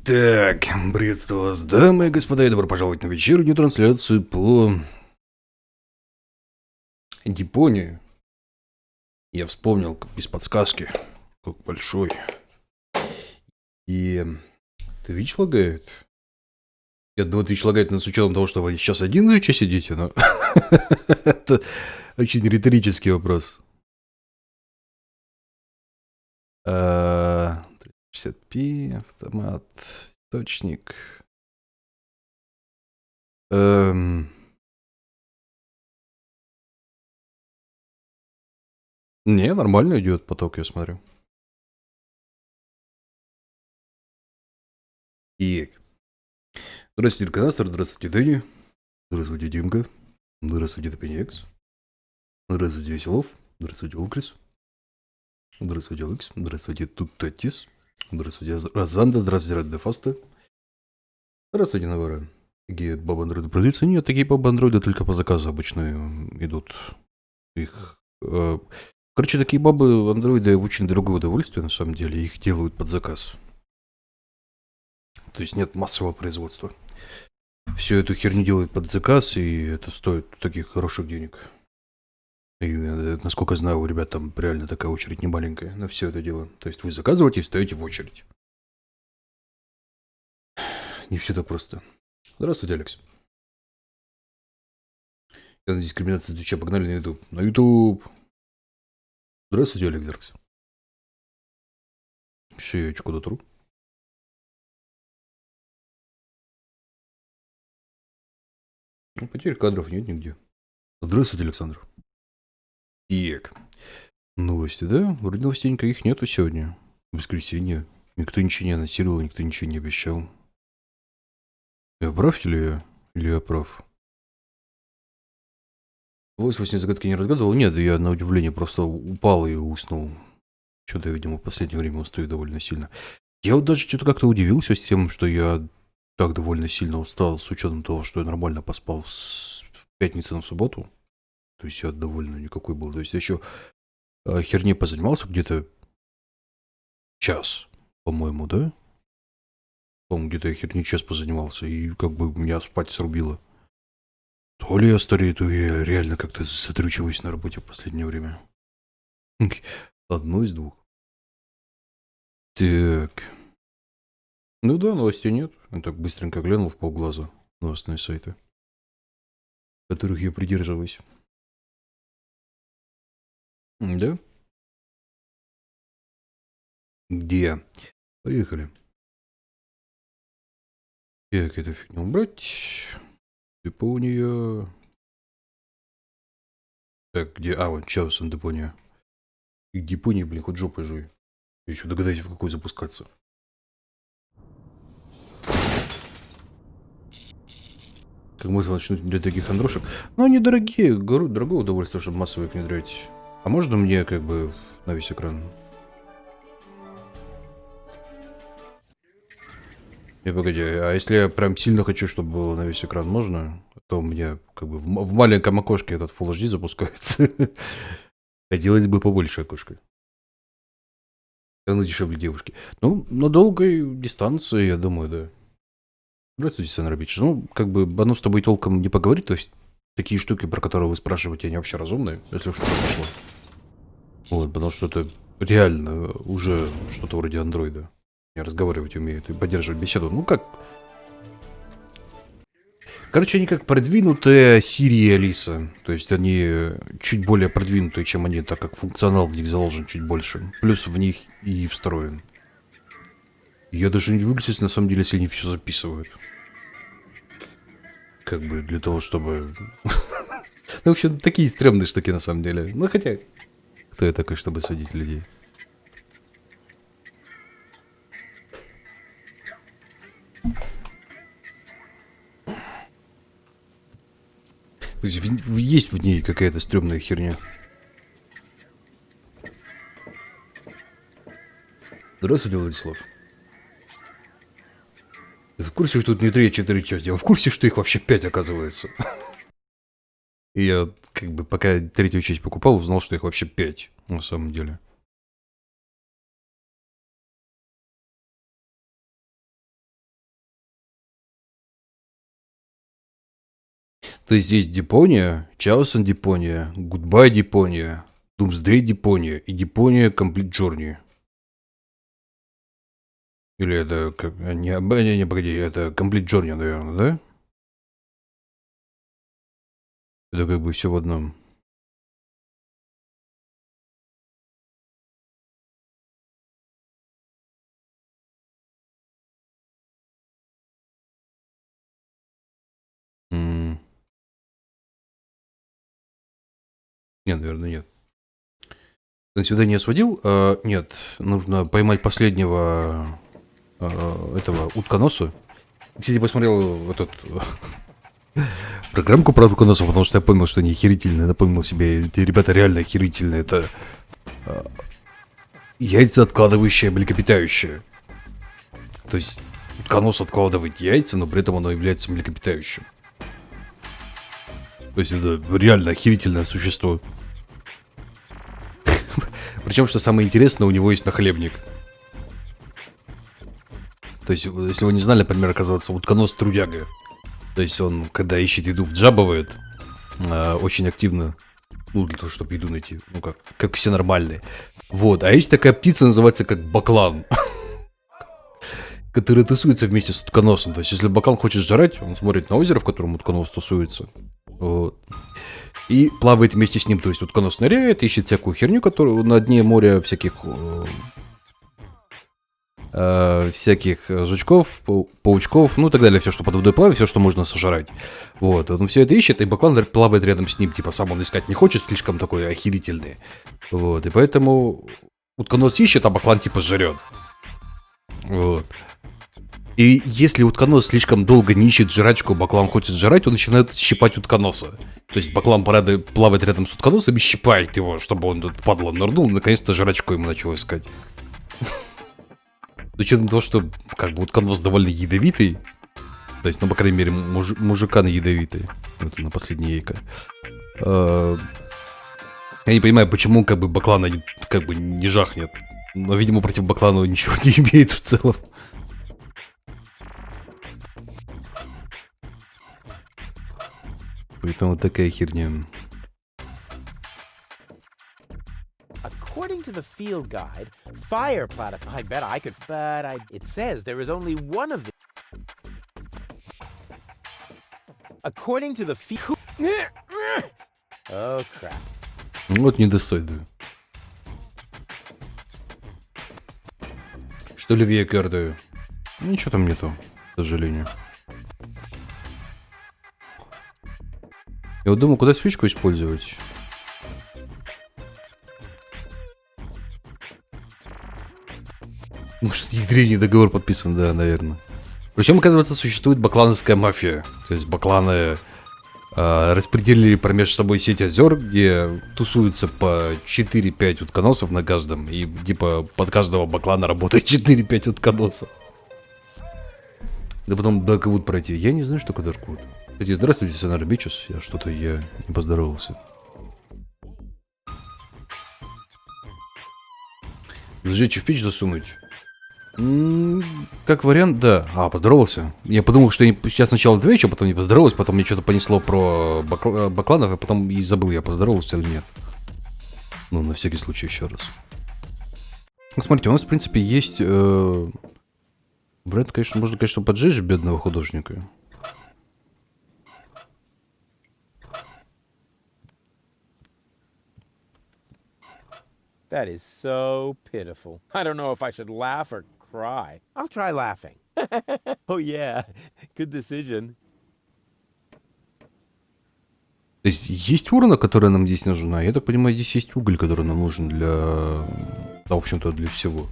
Так, приветствую вас, дамы и господа, и добро пожаловать на вечернюю трансляцию по Депонию. Я вспомнил без подсказки, как большой. И Twitch лагает. Я думаю, Twitch лагает, но с учетом того, что вы сейчас один на час сидите, но это очень риторический вопрос. 60p, автомат, источник. Не, нормально идет поток, я смотрю. И здравствуйте, Канастер, здравствуйте, Дэнни. Здравствуйте, Димка. Здравствуйте, Deponia. Здравствуйте, Веселов. Здравствуйте, Улкрис. Здравствуйте, Алекс. Здравствуйте, Туттатис. Здравствуйте, Розанда. Здравствуйте, Раддефаста. Здравствуйте, Навара. Такие бабы андроиды продаются? Нет, такие бабы андроиды только по заказу обычно идут. Короче, такие бабы андроиды очень дорогое удовольствие, на самом деле. Их делают под заказ. То есть нет массового производства. Всю эту херню делают под заказ, и это стоит таких хороших денег. И, насколько знаю, у ребят там реально такая очередь не маленькая на все это дело. То есть вы заказываете и встаете в очередь. Не все так просто. Здравствуйте, Алекс. Я на дискриминацию Твича, погнали на YouTube. На YouTube. Здравствуйте, Алекс Зеркс. Еще я куда тру. Ну, потерь кадров нет нигде. Здравствуйте, Александр. Так. Новости, да? Вроде новостей никаких нету сегодня. Воскресенье. Никто ничего не анонсировал, никто ничего не обещал. Я прав или я прав? Во сне загадки не разгадывал? Нет, я на удивление просто упал и уснул. Что-то, видимо, в последнее время устаю довольно сильно. Я вот даже что-то как-то удивился с тем, что я так довольно сильно устал, с учетом того, что я нормально поспал с пятницы на субботу. То есть я довольно никакой был. То есть я еще херней позанимался где-то час, по-моему, да? По-моему, где-то я херней час позанимался, и как бы меня спать срубило. То ли я старею, то я реально как-то затрючиваюсь на работе в последнее время. Одно из двух. Так. Ну да, новостей нет. Я так быстренько глянул в полглаза новостные сайты, которых я придерживаюсь. Да? Где? Поехали. Так, эту фигню убрать. Deponia. Так, где? А, вот, сейчас он Deponia. И Deponia, блин, хоть жопой жуй. Я еще догадаюсь, в какой запускаться. Как мы начнут для таких андрошек. Ну, они дорогие, дорогое удовольствие, чтобы массово их внедрять. А можно мне как бы на весь экран? Не, погоди, а если я прям сильно хочу, чтобы было на весь экран, можно? То у меня как бы в маленьком окошке этот Full HD запускается. Хотелось бы побольше окошко. Оно дешевле девушки. Ну, на долгой дистанции, я думаю, да. Здравствуйте, Сан Рабич. Ну, как бы, оно с тобой толком не поговорит, то есть такие штуки, про которые вы спрашиваете, они вообще разумные, если что-то пошло. Вот, потому что это реально уже что-то вроде андроида. Не разговаривать умеют и поддерживать беседу. Ну, как... Короче, они как продвинутая Сири и Алиса. То есть они чуть более продвинутые, чем они, так как функционал в них заложен чуть больше. Плюс в них и встроен. Я даже не удивлюсь, на самом деле, если они все записывают. Как бы для того, чтобы... Ну, в общем, такие стрёмные штуки, на самом деле. Ну, хотя... Кто я такой, чтобы судить людей? То есть, есть в ней какая-то стрёмная херня. Здравствуйте, Владислав. Ты в курсе, что тут не 3, а 4 части? Я в курсе, что их вообще 5, оказывается. И я, как бы, пока третью часть покупал, узнал, что их вообще 5, на самом деле. То есть здесь Deponia, Chaos and Deponia, Goodbye Deponia, Doomsday Deponia и Deponia Complete Journey. Или это... Не, погоди, это Complete Journey, наверное, да? Это как бы все в одном. Нет, наверное, нет. На свидание сводил? Нет, нужно поймать последнего этого утконоса. Кстати, посмотрел этот программку про утконосов, потому что я понял, что они охерительные. Напомнил себе, эти ребята реально охерительные. Это яйца, откладывающие млекопитающие. То есть утконос откладывает яйца, но при этом оно является млекопитающим. То есть это реально охерительное существо. Причем, что самое интересное, у него есть нахлебник. То есть, если вы не знали, например, оказывается, утконос трудяга. То есть он, когда ищет еду, вджабывает очень активно. Ну, для того, чтобы еду найти. Ну, как все нормальные. Вот. А есть такая птица, называется как баклан. Который тусуется вместе с утконосом. То есть, если баклан хочет жрать, он смотрит на озеро, в котором утконос тусуется. Вот. И плавает вместе с ним. То есть, утконос ныряет, ищет всякую херню, которую на дне моря всяких жучков, паучков, ну и так далее, все, что под водой плавает, все, что можно сожрать. Вот, он все это ищет, и баклан плавает рядом с ним, типа сам он искать не хочет, слишком такой охерительный. Вот, и поэтому утконос ищет, а баклан типа жрет. Вот. И если утконос слишком долго не ищет жрачку, баклан хочет жрать, он начинает щипать утконоса. То есть баклан плавает рядом с утконосом и щипает его, чтобы он тут падла нырнул, и наконец-то жрачку ему начал искать. С учетом того, что как бы утконос довольно ядовитый. То есть, ну, по крайней мере, мужикан ядовитый. Это на последнее яйко. Я не понимаю, почему как бы баклана как бы не жахнет. Но, видимо, против баклана он ничего не имеет в целом. Поэтому такая херня. According to the field guide, fire platypus. I bet I could, but it says there is only one of them. According to the field. Oh crap. Вот недостойно. Что левее карты? Ничего там нету, к сожалению. Я вот думаю, куда свечку использовать. Может, древний договор подписан, да, наверное. Причем, оказывается, существует баклановская мафия. То есть бакланы распределили промеж собой сеть озер, где тусуются по 4-5 утконосов на каждом. И типа под каждого баклана работает 4-5 утконосов. Да потом Дарквуд пройти. Я не знаю, что такое Дарквуд. Кстати, здравствуйте, Сенар Бичес. Я не поздоровался. Сжечь в печь засунуть. Как вариант, да. Поздоровался. Я подумал, что сейчас сначала отвечу, потом не поздоровался, потом мне что-то понесло про бакланов, а потом и забыл, я поздоровался или нет. Ну, на всякий случай еще раз. Ну, смотрите, у нас, в принципе, есть... Вариант, конечно, можно, конечно, поджечь бедного художника. That is so pitiful. I don't know if I should laugh or cry. I'll try laughing. Oh yeah, good decision. То есть урна, которая нам здесь нужна. Я так понимаю, здесь есть уголь, который нам нужен для... Да, в общем-то, для всего.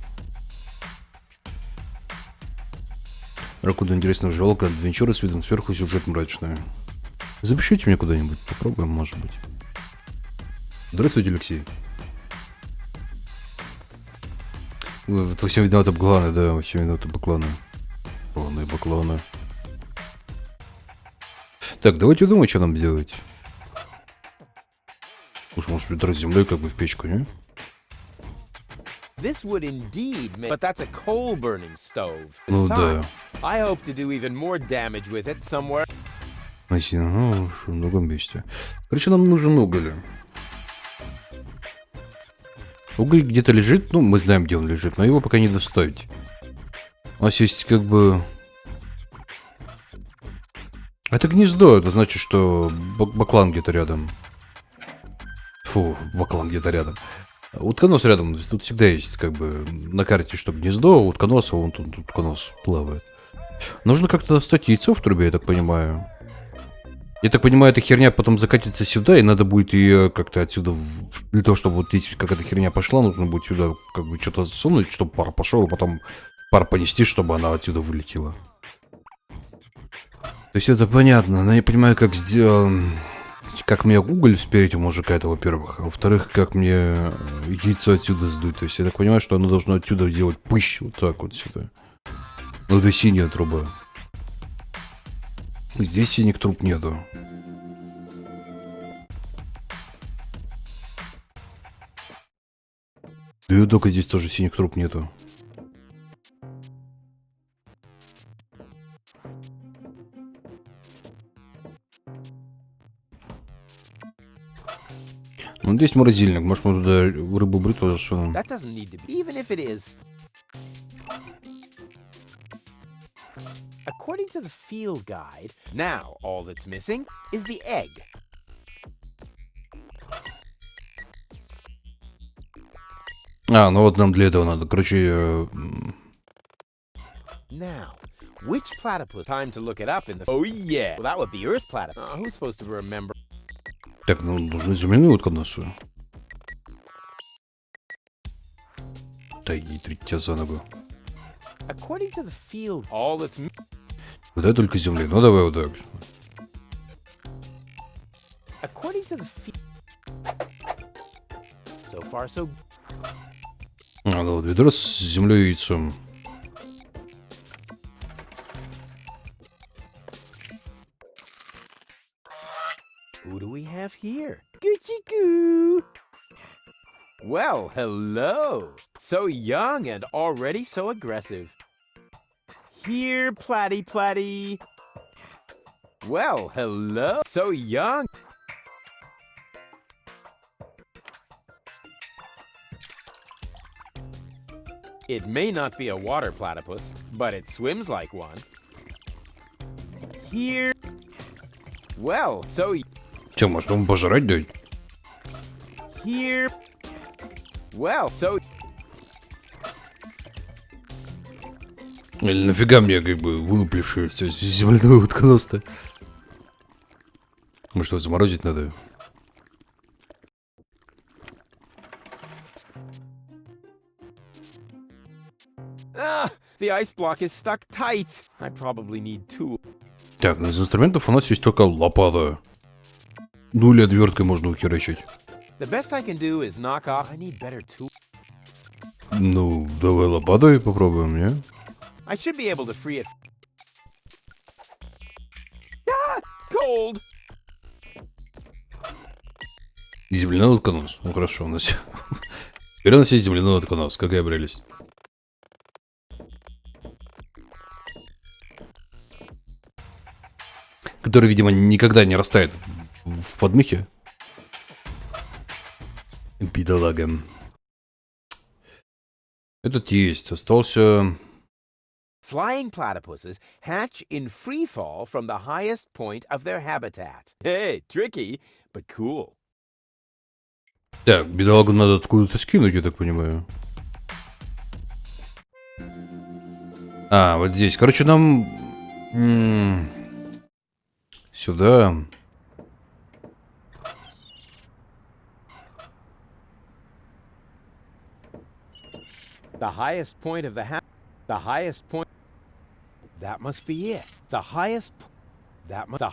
Ракуда интересного жалко, адвенчура с видом сверху, сюжет мрачный. Запишите меня куда-нибудь, попробуем, может быть. Здравствуйте, Алексей. Во всем виноваты бакланы, да, во всем виноваты бакланы. Полные бакланы. Так, давайте думать, что нам делать. Уж может ударить землей как бы в печку, не? This would indeed make, but that's a coal-burning stove. Ну да. I hope to do even more damage with it somewhere. Ну, в другом месте. Короче, нам нужен уголь. Уголь где-то лежит, ну, мы знаем, где он лежит, но его пока не достать. У нас есть как бы... Это гнездо, это значит, что баклан где-то рядом. Фу, баклан где-то рядом. Утконос рядом, тут всегда есть как бы на карте, что гнездо, утконос, а вон тут утконос плавает. Нужно как-то достать яйцо в трубе, я так понимаю. Я так понимаю, эта херня потом закатится сюда, и надо будет ее как-то отсюда... Для того, чтобы вот здесь как эта херня пошла, нужно будет сюда как бы что-то засунуть, чтобы пар пошел, а потом пар понести, чтобы она отсюда вылетела. То есть это понятно, но я понимаю, как сделать... Как мне уголь спереть у мужика, это во-первых. А во-вторых, как мне яйцо отсюда сдуть. То есть я так понимаю, что оно должно отсюда делать пыщ, вот так вот сюда. Ну, это синяя труба. Здесь синих труб нету. Да и только здесь тоже синих труб нету. Ну, здесь морозильник. Может, мы туда рыбу бритву засунем. That doesn't need to be, even if it is. According to the field guide, now all that's missing is the egg. А, ну вот нам для этого надо. Короче, Now, which platypus? Time to look it up in the... Oh, yeah. Well, that would be Earth platypus. Who's supposed to remember? так, ну, нужны земляные утконосы. Да и тебя за ногу. According to the field, all that's... Куда только земли. Ну, давай вот так. According to the field... So far, so... А, ну, вот ведро с землей и яйцом. Who do we have here? Gucci Goo! Well, hello! So young and already so aggressive. Here, Platty Platty! Well, hello! So young! It may not be a water platypus, but it swims like one. Here... Well, so... Че, может, ему пожрать дать? Here... Well, so... Или нафига мне как бы вылуплившуюся земляную утконос-то? Может, его заморозить надо? Ah, the ice block is stuck tight. I probably need two. Так, из инструментов у нас есть только лопата. Ну или отверткой можно ухерачить. The best I can do is knock off. I need better tools. Ну, давай лопатой попробуем, не? I should be able to free it. Ah, cold. Земляной утконос. Ну хорошо, у нас... Теперь у нас есть земляной утконос. Какая прелесть. Который, видимо, никогда не растает в подмыхе. Бедолага. Этот есть. Остался... Flying platypuses hatch in free fall from the highest point of their habitat. Hey, tricky, but cool. Так, бедолагу надо откуда-то скинуть, я так понимаю. А, вот здесь. Короче, нам... Сюда. The highest point of the highest point. That must be it. The highest. That must.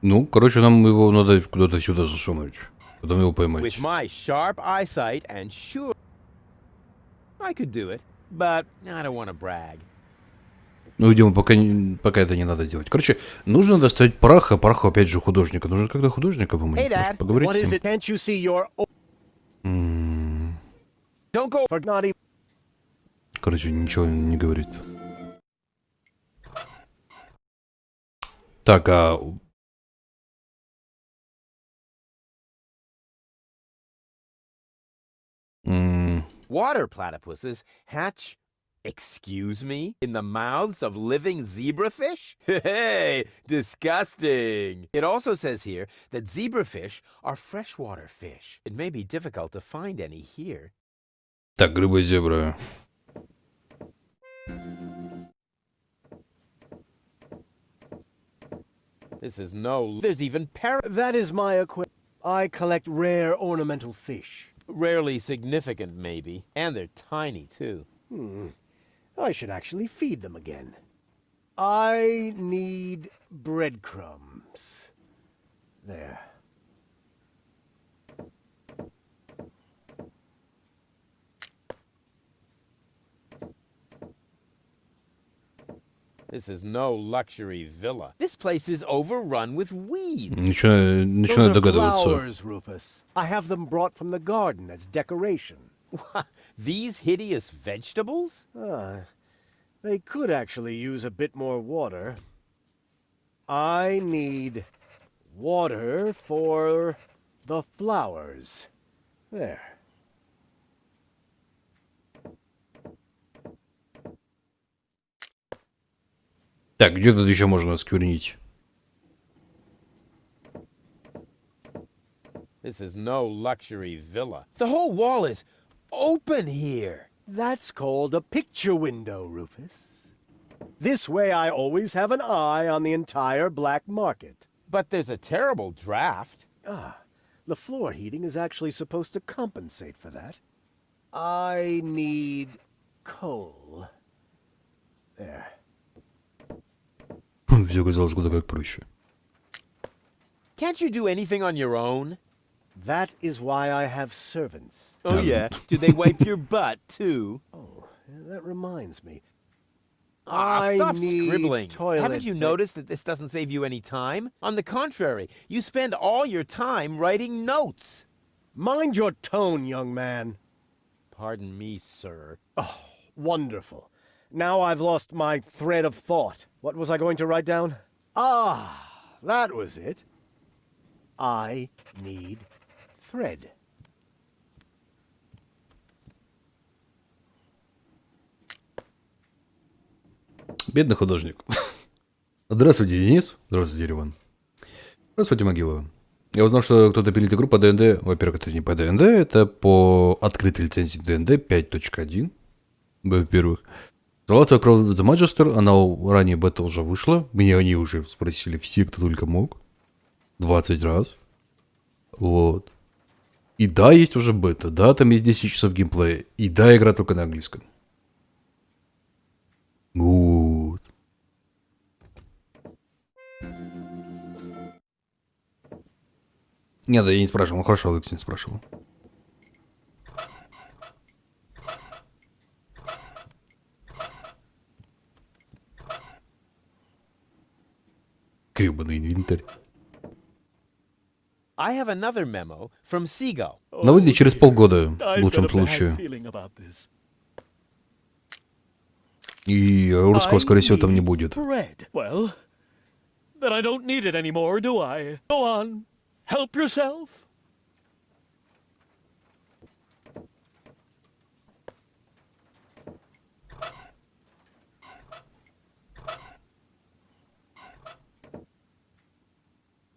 Ну, короче, нам его надо куда-то сюда засунуть. Потом его поймать. With my sharp eyesight and sure, I could do it, but I don't want to brag. Ну, видимо, пока это не надо делать. Короче, нужно достать прах, а праху опять же художника. Нужно когда художника помыть. Hey, Dad, поговорить what с is ним. it? Can't you see your... Don't go For naughty... Короче, ничего не говорит. Так, а... Water platypuses hatch, excuse me, in the mouths of living zebrafish? Hey, disgusting. It also says here that zebrafish are freshwater fish. It may be difficult to find any here. Так, рыба-зебра. This is no... There's even That is my equipment. I collect rare ornamental fish. Rarely significant, maybe. And they're tiny, too. I should actually feed them again. I need breadcrumbs. There. This is no luxury villa. This place is overrun with weeds. Начинаю Those are догадываться. flowers, Rufus. I have them brought from the garden as decoration. These hideous vegetables? They could actually use a bit more water. I need water for the flowers. There. Так, где тут еще можно осквернить? This is no luxury villa. The whole wall is open here. That's called a picture window, Rufus. This way I always have an eye on the entire black market. But there's a terrible draft. The floor heating is actually supposed to compensate for that. I need coal. There. Все казалось куда как проще. Can't you do anything on your own? That is why I have servants. Oh, yeah. Do they wipe your butt, too? Oh, that reminds me. Stop need scribbling. toilet Haven't you noticed that this doesn't save you any time? On the contrary, you spend all your time writing notes. Mind your tone, young man. Pardon me, sir. Wonderful. Now I've lost my thread of thought. What was I going to write down? That was it. I need thread. Бедный художник. Здравствуйте, Денис. Здравствуйте, Иван. Здравствуйте, Могилова. Я узнал, что кто-то пилит игру по ДНД. Во-первых, это не по ДНД, это по открытой лицензии ДНД 5.1. Во-первых. Золотой Crown the Magister, она ранее бета уже вышла. Мне они уже спросили все, кто только мог. 20 раз. Вот. И да, есть уже бета. Да, там есть 10 часов геймплея. И да, игра только на английском. Вот. Нет, да я не спрашивал. Хорошо, Алекс не спрашивал. Гребаный инвентарь. I have another memo from Seagull. Но выйдет через полгода, в лучшем случае. И русского, скорее всего, там не будет. Well, then I don't need it anymore, do I? Go on, help yourself.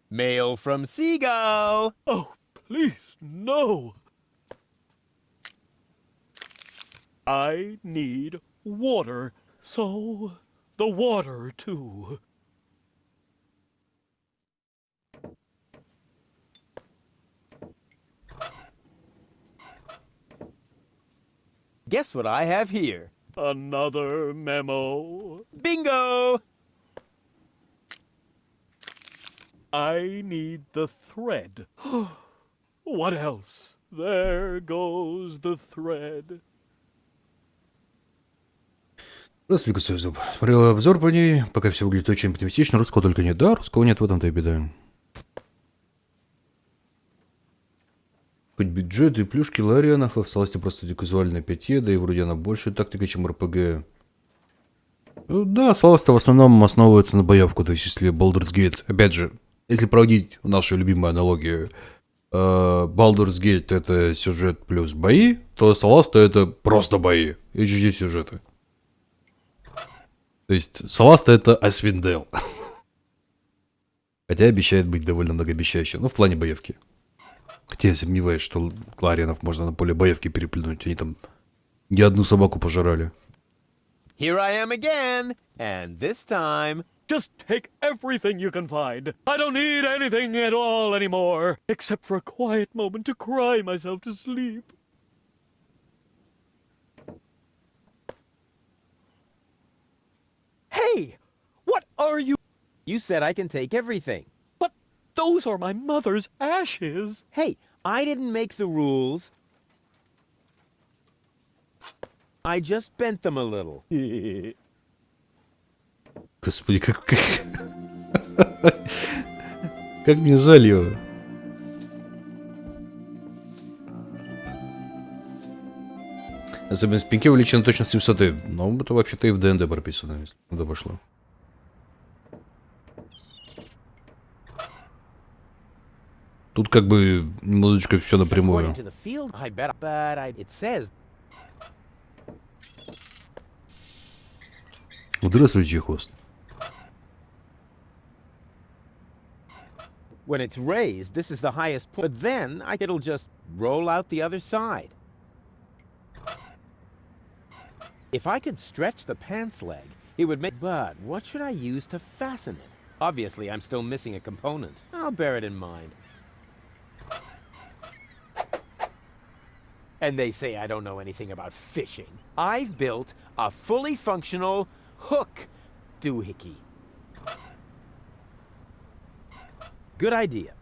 Mail from Seagull. Oh, please, no. I need water, so the water too. Guess what I have here? Another memo. Bingo! I need the thread. What else? There goes the thread. Здравствуйте, Костя. Смотрел обзор по ней, пока все выглядит очень оптимистично. Русского только нет. Да, русского нет, в этом-то и беда. Хоть бюджет и плюшки Ларианов, а в саласти просто казуальная 5, да и вроде она больше тактика, чем РПГ. Да, салаты в основном основываются на боевку. То есть, если Baldur's Gate, опять же, если проводить нашу любимую аналогию, Baldur's Gate это сюжет плюс бои, то Саласта это просто бои и чуть-чуть сюжета. То есть Саласта это Асвиндел. Хотя обещает быть довольно многообещающим. Ну, в плане боевки. Хотя я сомневаюсь, что Кларианов можно на поле боевки переплюнуть. Они там ни одну собаку пожирали. Here I am again, and this time... Just take everything you can find. I don't need anything at all anymore, except for a quiet moment to cry myself to sleep. Hey! What are you? You said I can take everything. But those are my mother's ashes. Hey, I didn't make the rules. I just bent them a little. Господи, как мне жаль его. Особенно спинки увеличена точность высоты. Ну, это вообще-то и в ДНД прописано, если туда пошло. Тут как бы немножечко все напрямую. According to the field, I bet, but it says... Здравствуйте, хост. When it's raised, this is the highest point, but then it'll just roll out the other side. If I could stretch the pants leg, it would make... But what should I use to fasten it? Obviously, I'm still missing a component. I'll bear it in mind. And they say I don't know anything about fishing. I've built a fully functional hook doohickey. Good idea.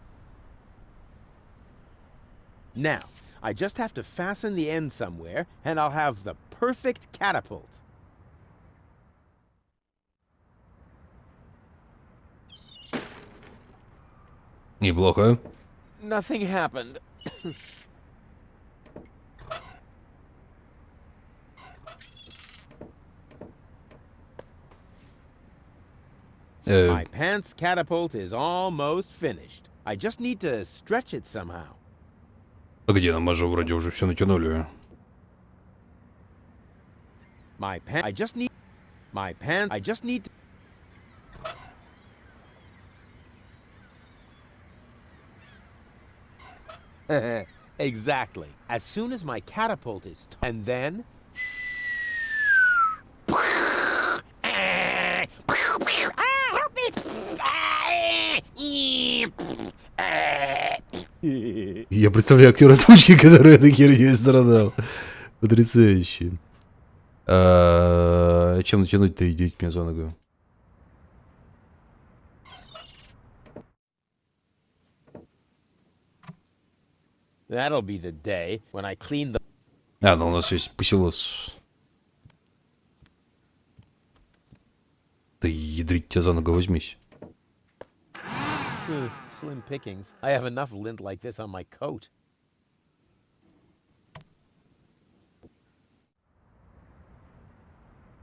Now, I just have to fasten the end somewhere, and I'll have the perfect catapult. Неплохо. Nothing happened. My pants catapult is almost finished. I just need to stretch it somehow. А где нам же вроде уже все натянули? My pants. I just need. My pants. I just need. Exactly. As soon as my catapult is, and then. Я представляю актера озвучки, который этой херней страдал. Потрясающе. Чем натянуть-то, идите мне за ногу? That'll be the day when I clean the. Ну у нас есть пусилос. Да ядрить тебя за ногу возьмись. Slim pickings. I have enough lint like this on my coat.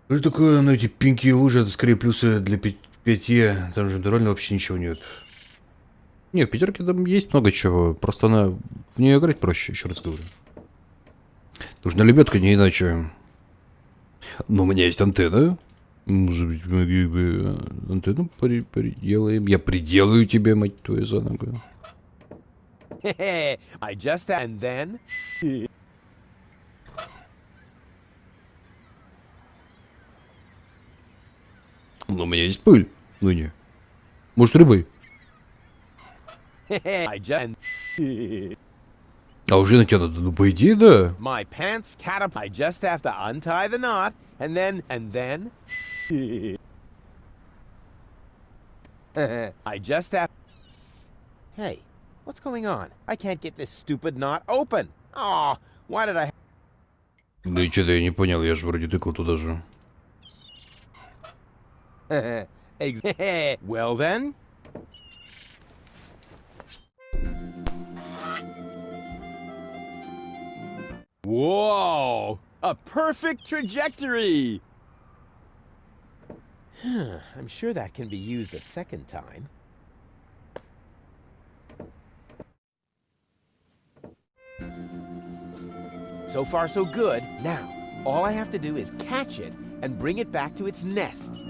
Что такое, ну эти пинки лужи, это скорее плюсы для питье. Там же реально вообще ничего нет. Не, в пятерке там есть много чего. Просто она в нее играть проще, еще раз говорю. Нужна лебедка, не иначе. Но у меня есть антенна. Может быть, мы бы антенну приделаем. Я приделаю тебе, мать твою, за ногу. I just and then. Ну, у меня есть пыль. Ну не. Может, рыбой. I just. А уже натянуто. Ну, по идее, да. My pants catapult. I just have to untie the knot, and then. I just have. Hey, what's going on? I can't get this stupid knot open. Oh, why did I? Да и что-то я не понял, я же вроде тыкал туда же. Well then. Whoa! A perfect trajectory! I'm sure that can be used a second time. So far, so good. Now, all I have to do is catch it and bring it back to its nest.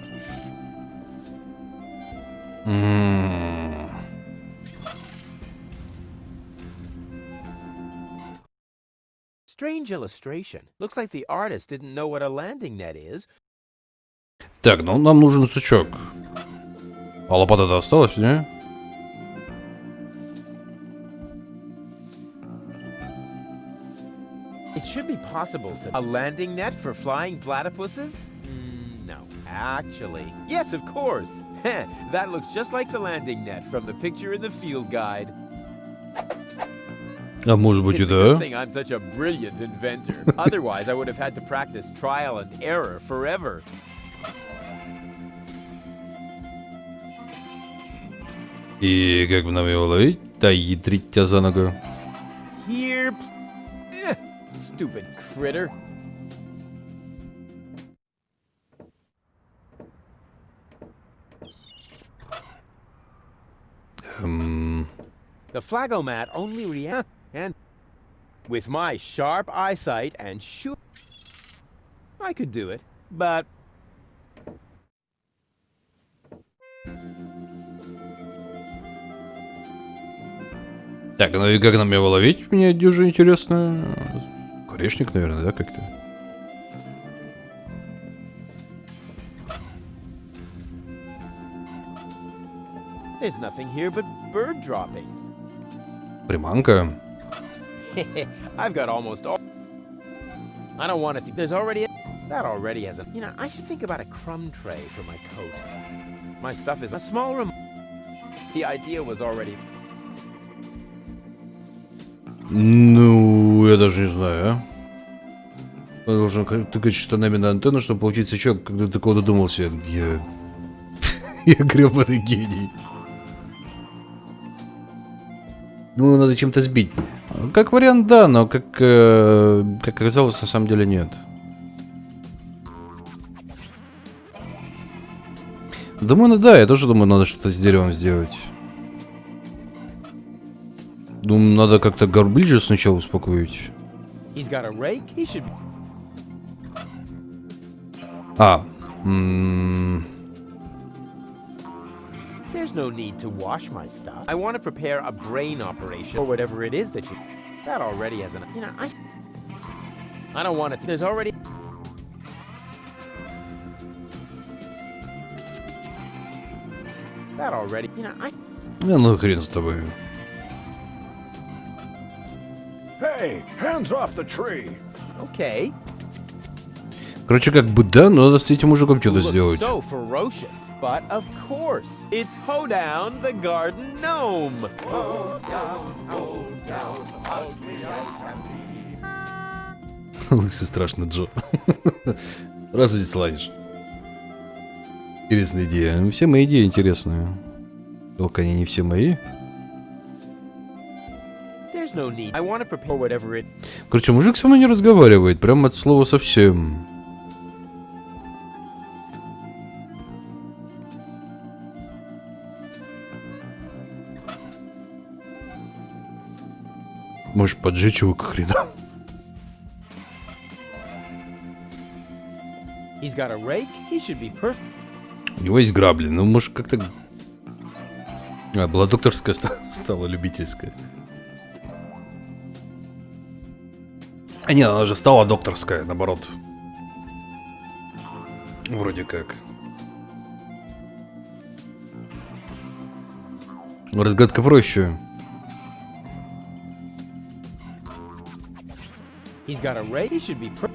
Strange illustration. Looks like the artist didn't know what a landing net is. Так, ну нам нужен сучок. А лопата-то осталась, не? It should be possible to... A landing net for flying platypuses? No, actually. Yes, of course. That looks just like the landing net from the picture in the field guide. А может быть и It's a good да. thing I'm such a brilliant inventor. Otherwise, I would have had to practice trial and error forever. И как бы нам его ловить? Да ядрить тебя за ногу. Here... Stupid critter. The flagomat only reacts, and with my sharp eyesight and sure, I could do it, but Так, ну и как нам его ловить? Мне дюже интересно. Корешник, наверное, да, как-то? there's nothing here but bird droppings. Приманка. I've got almost all. I don't want it to. There's already. That already has a. You know, I should think about a crumb tray for my coat. My stuff is a small room. The idea was already. Ну, я даже не знаю, а. Он должен тыкать штанами на антенну, чтобы получить сачок, когда ты такого додумался. Я... Я гребаный гений. Ну, надо чем-то сбить. Как вариант, да, но как оказалось, на самом деле нет. Думаю, да, я тоже думаю, надо что-то с деревом сделать. Думаю, надо как-то горблиджа сначала успокоить. He's got a rake. He should. А. There's no need to wash my stuff. I want to prepare a brain operation or whatever it is that you. That already has an. You know, I don't want it to. There's already. That already. You know, Ну хрен с тобой. Hey, hands off the tree! Okay. Короче, как бы да, но надо с этим мужиком что-то You look сделать. so ferocious, but of course, it's Hoedown the garden gnome. Лысый страшно, Джо. Раз здесь сланишь. Интересная идея. Ну, все мои идеи интересные. Только они не все мои. There's no need. I want to prepare whatever it. Короче, мужик со мной не разговаривает. Прям от слова совсем. Можешь поджечь его к хрена. He's got a rake. He should be perfect. У него есть грабли. Ну, может, как-то... А, была докторская, стала любительская. А нет, она же стала докторская, наоборот. Вроде как. Разгадка проще. He's got a rake. He should be perfect.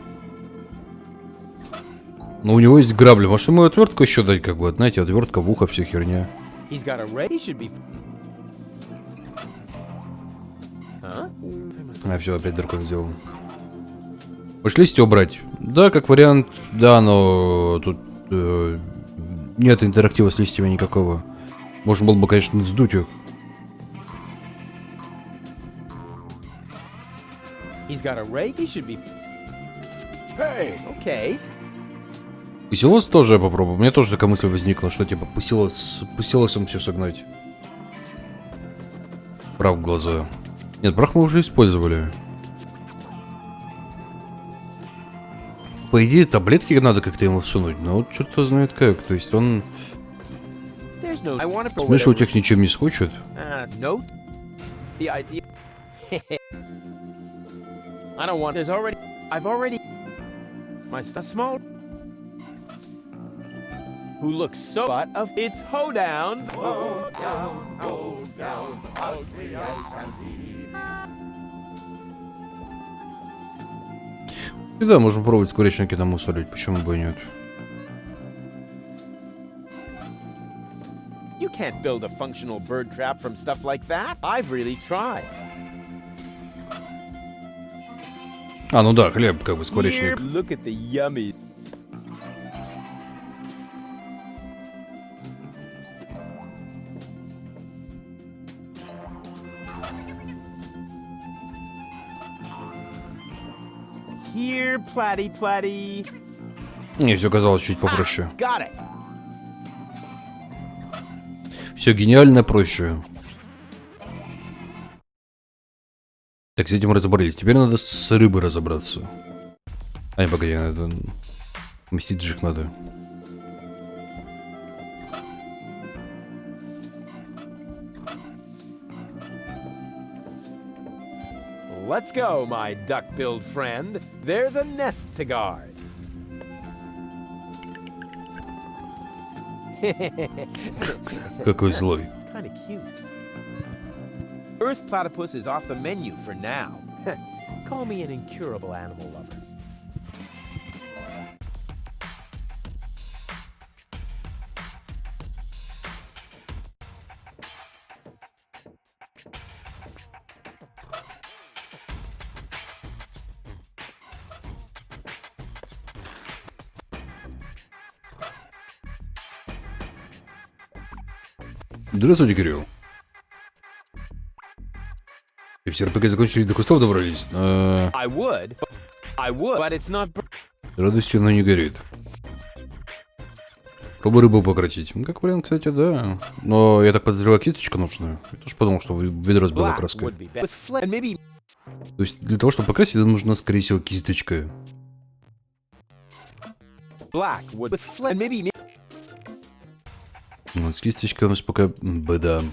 Но у него есть грабли. Может, ему отвертку еще дать, как бы, знаете, отвертка в ухо, вся херня. He's got a rake. He should be. Huh? А, все, опять дракон сделал. Может, листья убрать? Да, как вариант, да, но тут нет интерактива с листьями никакого. Можно было бы, конечно, сдуть их. He's got a rake. He should be. Hey! Okay. Пусилос тоже я попробую. У меня тоже такая мысль возникла, что типа пусилосом все согнать. Прав в глаза. Нет, прах мы уже использовали. По идее, таблетки надо как-то ему всунуть, но вот что-то знает как. То есть он смешивать их ничем не схочет. Note? The idea. I don't want. I've already. My small. Who looks so but of its hoedown. Ugly I can be. И да, можем пробовать скворечники там усолить, почему бы и нет. You can't build a functional bird trap from stuff like that. I've really tried. А, ну да, хлеб, как бы скворечник. Here, look at the yummy. Here, platty. Не, все казалось чуть попроще. Got it. Все гениально проще. Так, с этим разобрались. Теперь надо с рыбой разобраться. Ай, погоди, надо... Мстить же их надо. Let's go, my duck-billed friend. There's a nest to guard. Какой злой. Kind of cute. Earth platypus is off the menu for now. Call me an incurable animal lover. Здравствуйте, Кирилл. И все РПГ закончили, до кустов добрались. I would, but it's not. Радостью она не горит. Пробуй рыбу покрутить. Ну, как вариант, кстати, да. Но я так подозреваю, кисточка нужна. Я тоже подумал, что ведро с белой краской. То есть для того, чтобы покрасить, нужна, скорее всего, кисточка. Вот с кисточкой у нас пока беда.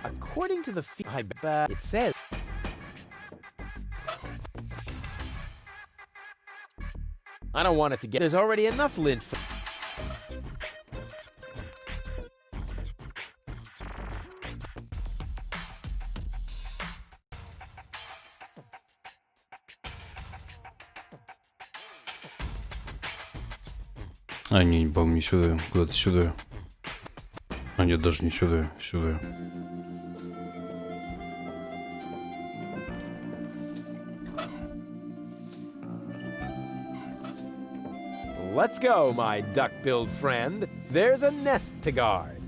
According to the it says. I don't want it to get. There's already enough lint for. А, не, по-моему, не сюда, куда-то сюда. А, нет, даже не сюда, сюда. Let's go, my duck-billed friend. There's a nest to guard.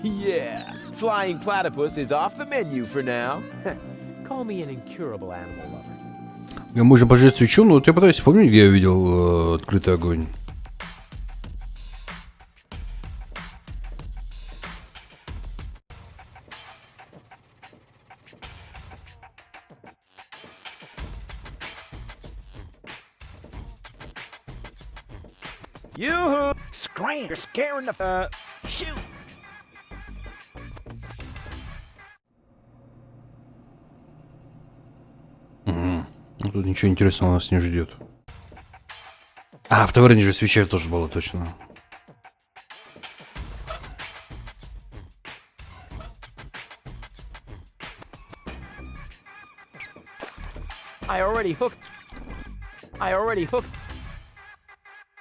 Yeah, flying platypus is off the menu for now. Call me an incurable animal lover. Я можно пожать свечу, но вот я пытаюсь вспомнить, где я видел открытый огонь. Yoo-hoo! Scram! You're scaring the... shoot! Ну, тут ничего интересного нас не ждет. А, в таверне же свеча тоже была, точно. I already hooked.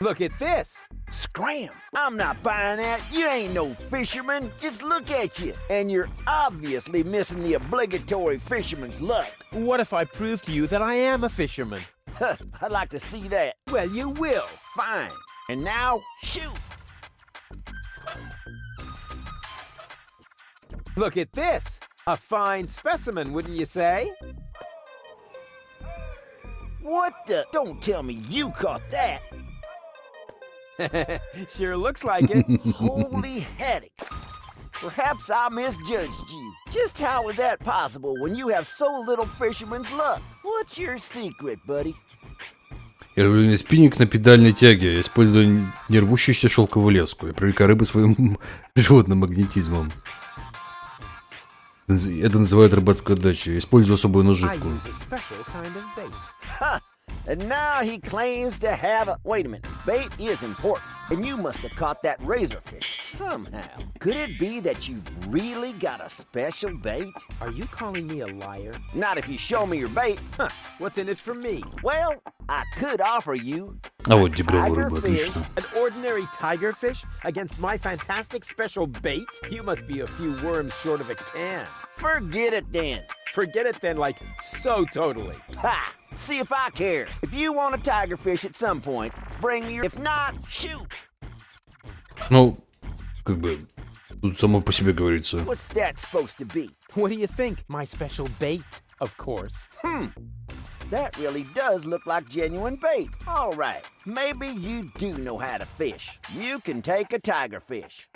Look at this. Scram! I'm not buying that. You ain't no fisherman. Just look at you. And you're obviously missing the obligatory fisherman's luck. What if I prove to you that I am a fisherman? I'd like to see that. Well, you will. Fine. And now, shoot! Look at this. A fine specimen, wouldn't you say? What the? Don't tell me you caught that. Sure looks like it. Holy headache. Perhaps I misjudged you. Just how is that possible when you have so little fisherman's luck? What's your secret, buddy? Я люблю спиннинг на педальной тяге. Я использую нервущуюся шелковую леску. Я привлекаю рыбы своим животным магнетизмом. Это называют рыбацкой отдачей. Использую особую I наживку. use a special kind of bait. Ha! And now he claims to have a... Wait a minute. Bait is important. And you must have caught that razorfish somehow. Could it be that you've really got a special bait? Are you calling me a liar? Not if you show me your bait. Huh, what's in it for me? Well, I could offer you А вот тигровая рыба, tigerfish. отлично. An ordinary tigerfish against my fantastic special bait? You must be a few worms short of a can. Forget it then. Forget it then, like, so totally. Ha! See if I care. If you want a tigerfish at some point, bring me your... If not, shoot! Ну, как бы, тут само по себе говорится. What's that supposed to be? What do you think? My special bait, of course. That really does look like genuine bait. All right, maybe you do know how to fish. You can take a tigerfish.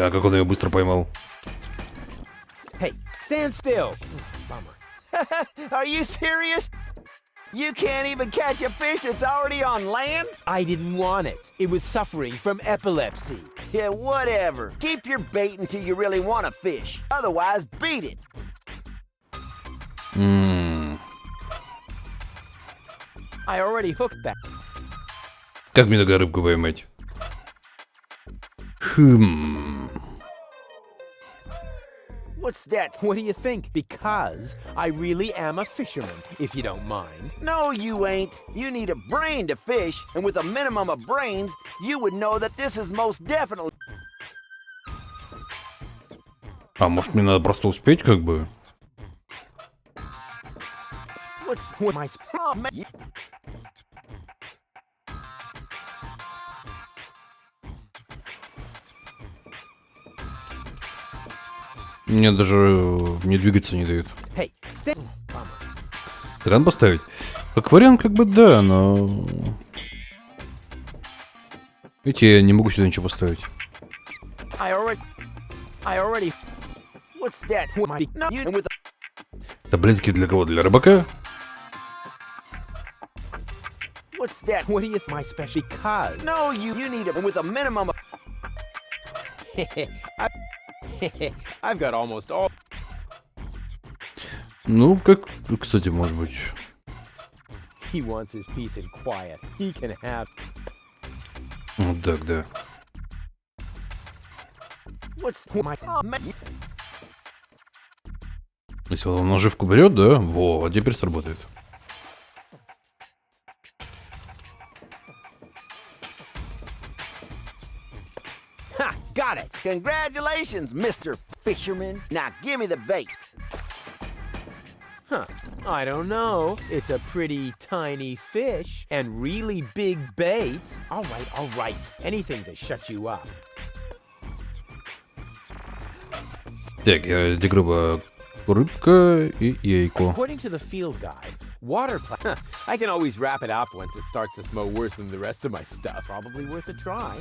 А как он ее быстро поймал? Hey, stand still. Bummer. Are you serious? You can't even catch a fish that's already on land? I didn't want it. It was suffering from epilepsy. Yeah, whatever. Keep your bait until you really want to fish. Otherwise, beat it. I already hooked that. Как мне тогда рыбку поймать? What's that? What do you think? Because I really am a fisherman, if you don't mind. No, you ain't. You need a brain to fish, and with a minimum of brains, you would know that this is most definitely... А может мне надо просто успеть, как бы? What's my... Мне даже не двигаться не дают. Hey, stand. Bummer. Стакан поставить? Как вариант, как бы да, но... Видите, я не могу сюда ничего поставить. I already. What's that? No, you... with Таблетки для кого? Для рыбака? What's that? What do you my special? Because No, you need it with a minimum of... I've got almost all. Ну, как... Кстати, может быть... He wants his peace and quiet. He can have. Вот так, да. What's my... Если он наживку берет, да? Во, а теперь сработает. Ha! Got it! Congratulations, Mr. Fisherman. Now give me the bait. Huh. I don't know. It's a pretty tiny fish and really big bait. All right. Anything to shut you up. Так, тигровая рыбка и яйко. According to the field guide, water I can always wrap it up once it starts to smell worse than the rest of my stuff. Probably worth a try.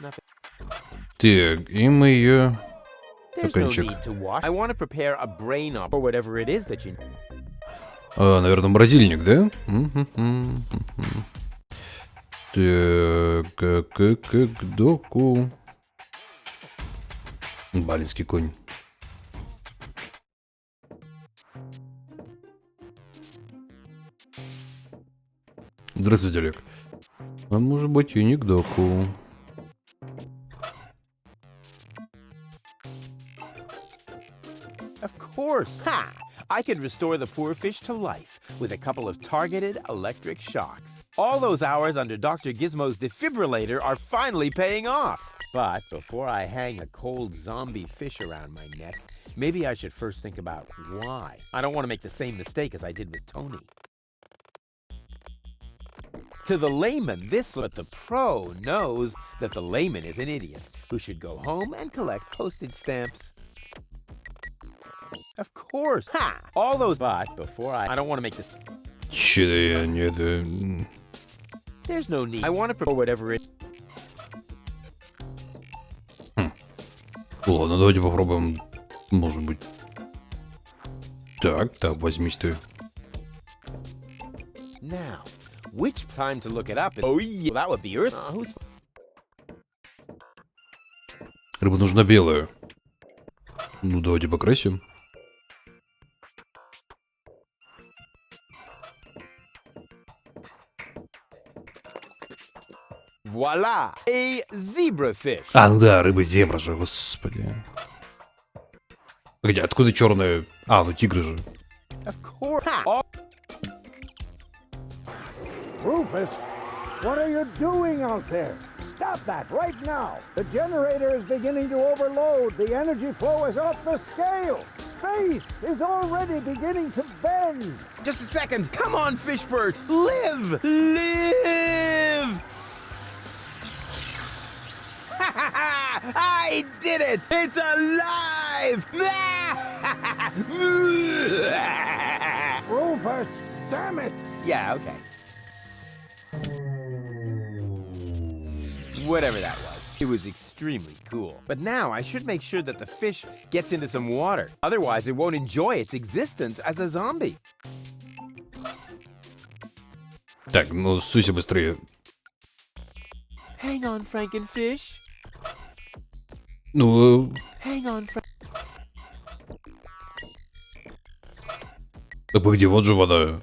Nothing. Так, и мы ее... There's no Стаканчик. need to wash. I want to prepare a brain up or whatever it is that you. Наверное, морозильник, да? Так, как доку. Балинский конь. Здравствуйте, Олег. А может быть и не к доку. Of course. Ha! I could restore the poor fish to life with a couple of targeted electric shocks. All those hours under Dr. Gizmo's defibrillator are finally paying off. But before I hang a cold zombie fish around my neck, maybe I should first think about why. I don't want to make the same mistake as I did with Tony. To the layman, but the pro knows that the layman is an idiot who should go home and collect postage stamps. Of course. Ha! All those, but before I don't want to make this. Че-то я не это... There's no need. I want to prepare whatever it. Ладно, давайте попробуем. Может быть. Так, возьмись ты. Now, which time to look it up? Oh yeah, that would be Earth. Who's? Рыба нужна белая. Ну, давайте покрасим. Voila, a zebrafish. А, ну да, рыба-зебра же, господи. Погоди, откуда черная? А, ну тигры же. Of course. Ha! Rufus, what are you doing out there? Stop that right now! The generator is beginning to overload. The energy flow is off the scale. Space is already beginning to bend. Just a second. Come on, Fishbirds. Live! Live! I did it! It's alive! Rufus, damn it! Yeah, okay. Whatever that was. It was extremely cool. But now I should make sure that the fish gets into some water. Otherwise, it won't enjoy its existence as a zombie. Так, ну суйся быстрее. Hang on, Frankenfish. Ну... Hang on, Да погоди, вот же вода.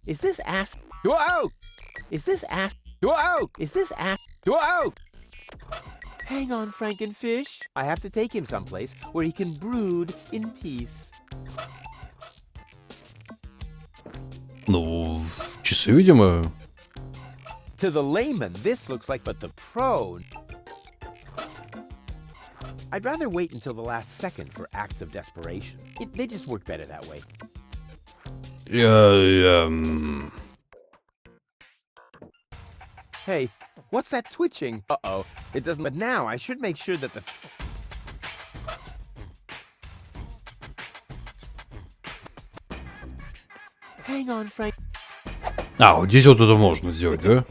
Is this ass? Whoa! Is this ass? Whoa! Is this ass? Whoa! Hang on, Frankenfish. I have to take him someplace where he can brood in peace. Ну, часы, видимо. To the layman, this looks like, but the pro. I'd rather wait until the last second for acts of desperation. They just work better that way. Hey, what's that twitching? Uh-oh, it doesn't. But now I should make sure that the. Hang on, Frank. А, вот здесь вот это можно сделать, да?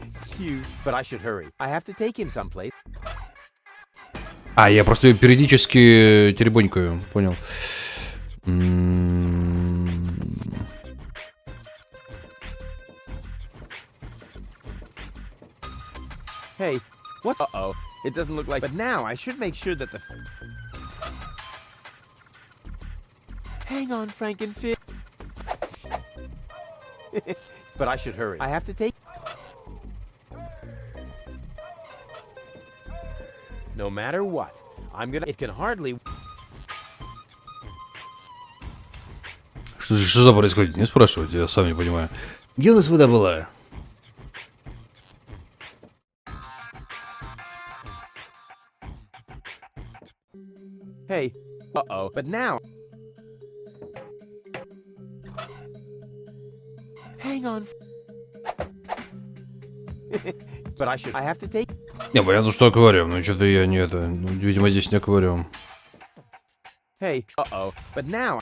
But I should hurry. I have to take him someplace. А, я просто периодически теребонькаю, понял. Hey, what? Uh-oh, it doesn't look like. But now I should make sure that the. Hang on, Frankenfish. But I should hurry. I have to take. No matter what, I'm gonna. It can hardly. Что за происходит? Не спрашивайте, я сам не понимаю. Где у нас вода была? Hey, uh-oh, but now. Hang on. But I should. I have to take. Не, понятно, что аквариум, но что-то я не это... Ну, видимо, здесь не аквариум. Hey, uh-oh, but now.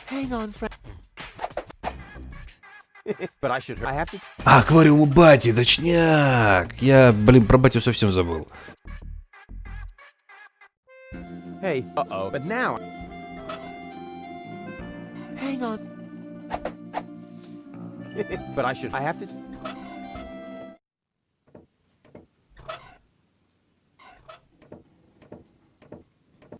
Hang on, friend. But I should. I have to. А, аквариум у бати, точняк! Я, блин, про батю совсем забыл. Hey, uh-oh, but now. Hang on. But I should. I have to.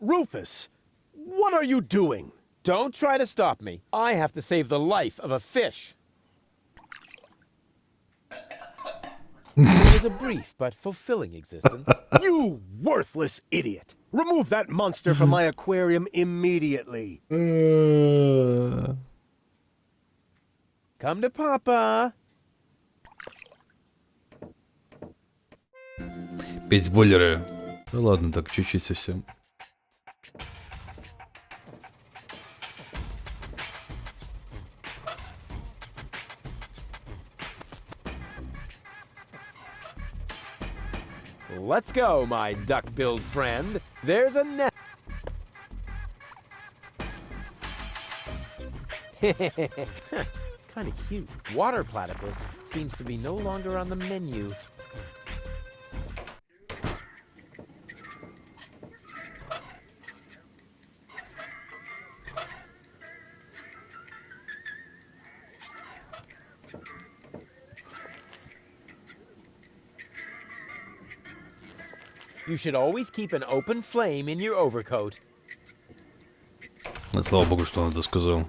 Rufus, what are you doing? Don't try to stop me. I have to save the life of a fish. It was a brief but fulfilling existence. You worthless idiot! Remove that monster from my aquarium immediately. Come to Papa. Опять спойлеры. Да ладно, так чуть-чуть совсем. Let's go, my duck-billed friend. There's a nest. It's kind of cute. Water platypus seems to be no longer on the menu. You should always keep an open flame in your overcoat. Слава богу, что он это сказал.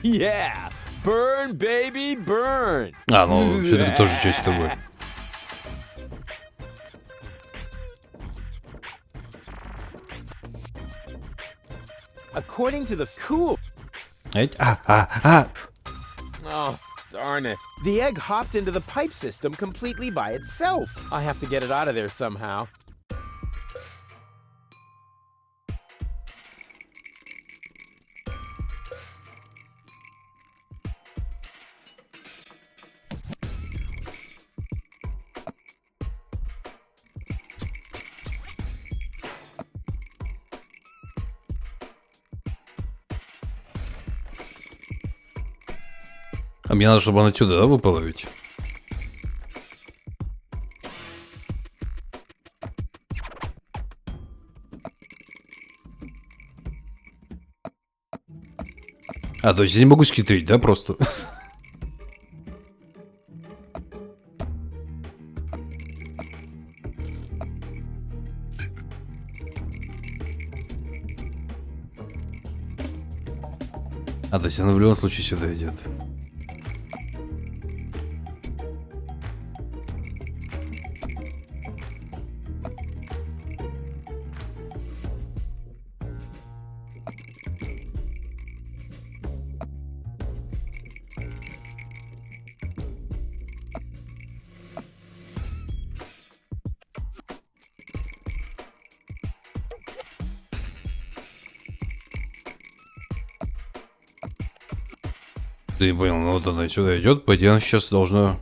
Yeah! Burn, baby, burn! А, ну, все-таки тоже часть тобой. According to the cool... Oh, darn it. The egg hopped into the pipe system completely by itself. I have to get it out of there somehow. А мне надо, чтобы он отсюда, да, выпало ведь? А, то есть я не могу схитрить, да, просто? А, то есть она в любом случае сюда идет. Ты не понял, ну вот она сюда идет, по идее она сейчас должна...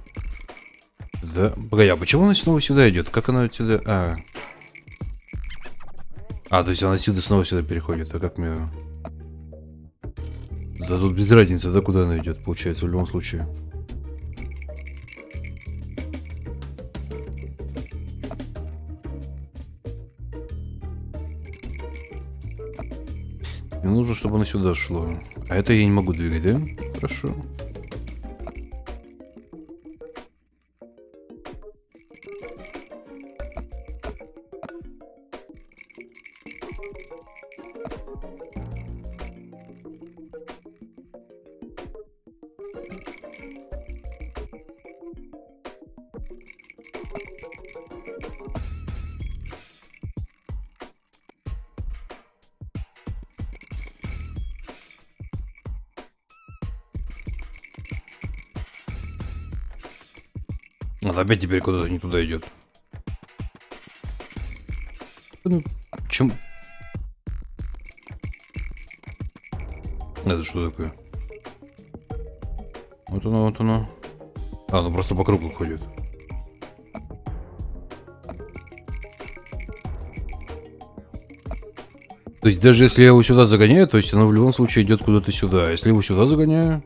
Да, погоди, а почему она снова сюда идет? Как она отсюда... то есть она отсюда снова сюда переходит, а как мне... Да тут без разницы, да, куда она идет, получается, в любом случае. Мне нужно, чтобы она сюда шло. А это я не могу двигать, да? Хорошо. Она опять теперь куда-то не туда идет. Ну, чем... Это что такое? Вот оно, вот оно. А, ну просто по кругу ходит. То есть даже если я его сюда загоняю, то есть оно в любом случае идет куда-то сюда. А если его сюда загоняю...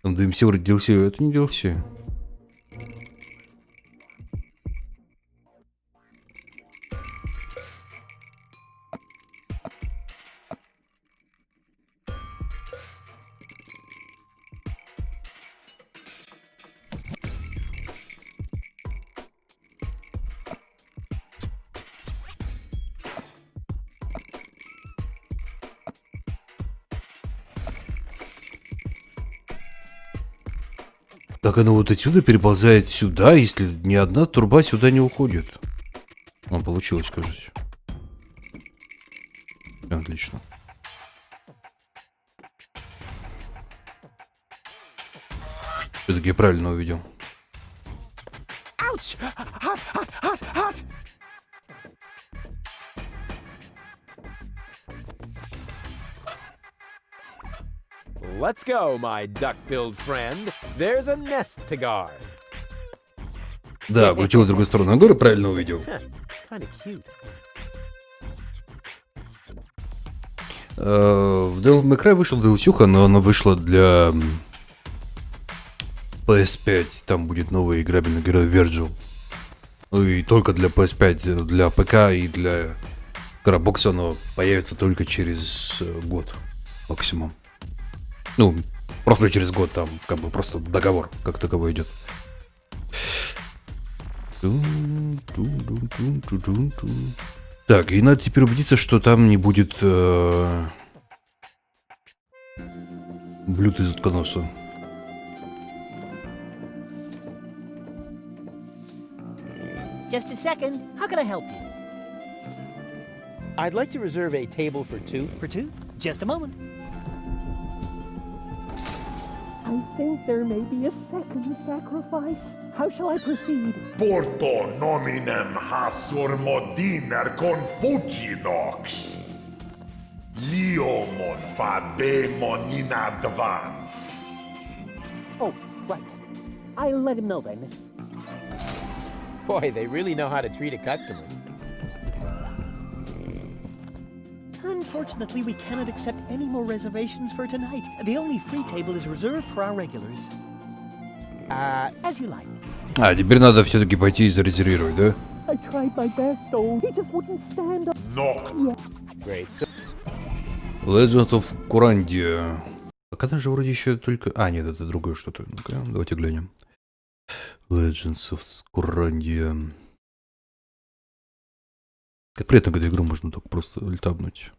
Там DMC вроде DLC, это не DLC. Так оно вот отсюда переползает сюда, если ни одна труба сюда не уходит. Получилось, кажется. Отлично. Все-таки я правильно увидел. Ouch! Hot, hot, hot, hot! Let's go, my duck-billed friend. There's a nest to guard. Да, крутил в другую сторону горы, правильно увидел. Kinda cute. В Devil May Cry вышла DLC, но она вышла для PS5. Там будет новый играбельный герой Virgil. Ну и только для PS5, для ПК и для Xbox оно появится только через год максимум. Ну, просто через год, там как бы просто договор как таковой идет. Так, и надо теперь убедиться, что там не будет блюд из утконоса. Just a second. How can I help you? I'd like to reserve a table for two. For two? Just a moment. I think there may be a second sacrifice. How shall I proceed? Porto nominem hasur modiner confugidox. Liomon fabemon in advance. Oh, right. I'll let him know then. Boy, they really know how to treat a customer. Unfortunately, we cannot accept any more reservations for tonight. The only free table is reserved for our regulars. As you like. А, теперь надо все-таки пойти и зарезервировать, да? I tried my best, though. He just wouldn't stand up. Noct. Great. So Legend of Kurandia. Так она же вроде еще только... А, нет, это другое что-то. Ну-ка, давайте глянем. Legends of Kurandia. Как приятно, когда игру можно так просто ультабнуть.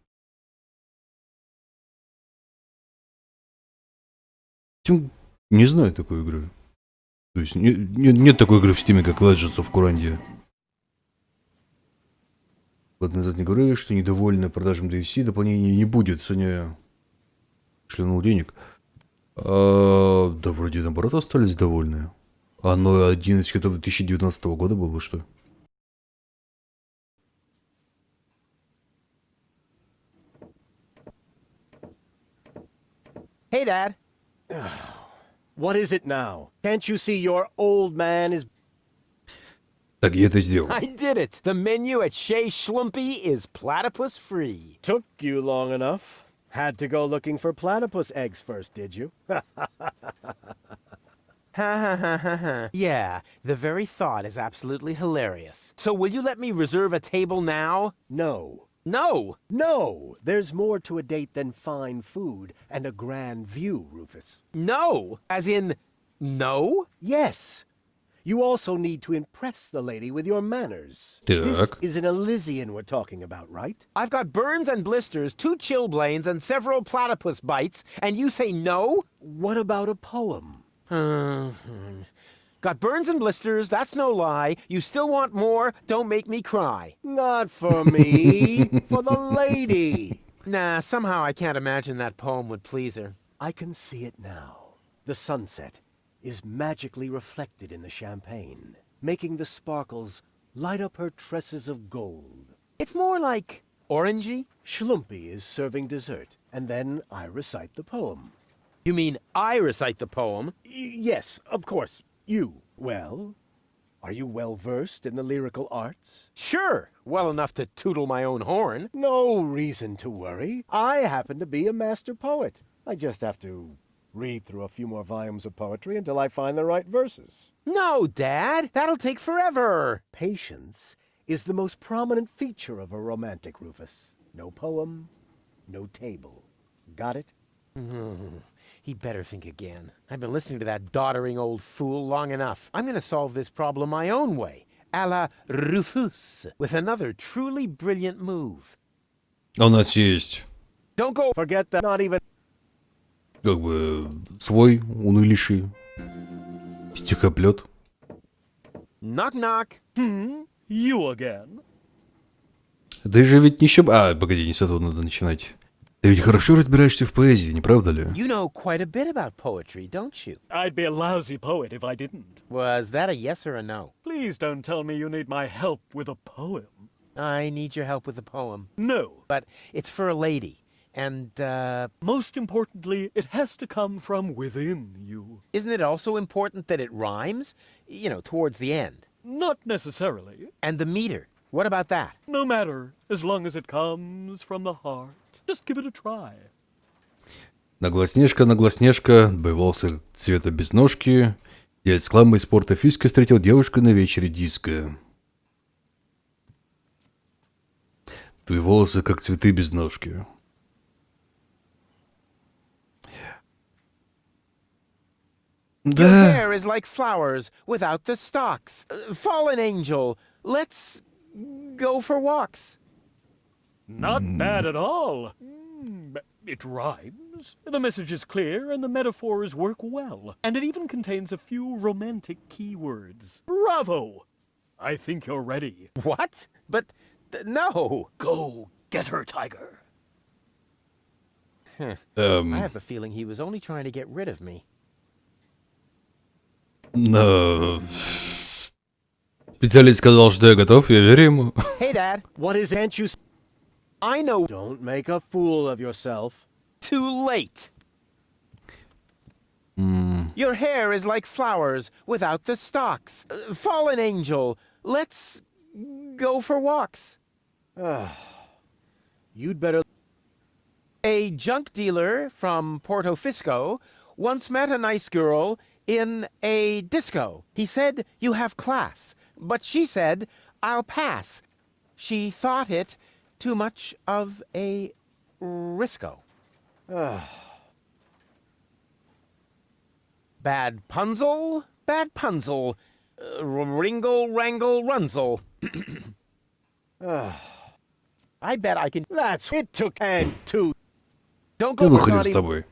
Не знаю такой игры. То есть нет такой игры в Steam, как Legends of Kurandia. Год назад не говорили, что недовольны продажам DLC, дополнения не будет. Соня шлянул денег. Да вроде наоборот остались довольны. Оно один из хитов 2019 года был, вы что? Hey, Dad. What is it now? Can't you see your old man is... Так, я это сделал. I did it. The menu at Chez Schlumpy is platypus free. Took you long enough. Had to go looking for platypus eggs first, did you? Ha ha ha ha ha. Yeah, the very thought is absolutely hilarious. So will you let me reserve a table now? No. No. No! There's more to a date than fine food and a grand view, Rufus. No. As in, no? Yes. You also need to impress the lady with your manners. This Так. is an Elysian we're talking about, right? I've got burns and blisters, 2 chilblains, and several platypus bites, and you say no? What about a poem? Got burns and blisters, that's no lie. You still want more, don't make me cry. Not for me, for the lady. Nah, somehow I can't imagine that poem would please her. I can see it now. The sunset is magically reflected in the champagne, making the sparkles light up her tresses of gold. It's more like orangey. Schlumpy is serving dessert, and then I recite the poem. You mean I recite the poem? Yes, of course, you. Well, are you well versed in the lyrical arts? Sure, well enough to tootle my own horn. No reason to worry. I happen to be a master poet. I just have to read through a few more volumes of poetry until I find the right verses. No, Dad, that'll take forever. Patience is the most prominent feature of a romantic, Rufus. No poem, no table. Got it? He'd better think again. I've been listening to that doddering old fool long enough. I'm going to solve this problem my own way, a la Rufus, with another truly brilliant move. А у нас есть Don't go. Forget that. Not even. как бы свой унылейший Стихоплет. Knock-knock. You again. Ты же ведь не щеб... А, погоди, не с этого надо начинать. Ты ведь хорошо разбираешься в поэзии, не правда ли? You know quite a bit about poetry, don't you? I'd be a lousy poet if I didn't. Was that a yes or a no? Please don't tell me you need my help with a poem. I need your help with a poem. No. But it's for a lady. And, Most importantly, it has to come from within you. isn't it also important that it rhymes? You know, towards the end. Not necessarily. And the meter. What about that? No matter, as long as it comes from the heart. Just give it a try. Наглоснежка, Наглоснежка, боевался цвета без ножки. Я из хлама и спорта фиска встретил девушку на вечере диска. Твои волосы, как цветы без ножки. Your Да. hair is like flowers without the stalks. Fallen angel, let's go for walks. Not bad at all. It rhymes. The message is clear and the metaphors work well. And it even contains a few romantic keywords. Bravo! I think you're ready. What? But no. Go get her, tiger. I have a feeling he was only trying to get rid of me. Но... Специалист сказал, что я готов, я верю ему. Hey, Dad. What is, can't you? I know. Don't make a fool of yourself. Too late. Your hair is like flowers without the stalks. Fallen angel, let's go for walks. You'd better. A junk dealer from Porto Fisco once met a nice girl in a disco. He said, "You have class." But she said, "I'll pass." She thought it too much of a risco. Bad punzel, bad punzel. Ringle, wrangle, runzel. I bet I can... That's it took and two. Don't go Ну for хрен naughty... с тобой.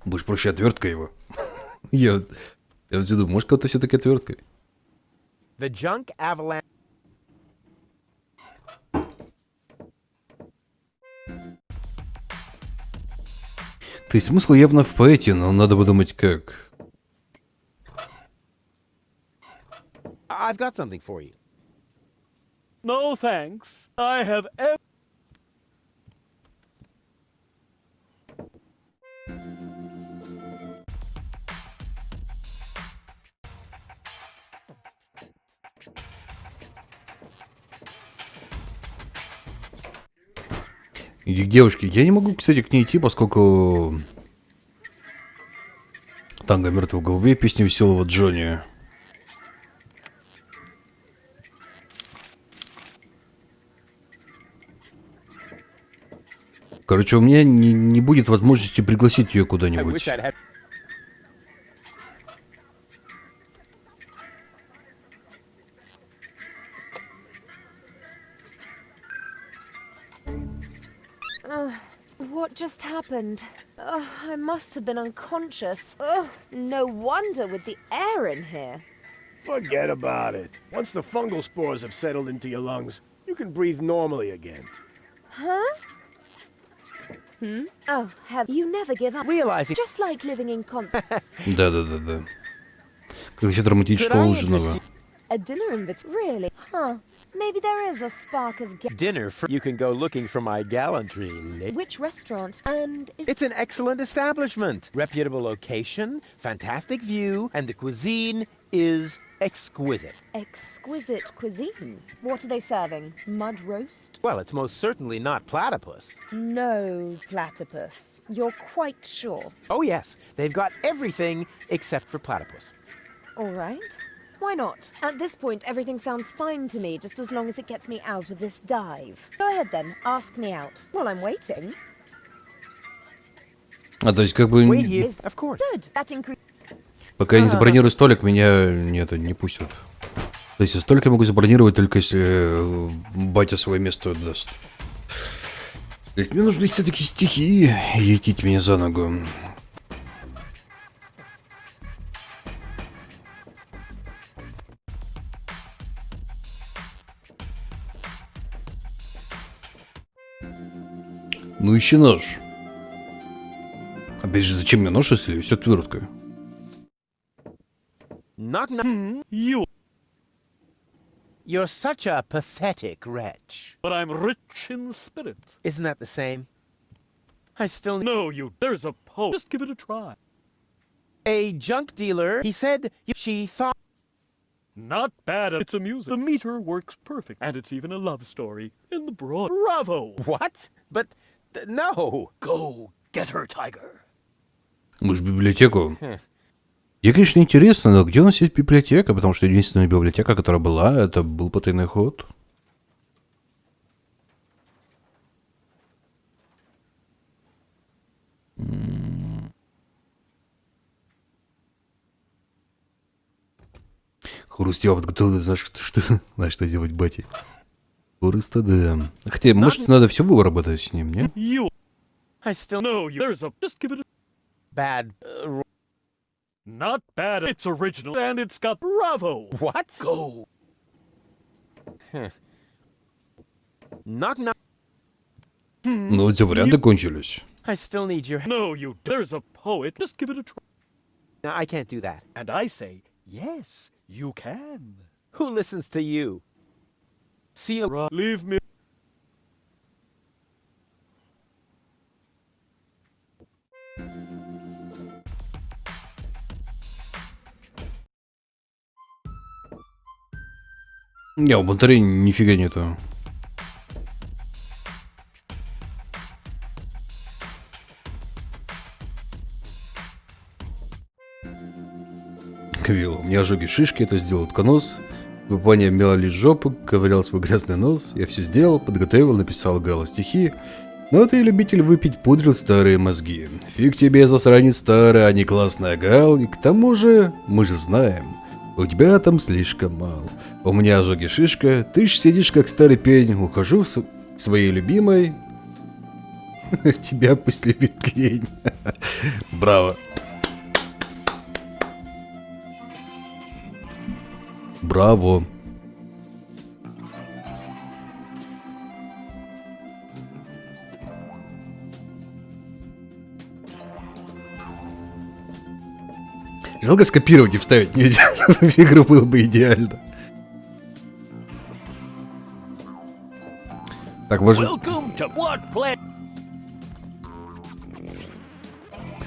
Будешь проще отверткой его. Я вот думаю, может, кого-то все-таки отверткой. The junk avalanche... То есть смысл явно в поэте, но надо подумать как. I've got something for you. No thanks. I have Иди к девушке. Я не могу, кстати, к ней идти, поскольку... Танго мертвых голубей, песня веселого Джонни. Короче, у меня не будет возможности пригласить ее I куда-нибудь. wish I'd had... What just happened? I must have been unconscious. No wonder with the air in here. Forget about it. Once the fungal spores have settled into your lungs, you can breathe normally again. Huh? Oh, you never give up. Realizing... Just like living in constant... Да. Как насчет романтического ужина? A dinner invitation? Really? Huh. Maybe there is a spark of... Dinner for... You can go looking for my gallantry. Which restaurant? And is... It's an excellent establishment. Reputable location, fantastic view, and the cuisine is exquisite. Exquisite cuisine. What are they serving? Mud roast? Well, it's most certainly not platypus. No platypus. You're quite sure? Oh, yes. They've got everything except for platypus. All right. Why not? At this point, everything sounds fine to me, just as long as it gets me out of this dive. Go ahead then, ask me out. While I'm waiting. А, то есть как бы... Wait here. Of course. Good. That increase... Пока я не забронирую столик, меня не пустят. То есть я столько могу забронировать, только если батя свое место отдаст. То есть мне нужны все-таки стихи и идти меня за ногу. Ну ищи нож. Опять же, зачем мне нож, если все твердко? Knock, knock. You. You're such a pathetic wretch. But I'm rich in spirit. Isn't that the same? I still need No, you. There's a poet. Just give it a try. a junk dealer. He said she thought. Not bad. It's amusing. The meter works perfect. And it's even a love story in the broad. Bravo! What? But no. Go get her, Tiger. Мы же в библиотеку. Мне, конечно, интересно, но где у нас есть библиотека? Потому что единственная библиотека, которая была, это был потайный ход. Хруст, я подготовлен, знаешь, что делать, бати. Хруста, да. Хотя, может, надо все выработать с ним, не? You. I still No, you. There's a. Just give it a. bad. Not bad. It's original. And it's got. Bravo! What? Go. Knock, knock. Ну, эти варианты кончились. I still need your. No, you. There's a poet. Just give it a try. No, I can't do that. And I say, yes, you can. Who listens to you? See you. Leave me. Не, у батареи нифига нету. Квилл, у меня ожоги шишки, это сделал утконос. Deponia мела лишь жопу, ковырял свой грязный нос. Я все сделал, подготовил, написал Гала стихи. Но ты, любитель выпить, пудрил старые мозги. Фиг тебе, засранец старый, а не классная Гал. И к тому же, мы же знаем, у тебя там слишком мало. У меня ожоги шишка, ты ж сидишь как старый пень. Ухожу к своей любимой. Тебя пусть любит клень. Браво. Браво. Жалко скопировать и вставить нельзя. В игру было бы идеально. Так, можно... Welcome to what play?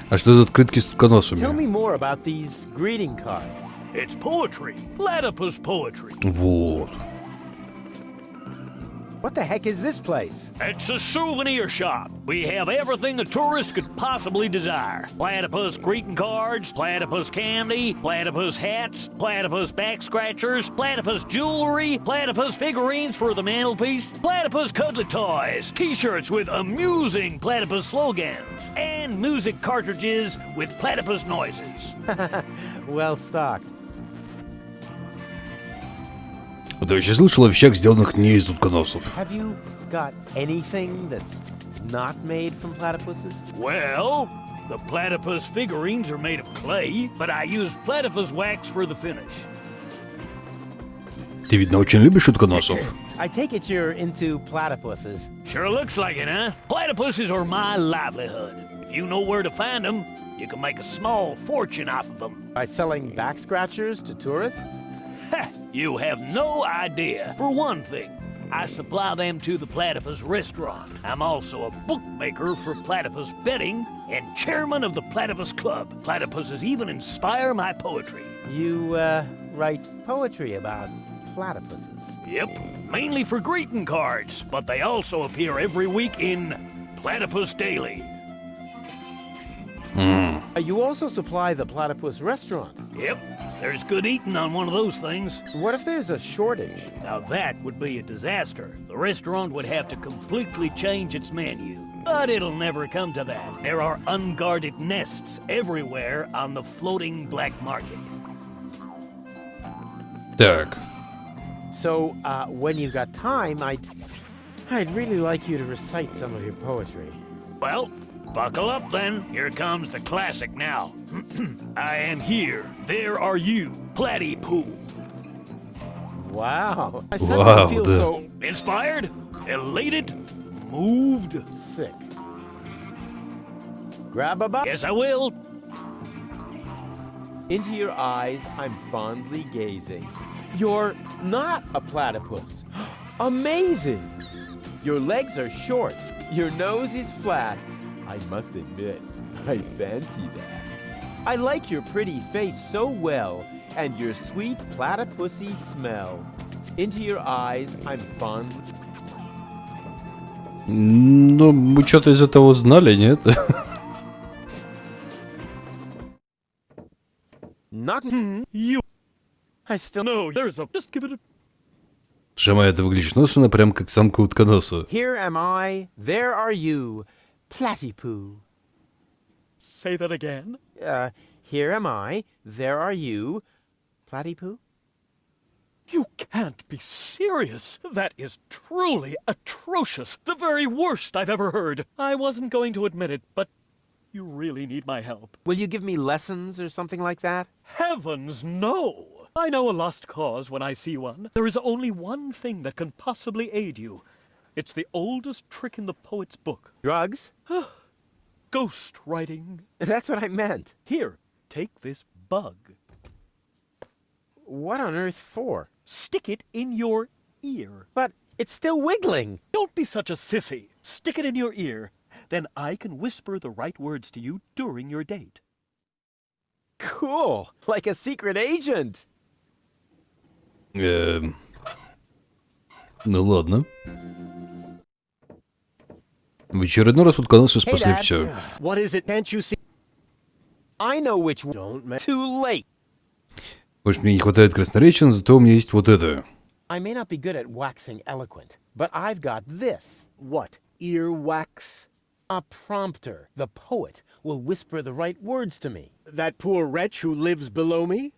А что за открытки с Tell утконосами? me more about these greeting cards. It's poetry. Platypus poetry. Вот. What the heck is this place? It's a souvenir shop. We have everything a tourist could possibly desire. Platypus greeting cards, platypus candy, platypus hats, platypus back scratchers, platypus jewelry, platypus figurines for the mantelpiece, platypus cuddly toys, t-shirts with amusing platypus slogans, and music cartridges with platypus noises. Well stocked. Ты вообще слышал о вещах, сделанных не из утконосов? Have you got anything that's not made from platypuses? Well, the platypus figurines are made of clay, but I use platypus wax for the finish. Ты, видно, очень любишь утконосов. I take it you're into platypuses. Sure looks like it, huh? Platypuses are my livelihood. If you know where to find them, you can make a small fortune off of them. By selling back scratchers to tourists? Ha! You have no idea. For one thing, I supply them to the Platypus restaurant. I'm also a bookmaker for Platypus betting and chairman of the Platypus Club. Platypuses even inspire my poetry. You, write poetry about platypuses. Yep, mainly for greeting cards, but they also appear every week in Platypus Daily. You also supply the platypus restaurant. Yep, there's good eating on one of those things. What if there's a shortage? Now that would be a disaster. The restaurant would have to completely change its menu. But it'll never come to that. There are unguarded nests everywhere on the floating black market. Так. So, when you've got time, I'd really like you to recite some of your poetry. Well, buckle up then. Here comes the classic now. I am here. There are you. Platypoo. Wow. I Wow, suddenly feel the- so Inspired? Elated? Moved? sick. Grab a bite. Yes, I will. Into your eyes, I'm fondly gazing. You're not a platypus. Amazing! Your legs are short. Your nose is flat. I must admit, I fancy that. I like your pretty face so well, and your sweet platypusy smell. Into your eyes, I'm fondly... Ну, мы что-то из этого знали, нет? Not... You. I still... No, there's a. Just give it a. Шамай, это выглядит носу, прям как самка утконоса. Here am I, there are you, platypoo. Say that again. Here am I, there are you, platypoo. You can't be serious. That is truly atrocious. The very worst I've ever heard. I wasn't going to admit it, but you really need my help. Will you give me lessons or something like that? Heavens, no! I know a lost cause when I see one. There is only one thing that can possibly aid you. It's the oldest trick in the poet's book. Drugs? Ghost writing. That's what I meant. Here, take this bug. What on earth for? Stick it in your ear. But it's still wiggling. Don't be such a sissy. Stick it in your ear. Then I can whisper the right words to you during your date. Cool. Like a secret agent. Ну ладно. В очередной раз утконосы спасли Dad. все. What is it? Can't you see? I know which one. Don't make... Too late. Может, мне не хватает красноречия, зато у меня есть вот это. I may not be good at waxing eloquent, but I've got this. What? Earwax? A prompter. The poet will whisper the right words to me. That poor wretch who lives below me?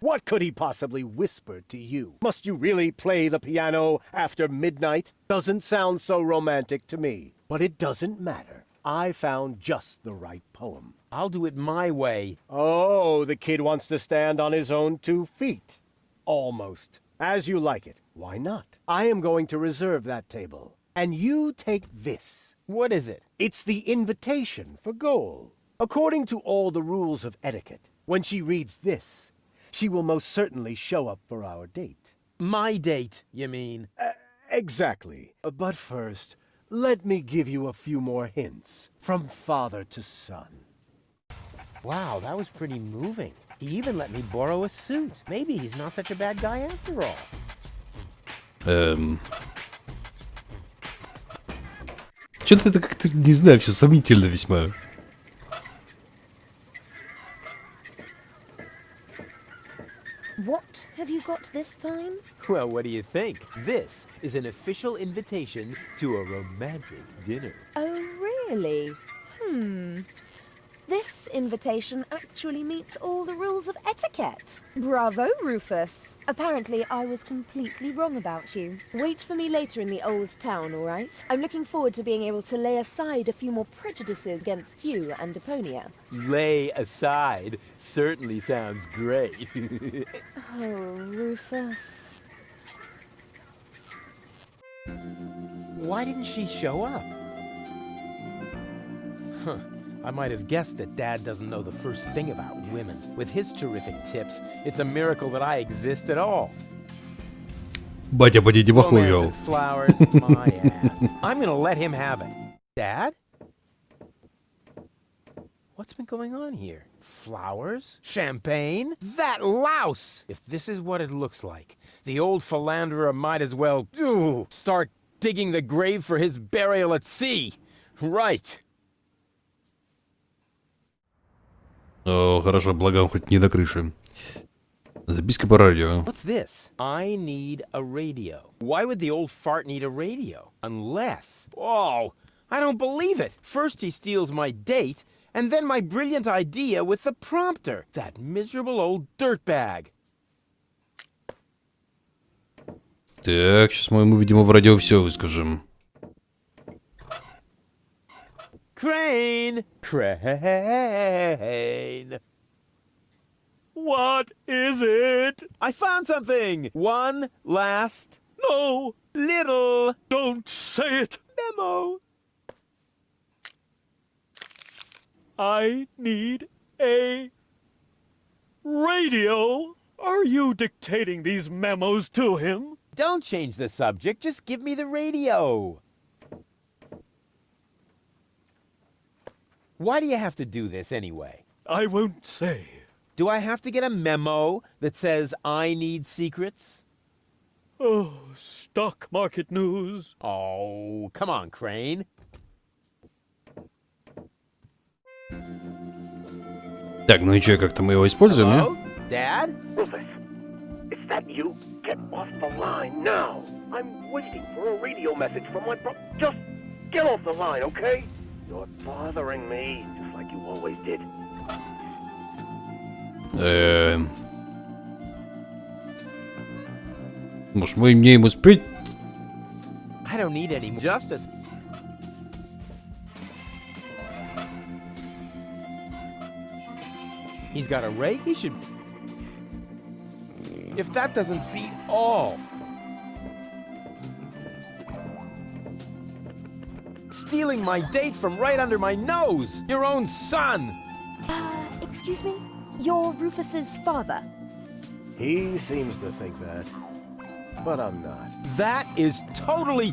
What could he possibly whisper to you? Must you really play the piano after midnight? Doesn't sound so romantic to me. But it doesn't matter. I found just the right poem. I'll do it my way. Oh, the kid wants to stand on his own 2 feet. Almost. As you like it. Why not? I am going to reserve that table. And you take this. What is it? It's the invitation for goal. According to all the rules of etiquette, when she reads this, she will most certainly show up for our date. My date, you mean? Exactly. But first, let me give you a few more hints. From father to son. Wow, that was pretty moving. He even let me borrow a suit. Maybe he's not such a bad guy after all. Что-то это как-то, не знаю, все сомнительно весьма. What have you got this time? Well, what do you think? This is an official invitation to a romantic dinner. Oh, really? This invitation actually meets all the rules of etiquette. Bravo, Rufus. Apparently, I was completely wrong about you. Wait for me later in the old town, all right? I'm looking forward to being able to lay aside a few more prejudices against you and Deponia. Lay aside certainly sounds great. Oh, Rufus. Why didn't she show up? Huh. I might have guessed that Dad doesn't know the first thing about women. With his terrific tips, it's a miracle that I exist at all. Батя по деваху Romance вел. and flowers, my ass. I'm gonna let him have it. Dad? What's been going on here? Flowers? Champagne? That louse! If this is what it looks like, the old philanderer might as well start digging the grave for his burial at sea. Right. О, хорошо, благо он хоть не до крыши. Записка по радио. What's this? I need a radio. Why would the old fart need a radio? Unless... Oh, I don't believe it. First he steals my date, and then my brilliant idea with the prompter. That miserable old dirtbag. Так, сейчас мы ему, видимо, в радио все выскажем. Crane! Crane! What is it? I found something! One last No, little don't say it. memo. I need a radio. Are you dictating these memos to him? Don't change the subject, just give me the radio. Why do you have to do this anyway? I won't say. Do I have to get a memo that says I need secrets? Oh, stock market news. Oh, come on, Crane. Так, ну и что, как-то мы его используем, Hello? не? Dad? Rufus, is that you? Get off the line now. I'm waiting for a radio message from my bro. Just get off the line, okay? You're bothering me, just like you always did. Может, мы мне ему спеть? I don't need any justice. He's got a rake? He should... If that doesn't beat all... Stealing my date from right under my nose! Your own son! Excuse me? You're Rufus's father? He seems to think that, but I'm not. That is totally...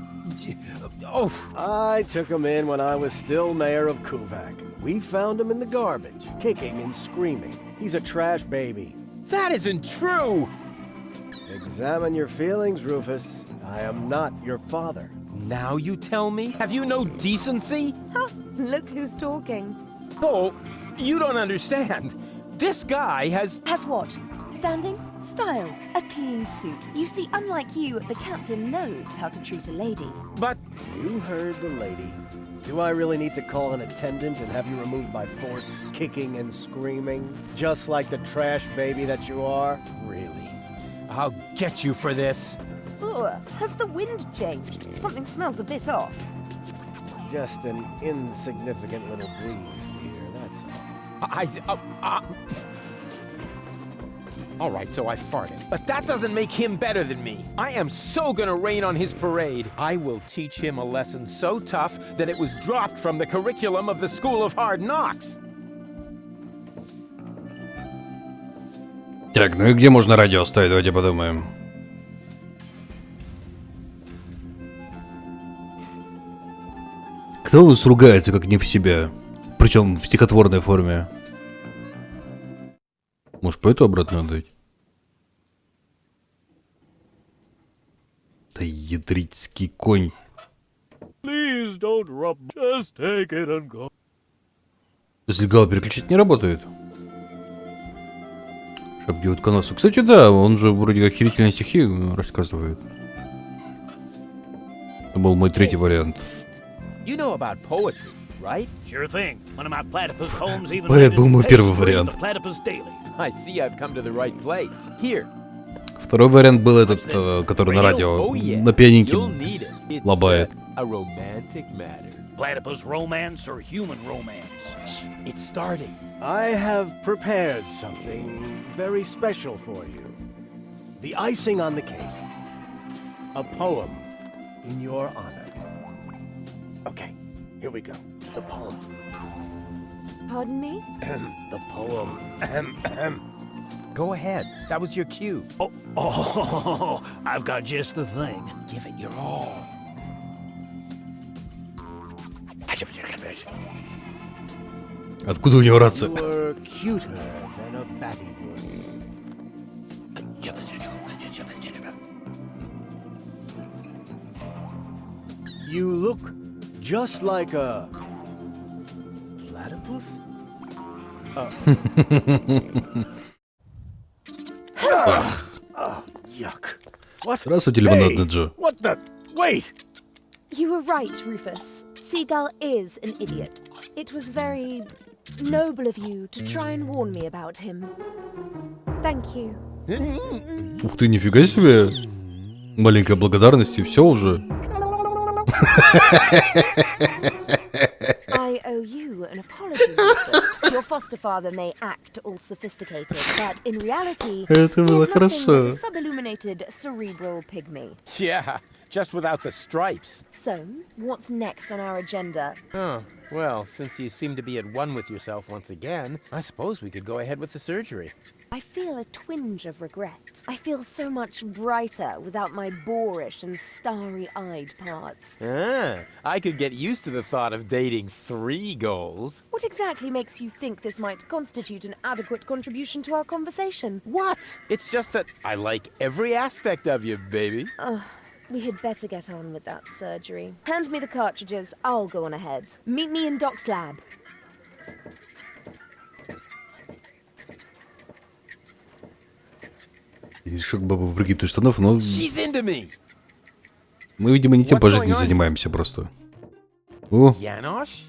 Oh, I took him in when I was still mayor of Kuvak. We found him in the garbage, kicking and screaming. He's a trash baby. that isn't true! Examine your feelings, Rufus. I am not your father. Now you tell me? Have you no decency? Huh, look who's talking. Oh, you don't understand. This guy has... Has what? Standing? Style. A clean suit. You see, unlike you, the captain knows how to treat a lady. But... You heard the lady. Do I really need to call an attendant and have you removed by force, kicking and screaming? Just like the trash baby that you are? Really? I'll get you for this. Ugh, has the wind changed? Something smells a bit off. Just an insignificant little breeze here, that's all. All right, so I farted. But that doesn't make him better than me. I am so gonna rain on his parade. I will teach him a lesson so tough that it was dropped from the curriculum of the School of Hard Knocks. Так, ну и где можно радио оставить? Давайте подумаем. Кто у вас ругается, как не в себя? Причем в стихотворной форме. Может, по эту обратно отдать? Да ядрицкий конь. Please don't rub. Just take it and go. Слегал переключить не работает. Чтоб делать каналу. Кстати, да, он же вроде как охерительные стихи рассказывает. Это был мой третий вариант. You know about poetry, right? Sure thing. One of my platypus poems even Поэт made its был мой page первый three of вариант. the Platypus Daily. I see I've come to the right place. Here. Второй вариант был этот, который на радио, Oh, yeah. на пианинке You'll need it. It's лобает. a romantic matter. Platypus romance or human romance? It's starting. I have prepared something very special for you. The icing on the cake. A poem in your honor. Okay, here we go. The poem. Pardon me? The poem. Go ahead. That was your cue. Oh, I've got just the thing. Give it your all. Откуда у него рация? You were cuter than a battybus. You look just like a platypus? Yuck. What? Здравствуйте, лимонадный Джо. What the? Wait! You were right, Rufus. Seagull is an idiot. It was very noble of you to try and warn me about him. Thank you. Ух ты, нифига себе. Маленькая благодарность и все уже. I owe you an apology, Rufus. Your foster father may act all sophisticated, but in reality, Это he было is nothing хорошо. but a sub-illuminated cerebral pygmy. Yeah, just without the stripes. So, what's next on our agenda? Oh, well, since you seem to be at one with yourself once again, I suppose we could go ahead with the surgery. I feel a twinge of regret. I feel so much brighter without my boorish and starry-eyed parts. Ah, I could get used to the thought of dating 3 goals. What exactly makes you think this might constitute an adequate contribution to our conversation? What? It's just that I like every aspect of you, baby. We had better get on with that surgery. Hand me the cartridges, I'll go on ahead. Meet me in Doc's lab. Шок баба в бригету штанов, но She's into me. мы, видимо, не тем What's по жизни going on? занимаемся просто. О, Janosch?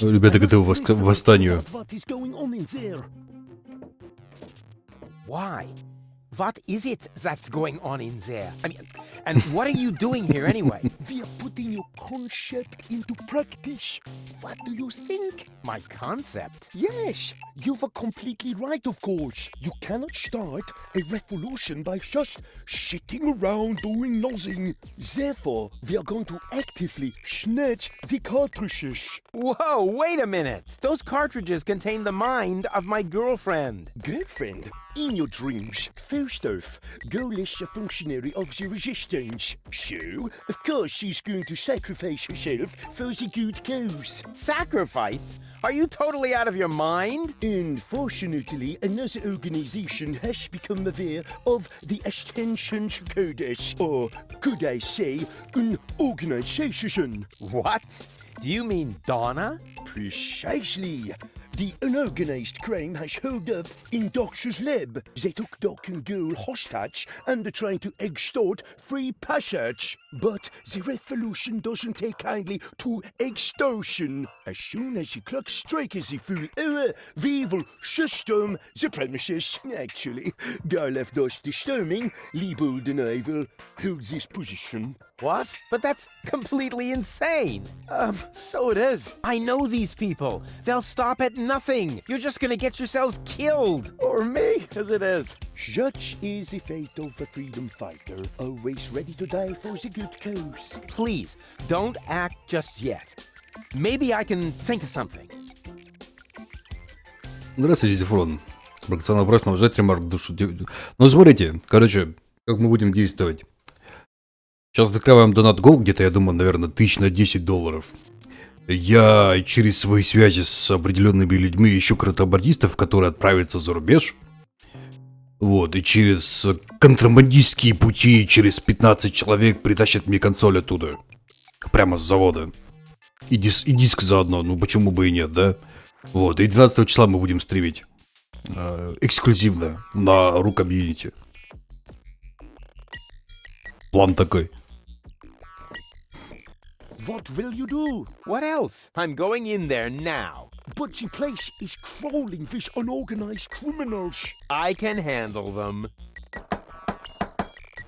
ребята готовы к восстанию. What is going on in there? Why? What is it that's going on in there? I mean, and what are you doing here anyway? We are putting your concept into practice. What do you think? My concept? Yes, you were completely right, of course. You cannot start a revolution by just sitting around doing nothing. Therefore, we are going to actively snatch the cartridges. Whoa, wait a minute. Those cartridges contain the mind of my girlfriend. Girlfriend, in your dreams, first off, Girl is a functionary of the resistance. So, of course, she's going to sacrifice herself for the good cause. Sacrifice? Are you totally out of your mind? Unfortunately, another organization has become aware of the Extensions Codex, or could I say, an organization. What? Do you mean Donna? Precisely. The unorganized crime has held up in Doc's lab. They took Doc and Girl hostage and are trying to extort free passage. But the revolution doesn't take kindly to extortion. As soon as the clock strikes the full hour, we will system the premises. Actually, Girl left us disturbing. Liebold and I will hold this position. What? But that's completely insane. So it is. I know these people. They'll stop at nothing. You're just gonna get yourselves killed. Or me, as it is. Such is the fate of a freedom fighter, always ready to die for the good cause. Please, don't act just yet. Maybe I can think of something. Здравствуйте, Зефрон. Профессионал просит нажать ремарк душу. Ну, смотрите, короче, как мы будем действовать. Сейчас закрываем донат гол, где-то, я думаю, наверное, $1010. Я через свои связи с определенными людьми ищу контрабандистов, которые отправятся за рубеж. Вот, и через контрабандистские пути, через 15 человек притащат мне консоль оттуда. Прямо с завода. И диск заодно, ну почему бы и нет, да? Вот, и 12 числа мы будем стримить. Эксклюзивно на ру-комьюнити. План такой. What will you do? What else? I'm going in there now. But the place is crawling with unorganized criminals. I can handle them.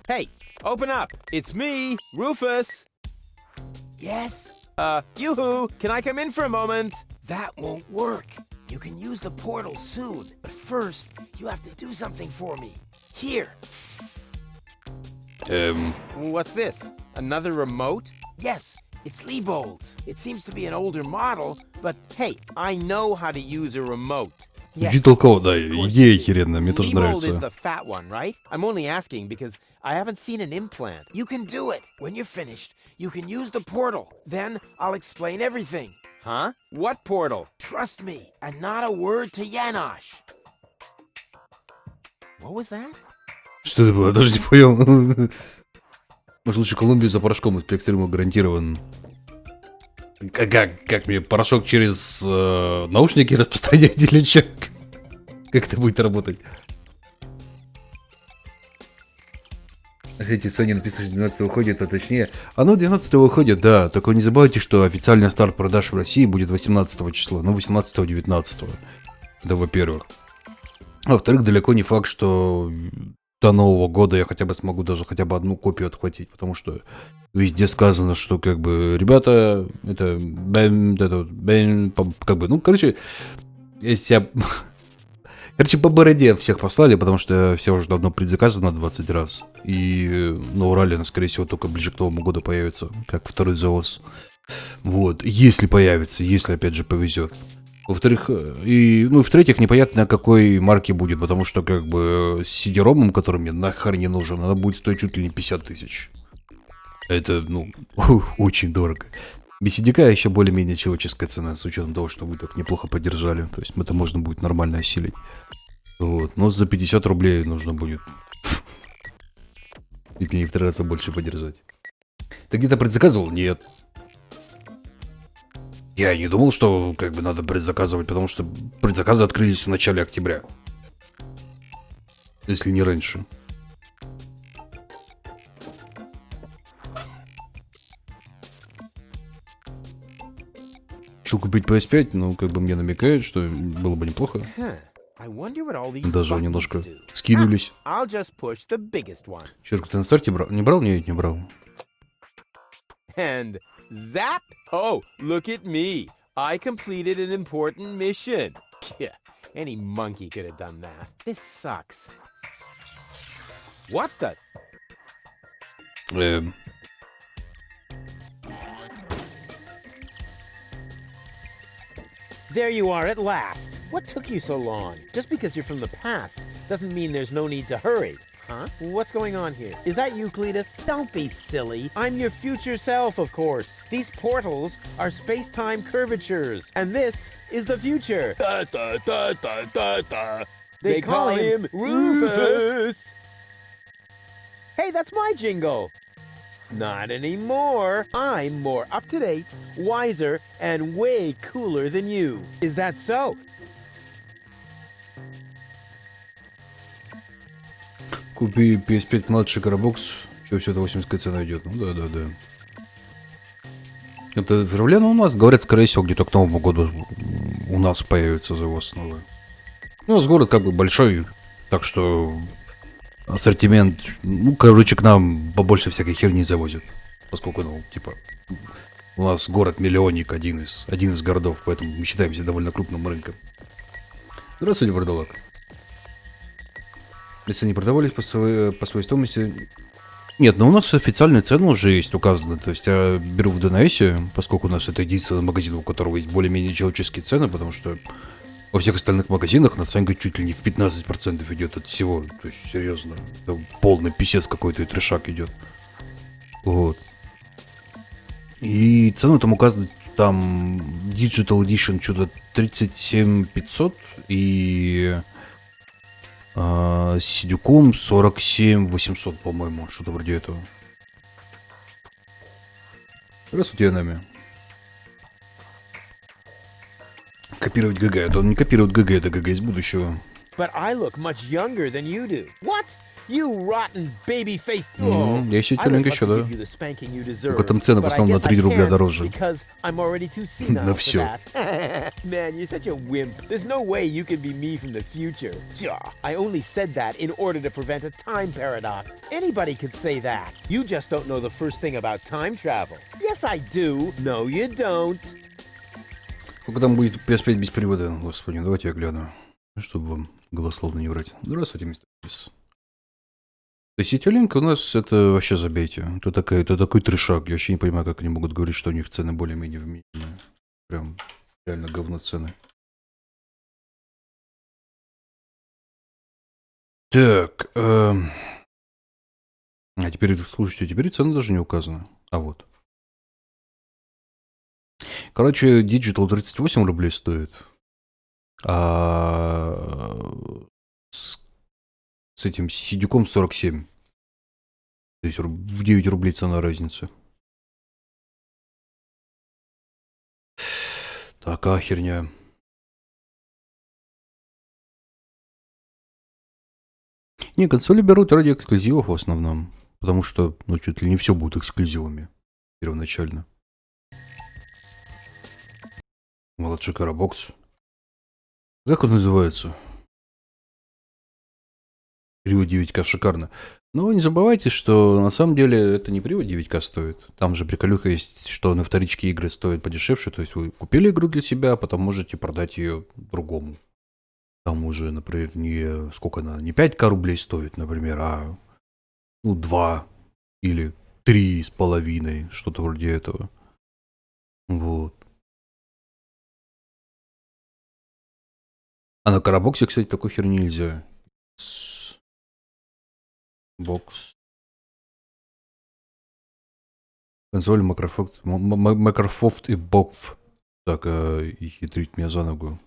Hey, open up. It's me, Rufus. Yes? Yoo-hoo, can I come in for a moment? That won't work. You can use the portal soon, but first, you have to do something for me. Here. What's this? Another remote? Yes, it's Liebold's. It seems to be an older model, but Hey, I know how to use a remote. Звучит толково, да, идея охеренная, мне тоже Liebold is нравится. the fat one, right? I'm only asking because I haven't seen an implant. you can do it. When you're finished, you can use the portal. Then I'll explain everything. Huh? What portal? Trust me, and not a word to Janosch. What was that? Что это было? Я даже не понял. Может, лучше Колумбию за порошком из экстрима гарантирован. Как мне порошок через наушники распространять или что? Как это будет работать? Кстати, Sony написано, что 12 выходит, а точнее... Оно 12 выходит, да. Только не забывайте, что официальный старт продаж в России будет 18 числа. Ну, 18-19. Это во-первых. А во-вторых, далеко не факт, что до Нового года я хотя бы смогу даже хотя бы одну копию отхватить, потому что везде сказано, что как бы, ребята, это, как бы, ну, короче, если я... Короче, по бороде всех послали, потому что все уже давно предзаказано 20 раз. И на Урале, скорее всего, только ближе к Новому году появится, как второй завоз. Вот, если появится, если, опять же, повезет. Во-вторых, в-третьих, непонятно, на какой марке будет, потому что, как бы, с CD-ромом, который мне нахер не нужен, она будет стоить чуть ли не 50 тысяч. Это, ну, очень дорого. Без CD-ка еще более-менее человеческая цена, с учетом того, что вы так неплохо поддержали. То есть это можно будет нормально осилить. Вот, но за 50 рублей нужно будет чуть ли не в 3 раза больше поддержать. Ты где-то предзаказывал? Нет. Я не думал, что как бы надо предзаказывать, потому что предзаказы открылись в начале октября. Если не раньше. Хочу купить PS5, но как бы мне намекают, что было бы неплохо. Даже немножко скинулись. Черт, ты на старте брал? Не брал? Нет, не брал. And zap! Oh, look at me. I completed an important mission. Yeah, any monkey could have done that. This sucks. What the? There you are at last. What took you so long? Just because you're from the past doesn't mean there's no need to hurry. Huh? What's going on here? Is that you, Cletus? Don't be silly. I'm your future self, of course. These portals are space-time curvatures, and this is the future. Da, da, da, da, da, da. They call him Rufus. Hey, that's my jingle. Not anymore. I'm more up-to-date, wiser, and way cooler than you. Is that so? Купи PS5 младший коробокс, что все это 80 цена идет. Ну да. Это проблема у нас, говорят, скорее всего, где-то к Новому году у нас появится завоз новый. У нас город как бы большой, так что ассортимент, ну, короче, к нам побольше всякой херни завозят. Поскольку, ну, типа, у нас город-миллионник, один из городов, поэтому мы считаемся довольно крупным рынком. Здравствуйте, Вардалак. Если они продавались по своей стоимости... Нет, но у нас официальные цены уже есть указаны. То есть я беру в ДНСе, поскольку у нас это единственный магазин, у которого есть более-менее человеческие цены, потому что во всех остальных магазинах наценка чуть ли не в 15% идет от всего. То есть, серьезно, это полный писец какой-то и трешак идет. Вот. И цену там указаны, там Digital Edition что-то 37 500 и... с Сидюком 47 800, по-моему, что-то вроде этого. Здравствуйте, Нами. Копировать ГГ. Это он не копирует ГГ, это ГГ из будущего. But I look much younger than you do. What? You rotten baby-faced... Я еще тёленько еще, да. Только там цены в основном на 3 рубля дороже. На все. Man, you're such a wimp. There's no way you can be me from the future. I only said that in order to prevent a time paradox. Anybody could say that. You just don't know the first thing about time travel. Yes, I do. No, you don't. Сколько там будет PS5 без перевода? Господи, давайте я гляну. Чтобы вам голословно не врать. Здравствуйте, мистер Пис. То есть сетелинка у нас это вообще забейте. Это такой трешак. Я вообще не понимаю, как они могут говорить, что у них цены более-менее вменяемые. Прям реально говно цены. Так. А теперь, слушайте, теперь цены даже не указаны. А вот. Короче, Digital 38 рублей стоит. А с этим Сидюком 47. То есть в 9 рублей цена разницы. Такая херня. Не, консоли берут ради эксклюзивов в основном. Потому что, ну, чуть ли не все будет эксклюзивами. Первоначально. Младший коробокс. Как он называется? Привод 9К шикарно. Но не забывайте, что на самом деле это не привод 9К стоит. Там же приколюха есть, что на вторичке игры стоят подешевше. То есть вы купили игру для себя, а потом можете продать ее другому. Там уже, например, не сколько она, не 5К рублей стоит, например, а 2 или 3,5, что-то вроде этого. Вот. А на Карабоксе, кстати, такой херни нельзя. Бокс. Консоль, Microsoft и Бокф. Так, и хитрить меня за ногу.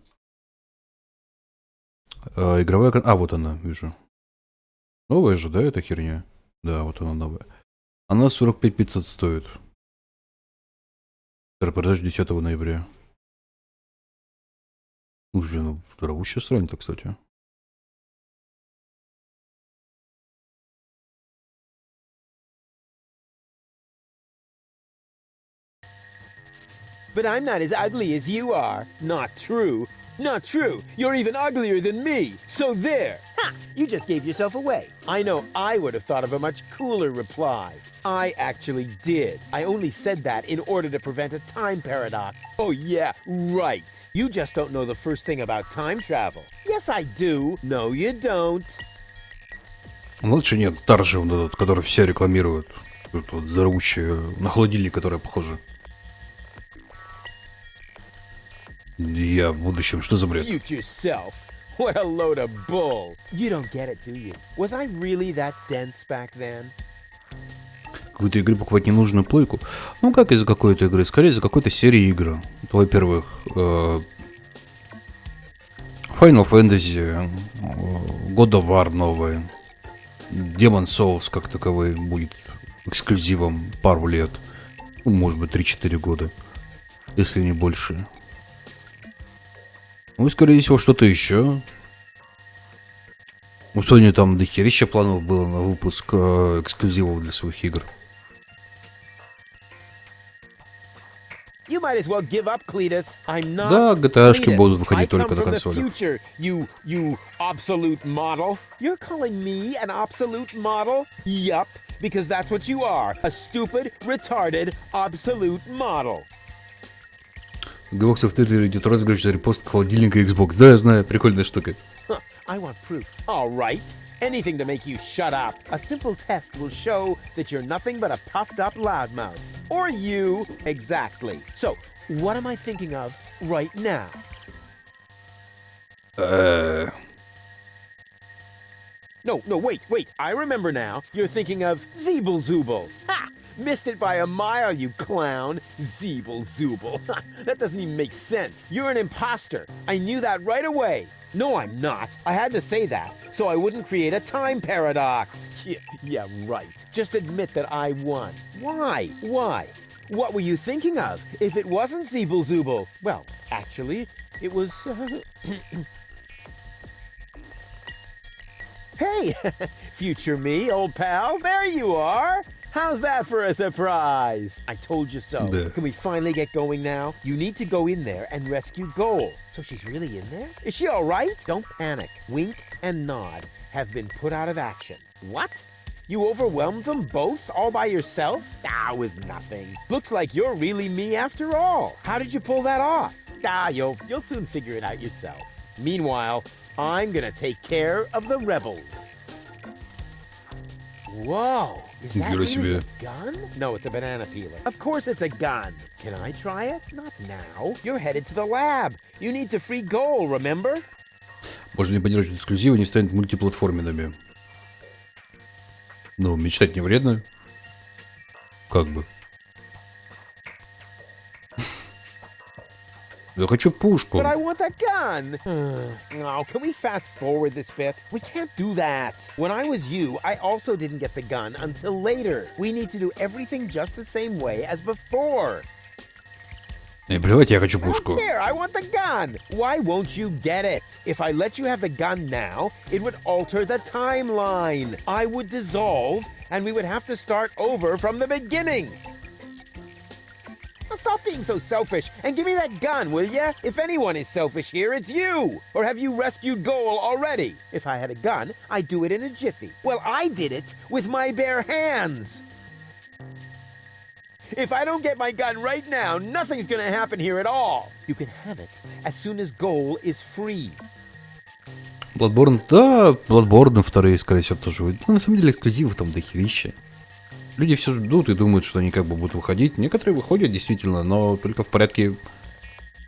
Игровая... А, вот она, вижу. Новая же, да, эта херня? Да, вот она новая. Она 45 500 стоит. Продаж 10 ноября. Слушай, ну, дорогущая срань-то, кстати. But I'm not as ugly as you are. Not true. Not true. You're even uglier than me. So there. Ha! You just gave yourself away. I know I would have thought of a much cooler reply. I actually did. I only said that in order to prevent a time paradox. Oh yeah, right. You just don't know the first thing about time travel. Yes, I do. No, you don't. Лучше нет, старший вот этот, который все рекламируют. Тут вот здоровущий, на холодильник, которая похожа. Я в будущем, что за бред? Future self. What a load of bull. You don't get it, do you? Was I really that dense back then? Какой-то игры покупать ненужную плойку. Ну, как из-за какой-то игры? Скорее, из-за какой-то серии игр. Во-первых, Final Fantasy, God of War новые, Demon Souls как таковой будет эксклюзивом пару лет. Ну, может быть, 3-4 года. Если не больше. Ну и, скорее всего, что-то еще. У Sony там дохерища планов было на выпуск эксклюзивов для своих игр. You might as well give up, Cletus. I'm not. Да, GTA-шки Cletus. будут выходить I come только на from the консолях. future, you absolute model. You're calling me an absolute model? Yup, because that's what you are. A stupid, retarded, absolute model. Xbox в Твиттере идет розыгрыш за репост холодильника Xbox. Да, я знаю, прикольная штука. Huh, I want proof. All right. Anything to make you shut up. A simple test will show that you're nothing but a puffed up loudmouth. Or you. Exactly. So, what am I thinking of right now? No, wait. I remember now. You're thinking of Zeeble Zooble. Ha! Missed it by a mile, you clown. Zeeble Zooble. That doesn't even make sense. You're an imposter. I knew that right away. No, I'm not. I had to say that, so I wouldn't create a time paradox. Yeah, right. Just admit that I won. Why? What were you thinking of? If it wasn't Zeeble Zooble? Well, actually, it was... Hey, future me, old pal, there you are. How's that for a surprise? I told you so. Да. Can we finally get going now? You need to go in there and rescue Goal. So she's really in there? Is she all right? Don't panic. Wink and nod have been put out of action. What? You overwhelmed them both all by yourself? Ah, it was nothing. Looks like you're really me after all. How did you pull that off? Ah, you'll soon figure it out yourself. Meanwhile, I'm gonna take care of the rebels. Whoa, is that really a gun? No, it's a banana peeler. Of course it's a gun. Can I try it? Not now. You're headed to the lab. You need to free Goal, remember? Можно не поддерживать эксклюзивы, не станет мультиплатформенными. Ну, мечтать не вредно. Как бы. Я хочу пушку. But I want a gun. Oh, can we fast forward this bit? We can't do that. When I was you, I also didn't get the gun until later. We need to do everything just the same way as before. Не плевать, я хочу I don't пушку. care. I want the gun. Why won't you get it? If I let you have the gun now, it would alter the timeline. I would dissolve, and we would have to start over from the beginning. stop being so selfish and give me that gun, will ya? If anyone is selfish here, it's you. Or have you rescued Goal already? If I had a gun, I'd do it in a jiffy. Well, I did it with my bare hands. If I don't get my gun right now, nothing's gonna happen here at all. You can have it as soon as Goal is free. Bloodborne, да, Bloodborne вторые, скорее всего, тоже выйдут. Но на самом деле эксклюзивов там дохерища. Люди все ждут и думают, что они как бы будут выходить. Некоторые выходят, действительно, но только в порядке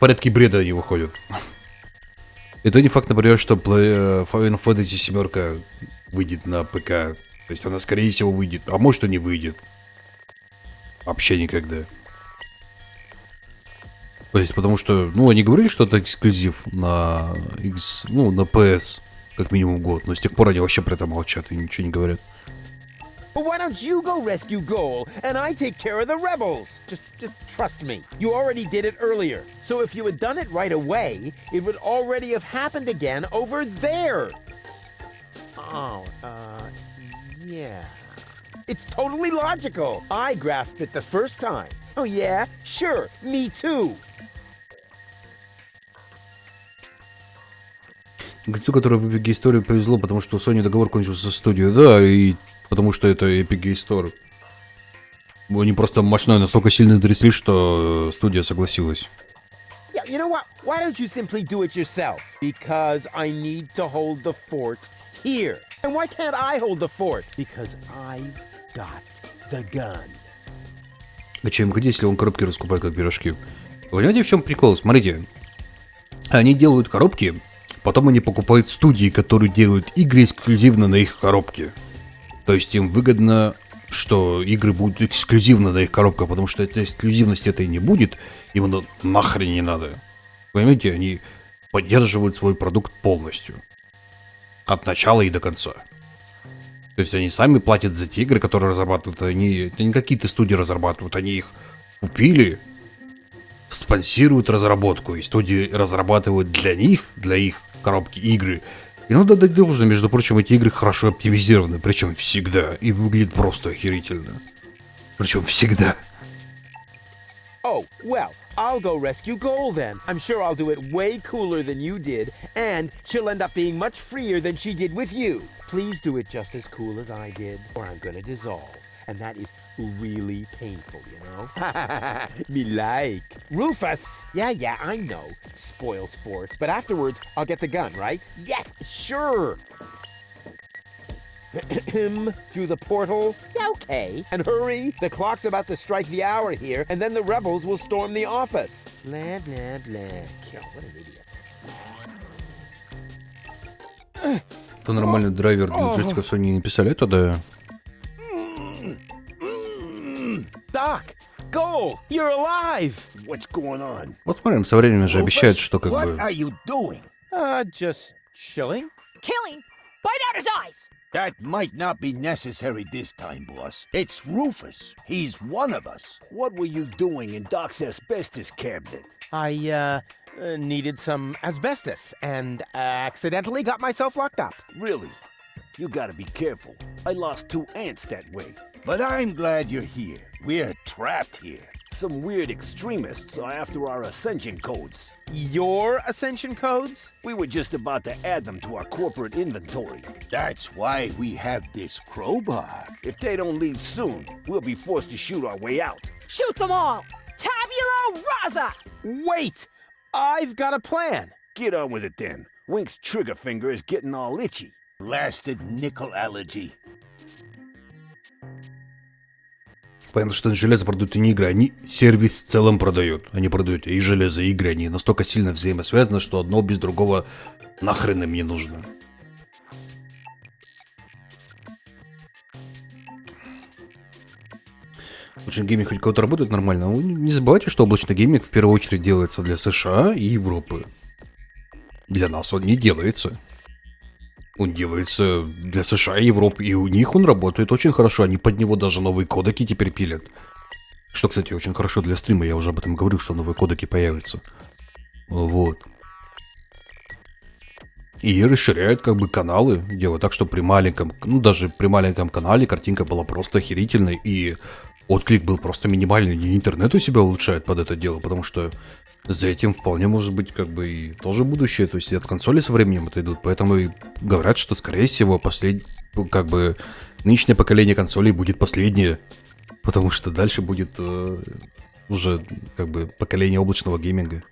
бреда они выходят. Это не факт, например, что Final Fantasy 7 выйдет на ПК. То есть она, скорее всего, выйдет, а может и не выйдет. Вообще никогда. То есть, потому что, ну, они говорили, что это эксклюзив на на PS, как минимум год, но с тех пор они вообще про это молчат и ничего не говорят. Well, why don't you go rescue Goal, and I take care of the rebels? Just trust me. You already did it earlier. So if you had done it right away, it would already have happened again over there. Oh, yeah. It's totally logical. I grasped it the first time. Oh yeah? Sure, me too. Игрецу, который в Epic Game Store повезло, потому что у Sony договор кончился со студией, да, и потому что это Epic Game Store. Они просто мощной настолько сильно трясли, что студия согласилась. Yeah, you know what? Why don't you simply do it yourself? Because I need to hold the fort here. And why can't I hold the fort? Because I've got the gun. А чем МК, если он коробки раскупает как пирожки? Понимаете, в чем прикол? Смотрите. Они делают коробки, потом они покупают студии, которые делают игры эксклюзивно на их коробке. То есть им выгодно, что игры будут эксклюзивно на их коробках, потому что этой эксклюзивности этой не будет, им оно нахрен не надо. Понимаете, они поддерживают свой продукт полностью. От начала и до конца. То есть они сами платят за те игры, которые разрабатывают. Это не какие-то студии разрабатывают, они их купили, спонсируют разработку, и студии разрабатывают для них, для их коробки игры. И надо дать должное, между прочим, эти игры хорошо оптимизированы, причем всегда, и выглядит просто охерительно. Причем всегда. Oh, well, I'll go rescue Goal then. I'm sure I'll do it way cooler than you did, and she'll end up being much freer than she did with you. Please do it just as cool as I did, or I'm gonna dissolve. And that is really painful, you know? Me like. Rufus! Yeah, I know. Spoil sport. But afterwards, I'll get the gun, right? Yes, sure! Through the portal? Yeah, okay. And hurry! The clock's about to strike the hour here, and then the rebels will storm the office. Blah, blah, blah. Kill, what an idiot. Это нормальный драйвер для джойстиков Sony не написали, это да. Doc! Goal! You're alive! What's going on? Посмотрим, со временем же обещают, что как бы... What are you doing? Just chilling. Killing? Bite out his eyes! That might not be necessary this time, boss. It's Rufus. He's one of us. What were you doing in Doc's asbestos cabinet? I, needed some asbestos and accidentally got myself locked up. Really? You gotta be careful. I lost 2 ants that way. But I'm glad you're here. We're trapped here. Some weird extremists are after our ascension codes. Your ascension codes? We were just about to add them to our corporate inventory. That's why we have this crowbar. If they don't leave soon, we'll be forced to shoot our way out. Shoot them all! Tabula rasa! Wait! I've got a plan. Get on with it then. Wink's trigger finger is getting all itchy. Blasted nickel allergy. Понятно, что железо продают и не игры, они сервис в целом продают. Они продают и железо, и игры, они настолько сильно взаимосвязаны, что одно без другого нахрен им не нужно. Облачный гейминг хоть кого-то работает нормально. Не забывайте, что облачный гейминг в первую очередь делается для США и Европы. Для нас он не делается. Он делается для США и Европы, и у них он работает очень хорошо. Они под него даже новые кодеки теперь пилят. Что, кстати, очень хорошо для стрима. Я уже об этом говорил, что новые кодеки появятся. Вот. И расширяют как бы каналы. Делают так, что при маленьком, даже при маленьком канале картинка была просто охерительной. И отклик был просто минимальный. И интернет у себя улучшает под это дело, потому что за этим вполне может быть как бы и тоже будущее. То есть от консоли со временем это идут. Поэтому и говорят, что скорее всего как бы нынешнее поколение консолей будет последнее. Потому что дальше будет уже как бы поколение облачного гейминга.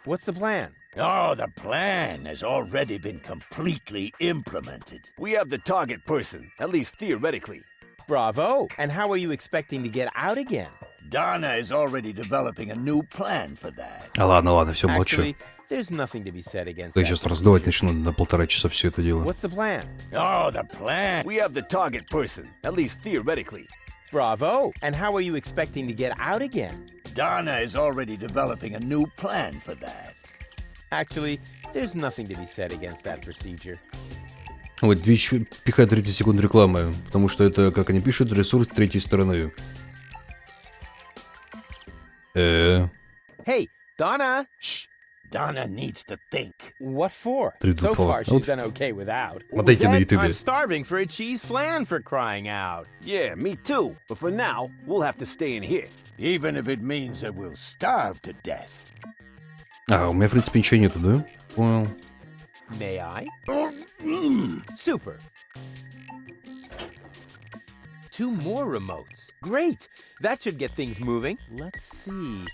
What's the plan? Oh, the plan has already been completely implemented. We have the target person, at least theoretically. Bravo! And how are you expecting to get out again? Donna is already developing a new plan for that. Ладно, все, молчу. Actually, there's nothing to be said against Я that. сейчас раздавать начну на 1,5 часа все это дело. What's the plan? Oh, the plan. We have the target person, at least theoretically. Bravo! And how are you expecting to get out again? Donna is already developing a new plan for that. Actually, there's nothing to be said against that procedure. Вот Twitch пихает 30 секунд рекламы, потому что это, как они пишут, ресурс третьей стороны. Hey, Donna! Shh. Donna needs to think. What for? Три So слова. far, she's been okay without. Смотрите на I'm ютубе. starving for a cheese flan for crying out. Yeah, me too. But for now, we'll have to stay in here. Even if it means that we'll starve to death. А, у меня, в принципе, ничего нету, да? Понял. May I? Super. 2 more remotes. Great! That should get things moving. Let's see.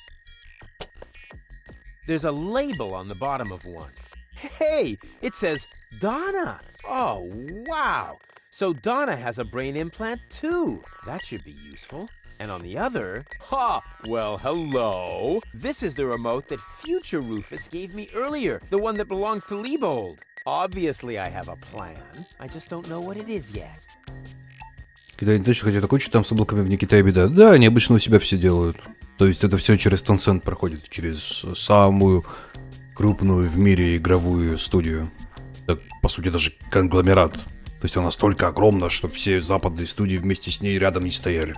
There's a label on the bottom of one. Hey! It says Donna! Oh, wow! So Donna has a brain implant too. That should be useful. And on the other, well, hello. This is the remote that future Rufus gave me earlier, the one that belongs to Liebold. Obviously, I have a plan. I just don't know what it is yet. Китай не точно, хотя такой, что там с облаками вне Китая беда. Да, они обычно у себя все делают. То есть это все через Tencent проходит, через самую крупную в мире игровую студию. Так, по сути, даже конгломерат. То есть она настолько огромна, что все западные студии вместе с ней рядом не стояли.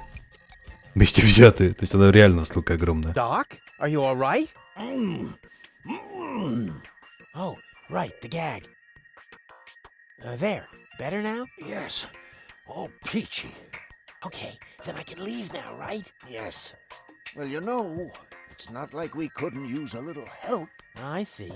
Вместе взятые. То есть она реально настолько огромная. Doc, are you all right? Oh, right, the gag. There, better now? Yes. Oh, peachy. Okay, then I can leave now, right? Yes. Well, you know, it's not like we couldn't use a little help. I see.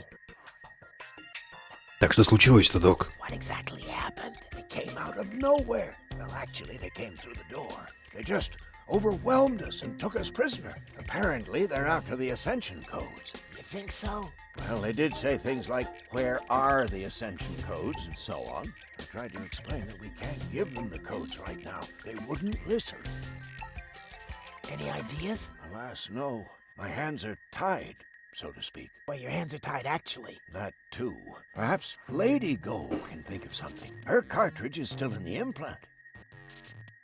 Так что случилось-то, док? What exactly happened? They came out of nowhere. Well, actually, they came through the door. They just overwhelmed us and took us prisoner. Apparently, they're after the Ascension codes. You think so? Well, they did say things like, where are the Ascension codes, and so on. I tried to explain that we can't give them the codes right now. They wouldn't listen. Any ideas? Alas, no. My hands are tied, so to speak. Well, your hands are tied, actually. That, too. Perhaps Lady Gold can think of something. Her cartridge is still in the implant.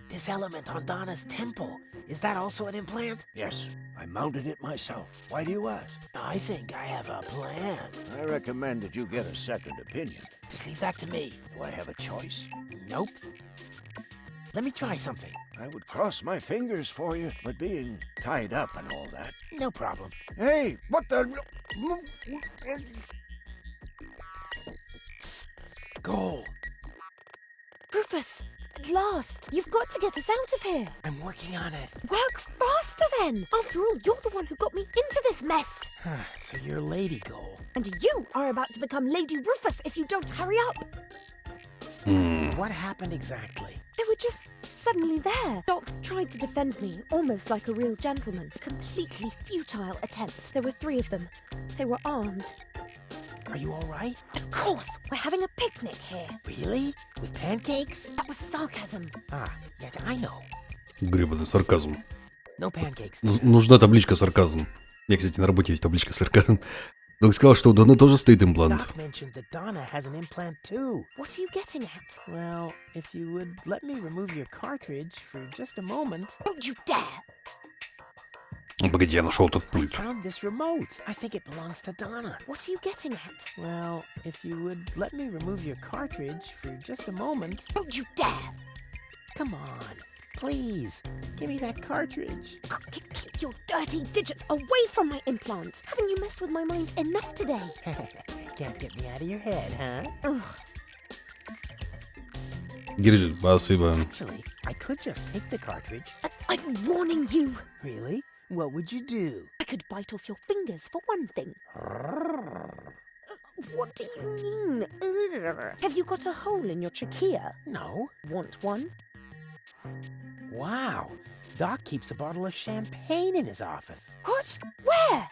This element on Donna's temple, is that also an implant? Yes, I mounted it myself. Why do you ask? I think I have a plan. I recommend that you get a second opinion. Just leave that to me. Do I have a choice? Nope. Let me try something. I would cross my fingers for you, but being tied up and all that. No problem. Hey, what the... Goal. Rufus, at last! You've got to get us out of here! I'm working on it. Work faster then! After all, you're the one who got me into this mess! So you're Lady Goal. And you are about to become Lady Rufus if you don't hurry up! What happened exactly? They were just suddenly there. Doc tried to defend me, almost like a real gentleman. A completely futile attempt. There were 3 of them. They were armed. Are you all right? Of course! We're having a picnic here. Really? With pancakes? That was sarcasm. Yes, I know. Гребаный сарказм. No pancakes. Нужна табличка сарказм. У меня, кстати, на работе есть табличка сарказм. Док сказал, что у Донны тоже стоит имплант. Doc mentioned that Donna has an implant too. What are you getting at? Well, if you would let me remove your cartridge for just a moment. Don't you dare! Погоди, я нашел этот I пульт. found this remote. I think it belongs to Donna. What are you getting at? Well, if you would let me remove your cartridge for just a moment. Don't you dare! Come on, please. Give me that cartridge. Keep your dirty digits away from my implant. Haven't you messed with my mind enough today? Can't get me out of your head, huh? Ugh. Держи, спасибо. Actually, I could just take the cartridge. I'm warning you. Really? What would you do? I could bite off your fingers for one thing. What do you mean? Have you got a hole in your trachea? No. Want one? Wow. Doc keeps a bottle of champagne in his office. What? Where?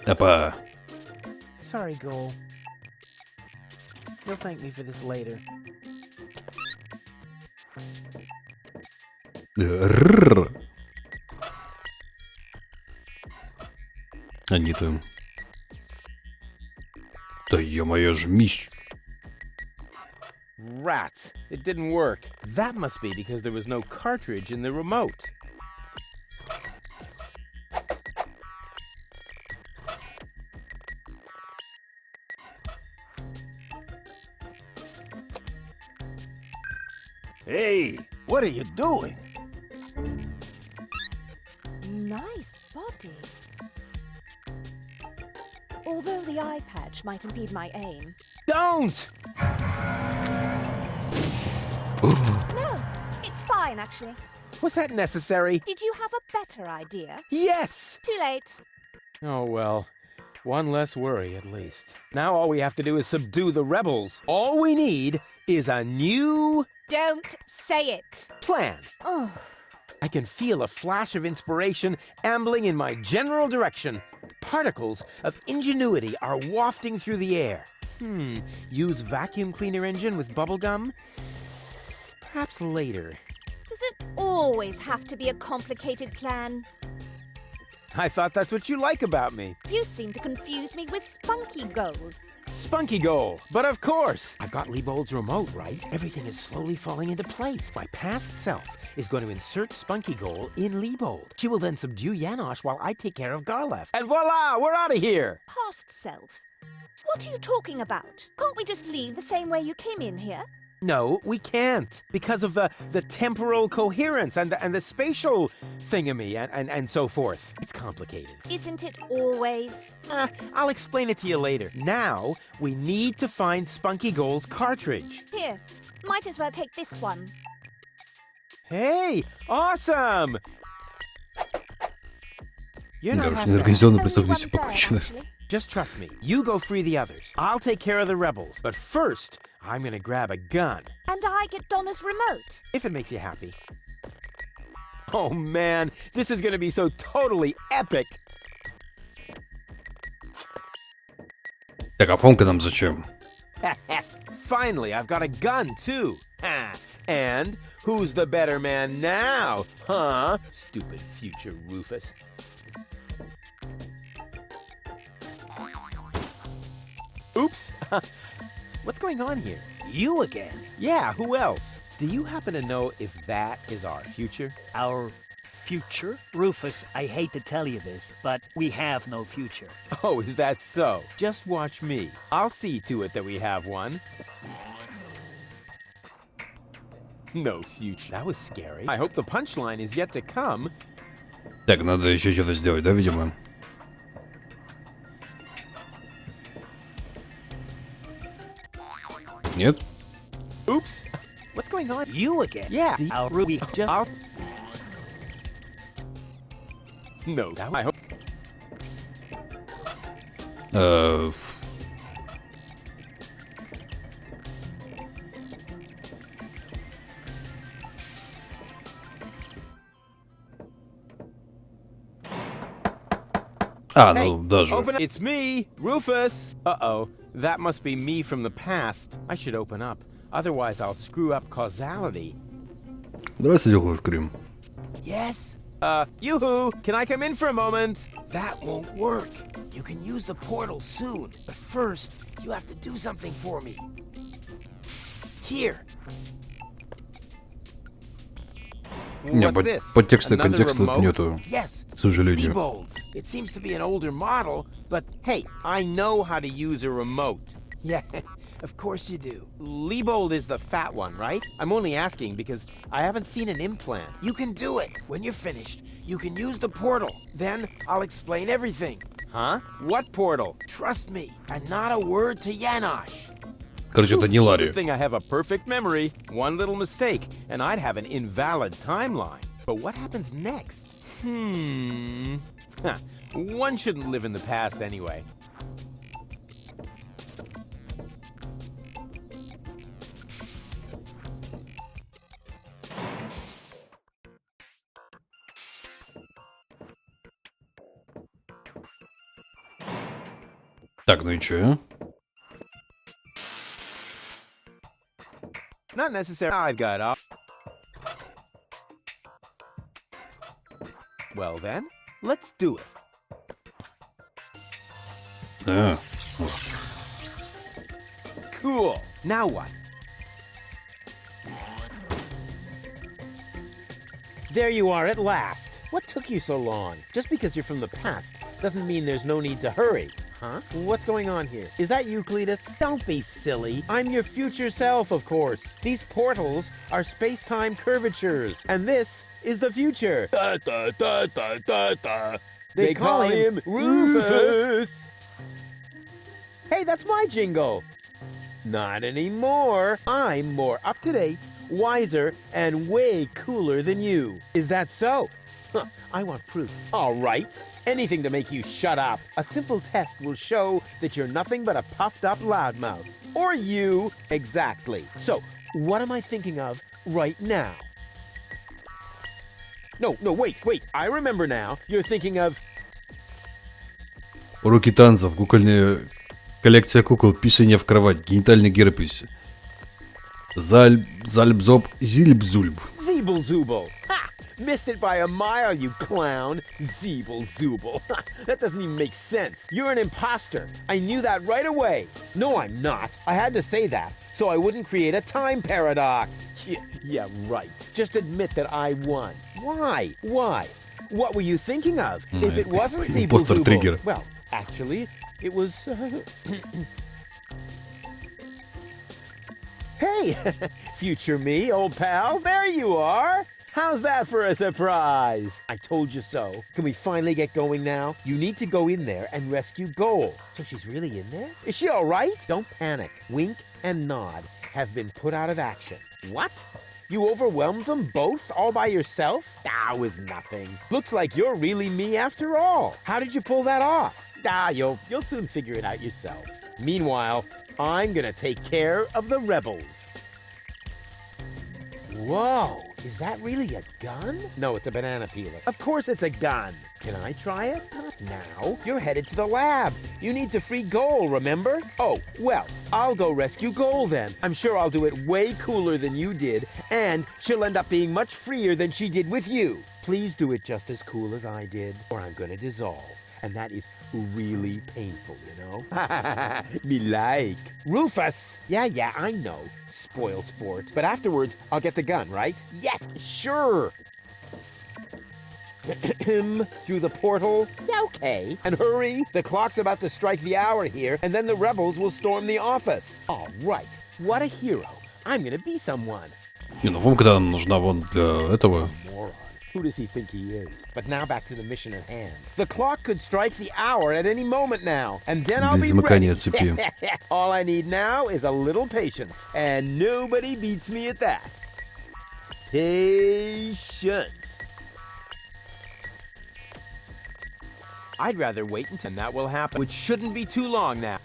Опа. Sorry, Goal. You'll thank me for this later. Они-то... Да ё-моё, жмись. Rats. It didn't work. That must be because there was no cartridge in the remote. Hey, what are you doing? Nice body. Although the eye patch might impede my aim. Don't! No, it's fine, actually. Was that necessary? Did you have a better idea? Yes! Too late. Oh, well. One less worry, at least. Now all we have to do is subdue the rebels. All we need is a new... Don't say it. plan. Oh. I can feel a flash of inspiration ambling in my general direction. Particles of ingenuity are wafting through the air. Use vacuum cleaner engine with bubblegum? Perhaps later. Does it always have to be a complicated plan? I thought that's what you like about me. You seem to confuse me with spunky gold. Spunky goal. But of course, I've got Liebold's remote, right? Everything is slowly falling into place. My past self is going to insert Spunky Goal in Liebold. She will then subdue Janosch while I take care of Garlef. And voila, we're out of here! Past self? What are you talking about? Can't we just leave the same way you came in here? No, we can't. Because of the temporal coherence and the spatial thingamy and so forth. It's complicated. Isn't it always? I'll explain it to you later. Now, we need to find Spunky Goal's cartridge. Here, might as well take this one. Hey, awesome! You're not Короче, having неорганизованная Only преступность one покончена. third, actually. Just trust me. You go free the others. I'll take care of the rebels. But first, I'm gonna grab a gun. And I get Donna's remote. If it makes you happy. Oh man, this is gonna be so totally epic. Так, а фонка нам зачем? Finally, I've got a gun too. And who's the better man now? Huh? Stupid future Rufus. Oops. What's going on here? You again? Yeah, who else? Do you happen to know if that is our future? Our future? Rufus, I hate to tell you this, but we have no future. Oh, is that so? Just watch me. I'll see to it that we have one. No future. That was scary. I hope the punchline is yet to come. Так, надо еще что-то сделать, да, видимо? Нет? Oops. What's going on? You again? Yeah. Our Ruby just... No, I hope... ну даже. Open up. It's me, Rufus. Uh-oh. That must be me from the past. I should open up. Otherwise, I'll screw up causality. Здравствуйте, Лов Крим. Yes? Yoo-hoo! Can I come in for a moment? That won't work. You can use the portal soon, but first, you have to do something for me. Here. Не, What's this? подтекста, Another контекста тут remote? нету, Yes. к сожалению. Liebold's. It seems to be an older model, but Hey, I know how to use a remote. yeah, of course you do. Liebold is the fat one, right? I'm only asking because I haven't seen an implant. You can do it. When you're finished, you can use the portal. Then I'll explain everything. Huh? What portal? Trust me, and not a word to Janosch. Короче, это не Ларри. Good thing I have a perfect memory. One little mistake, and I'd have an invalid timeline. But what happens next? Huh. One shouldn't live in the past anyway. Так, ну и чё? Not necessary. I've got up. Well then, let's do it. А, Cool. Now what? There you are at last. What took you so long? Just because you're from the past doesn't mean there's no need to hurry. Huh? What's going on here? Is that you, Cletus? Don't be silly. I'm your future self, of course. These portals are space-time curvatures, and this is the future. Da, da, da, da, da, da. They call him Rufus. Hey, that's my jingle. Not anymore. I'm more up-to-date, wiser, and way cooler than you. Is that so? Huh, I want proof. All right. Anything to make you shut up. A simple test will show that you're nothing but a puffed-up loudmouth. Or you. Exactly. So, what am I thinking of right now? No, wait. I remember now. You're thinking of... Уроки танцев, кукольная коллекция кукол, писание в кровать, генитальный герпес. Зальбзоб, зильбзульб. Zeeble-zooble. Ha! Missed it by a mile, you clown. Zeeble-zooble. That doesn't even make sense. You're an imposter. I knew that right away. No, I'm not. I had to say that, so I wouldn't create a time paradox. Yeah, right. Just admit that I won. Why? What were you thinking of? If it wasn't Zeeble-zooble... Well, actually, it was... Hey, future me, old pal, there you are. How's that for a surprise? I told you so. Can we finally get going now? You need to go in there and rescue Goal. So she's really in there? Is she all right? Don't panic. Wink and Nod have been put out of action. What? You overwhelmed them both all by yourself? It was nothing. Looks like you're really me after all. How did you pull that off? You'll soon figure it out yourself. Meanwhile, I'm gonna take care of the rebels. Whoa, is that really a gun? No, it's a banana peeler. Of course it's a gun. Can I try it? Not now. You're headed to the lab. You need to free Goal, remember? Oh, well, I'll go rescue Goal then. I'm sure I'll do it way cooler than you did, and she'll end up being much freer than she did with you. Please do it just as cool as I did, or I'm gonna dissolve. And that is really painful, you know? Me like. Rufus! Yeah, I know. Spoil sport. But afterwards, I'll get the gun, right? Yes, sure! Through the portal? Yeah, okay. And hurry! The clock's about to strike the hour here, and then the rebels will storm the office. All right. What a hero. I'm gonna be someone. Не, ну вам когда нужна вон для этого. Who does he think he is? But now back to the mission at hand. The clock could strike the hour at any moment now, and then I'll be ready. All I need now is a little patience, and nobody beats me at that. Patience. I'd rather wait until that will happen, which shouldn't be too long now.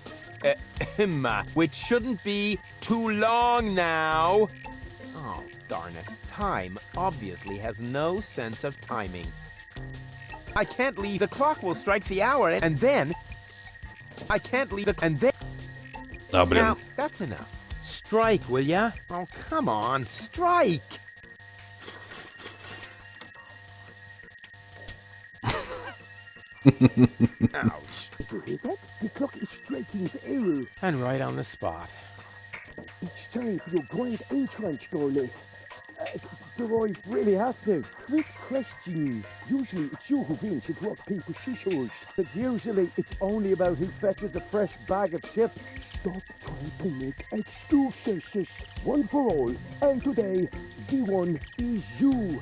Which shouldn't be too long now. Oh, darn it. Time obviously has no sense of timing. I can't leave. The clock will strike the hour, and then... I can't leave it, and then... Now, that's enough. Strike, will ya? Oh, come on, strike! Ouch. The clock is striking the hour. And right on the spot. It's time for your grand entrance, darling. I really have to. Quick question. Usually it's you who wins at rock, paper, scissors. But usually it's only about who fetches a fresh bag of chips. Stop trying to make excuses. One for all. And today, the one is you.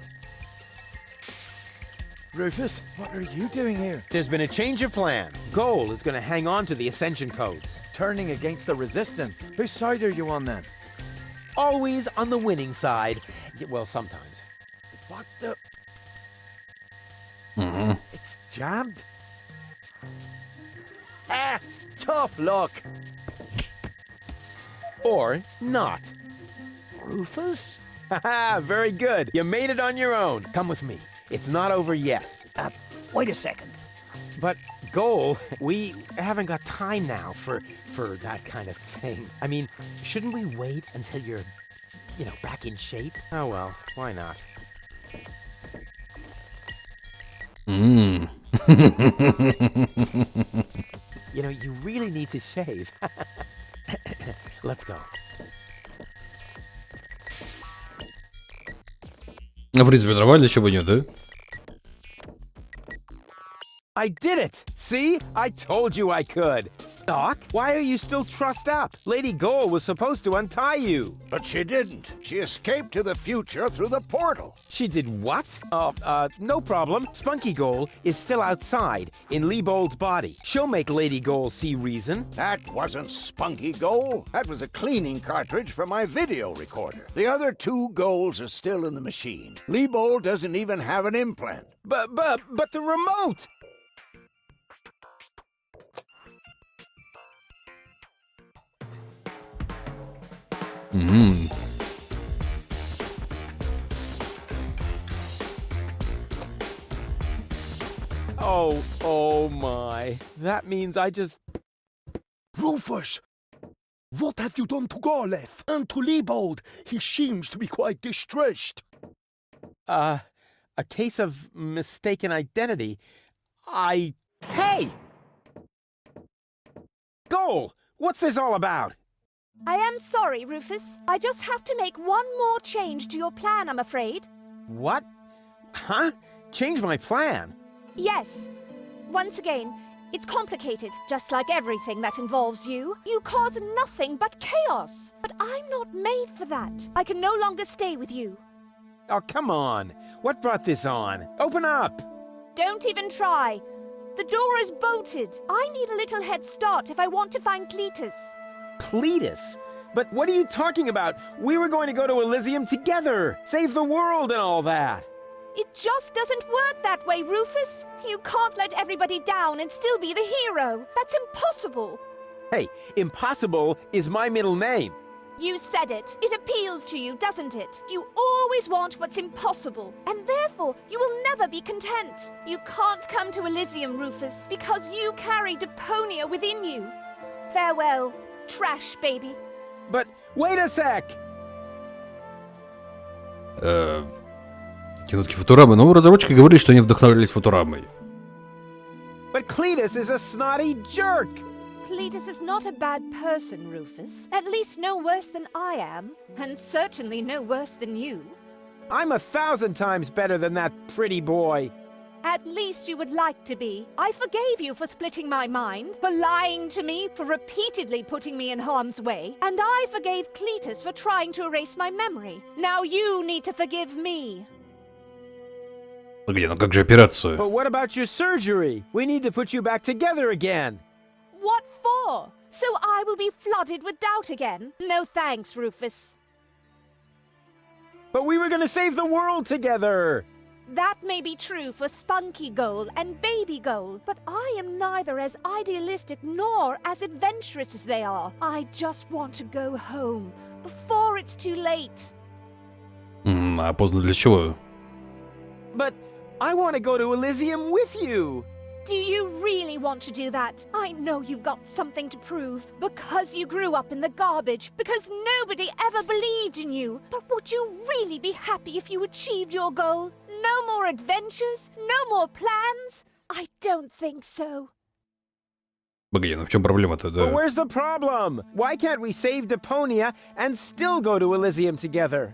Rufus, what are you doing here? There's been a change of plan. Goal is going to hang on to the ascension codes. turning against the resistance. Whose side are you on then? Always on the winning side. Well, sometimes. What the? It's jammed. Ah, tough luck. Or not. Rufus? Haha, very good. You made it on your own. Come with me. It's not over yet. Wait a second. But, Goal, we haven't got time now for that kind of thing. I mean, shouldn't we wait until you're, back in shape? Oh well, why not? You really need to shave. Let's go. В принципе, нормально, еще бы нет, да? I did it! See? I told you I could. Doc, why are you still trussed up? Lady Goal was supposed to untie you. But she didn't. She escaped to the future through the portal. She did what? No problem. Spunky Goal is still outside, in Leibold's body. She'll make Lady Goal see reason. That wasn't Spunky Goal. That was a cleaning cartridge for my video recorder. The other 2 goals are still in the machine. Leibold doesn't even have an implant. But the remote! Oh my. That means I just... Rufus! What have you done to Garleth and to Leibold? He seems to be quite distressed. A case of mistaken identity. Hey! Goal! What's this all about? I am sorry, Rufus. I just have to make one more change to your plan, I'm afraid. What? Huh? Change my plan? Yes. Once again, it's complicated, just like everything that involves you. You cause nothing but chaos. But I'm not made for that. I can no longer stay with you. Oh, come on. What brought this on? Open up! Don't even try. The door is bolted. I need a little head start if I want to find Cletus. Cletus? But what are you talking about? We were going to go to Elysium together, save the world and all that. It just doesn't work that way, Rufus. You can't let everybody down and still be the hero. That's impossible. Hey, impossible is my middle name. You said it. It appeals to you, doesn't it? You always want what's impossible, and therefore you will never be content. You can't come to Elysium, Rufus, because you carry Deponia within you. Farewell, trash baby. But wait a sec! Кинутки Футурамы. Ну, разработчики говорили, что они вдохновлялись Футурамой. But Cletus is a snotty jerk! Cletus is not a bad person, Rufus. At least no worse than I am, and certainly no worse than you. I'm 1,000 times better than that pretty boy. At least you would like to be. I forgave you for splitting my mind, for lying to me, for repeatedly putting me in harm's way, and I forgave Cletus for trying to erase my memory. Now you need to forgive me. Погоди, ну как же операция? But what about your surgery? We need to put you back together again. What for? So I will be flooded with doubt again? No thanks, Rufus. But we were going to save the world together. That may be true for Spunky Goal and Baby Goal, but I am neither as idealistic nor as adventurous as they are. I just want to go home before it's too late. А поздно для чего? But I want to go to Elysium with you. Do you really want to do that? I know you've got something to prove. Because you grew up in the garbage. Because nobody ever believed in you. But would you really be happy if you achieved your goal? No more adventures? No more plans? I don't think so. Погоди, ну в чем проблема-то, да? But where's the problem? Why can't we save Deponia and still go to Elysium together?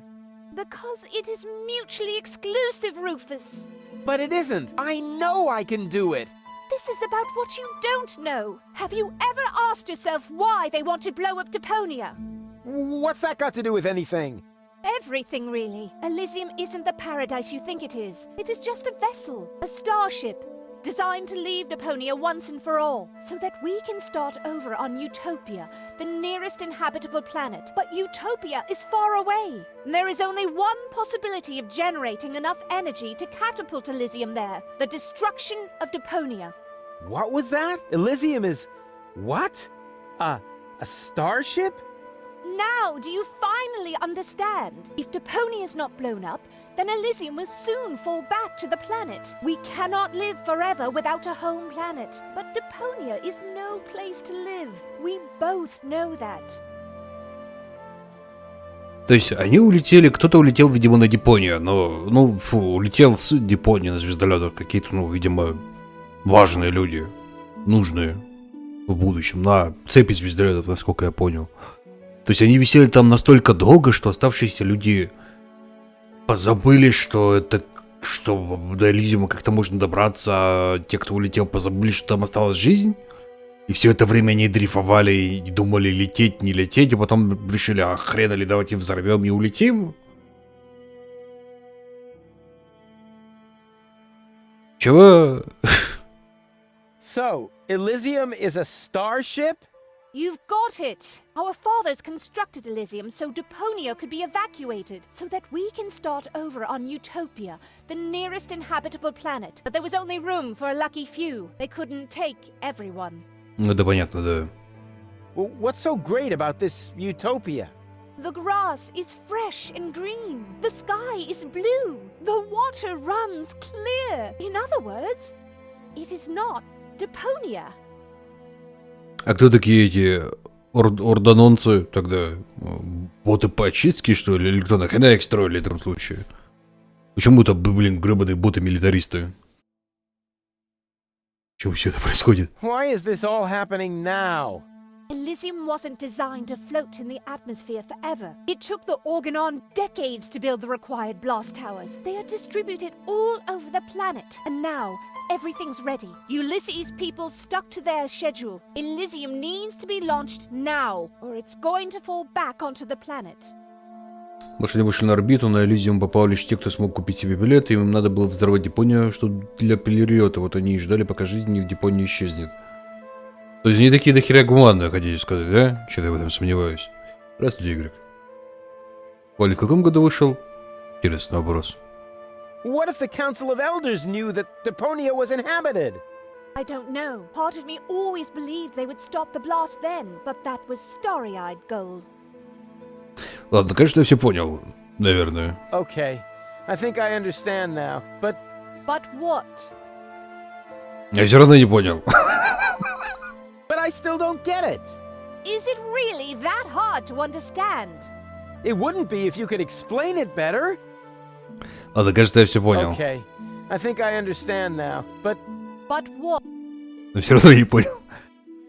Because it is mutually exclusive, Rufus. But it isn't. I know I can do it. This is about what you don't know. Have you ever asked yourself why they want to blow up Deponia? What's that got to do with anything? Everything, really. Elysium isn't the paradise you think it is. It is just a vessel, a starship. designed to leave Deponia once and for all, so that we can start over on Utopia, the nearest inhabitable planet. But Utopia is far away. There is only one possibility of generating enough energy to catapult Elysium there, the destruction of Deponia. What was that? Elysium is... what? A starship? Now, do you finally understand? If Deponia is not blown up, then Elysium will soon fall back to the planet. We cannot live forever without a home planet. But Deponia is no place to live. We both know that. То есть они улетели, кто-то улетел, видимо, на Депонию, но, улетел с Депонии на звездолетах какие-то, видимо, важные люди, нужные в будущем, на цепи звездолетов, насколько я понял. То есть они висели там настолько долго, что оставшиеся люди позабыли, что до Элизиума как-то можно добраться, а те, кто улетел, позабыли, что там осталась жизнь. И все это время они дрейфовали и думали, лететь, не лететь, и потом решили, а хрена ли, давайте взорвем и улетим. Чего? So, Elysium is a starship? You've got it! Our fathers constructed Elysium so Deponia could be evacuated, so that we can start over on Utopia, the nearest inhabitable planet. But there was only room for a lucky few. They couldn't take everyone. Да понятно, да. Well, what's so great about this Utopia? The grass is fresh and green. The sky is blue. The water runs clear. In other words, it is not Deponia. А кто такие эти ордононцы тогда? Боты по очистке, что ли? Или кто нахрена их строили в этом случае? Почему это, гребаные боты-милитаристы? Чего все это происходит? Why is this all happening now? Elysium wasn't designed to float in the atmosphere forever. It took the Organon decades to build the required blast towers. They are distributed all over the planet, and now everything's ready. Ulysses' people stuck to their schedule. Elysium needs to be launched now, or it's going to fall back onto the planet. Может, они вышли на орбиту, на Элизиум попал лишь те, кто смог купить себе билет, и им надо было взорвать Депонию, что для перелета. Вот они и ждали, пока жизнь в Депонии исчезнет. То есть они такие дохера гуманные, хотите сказать, да? Что-то я в этом сомневаюсь. Здравствуйте, Игорек. Валя, в каком году вышел? Интересный вопрос. What if the Council of Elders knew that Deponia was inhabited? I don't know. Part of me always believed they would stop the blast then, but that was starry-eyed gold. Ладно, конечно, я все понял, наверное. Okay, I think I understand now, but... But what? Я все равно не понял. But I still don't get it. Is it really that hard to understand? It wouldn't be if you could explain it better. Ладно, кажется, я все понял. Okay, I think I understand now, but... But what? Но все равно не понял.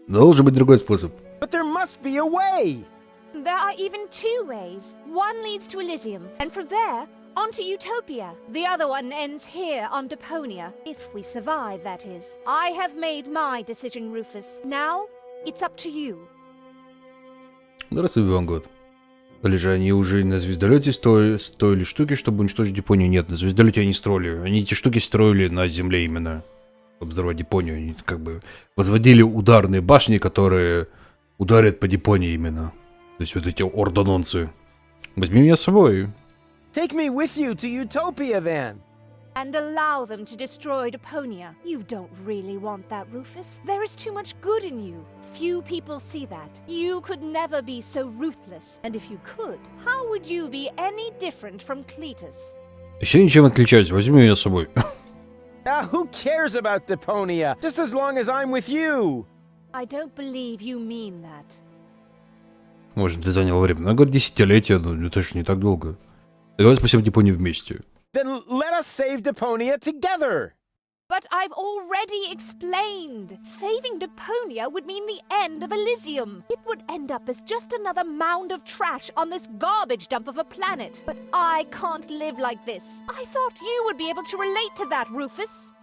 Должен быть другой способ. But there must be a way. There are even two ways. One leads to Elysium, and from there, onto Utopia. The other one ends here on Deponia, if we survive, that is. I have made my decision, Rufus. Now, it's up to you. Здравствуй, Вангот. Или же они уже на звездолете стоили штуки, чтобы уничтожить Депонию? Нет, на звездолете они строили. Они эти штуки строили на Земле именно. Чтобы взорвать Депонию. Они как бы возводили ударные башни, которые ударят по Депонии именно. То есть вот эти ордононцы. Возьми меня с собой. Take me with you to Utopia then. And allow them to destroy Deponia. You don't really want that, Rufus. There is too much good in you. Few people see that. You could never be so ruthless. And if you could, how would you be any different from Cletus? Еще ничем отличаюсь. Возьми меня с собой. Who cares about Deponia? Just as long as I'm with you. I don't believe you mean that. Может, ты занял время. Ну, говорит, десятилетия, но это же не так долго. Давай спасем Депонию вместе. Then let us save Deponia together. But I've already explained. Saving Deponia would mean the end of Elysium. It would end up as just another mound of trash on this garbage dump of a planet. But I can't live like this. I thought you would be able to relate to that, Rufus.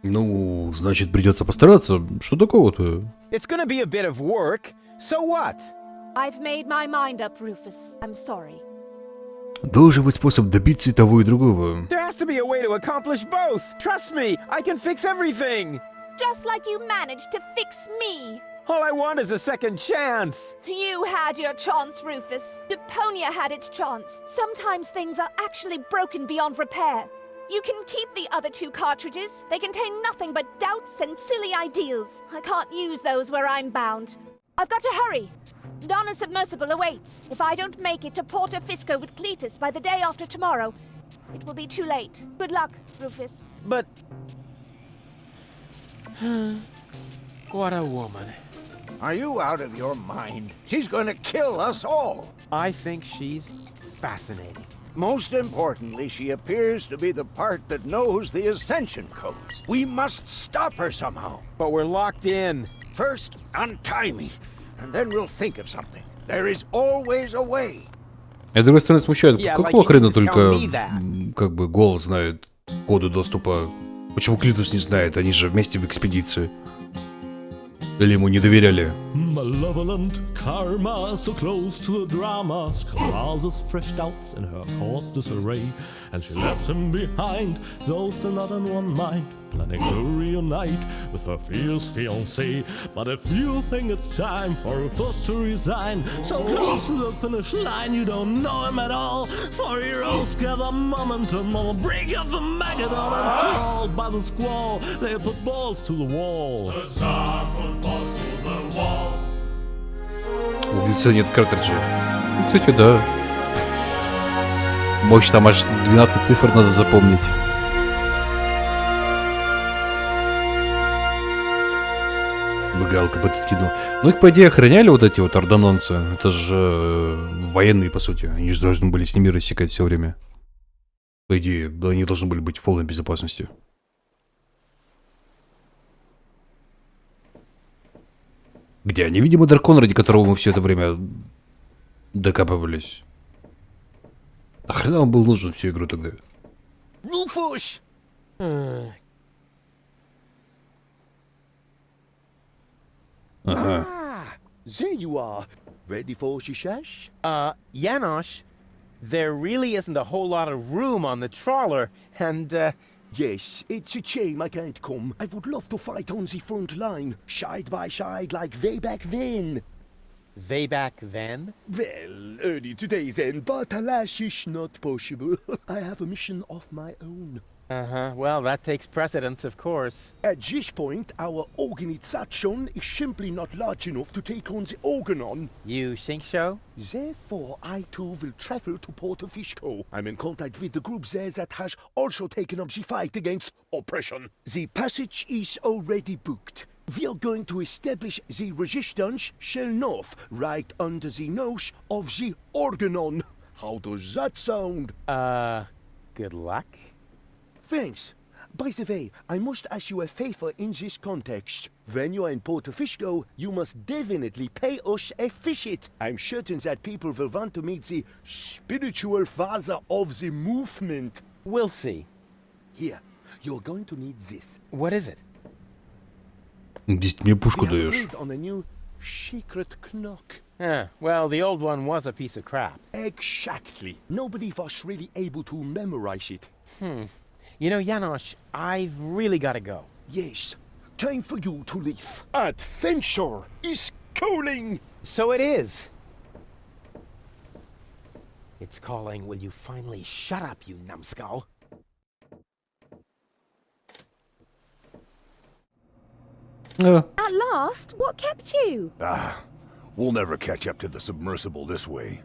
Ну, значит, придется постараться. Что такого-то? It's gonna be a bit of work. So what? I've made my mind up, Rufus. I'm sorry. Должен быть способ добиться и того, и другого. There has to be a way to accomplish both. Trust me, I can fix everything. Just like you managed to fix me. All I want is a second chance. You had your chance, Rufus. Deponia had its chance. Sometimes things are actually broken beyond repair. You can keep the other 2 cartridges. They contain nothing but doubts and silly ideals. I can't use those where I'm bound. I've got to hurry. Donna's submersible awaits. If I don't make it to Porto Fisco with Cletus by the day after tomorrow, it will be too late. Good luck, Rufus. But... what a woman. Are you out of your mind? She's gonna kill us all. I think she's fascinating. Most importantly, she appears to be the part that knows the Ascension codes. We must stop her somehow. But we're locked in. First, untie me, and then we'll think of something. There is always a way. С другой стороны, смущает, Yeah, какого like you хрена didn't только, tell me that. как бы, Гол знает коды доступа. Почему Клитус не знает? Они же вместе в экспедиции. Или ему не доверяли? Malevolent karma, so close to the drama, causes fresh doubts in her course disarray, and she left him behind. Those are not in one mind, planning to reunite with her fierce fiancé. But if you think it's time for us to resign, so close to the finish line, you don't know him at all. For heroes gather momentum on the brink of the Magadon, and fall by the squall, they put balls to the wall. В лице нет картриджа. Ну, кстати, да. Мощь там аж 12 цифр надо запомнить. Галка бы тут кинул. Ну их, по идее, охраняли вот эти вот ордононцы. Это же военные, по сути. Они же должны были с ними рассекать все время. По идее, да, они должны были быть в полной безопасности. Где невидимый дракон, ради которого мы все это время докапывались? А хрена он был нужен всю игру тогда? Rufus! Ага. There you are. Ready for shishash? Janosch, there really isn't a whole lot of room on the trawler, and, Yes, it's a shame I can't come. I would love to fight on the front line, side by side like way back then. Way back then? Well, early today then, but alas, it's not possible. I have a mission of my own. Uh-huh, well, that takes precedence, of course. At this point, our organization is simply not large enough to take on the Organon. You think so? Therefore, I too will travel to Porto Fisco. I'm in contact with the group there that has also taken up the fight against oppression. The passage is already booked. We are going to establish the resistance shell north, right under the nose of the Organon. How does that sound? Good luck. Thanks. By the way, I must ask you a favor in this context. When you are in Porto Fisco, you must definitely pay us a visit. I'm certain that people will want to meet the spiritual father of the movement. We'll see. Here, you're going to need this. What is it? Здесь ты мне пушку We have даешь. agreed on a new secret knock. Well, the old one was a piece of crap. Exactly. Nobody was really able to memorize it. You know, Janosch, I've really got to go. Yes, time for you to leave. Adventure is calling! So it is. It's calling, will you finally shut up, you numbskull? At last? What kept you? We'll never catch up to the submersible this way.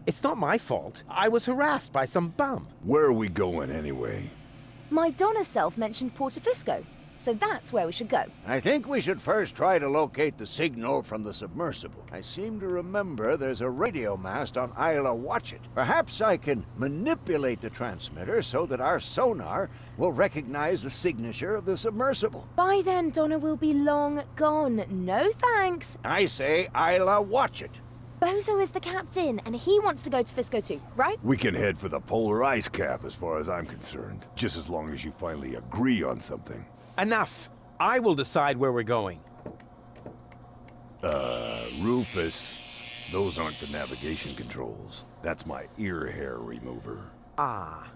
It's not my fault. I was harassed by some bum. Where are we going anyway? My Donna self mentioned Porto Fisco, so that's where we should go. I think we should first try to locate the signal from the submersible. I seem to remember there's a radio mast on Isla Watchet. Perhaps I can manipulate the transmitter so that our sonar will recognize the signature of the submersible. By then, Donna will be long gone. No thanks. I say Isla Watchet. Bozo is the captain, and he wants to go to Fisco too, right? We can head for the polar ice cap as far as I'm concerned. Just as long as you finally agree on something. Enough. I will decide where we're going. Rufus, Those aren't the navigation controls. That's my ear hair remover. Ah.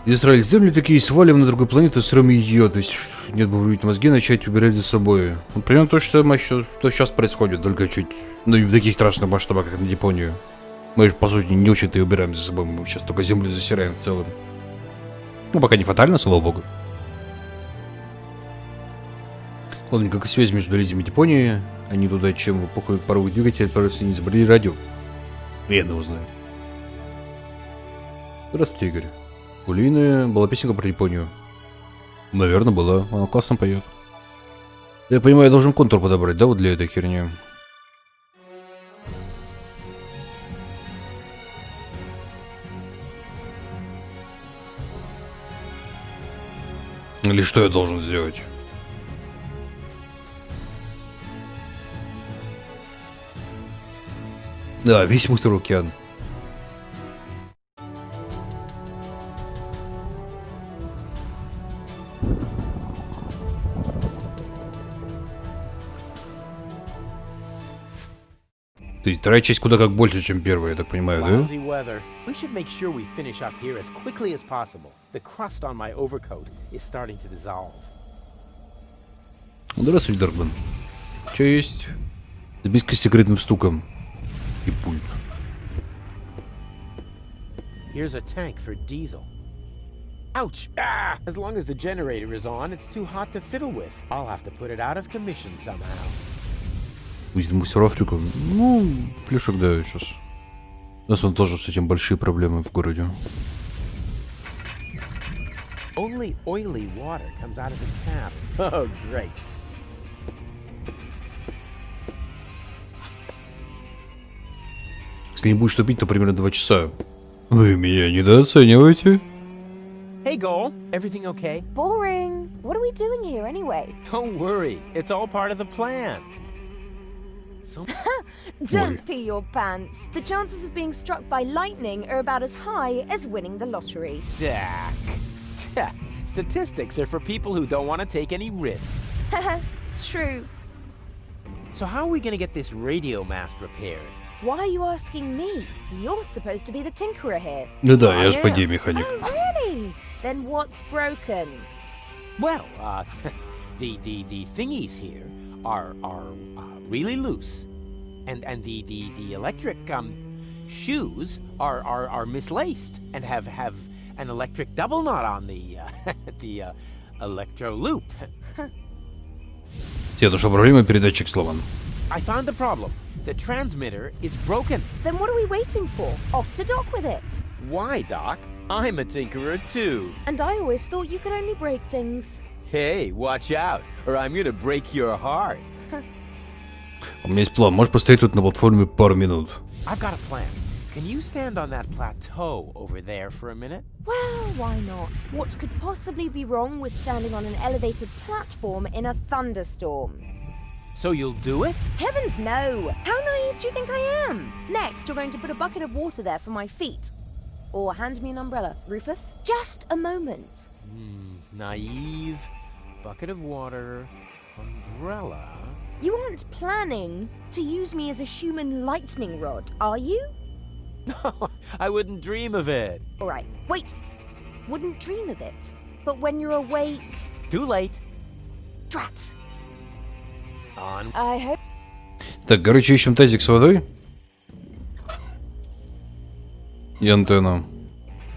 Израиль, земли такие, свалим на другую планету, срем ее. То есть нет бы врубить мозги, начать убирать за собой. Вот примерно то, что сейчас происходит, только чуть... Ну и в таких страшных масштабах, как на Депонию. Мы же, по сути, не очень-то и убираем за собой, мы сейчас только землю засираем в целом. Ну, пока не фатально, слава богу. Ладно, как и связь между Лизием и Депонией, они туда, чем в эпоху паровых двигателей, просто не изобрели радио. Я его знаю. Здравствуйте, Игорь. У Лины была песенка про Японию. Наверное, была. Она классно поет. Я понимаю, я должен контур подобрать, да, вот для этой херни. Или что я должен сделать? Да, весь мусор в океан. То есть вторая часть куда как больше, чем первая, я так понимаю, да? Lousy weather. We should make sure we finish up here as quickly as possible. The crust on my overcoat is starting to dissolve. Здравствуй, Даркман. Что есть? Записка с секретным стуком. И пульт. Here's a tank for diesel. Ouch! Ah! As long as the generator is on, it's too hot to fiddle with. I'll have to put it out of commission somehow. Видимо, все Африку. Ну, плюшек, да, сейчас. У нас он тоже с этим большие проблемы в городе. Only oily water comes out of the tap. Oh, great. Если не будешь топить, то примерно 2 часа. Вы меня недооцениваете? Hey, Goal. Everything okay? Boring. What are we doing here anyway? Don't worry. It's all part of the plan. Don't pee your pants. The chances of being struck by lightning are about as high as winning the lottery. Dak. Statistics are for people who don't want to take any risks. True. So how are we going to get this radio mast repaired? Why are you asking me? You're supposed to be the tinkerer here. Ну да, я же по идее механик. Oh, really? Then what's broken? Well, the thingies here are really loose, and the electric shoes are mislaced and have an electric double knot on the the electro loop. Тебе то, что проблема передатчик сломан. I found the problem. The transmitter is broken. Then what are we waiting for? Off to Doc with it. Why, Doc? I'm a tinkerer too. And I always thought you could only break things. Hey, watch out, or I'm gonna break your heart. У меня есть план. Можешь постоять тут на платформе пару минут. I've got a plan. Can you stand on that plateau over there for a minute? Well, why not? What could possibly be wrong with standing on an elevated platform in a thunderstorm? So you'll do it? Heavens no! How naive do you think I am? Next, you're going to put a bucket of water there for my feet. Or hand me an umbrella. Rufus? Just a moment. Naive, bucket of water, umbrella. You aren't planning to use me as a human lightning rod, are you? No, I wouldn't dream of it. All right, wait. Wouldn't dream of it. But when you're awake... Too late. Drat. On. I hope... Так, короче, ищем тазик с водой. И антенну.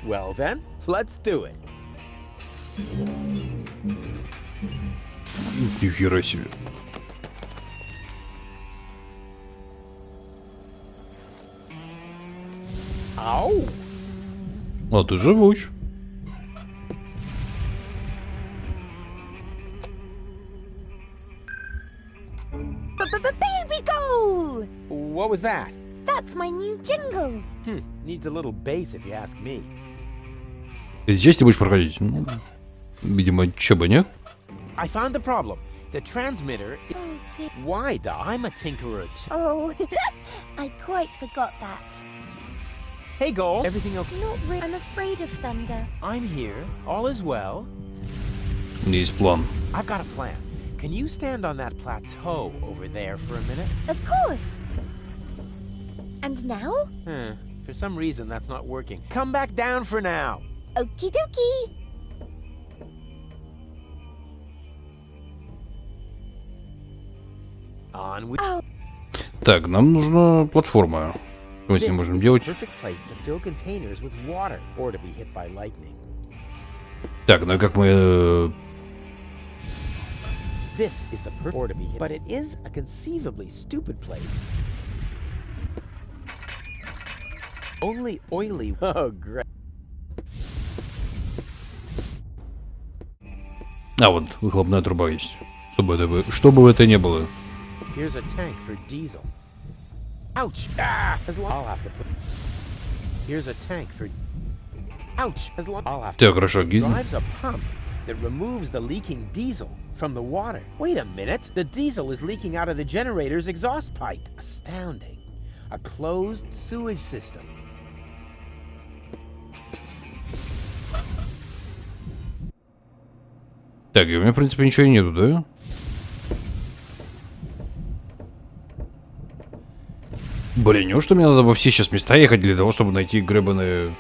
Well then, let's do it. Нихера себе. Ау! А ты живуч. Baby goal! What was that? That's my new jingle. Needs a little bass if you ask me. Ты здесь ты будешь проходить? Ну, видимо, чё бы, нет? I found the problem. The transmitter... Oh, dear. Why, I'm a tinkerer too. Oh, I quite forgot that. Hey, Goal. Everything okay? Not really. I'm afraid of thunder. I'm here. All is well. У меня есть план. I've got a plan. Can you stand on that plateau over there for a minute? Of course. And now? For some reason, that's not working. Come back down for now. Okie dokie. On we... Oh. Так, нам нужна платформа. Что мы с ней можем делать? Perfect place to fill containers with water or to be hit by lightning. Так, ну как мы... This is the perfect or to be hit, but it is a conceivably stupid place. Only oily. Oh, great. А, вот, выхлопная труба есть. Что бы это ни было. Here's a tank for diesel. Ouch! Ah! As long I'll have to put. Here's a tank for. Ouch! As long I'll have to. Так, хорошо. Drives a pump that removes the leaking diesel from the water. Wait a minute! The diesel is leaking out of the generator's exhaust pipe. Astounding! A closed sewage system. Так, и у меня, в принципе, ничего и нету, да? Блин, неужто мне надо во все сейчас места ехать для того, чтобы найти гребаные...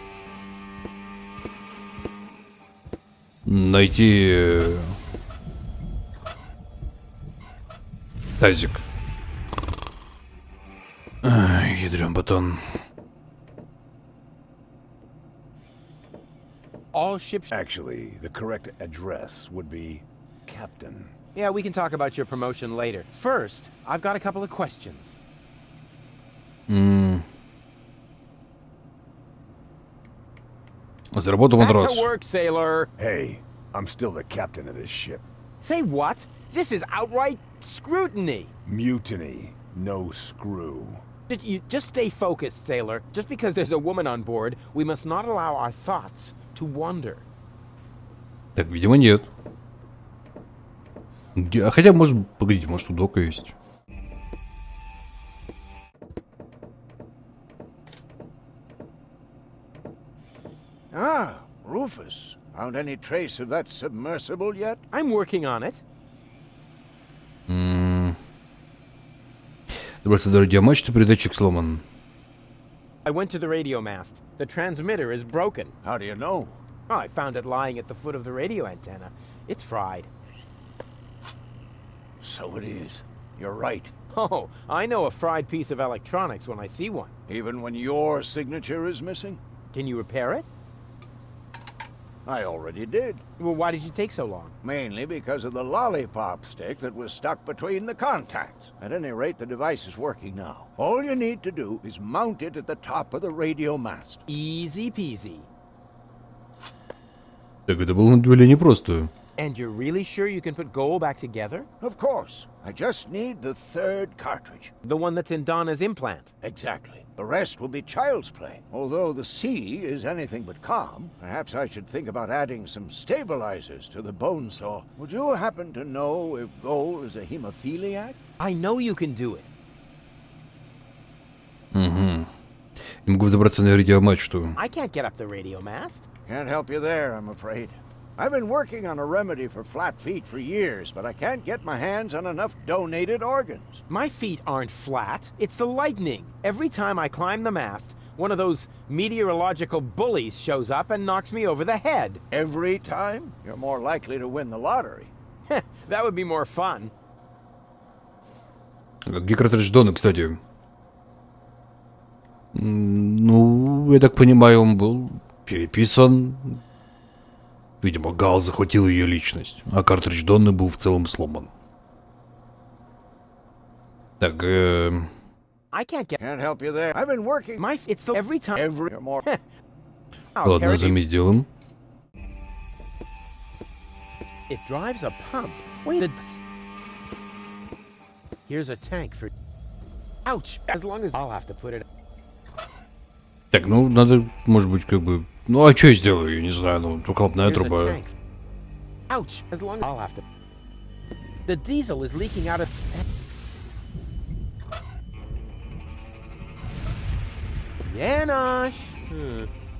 Найти... тазик. Ай, ядрён батон. All ships. Actually, the correct address would be Captain. Yeah, we can talk about your promotion later. First, I've got a couple of questions. Заработал матрос. Back to work, sailor. Hey, I'm still the captain of this ship. Say what? This is outright scrutiny. Mutiny, no screw. Just stay focused, sailor. Just because there's a woman on board, we must not allow our thoughts to wander. Так, видимо, нет. А хотя, может, погодите, может, у Дока есть. Ah, Rufus. Found any trace of that submersible yet? I'm working on it. Добрался до радиомачты, передатчик сломан. I went to the radio mast. The transmitter is broken. How do you know? Oh, I found it lying at the foot of the radio antenna. It's fried. So it is. You're right. Oh, I know a fried piece of electronics when I see one. Even when your signature is missing? Can you repair it? I already did. Well, why did you take so long? Mainly because of the lollipop stick that was stuck between the contacts. At any rate, the device is working now. All you need to do is mount it at the top of the radio mast. Easy peasy. Так, это было на дуэли непросто. And you're really sure you can put Goal back together? Of course. I just need the third cartridge. The one that's in Donna's implant? Exactly. The rest will be child's play. Although the sea is anything but calm, perhaps I should think about adding some stabilizers to the bone saw. Would you happen to know if Goal is a hemophiliac? I know you can do it. Угу. Не могу взобраться на радиомачту. I can't get up the radio mast. Can't help you there, I'm afraid. I've been working on a remedy for flat feet for years, but I can't get my hands on enough donated organs. My feet aren't flat. It's the lightning. Every time I climb the mast, one of those meteorological bullies shows up and knocks me over the head. Every time? You're more likely to win the lottery. That would be more fun. Где картридж Дона, кстати? Ну, я так понимаю, он был переписан. Видимо, Гал захватил ее личность, а картридж Донны был в целом сломан. Так, I can't help you there. I've been working. It's the every time. Every more. Ладно, зами сделаем. It drives a pump. Wait. Here's a tank for. Ouch! As long as I'll have to put it. Так, ну, надо, может быть, как бы... Ну, а что я сделаю? Я не знаю, ну, выхлопная труба. Ouch! As long as I'll have to. The diesel is leaking out of. Yanosh!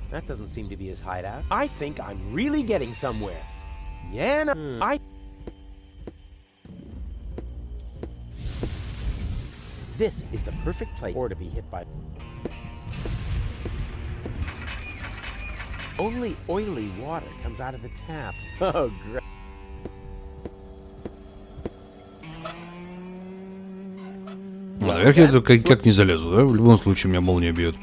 That doesn't seem to be his hideout. I think I'm really getting somewhere. Yanosh! This is the perfect place or to be hit by. Only oily water comes out of the tap. Oh, great. Наверх я как не залезу, да? В любом случае меня молния бьет.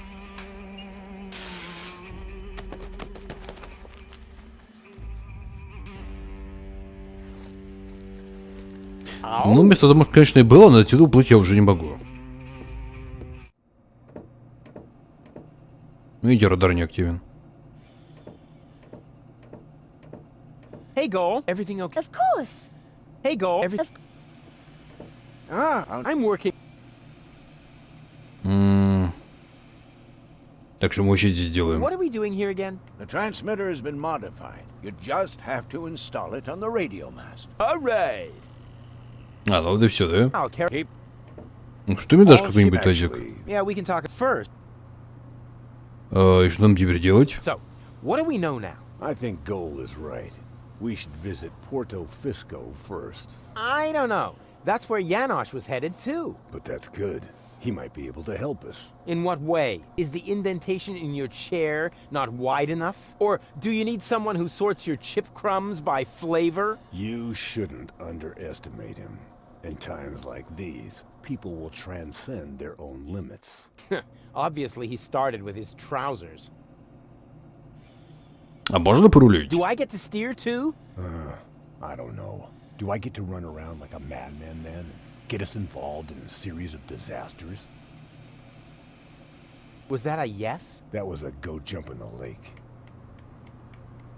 Ну, место там, конечно, и было, но отсюда уплыть я уже не могу. Ну, видите, радар не активен. Hey, Goal. Everything okay? Of course. Hey, Goal. Everything. I'm working. Так что мы вообще здесь делаем? What are we doing here again? The transmitter has been modified. You just have to install it on the radio mast. All right. А, ну вот и все, да? I'll carry. Ну что мне дашь какой-нибудь тазик? Yeah, we can talk first. И что нам теперь делать? So, what do we know now? I think Goal is right. We should visit Porto Fisco first. I don't know. That's where Janosch was headed too. But that's good. He might be able to help us. In what way? Is the indentation in your chair not wide enough? Or do you need someone who sorts your chip crumbs by flavor? You shouldn't underestimate him. In times like these, people will transcend their own limits. Obviously, he started with his trousers. А можно порулить? Do I get to steer too? I don't know. Do I get to run around like a madman then and get us involved in a series of disasters? Was that a yes? That was a go jump in the lake.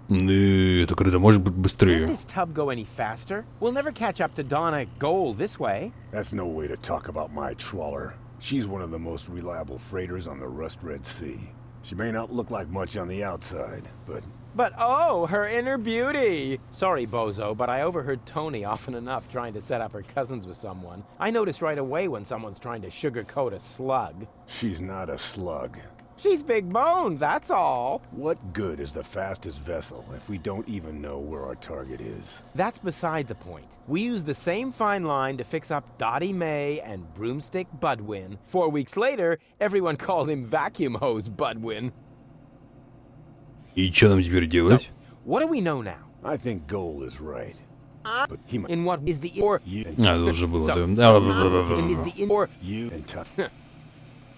Это когда может быть Can't быстрее. this tub go any faster? We'll never catch up to Donna Goal this way. That's no way to talk about my trawler. She's one of the most reliable freighters on the Rust Red Sea. She may not look like much on the outside, but... But oh, her inner beauty! Sorry, Bozo, but I overheard Tony often enough trying to set up her cousins with someone. I notice right away when someone's trying to sugarcoat a slug. She's not a slug. She's big boned, that's all. What good is the fastest vessel if we don't even know where our target is? That's beside the point. We used the same fine line to fix up Dottie May and Broomstick Budwin. 4 weeks later, everyone called him Vacuum Hose Budwin. И что нам теперь делать? What do we know now? I think Goal is right. But he might... In what is the or? You and А, это уже было, So, да. and is the in or? You and Tuck.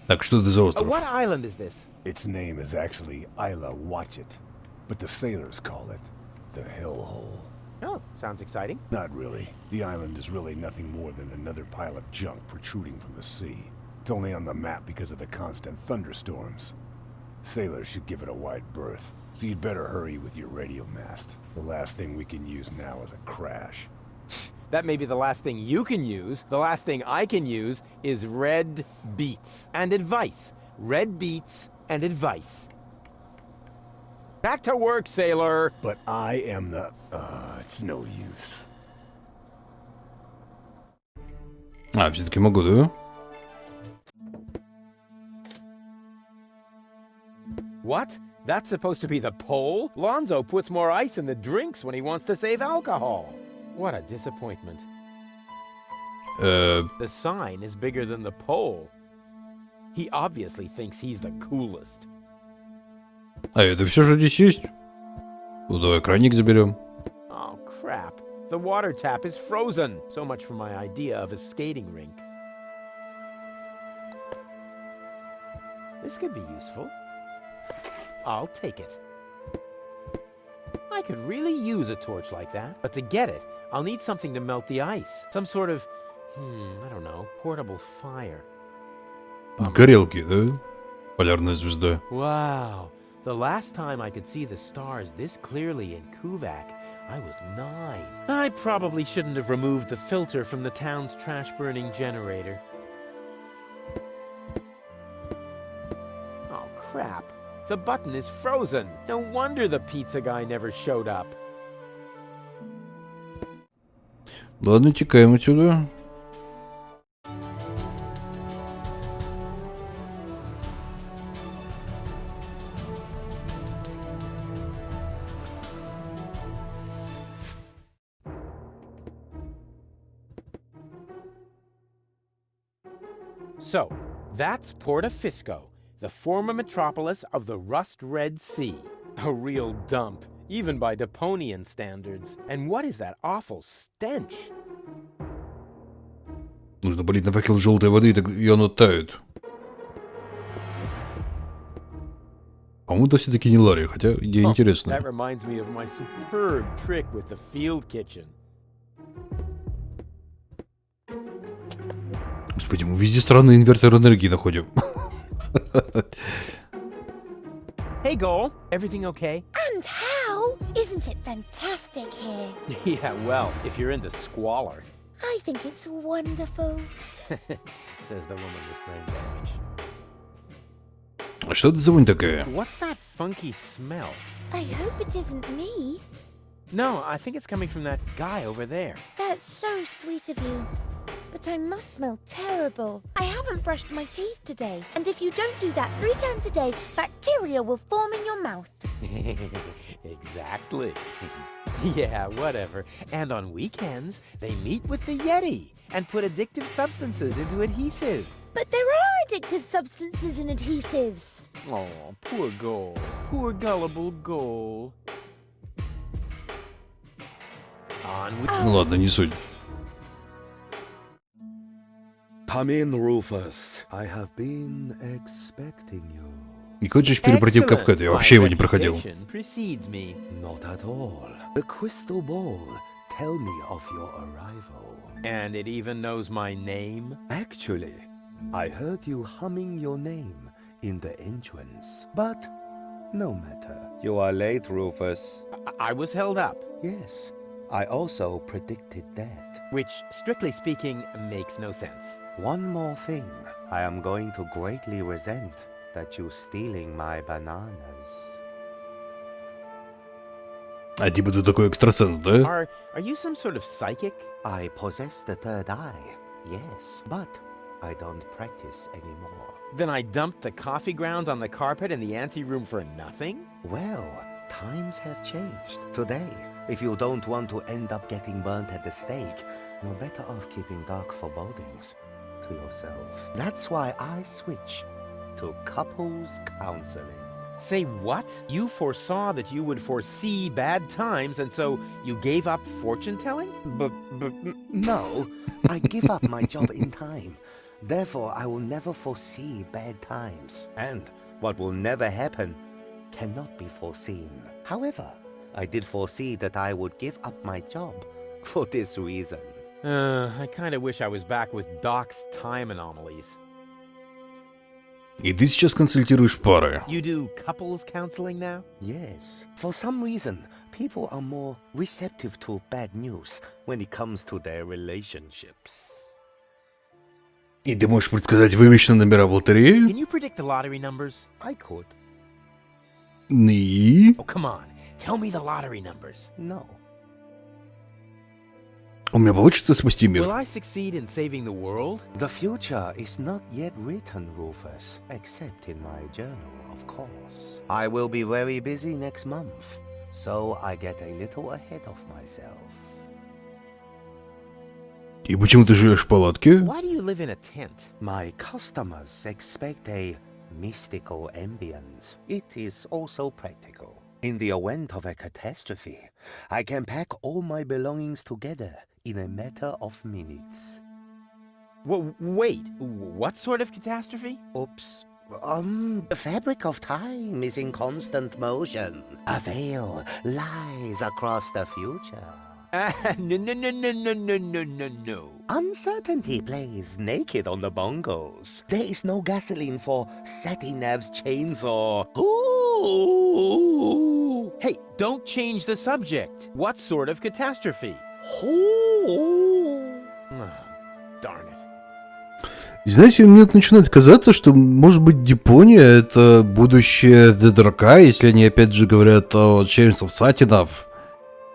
Так, что это за остров? What island is this? Its name is actually Isla Watchet, but the sailors call it the Hellhole. Oh, sounds exciting. Not really. The island is really nothing more than another pile of junk protruding from the sea. It's only on the map because of the constant thunderstorms. Sailors should give it a wide berth, so you'd better hurry with your radio mast. The last thing we can use now is a crash. That may be the last thing you can use. The last thing I can use is red beets and advice. Red beets and advice. Back to work, sailor. But I am the... it's no use. А, все-таки могу, да? What? That's supposed to be the pole? Lonzo puts more ice in the drinks when he wants to save alcohol. What a disappointment. The sign is bigger than the pole. He obviously thinks he's the coolest. А это все, что здесь есть? Ну, давай краник заберем. Oh, crap. The water tap is frozen. So much for my idea of a skating rink. This could be useful. I'll take it. I could really use a torch like that. But to get it, I'll need something to melt the ice. Some sort of, I don't know, portable fire. Горелки, да? Полярная звезда. Wow. The last time I could see the stars this clearly in Kuvak, I was 9. I probably shouldn't have removed the filter from the town's trash-burning generator. Oh, Crap. The button is frozen. No wonder the pizza guy never showed up. Ладно, текаем отсюда. So, that's Porta Fisco, the former metropolis of the Rust-Red Sea. A real dump, even by Deponian standards. And what is that awful stench? Нужно полить на факел желтой воды, и оно тает. По-моему, это все-таки не Ларри, хотя идея интересная. That reminds me of my superb trick with the field kitchen. Господи, мы везде странный инвертор энергии находим. Hey, Goal. Everything okay? And how? Isn't it fantastic here? Yeah, well, if you're into squalor. I think it's wonderful. Says the woman with brain damage. А что это за вонь такая? What's that funky smell? I hope it isn't me. No, I think it's coming from that guy over there. That's so sweet of you. But I must smell terrible. I haven't brushed my teeth today. And if you don't do that 3 times a day, bacteria will form in your mouth. Exactly. Yeah, whatever. And on weekends, they meet with the Yeti and put addictive substances into adhesive. But there are addictive substances in adhesives. Oh, poor Goal. Poor gullible Goal. Ну ладно, не суть. Come in, Rufus. I have been expecting you. Не хочешь перепройти Капкат? Я вообще его не проходил. Not at all. The crystal ball. Tell me of your arrival. And it even knows my name? Actually, I heard you humming your name in the entrance. But no matter. You are late, Rufus. I was held up. Yes. I also predicted that. Which, strictly speaking, makes no sense. One more thing. I am going to greatly resent that you stealing my bananas. А типа ты такой экстрасенс, да? Are you some sort of psychic? I possess the third eye, yes, but I don't practice anymore. Then I dumped the coffee grounds on the carpet in the anteroom for nothing? Well, times have changed. Today, if you don't want to end up getting burnt at the stake, you're better off keeping dark forebodings to yourself. That's why I switch to couples counseling. Say what? You foresaw that you would foresee bad times, and so you gave up fortune-telling? No, I give up my job in time. Therefore, I will never foresee bad times. And what will never happen cannot be foreseen. However, I did foresee that I would give up my job for this reason. I kind of wish I was back with Doc's time anomalies. И ты сейчас консультируешь пары. You do couples counseling now? Yes. For some reason, people are more receptive to bad news when it comes to their relationships. И ты можешь предсказать вымеченные номера в лотерее? Can you predict the lottery numbers? I could. И? Oh, come on. Tell me the lottery numbers. No. У меня получится спасти мир? Will I succeed in saving the world? The future is not yet written, Rufus, except in my journal, of course. I will be very busy next month, so I get a little ahead of myself. И почему ты живешь в палатке? Why do you live in a tent? My customers expect a mystical ambience. It is also practical. In the event of a catastrophe, I can pack all my belongings together in a matter of minutes. Wait, what sort of catastrophe? Oops. The fabric of time is in constant motion. A veil lies across the future. No. Uncertainty plays naked on the bongos. There is no gasoline for Satinav's chainsaw. Ooh. Hey, don't change the subject. What sort of catastrophe? Ooh. Oh, darn it. И знаете, мне начинает казаться, что, может быть, Deponia — это будущее ДДРК, если они, опять же, говорят о Чейнсов Сатинов.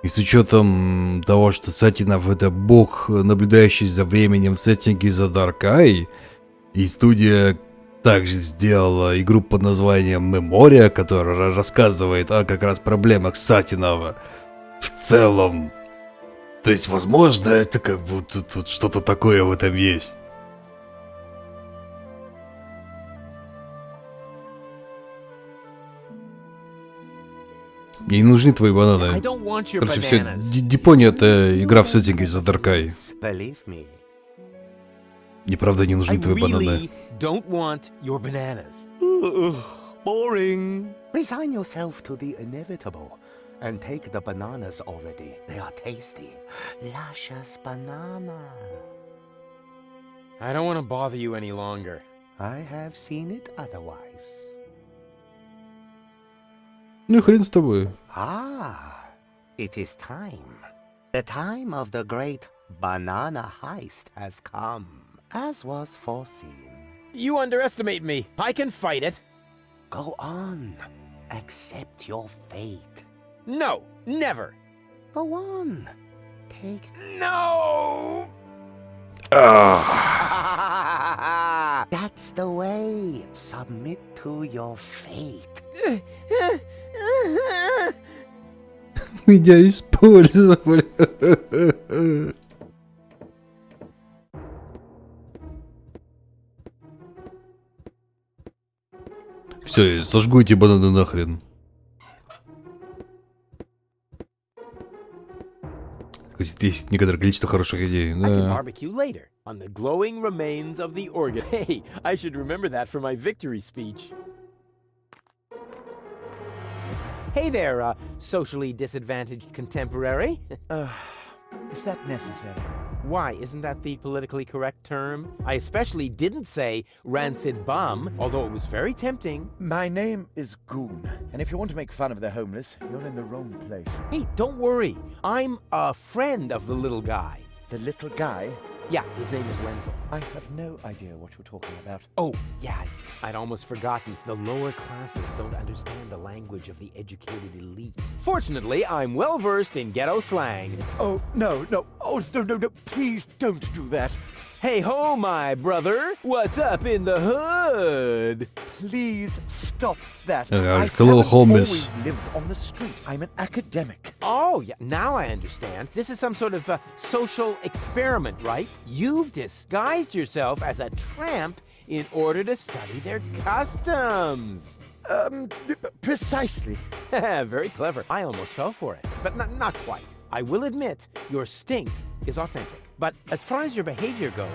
И с учетом того, что Сатинов — это бог, наблюдающий за временем в сеттинге за Даркай, и студия также сделала игру под названием Memoria, которая рассказывает о как раз проблемах Сатинова в целом. То есть, возможно, это как будто тут что-то такое в этом есть. Мне не нужны твои бананы. Короче, все, Deponia — это игра в сеттинге за Даркай. Мне правда не нужны твои бананы. Boring. Resign yourself to the inevitable and take the bananas already. They are tasty. Luscious banana. I don't want to bother you any longer. I have seen it otherwise. Ну хрен с тобой. Ah, it is time. The time of the great banana heist has come, as was foreseen. You underestimate me. I can fight it. Go on. Accept your fate. No, never. Go on. Take... No! That's the way. Submit to your fate. Меня использовали. Все, сожгу эти бананы нахрен. Есть некоторое количество хороших идей. I can barbecue later on the glowing remains of the organ. Hey, I should remember that for my victory speech. Hey there, socially disadvantaged contemporary. Is that necessary? Why, isn't that the politically correct term? I especially didn't say rancid bum, although it was very tempting. My name is Goon, and if you want to make fun of the homeless, you're in the wrong place. Hey, don't worry. I'm a friend of the little guy. The little guy? Yeah, his name is Wenzel. I have no idea what you're talking about. Oh, yeah, I'd almost forgotten. The lower classes don't understand the language of the educated elite. Fortunately, I'm well versed in ghetto slang. Oh, no. Oh, no. Please don't do that. Hey ho, my brother. What's up in the hood? Please stop that. I haven't always lived on the street. I'm an academic. Oh, yeah, now I understand. This is some sort of social experiment, right? You've disguised yourself as a tramp in order to study their customs. Precisely. Very clever. I almost fell for it, but not quite. I will admit, your stink is authentic. But as far as your behavior goes,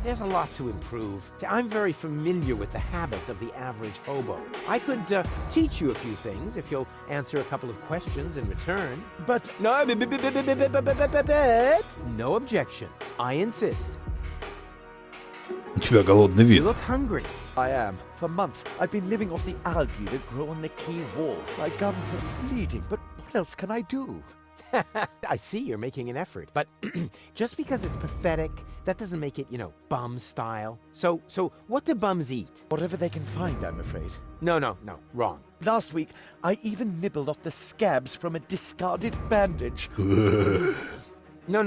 there's a lot to improve. See, I'm very familiar with the habits of the average hobo. I could teach you a few things if you'll answer a couple of questions in return. But... No objection. I insist. У тебя голодный вид. You look hungry. I am. For months, I've been living off the algae that grow on the quay wall. My gums are bleeding, but what else can I do? I see you're making an effort, but just because it's pathetic, that doesn't make it, bum style. So what do bums eat? Whatever they can find, I'm afraid. No, wrong. Last week, I even nibbled off the scabs from a discarded bandage. No.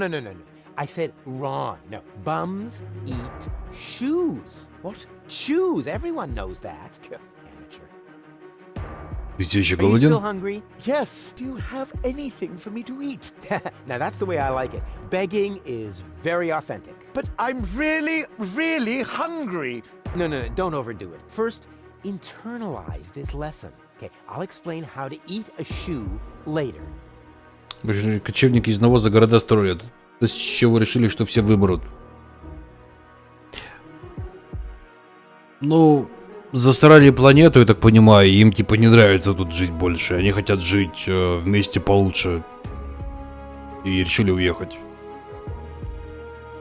I said wrong. No, bums eat shoes. What? Shoes. Everyone knows that. Amateur. Ты все еще Are you голоден? still hungry? Yes. Do you have anything for me to eat? Now that's the way I like it. Begging is very authentic. But I'm really, really hungry. No, don't overdo it. First, internalize this lesson. Okay, I'll explain how to eat a shoe later. Кочевники из навоза города строят. С чего решили, что все вымрут? Ну, засрали планету, я так понимаю, и им типа не нравится тут жить больше. Они хотят жить вместе получше. И решили уехать.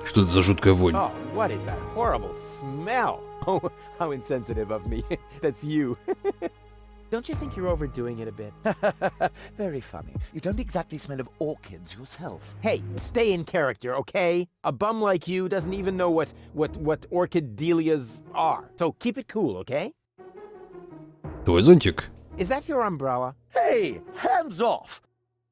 Что это за жуткая вонь? Oh, what is that horrible smell? Oh, how insensitive of me. That's you. Don't you think you're overdoing it a bit? Very funny. You don't exactly smell of orchids yourself. Hey, stay in character, okay? A bum like you doesn't even know what orchid dahlias are. So keep it cool, okay? Твой зонтик. Is that your umbrella? Hey, hands off!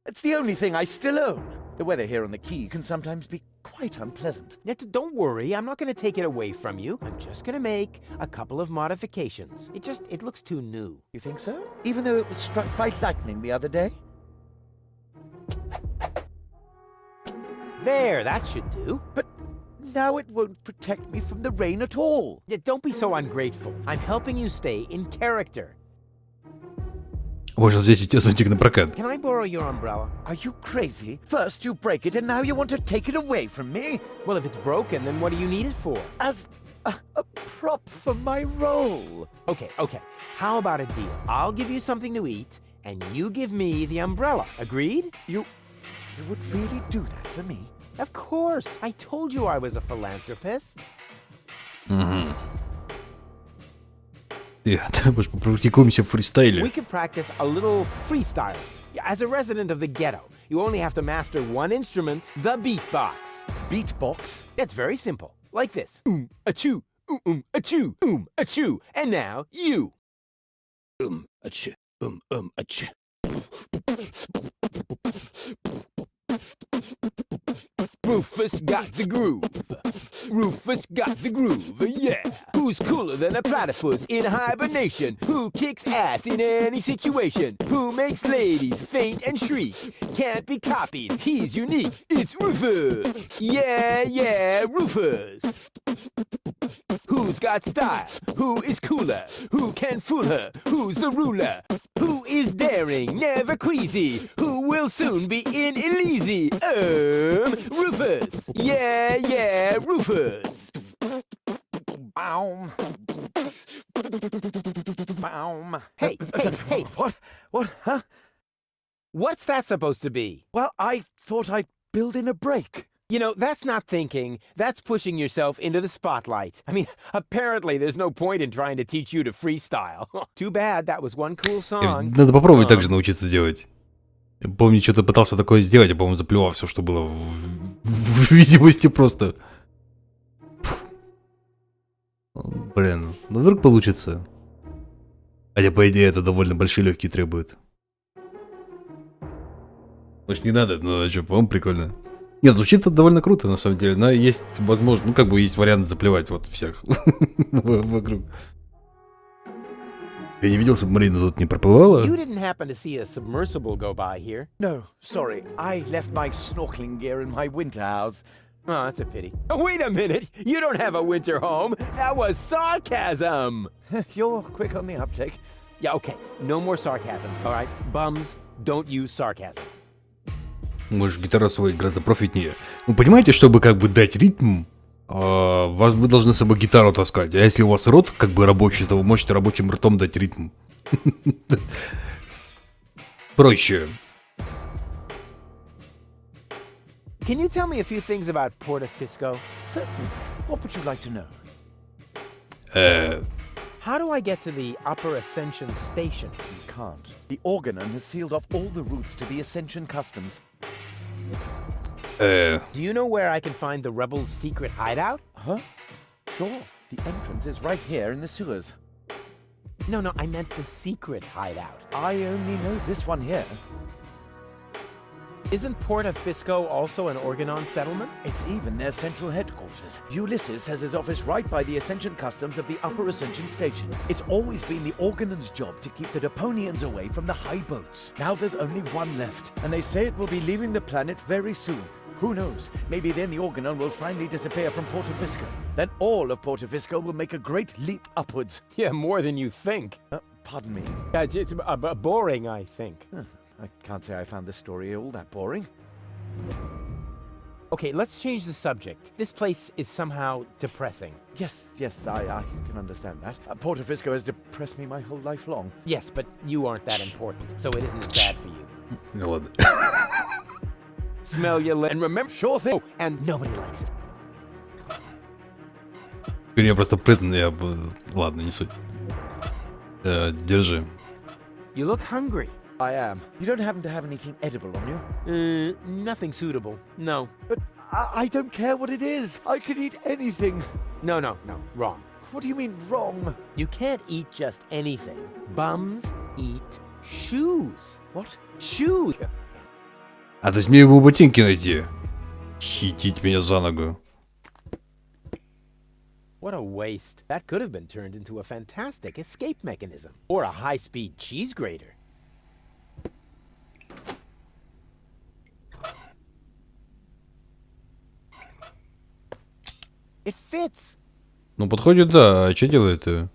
It's the only thing I still own. The weather here on the quay can sometimes be quite unpleasant. Don't worry, I'm not going to take it away from you. I'm just going to make a couple of modifications. It looks too new. You think so? Even though it was struck by lightning the other day? There, that should do. But now it won't protect me from the rain at all. Yeah, don't be so ungrateful. I'm helping you stay in character. Можно взять у тебя зонтик на прокат. Can I borrow your umbrella? Are you crazy? First you break it and now you want to take it away from me? Well, if it's broken, then what do you need it for? As a prop for my role. Okay. How about a deal? I'll give you something to eat, and you give me the umbrella. Agreed? You would really do that for me? Of course. I told you I was a philanthropist. Попрактикуемся в фристайле. We could practice a little freestyle. As a resident of the ghetto, you only have to master one instrument, the beatbox. Beatbox? It's very simple. Like this. Achoo, achoo, achoo. And now, you. Achoo, achoo. Rufus got the groove. Rufus got the groove, yeah. Who's cooler than a platypus in hibernation? Who kicks ass in any situation? Who makes ladies faint and shriek? Can't be copied, he's unique. It's Rufus. Yeah, Rufus. Who's got style? Who is cooler? Who can fool her? Who's the ruler? Who is daring, never queasy? Who will soon be in Elysi? Rufus. Yeah, Rufus. Baum. Hey. What? Huh? What's that supposed to be? Well, I thought I'd build in a break. You know, that's not thinking. That's pushing yourself into the spotlight. I mean, apparently there's no point in trying to teach you to freestyle. Too bad, that was one cool song. Надо попробовать так же научиться делать. Я помню, что-то пытался такое сделать, я, по-моему, заплевал все, что было в видимости просто. Блин, ну вдруг получится. Хотя, по идее, это довольно большие легкие требует. Может, не надо, но что, по-моему, прикольно. Нет, звучит это довольно круто, на самом деле. Но есть возможность, ну, как бы есть вариант заплевать вот всех вокруг. Ты не видел, субмарину тут не проплывала? You didn't happen to see a submersible go by here? No, sorry. I left my snorkeling gear in my winter house. Oh, that's a pity. Oh, wait a minute! You don't have a winter home! That was sarcasm! You're quick on the uptake. Yeah, okay. No more sarcasm, alright? Bums, don't use sarcasm. Может, гитара свой гораздо профитнее. Вы понимаете, чтобы как бы дать ритм, вы должны с собой гитару таскать. А если у вас рот как бы рабочий, то вы можете рабочим ртом дать ритм. Проще. Can you tell me a few things about Portofisco? Certainly. What would you like to know? How do I get to the Upper Ascension Station? You can't. The Organon has sealed off all the routes to the Ascension Customs. Do you know where I can find the rebels' secret hideout? Huh? Sure. The entrance is right here in the sewers. No, I meant the secret hideout. I only know this one here. Isn't Portofisco also an Organon settlement? It's even their central headquarters. Ulysses has his office right by the Ascension Customs of the Upper Ascension Station. It's always been the Organon's job to keep the Deponians away from the high boats. Now there's only one left, and they say it will be leaving the planet very soon. Who knows? Maybe then the Organon will finally disappear from Portofisco. Then all of Portofisco will make a great leap upwards. Yeah, more than you think. Pardon me. It's boring, I think. I can't say I found this story all that boring. Okay, let's change the subject. This place is somehow depressing. Yes, I can understand that. Portofisco has depressed me my whole life long. Yes, but you aren't that important, so it isn't as bad for you. Ну ладно. Smell your lip and remember, sure thing. Oh, and nobody likes it. Я просто прыгну, ладно, не суть. Держи. You look hungry. I am. You don't happen to have anything edible on you? Nothing suitable. No. But I don't care what it is. I could eat anything. No, wrong. What do you mean, wrong? You can't eat just anything. Bums eat shoes. What? Shoes. А то есть мне его ботинки найти. Хитить меня за ногу. What a waste. That could have been turned into a fantastic escape mechanism. Or a high-speed cheese grater. It fits. Ну, подходит, да. А что делает-то?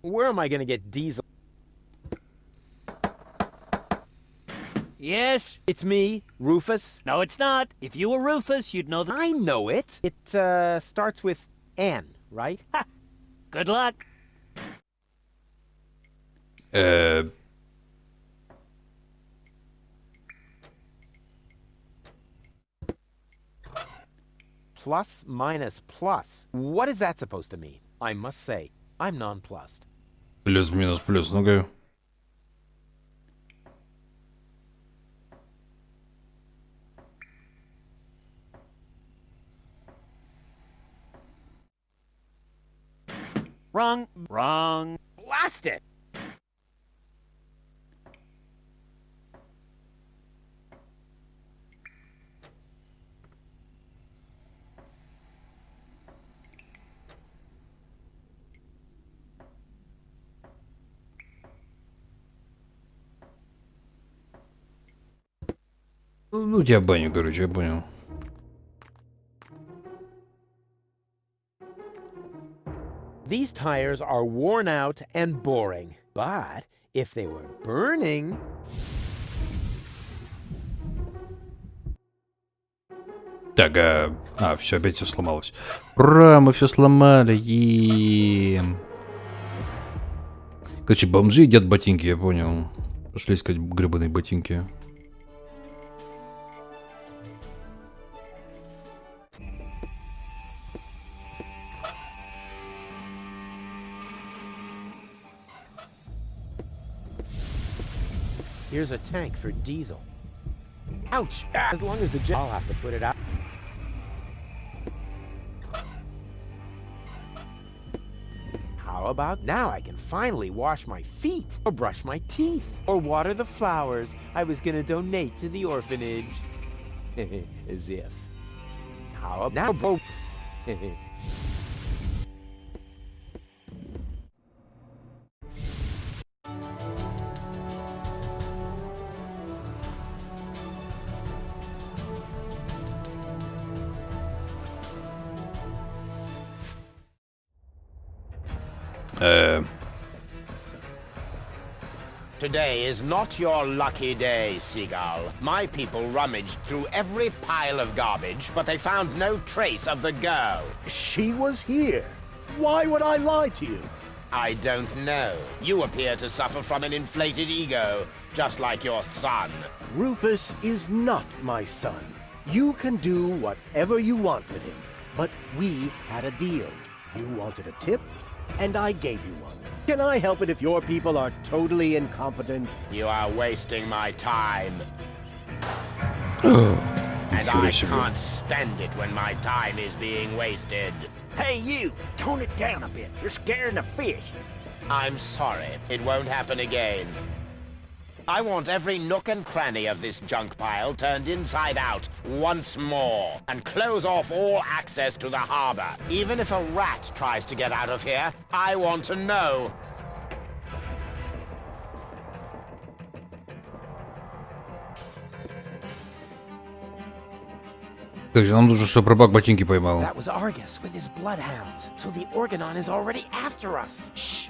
Where am I gonna get diesel? Yes? It's me, Rufus. No, it's not. If you were Rufus, you'd know that. I know it. It, starts with N, right? Ha! Good luck. Plus minus plus. What is that supposed to mean? I must say, I'm nonplussed. Плюс, минус, плюс. Ну-ка. Wrong. Wrong. Blast it! Ну, тебя баню, короче, я понял. These tires are worn out and boring, but if they were burning... Так, все, опять все сломалось. Ура, мы все сломали. Короче, бомжи едят ботинки, я понял. Пошли искать гребаные ботинки. Here's a tank for diesel. Ouch! As long as the I'll have to put it out. How about now I can finally wash my feet, or brush my teeth, or water the flowers I was gonna donate to the orphanage. As if. How about now, bro? Today is not your lucky day, Seagull. My people rummaged through every pile of garbage, but they found no trace of the girl. She was here. Why would I lie to you? I don't know. You appear to suffer from an inflated ego, just like your son. Rufus is not my son. You can do whatever you want with him. But we had a deal. You wanted a tip, and I gave you one. Can I help it if your people are totally incompetent? You are wasting my time. And I can't stand it when my time is being wasted. Hey, you! Tone it down a bit. You're scaring the fish. I'm sorry. It won't happen again. I want every nook and cranny of this junk pile turned inside out once more, and close off all access to the harbor. Even if a rat tries to get out of here, I want to know. Так, нам нужно, чтобы рыбак ботинки поймал. That was Argus with his bloodhounds. So the Organon is already after us. Shh!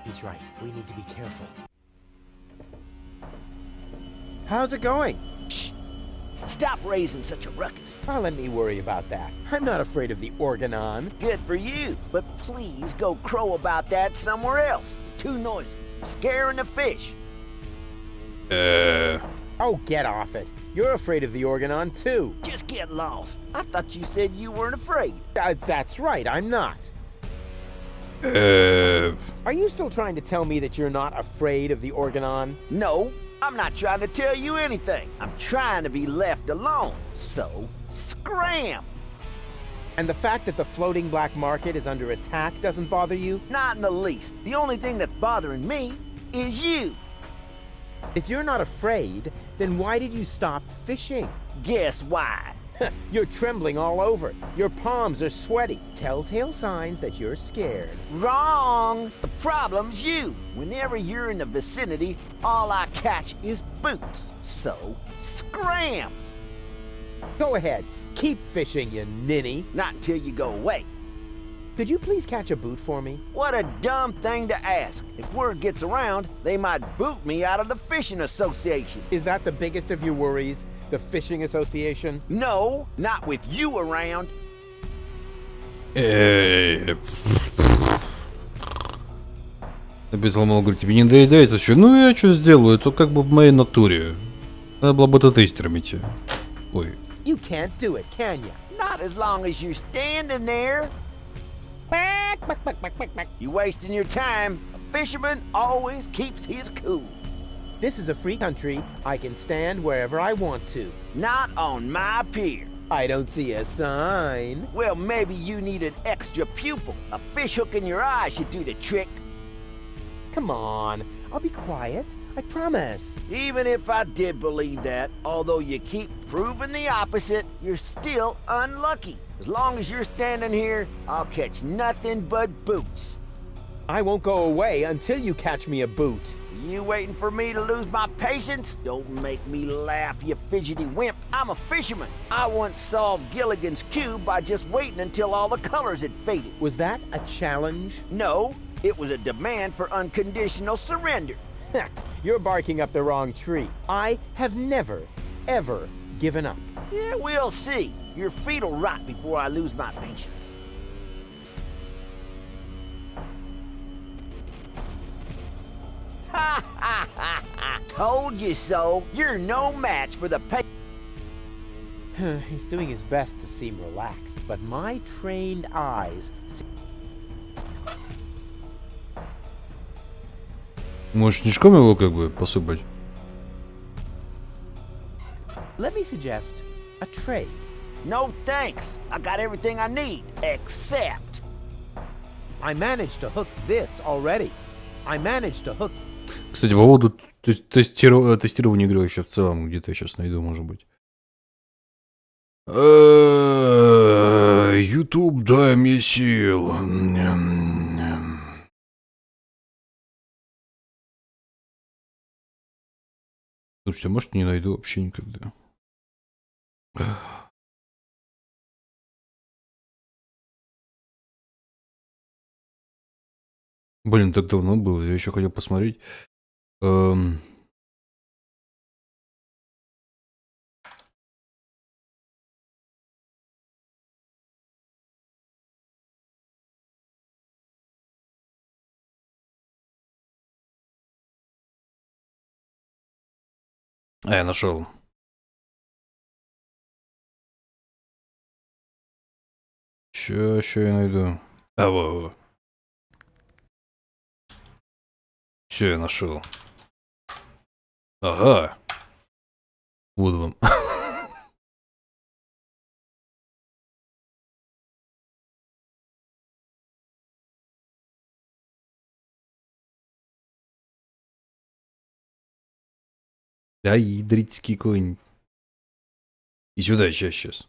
He's right. We need to be careful. How's it going? Shh! Stop raising such a ruckus. Well, let me worry about that. I'm not afraid of the Organon. Good for you, but please go crow about that somewhere else. Too noisy. Scaring the fish. Oh, get off it. You're afraid of the organon, too. Just get lost. I thought you said you weren't afraid. That's right, I'm not. Are you still trying to tell me that you're not afraid of the organon? No, I'm not trying to tell you anything. I'm trying to be left alone. So, scram! And the fact that the floating black market is under attack doesn't bother you? Not in the least. The only thing that's bothering me is you. If you're not afraid, then why did you stop fishing? Guess why? You're trembling all over. Your palms are sweaty. Telltale signs that you're scared. Wrong! The problem's you. Whenever you're in the vicinity, all I catch is boots. So, scram! Go ahead. Keep fishing, you ninny. Not until you go away. Could you please catch a boot for me? What a dumb thing to ask. If word gets around, they might boot me out of the fishing association. Is that the biggest of your worries? The fishing association? No, not with you around. Написал, мол, говорит, тебе не доедается, что? Ну я что сделаю? Это как бы в моей натуре. Надо было бета-тестером идти. Ой. You can't do it, can you? Not as long as you're standing there. You wasting your time. A fisherman always keeps his cool. This is a free country. I can stand wherever I want to. Not on my pier. I don't see a sign. Well, maybe you need an extra pupil. A fish hook in your eye should do the trick. Come on. I'll be quiet. I promise. Even if I did believe that, although you keep proving the opposite, you're still unlucky. As long as you're standing here, I'll catch nothing but boots. I won't go away until you catch me a boot. You waiting for me to lose my patience? Don't make me laugh, you fidgety wimp. I'm a fisherman. I once solved Gilligan's Cube by just waiting until all the colors had faded. Was that a challenge? No, it was a demand for unconditional surrender. You're barking up the wrong tree. I have never, ever given up. Yeah, we'll see. Your feet'll rot before I lose my patience. Ha ha ha ha! Told you so. You're no match for the pay. He's doing his best to seem relaxed, but my trained eyes... Может, снежком его как бы посыпать? Let me suggest a trade. No thanks. I got everything I need, except... I managed to hook this already. I managed to hook... Кстати, по поводу тестирования игры вообще в целом, где-то я сейчас найду, может быть. YouTube, дай мне сил. Слушайте, а может не найду вообще никогда. Блин, так давно было, я еще хотел посмотреть. Я нашел. Ща я найду. Во. Все, я нашел. Ага. Вот вам. Да, ядрицкий конь. И сюда, сейчас.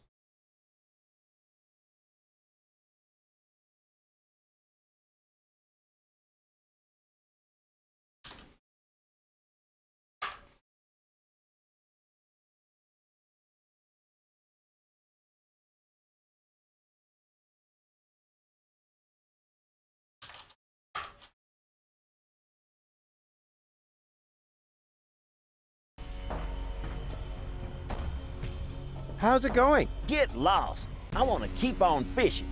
How's it going? Get lost. I want to keep on fishing.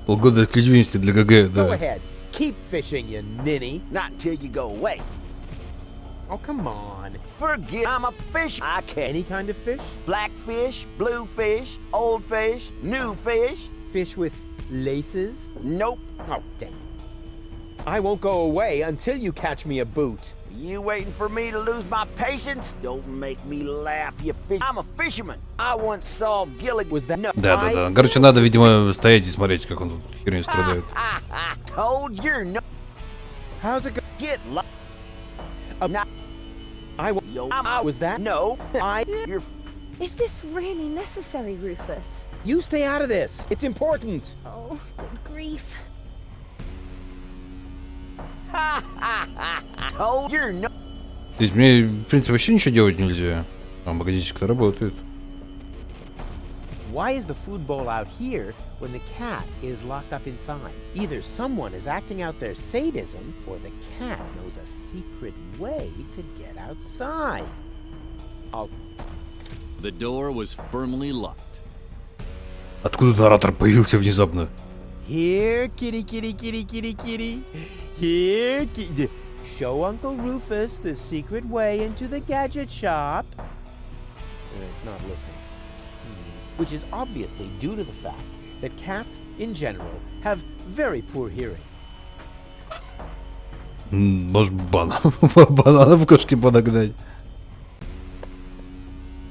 Полгода эксклюзивности для ГГ, да. Go ahead. Keep fishing, you ninny. Not until you go away. Oh, come on. Forget I'm a fish. I catch Any kind of fish? black fish, blue fish, old fish, new fish. Fish with laces? Nope. Oh, dang. I won't go away until you catch me a boot. You waiting for me to lose my patience? Don't make me laugh, you fish. I'm a fisherman. I once saw Gillig. Was that no? Да. Короче, надо, видимо, стоять и смотреть, как он тут херню страдает. Told you're no. How's it go? Get lost. Now, was that? No. You're. Is this really necessary, Rufus? You stay out of this. It's important. Oh, good grief. Told you're no. То есть мне, в принципе, вообще ничего делать нельзя. А магазинчик-то работает. Why is the food bowl out here when the cat is locked up inside? Either someone is acting out their sadism, or the cat knows a secret way to get outside. The door was firmly locked. Откуда наратор появился внезапно? Here, kitty, kitty, kitty, kitty, kitty. Here, kitty. Show Uncle Rufus the secret way into the gadget shop. It's not listening. Which is obviously due to the fact that cats, in general, have very poor hearing. Может, банана в кошке подогнать.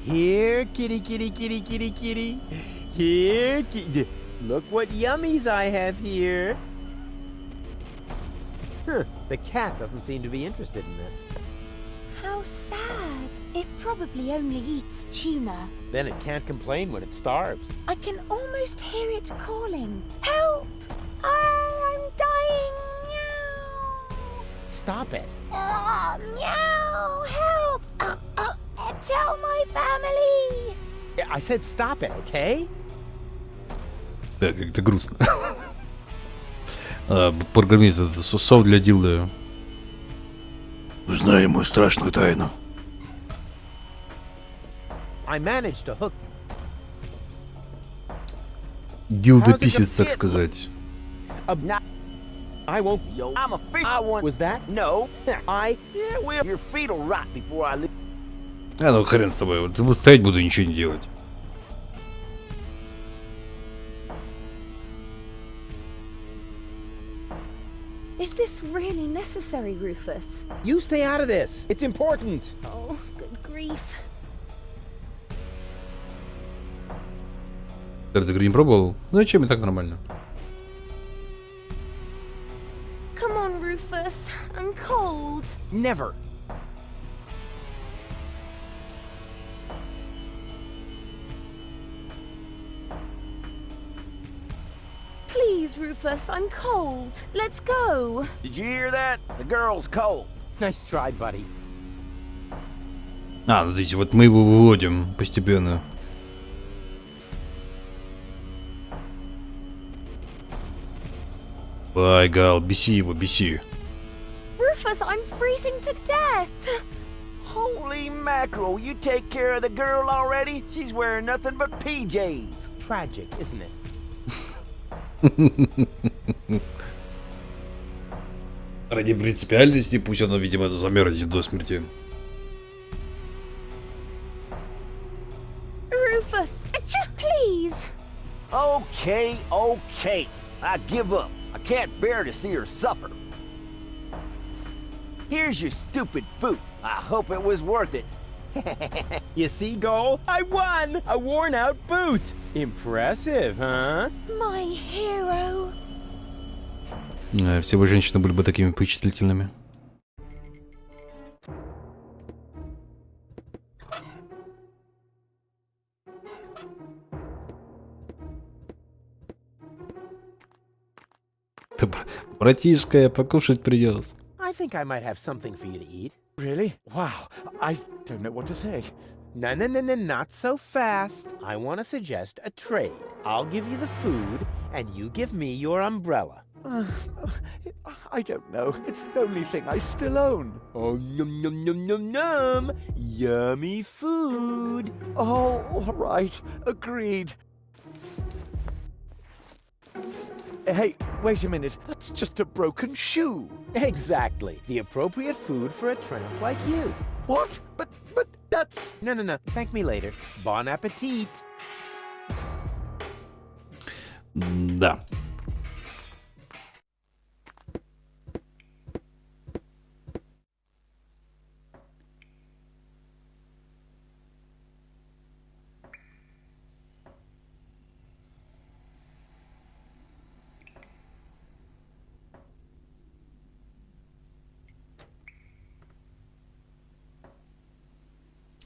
Here, kitty, kitty, kitty, kitty, kitty. Here, kitty. Look what yummies I have here. The cat doesn't seem to be interested in this. How sad. It probably only eats tuna. Then it can't complain when it starves. I can almost hear it calling. Help! I'm dying. Meow. Stop it. Meow! Help! Tell my family. I said stop it, okay? Да, как-то грустно. Программист, это софт для дилда. Узнали мою страшную тайну. I managed to hook. Дилдописец, так сказать. I won't. Yo, I'm a fish. I want. Was that? No. Yeah, well, your feet will rot before I leave. Ну хрен с тобой, вот буду стоять, буду ничего не делать. Is this really necessary, Rufus? You stay out of this. It's important. Oh, good grief. Ты игры не пробовал? Ну и чем и так нормально. Come on, Rufus. I'm cold. Never. Please, Rufus, I'm cold. Let's go. Did you hear that? The girl's cold. Nice try, buddy. Смотрите, вот мы его выводим постепенно. Ай, Гал, беси его, беси. Rufus, I'm freezing to death. Holy mackerel, you take care of the girl already? She's wearing nothing but PJs. Tragic, isn't it? Ради принципиальности, пусть оно, видимо, замерзнет до смерти. Rufus, please. Okay. I give up. I can't bear to see her suffer. Here's your stupid boot. I hope it was worth it. You see, Goal? I won! A worn-out boot! Impressive, huh? My hero. Все бы женщины были бы такими впечатлительными. Братишка, покушать придется. I think I might have something for you to eat. Really? Wow. I don't know what to say. No, not so fast. I want to suggest a trade. I'll give you the food, and you give me your umbrella. I don't know. It's the only thing I still own. Oh, num. Yummy food. Oh, all right. Agreed. Hey, wait a minute. That's just a broken shoe. Exactly. The appropriate food for a tramp like you. What? But that's... No. Thank me later. Bon appetit. Да.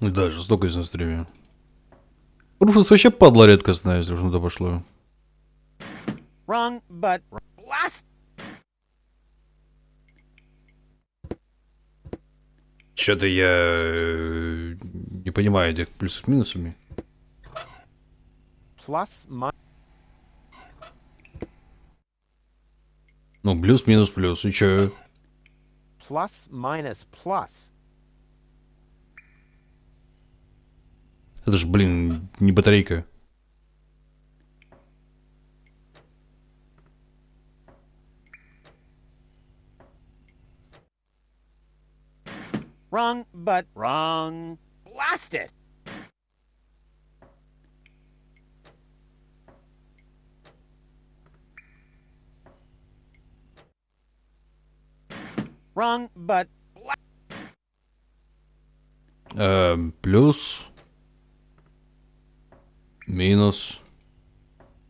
Ну да, жестокость на стриме. Руфус вообще падла редкостная, если уж на то пошло. Wrong, but blast. Что-то я не понимаю этих плюсов с минусами. Plus, minus. Ну, плюс, минус, плюс. И чё? Plus, minus, plus. Это ж, блин, не батарейка. Wrong, but wrong. Blast it. Wrong, but Плюс. Минус.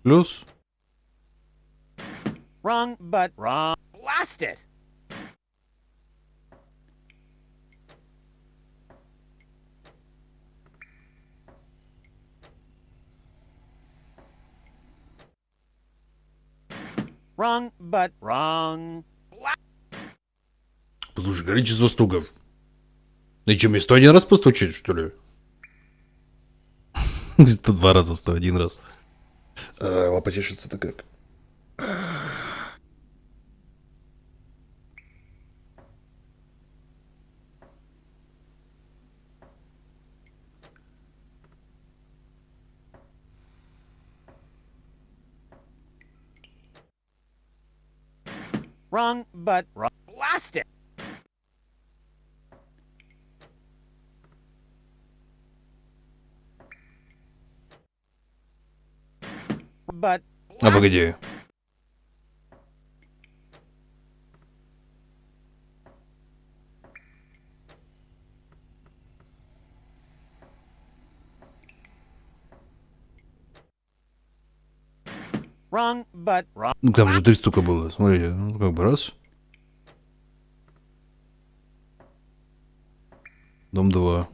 Плюс. wrong, but wrong. Blast it. Wrong, but wrong. Послушай, количество стуков. И что, мне 101 раз постучать, что ли? 102 раза, 101 раз. Лапа чешется-то как? Wrong, but wrong. Blast it. But А погоди. wrong, but wrong. Ну там же 3 стука было. Смотрите, ну как бы раз. Дом 2.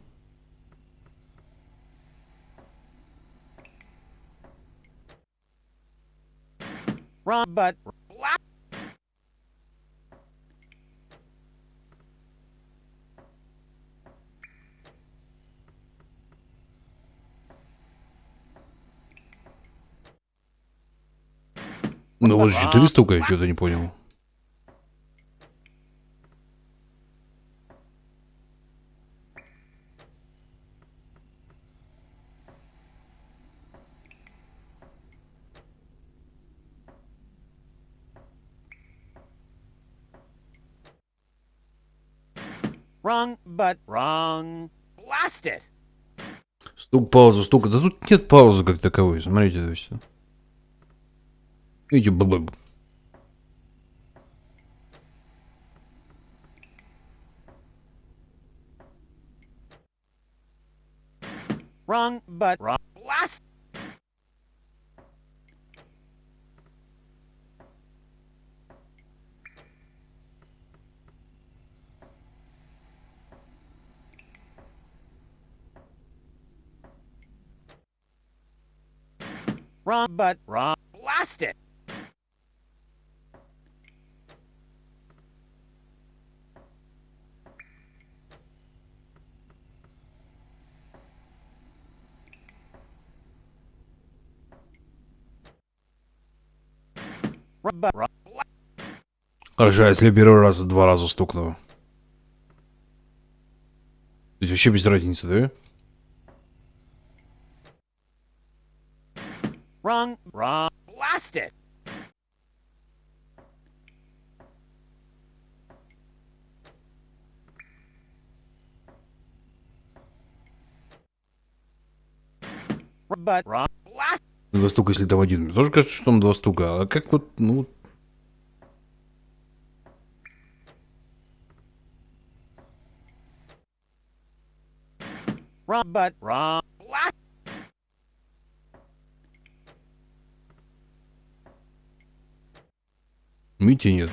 Wrong, but blast. Ну вот 4 стука, я что-то не понял. Wrong, but wrong. Blast it. Стук, пауза, стук. Да тут нет паузы как таковой. Смотрите это все. Видите, бабаб. Wrong, but wrong. Blast. Wrong, but wrong. Blast it. Wrong, but wrong. Хорошо, если первый раз 2 раза стукну. То есть вообще без разницы, да? Wrong, wrong. Blast it. Два стука, если там один. Мне тоже кажется, что там два стука. А как вот, ну... Мити нет.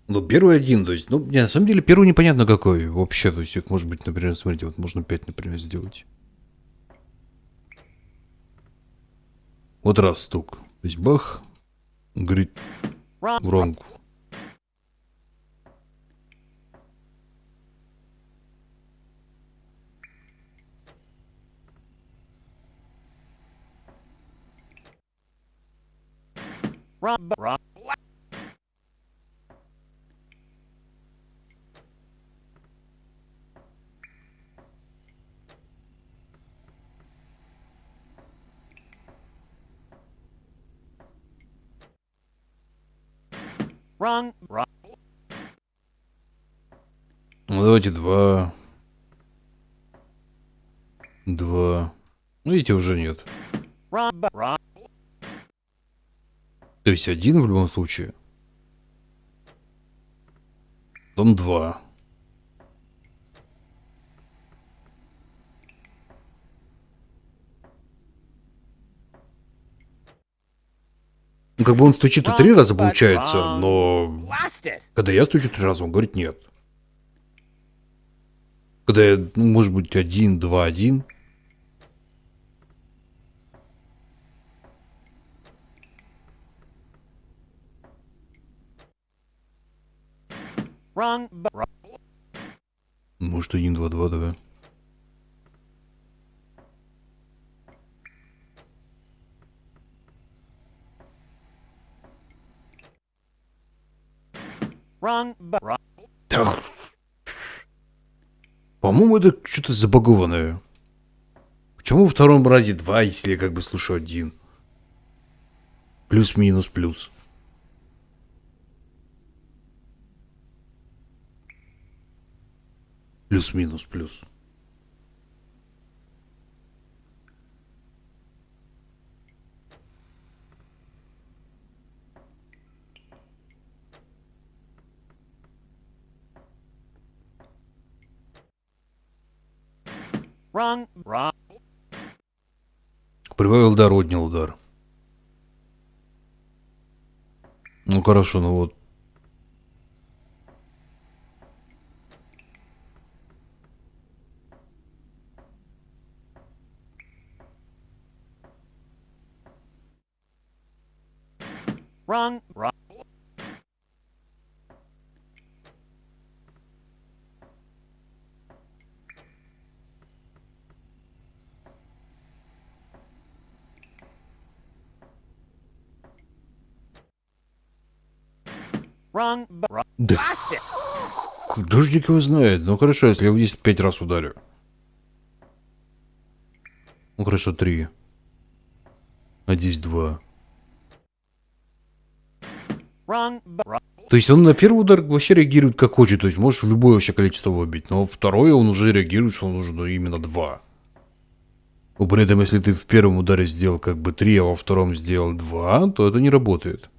Ну, первый один, то есть, ну, не, на самом деле, первый непонятно какой вообще, то есть, их может быть, например, смотрите, вот можно 5, например, сделать. Вот раз стук, то есть, бах, говорит, wrong. Ну, давайте два. Два. Ну, видите, уже нет. То есть один в любом случае. Потом два. Ну, как бы он стучит 3 раза, получается, но... Когда я стучу 3 раза, он говорит нет. Когда я, ну, может быть, 1, 2, 1. Может, 1, 2, 2, давай. По-моему, это что-то забагованное. Почему во втором разе 2, если я как бы слышу 1? Плюс-минус плюс. Плюс-минус плюс. Прибавил удар, отнял удар. Ну хорошо, ну вот. Да. Дождик его знает. Ну хорошо, если я в 10 5 раз ударю. Ну хорошо, 3. А здесь 2. То есть он на первый удар вообще реагирует как хочет. То есть можешь в любое вообще количество выбить. Но второе он уже реагирует, что нужно именно 2. Но при этом, если ты в первом ударе сделал как бы 3, а во втором сделал 2, то это не работает.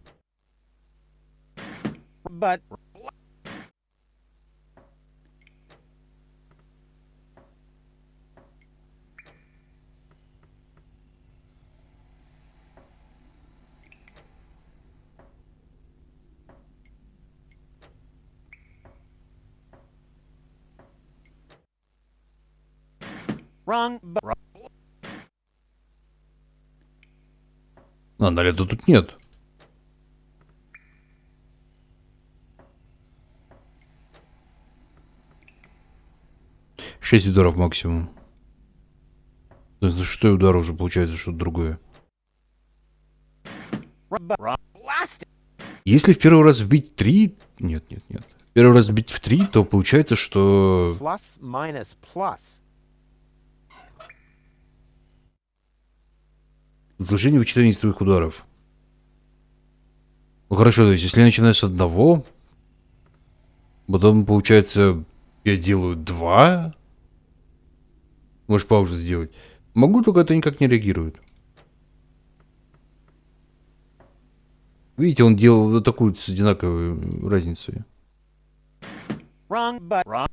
А, налета тут нет. Шесть ударов максимум. За 6 удар уже получается что-то другое. Если в первый раз вбить 3... Нет. Первый раз вбить в 3, то получается, что... Сложение вычитания своих ударов. Ну хорошо, то есть если я начинаю с одного, потом получается я делаю 2. Можешь паузу сделать. Могу, только это никак не реагирует. Видите, он делал вот такую с одинаковой разницей. Wrong, but wrong.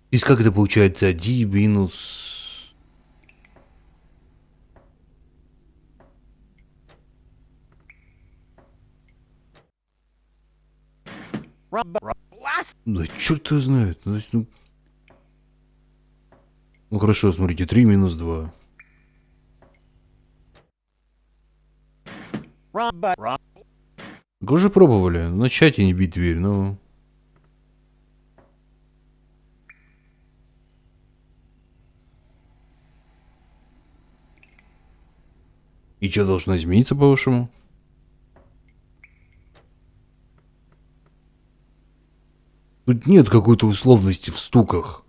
То есть как это получается 1 минус... Да черт его знает. Ну, то есть, ну хорошо, смотрите, 3 минус 2. Вы уже пробовали? На чате не бить дверь, но... И что должно измениться, по-вашему? Тут нет какой-то условности в стуках.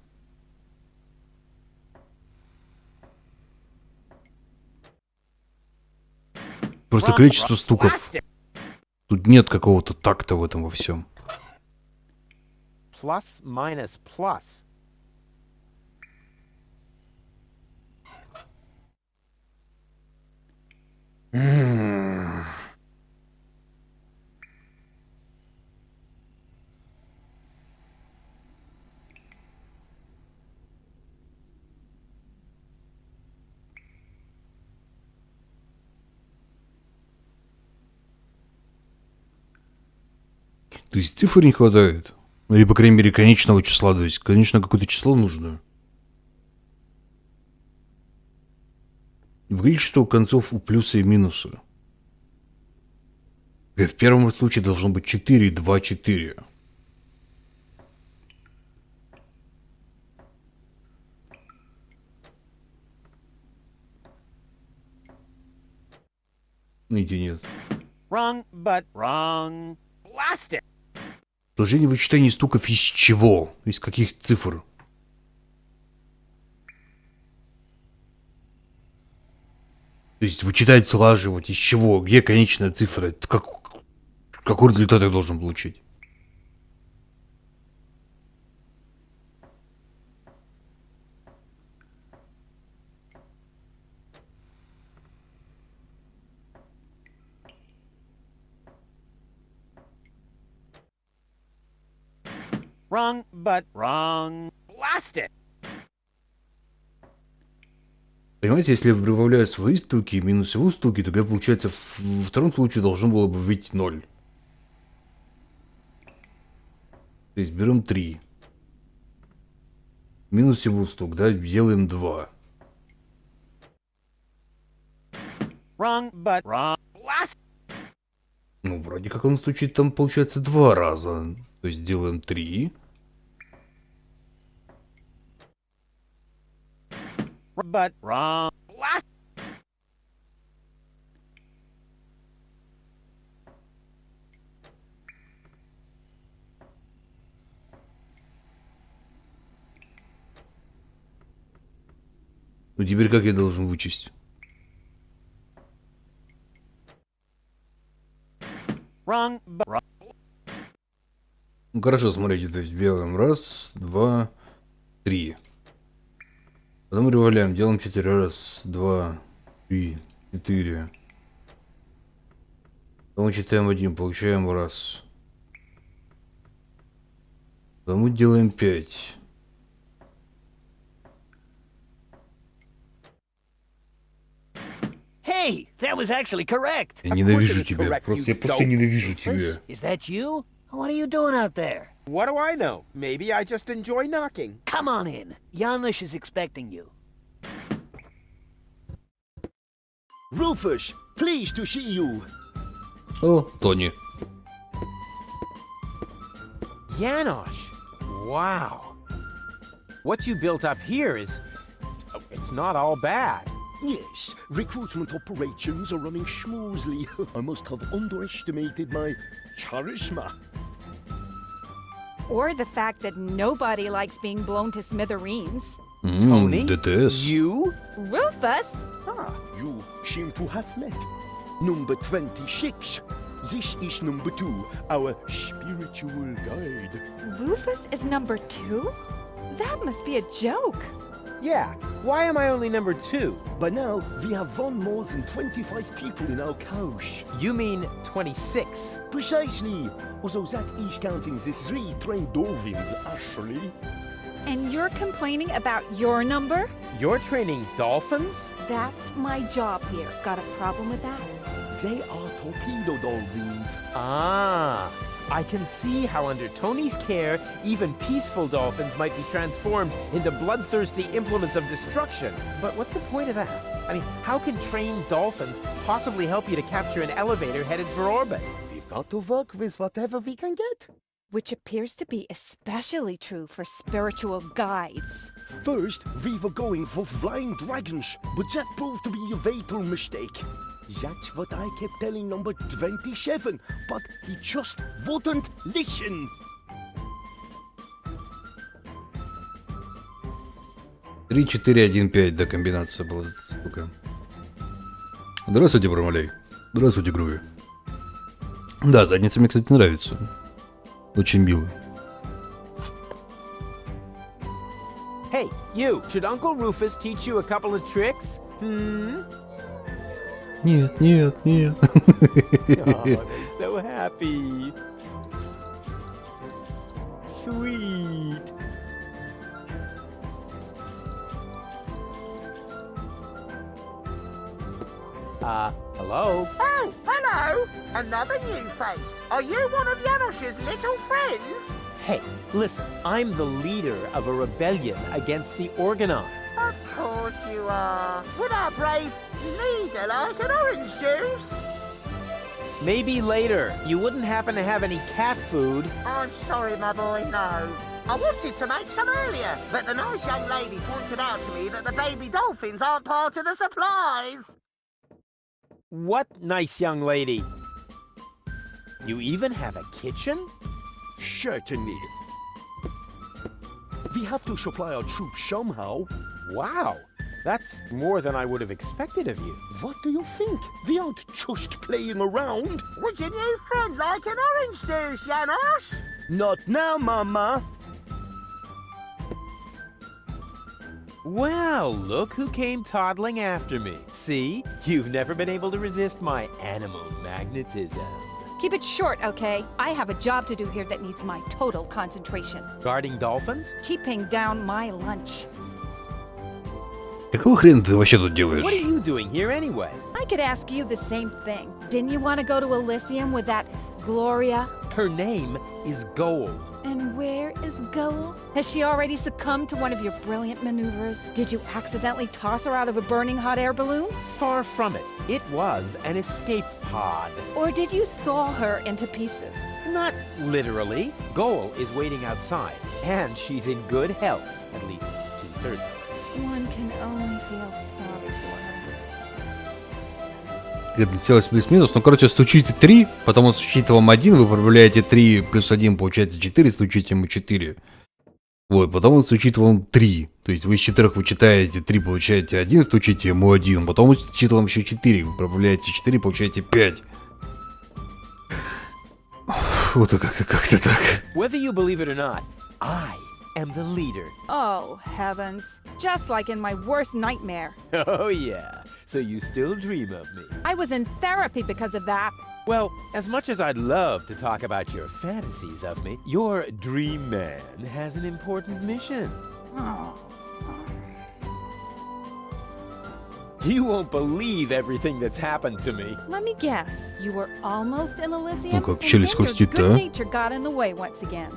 Просто количество стуков. Тут нет какого-то такта в этом во всем. Plus minus plus. То есть цифр не хватает? Или, по крайней мере, конечного числа. То есть, конечно, какое-то число нужно. Вы видите, что у концов у плюса и минуса. И в первом случае должно быть 4, 2, 4. Видите, нет. Wrong, but wrong. Blast it. Сложение вычитания стуков из чего? Из каких цифр? То есть вычитать, слаживать из чего? Где конечная цифра? Какой результат я должен получить? Wrong, but wrong. Blast it. Понимаете, если я прибавляю свои стуки и минус его стуки, тогда получается во втором случае должно было бы быть 0. То есть берем 3. Минус его стук, да, делаем 2. Wrong, but wrong. Blast. Ну, вроде как он стучит там, получается, 2 раза. То есть делаем 3. But wrong. Blast. Ну, теперь как я должен вычесть? Wrong, but wrong. Ну, хорошо, смотрите, то есть делаем 1, 2, 3. Потом прибавляем, делаем 4. 1, 2, 3, 4. Потом читаем 1, получаем 1. Потом мы делаем 5. Hey, that was actually correct. Я ненавижу тебя. Я просто ненавижу тебя. Is that you? What are you doing out there? What do I know? Maybe I just enjoy knocking. Come on in. Janusz is expecting you. Rufus, pleased to see you. О, Тони. Janosch. Wow. What you built up here is... it's not all bad. Yes, recruitment operations are running smoothly. I must have underestimated my charisma. Or the fact that nobody likes being blown to smithereens. Tony? ДТС. You? Rufus? Ah, you seem to have met. Number 26. This is number 2, our spiritual guide. Rufus is number 2? That must be a joke. Yeah. Why am I only number 2? By now, we have won more than 25 people in our coach. You mean 26? Precisely. Although that is counting the 3 trained dolphins, actually. And you're complaining about your number? You're training dolphins? That's my job here. Got a problem with that? They are torpedo dolphins. Ah. I can see how under Tony's care, even peaceful dolphins might be transformed into bloodthirsty implements of destruction. But what's the point of that? I mean, how can trained dolphins possibly help you to capture an elevator headed for orbit? We've got to work with whatever we can get. Which appears to be especially true for spiritual guides. First, we were going for flying dragons, but that proved to be a fatal mistake. That's what I kept telling number 27, but he just wouldn't listen. Три, 4, 1, 5, да, комбинация была, сука. Здравствуйте, Бромалей. Здравствуйте, Груви. Да, задница мне, кстати, нравится. Очень мило. Hey, you! Should Uncle Rufus teach you a couple of tricks? Нет, нет, нет. Oh, they're so happy. Sweet. Hello? Oh, hello! Another new face. Are you one of Janosch's little friends? Hey, listen, I'm the leader of a rebellion against the Organon. Of course you are. Would our brave leader like an orange juice? Maybe later. You wouldn't happen to have any cat food? I'm sorry, my boy, no. I wanted to make some earlier, but the nice young lady pointed out to me that the baby dolphins aren't part of the supplies. What nice young lady? You even have a kitchen? Certainly. We have to supply our troops somehow. Wow, that's more than I would have expected of you. What do you think? We aren't just playing around. Would your new friend like an orange juice, Janosch? Not now, Mama. Well, look who came toddling after me. See? You've never been able to resist my animal magnetism. Keep it short, okay? I have a job to do here that needs my total concentration. Guarding dolphins? Keeping down my lunch. Какого хрена ты вообще тут делаешь? What are you doing here anyway? I could ask you the same thing. Didn't you want to go to Elysium with that Gloria? Her name is Goal. And where is Goal? Has she already succumbed to one of your brilliant maneuvers? Did you accidentally toss her out of a burning hot air balloon? Far from it. It was an escape pod. Or did you saw her into pieces? Not literally. Goal is waiting outside, and she's in good health, at least 2/3 of her. One can only feel sorry for her. Это сделать плюс-минус. Ну, короче, стучите 3, потом он стучит вам 1, вы прибавляете 3 плюс 1, получается 4, стучите ему 4. Вот, потом он стучит вам 3. То есть вы из 4 вычитаете 3, получаете 1, стучите ему 1. Потом он стучит вам еще 4, вы прибавляете 4, получаете 5. Вот как-то так. Whether you believe it or not, I am the leader. Oh, heavens. Just like in my worst nightmare. Oh, yeah. So you still dream of me. I was in therapy because of that. Well, as much as I'd love to talk about your fantasies of me, your dream man has an important mission. You won't believe everything that's happened to me. Let me guess. You were almost in Elysium, Ну как, and челюсть then your хрустит, good а? nature got in the way once again.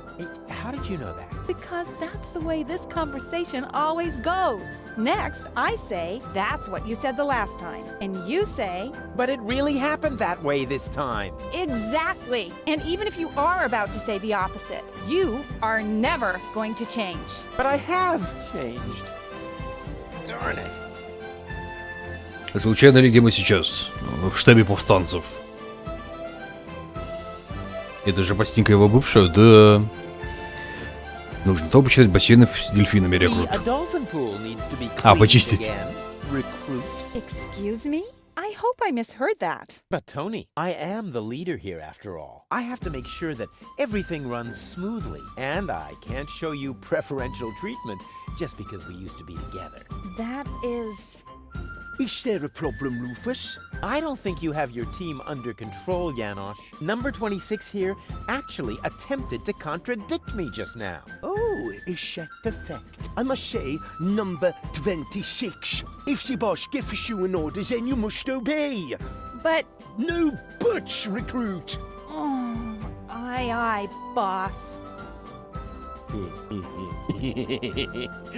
How did you know that? Because that's the way this conversation always goes. Next, I say, that's what you said the last time. And you say... But it really happened that way this time. Exactly. And even if you are about to say the opposite, you are never going to change. But I have changed. Darn it. Случайно ли где мы сейчас? В штабе повстанцев. Это же постенька его бывшая, да. Нужно то почитать бассейны с дельфинами, рекрут. A dolphin pool needs to be А, cleaned почистить. again. Recruit. Excuse me? I hope I misheard that. But Tony, I am the leader here after all. I have to make sure that everything runs smoothly, and I can't show you preferential treatment just because we used to be together. That is... Is there a problem, Rufus? I don't think you have your team under control, Janosch. Number 26 here actually attempted to contradict me just now. Oh, is that the fact? I must say, number 26. If the boss gives you an order, then you must obey. But... No buts, recruit! Oh, aye, boss.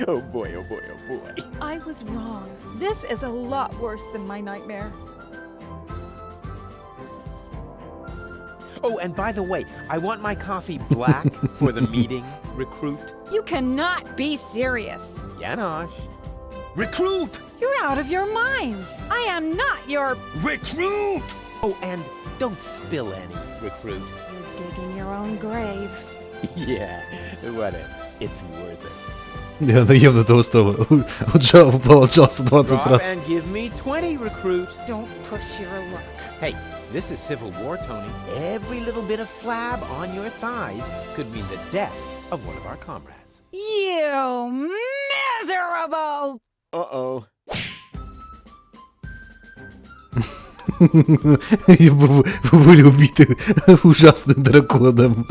Oh boy, oh boy, oh boy. I was wrong. This is a lot worse than my nightmare. Oh, and by the way, I want my coffee black for the meeting, recruit. You cannot be serious. Janosch. Recruit! You're out of your minds. I am not your... Recruit! Oh, and don't spill any, recruit. You're digging your own grave. Yeah, whatever. It's worth it. Я наемно того стало. Получался 20 Drop раз. and give me 20, recruit. Don't push your luck. Hey, this is Civil War, Tony. Every little bit of flab on your thighs could mean the death of one of our comrades. You miserable! Uh-oh. Вы были убиты ужасным драконом.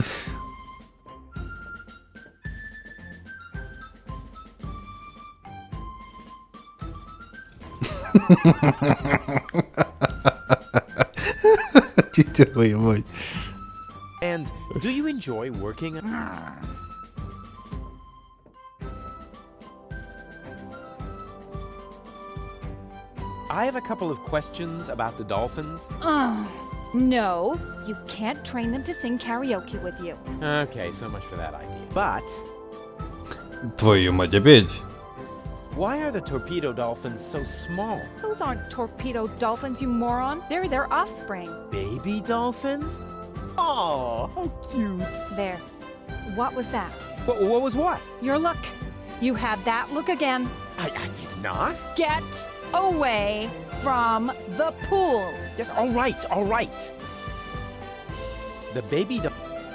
Тетя твою мать. And do you enjoy working? I have a couple of questions about the dolphins. No, you can't train them to sing karaoke with you. Okay, so much for that idea. But Твою мать, опять. why are the torpedo dolphins so small? Those aren't torpedo dolphins, you moron. They're their offspring. Baby dolphins? Oh, how cute. There. What was that? What was what? Your look. You had that look again. I did not. Get away from the pool. Yes, all right, all right. The baby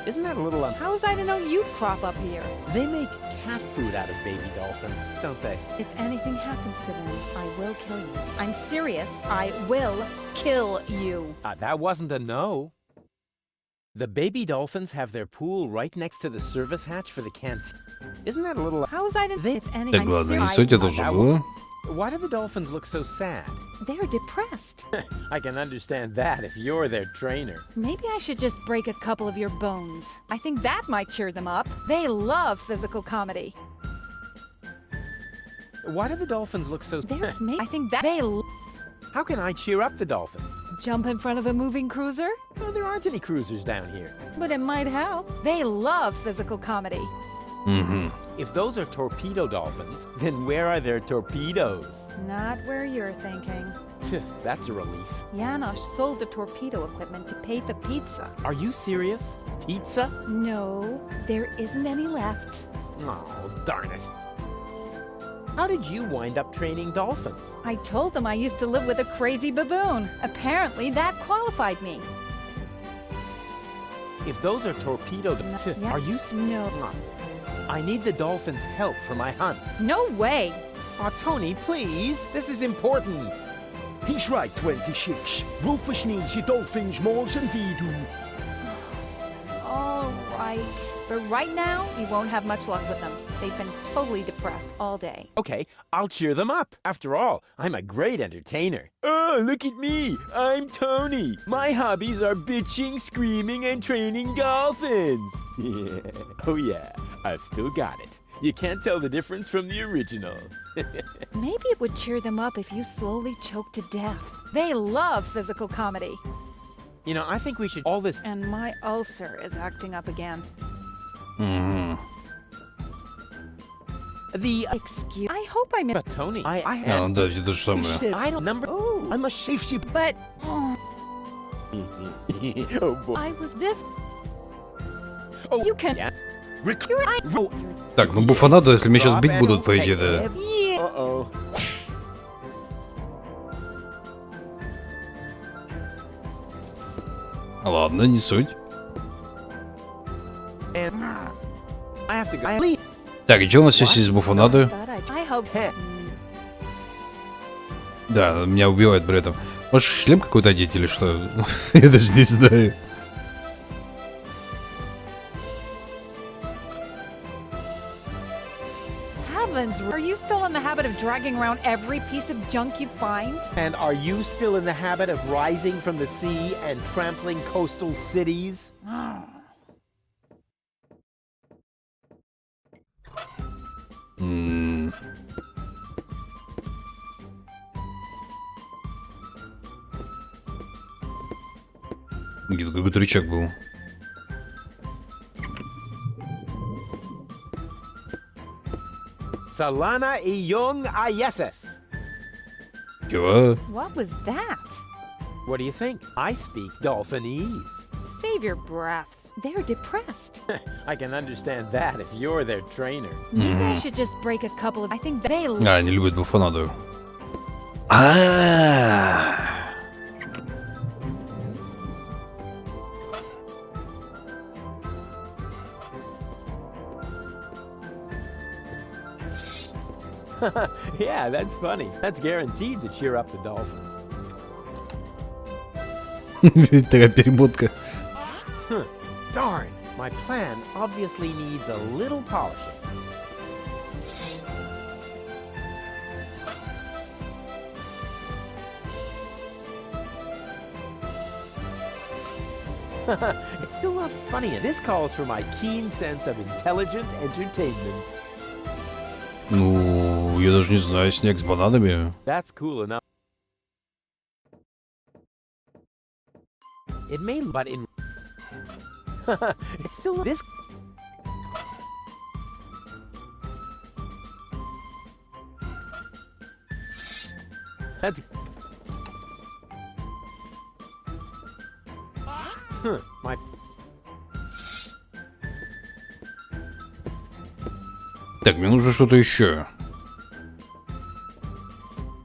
isn't that a little How was I to know you'd crop up here? They make cat food out of baby dolphins, don't they? If anything happens to them, I will kill you. I'm serious. I will kill you. That wasn't a no. The baby dolphins have their pool right next to the service hatch for the canteen. Isn't that a little... How was I to... If anything... Так ладно, не суть, это уже было. Why do the dolphins look so sad? They're depressed. I can understand that if you're their trainer. Maybe I should just break a couple of your bones. I think that might cheer them up. They love physical comedy. Why do the dolphins look so... I think that they... How can I cheer up the dolphins? Jump in front of a moving cruiser? Well, there aren't any cruisers down here. But it might help. They love physical comedy. If those are torpedo dolphins, then where are their torpedoes? Not where you're thinking. That's a relief. Janosch sold the torpedo equipment to pay for pizza. Are you serious? Pizza? No, there isn't any left. Oh, darn it. How did you wind up training dolphins? I told them I used to live with a crazy baboon. Apparently that qualified me. If those are torpedo Yeah. Are you... No. I need the dolphins' help for my hunt. No way! Oh, Tony, please. This is important. He's right, 26. Rufus needs the dolphins more than we do. All right. But right now, you won't have much luck with them. They've been totally depressed all day. Okay, I'll cheer them up. After all, I'm a great entertainer. Oh, look at me. I'm Tony. My hobbies are bitching, screaming, and training dolphins. Yeah. Oh, yeah. I've still got it. You can't tell the difference from the original. Maybe it would cheer them up if you slowly choke to death. They love physical comedy. You know, I think we should all this... And my ulcer is acting up again. The... Excuse... I hope I But Tony, I have... Да, это то же самое. I don't number... Oh, I must save you. But... Oh, boy. I was this... Oh, you can... Yeah. Так, ну буфа надо, если меня сейчас бить будут, по идее, да. Ладно, не суть. Так, и что у нас сейчас есть буфонады? Да, меня убивает при этом. Может, шлем какой-то одеть или что? Я даже не знаю. Are you still in the habit of dragging around every piece of junk you find? And are you still in the habit of rising from the sea and trampling coastal cities? Где-то какой-то рычаг был. Salana iyong ayeses. Чего? What was that? What do you think? I speak Dolphinese. Save your breath. They're depressed. I can understand that if you're their trainer. Maybe I should just break a couple of... I think they... А, они любят буфонаду. Yeah, that's funny. That's guaranteed to cheer up the dolphins. Такая перемотка. Darn, my plan obviously needs a little polishing. It's still not funny, and this calls for my keen sense of intelligent entertainment. Ну, я даже не знаю, снег с бананами. That's cool enough. It may, but in it's still this. That's my. Так, мне нужно что-то еще.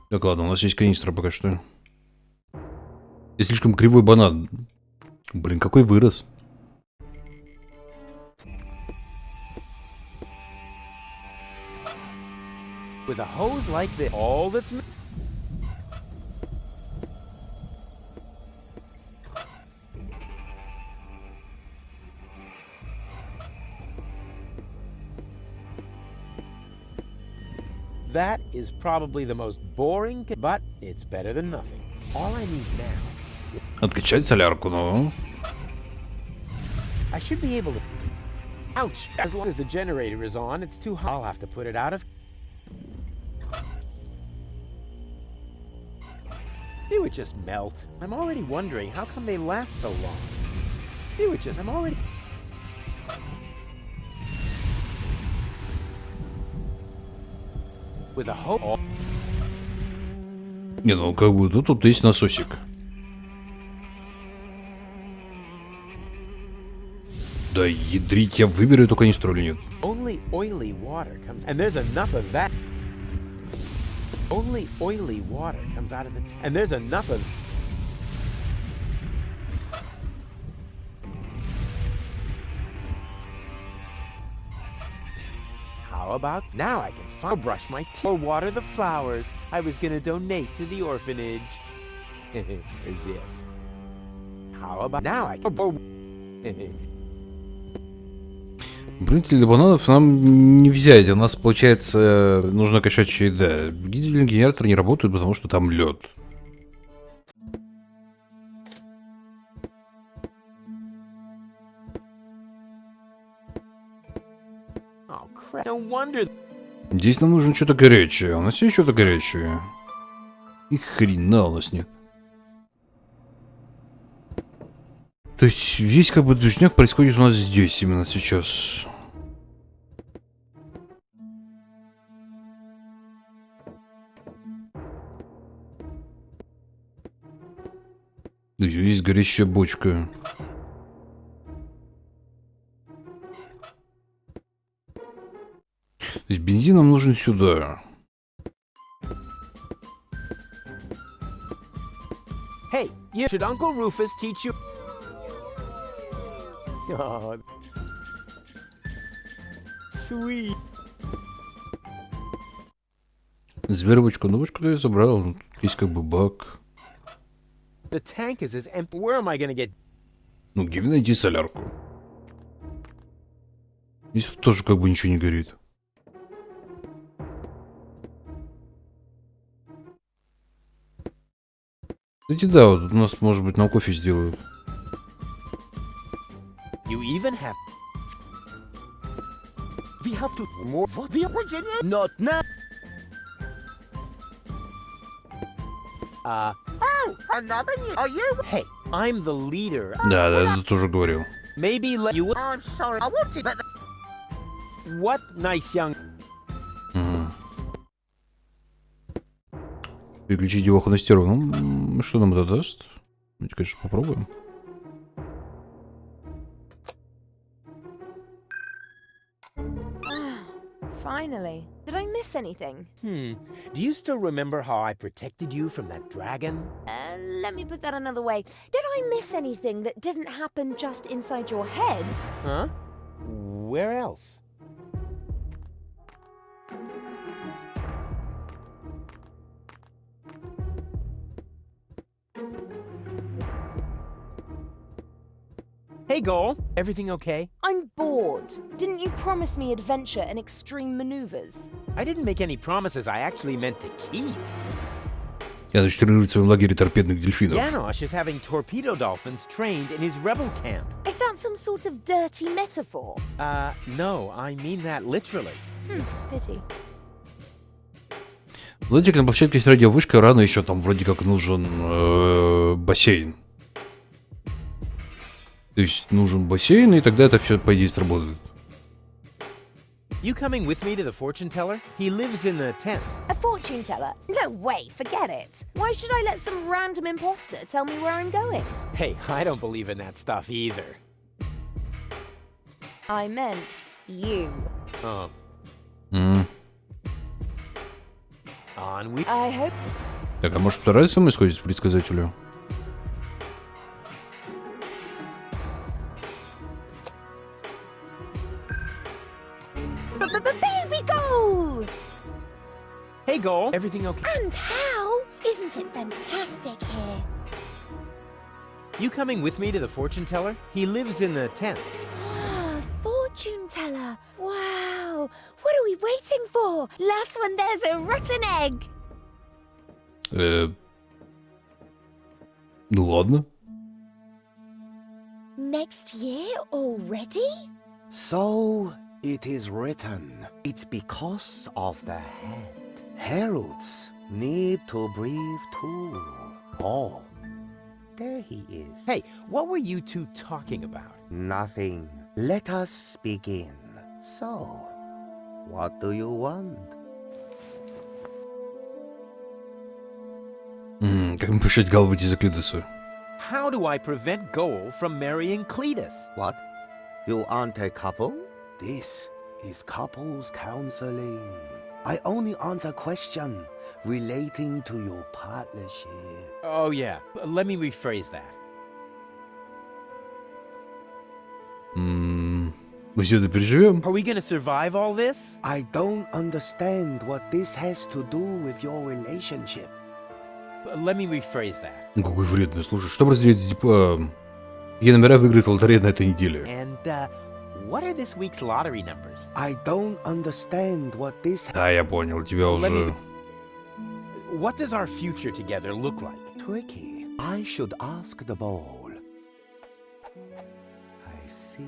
Так, ладно, у нас есть канистра пока что. И слишком кривой банан. Блин, какой вырос. With a hose like this, all that's that is probably the most boring, but it's better than nothing. All I need now. Откачать солярку, ну. I should be able to. Ouch! As long as the generator is on, it's too hot. I'll have to put it out of. They would just melt. I'm already wondering how come they last so long. They would just. I'm already. With a hole. Не, ну как бы тут есть насосик. Да ядрить, я выберу эту канистру или нет. Only oily water comes, and there's enough of that. Only oily water comes out of the and there's enough of. How about now I can brush my teeth or water the flowers I was gonna donate to the orphanage. As if. How about now I can. Брынтель для бананов нам не взять. У нас, получается, нужно качать еда. Дизельные генераторы не работают, потому что там лед. Здесь нам нужно что-то горячее. У нас есть что-то горячее? И хрена у нас нет. То есть весь как бы движняк происходит у нас здесь именно сейчас. Здесь горящая бочка. есть бензин нам нужен сюда. Hey, should Uncle Rufus teach you? Oh, sweet. Зверобочку, ну бочку я забрал. Тут есть как бы бак. The tank is as empty. Where am I gonna get? Ну, где мне найти солярку? Здесь тут тоже как бы ничего не горит. Кстати, да, вот у нас, может быть, нам кофе сделают. You even have. We have to more for the Virginia. Not now. Oh, another new. Are you? Hey, I'm the leader. Да, да, это тоже говорил. Maybe let you. I'm sorry. I wanted, but. What nice young. Переключить его на стерву. Ну, что нам это даст? Давайте, конечно, попробуем. Finally. Did I miss anything? Do you still remember how I protected you from that dragon? Let me put that another way. Did I miss anything that didn't happen just inside your head? Huh? Where else? Hey, Goal. Everything okay? I'm bored. Didn't you promise me adventure and extreme maneuvers? I didn't make any promises I actually meant to keep. Я начну тренировать в своем лагере торпедных дельфинов. Janosch is having torpedo dolphins trained in his rebel camp. Is that some sort of dirty metaphor? No, I mean that literally. Pity. Знаете, на площадке есть радиовышка, рано еще там вроде как нужен бассейн. То есть нужен бассейн, и тогда это все, по идее, сработает. You coming with me to the fortune teller? He lives in the tent. A fortune teller? No way, forget it. Why should I let some random imposter tell me where I'm going? Hey, I don't believe in that stuff either. I meant you. Oh. On we... I hope... Так, а может вторая самая сходит к предсказателю? Baby goal! Hey, Goal. Everything okay? And how? Isn't it fantastic here? You coming with me to the fortune teller? He lives in the tent. Fortune teller. Wow. What are we waiting for? Last one, there's a rotten egg. Ну ладно. Next year already? So it is written. It's because of the head. Heralds need to breathe too. Oh, there he is. Hey, what were you two talking about? Nothing. Let us begin. So, what do you want? Как мне помешать Гал выйти за Клидуса? How do I prevent Goal from marrying Cletus? What? You aren't a couple? This is couples counseling. I only answer questions relating to your partnership. Oh, yeah. Let me rephrase that. Мы все это переживем? Are we gonna survive all this? I don't understand what this has to do with your relationship. Let me rephrase that. Ну какой вредный, слушай, что разделить какие номера выиграет в лотерее на этой неделе? And, what are this week's lottery numbers? I don't understand what this... Да, я понял, тебя уже... What does our future together look like? Tricky. I should ask the ball. I see.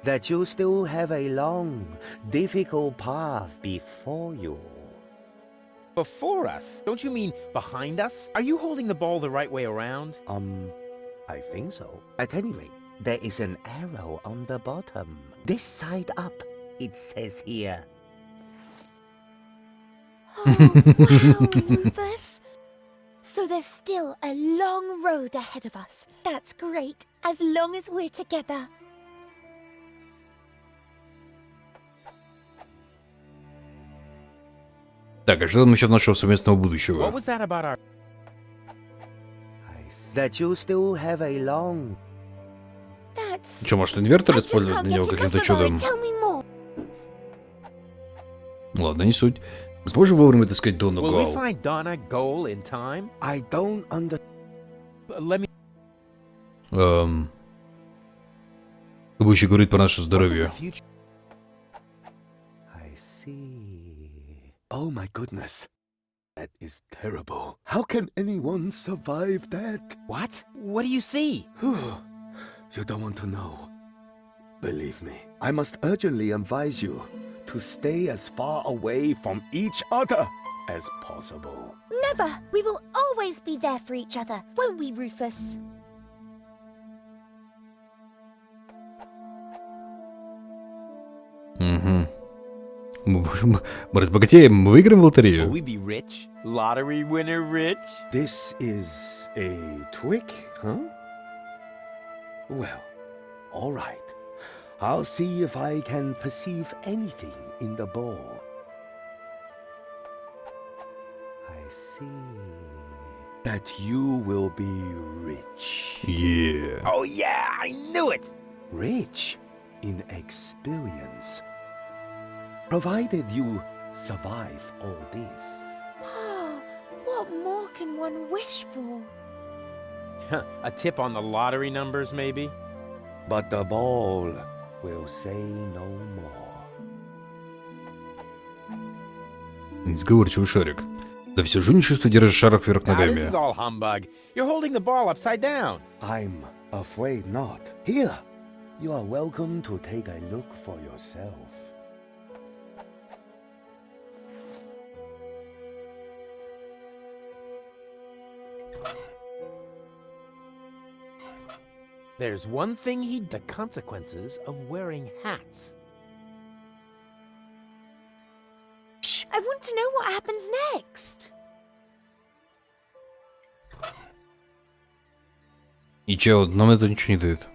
That you still have a long, difficult path before you. Before us? Don't you mean behind us? Are you holding the ball the right way around? I think so. At any rate, there is an arrow on the bottom. This side up, it says here. Oh, wow, Rufus. So there's still a long road ahead of us. That's great, as long as we're together. Так, а что там насчет нашего совместного будущего? What was that about our... That you still have a long... Че, может, инвертор использовать на него каким-то чудом? Ладно, не суть. Мы сможем вовремя отыскать Донну Will we Гау? find Donna Goal in time? I don't under... Let me... Ты будешь еще говорить про наше здоровье. I see... Oh my goodness. That is terrible. How can anyone survive that? What? What do you see? You don't want to know. Believe me, I must urgently advise you to stay as far away from each other as possible. Never! We will always be there for each other, won't we, Rufus? Угу. Мы разбогатеем, мы выиграем в лотерею. Will we be rich? Lottery winner rich? This is a trick, huh? Well, all right. I'll see if I can perceive anything in the ball. I see that you will be rich. Yeah. Oh yeah, I knew it! Rich in experience. Provided you survive all this. What more can one wish for? A tip on the lottery numbers, maybe? But the ball will say no more. Несговорчивый шарик. Да все жульничество, что ты держишь шарик вверх Now, this ногами. is all humbug. You're holding the ball upside down. I'm afraid not. Here, you are welcome to take a look for yourself. There's one thing the consequences of wearing hats. Shh! I want to know what happens next. И че, нам это ничего не дает.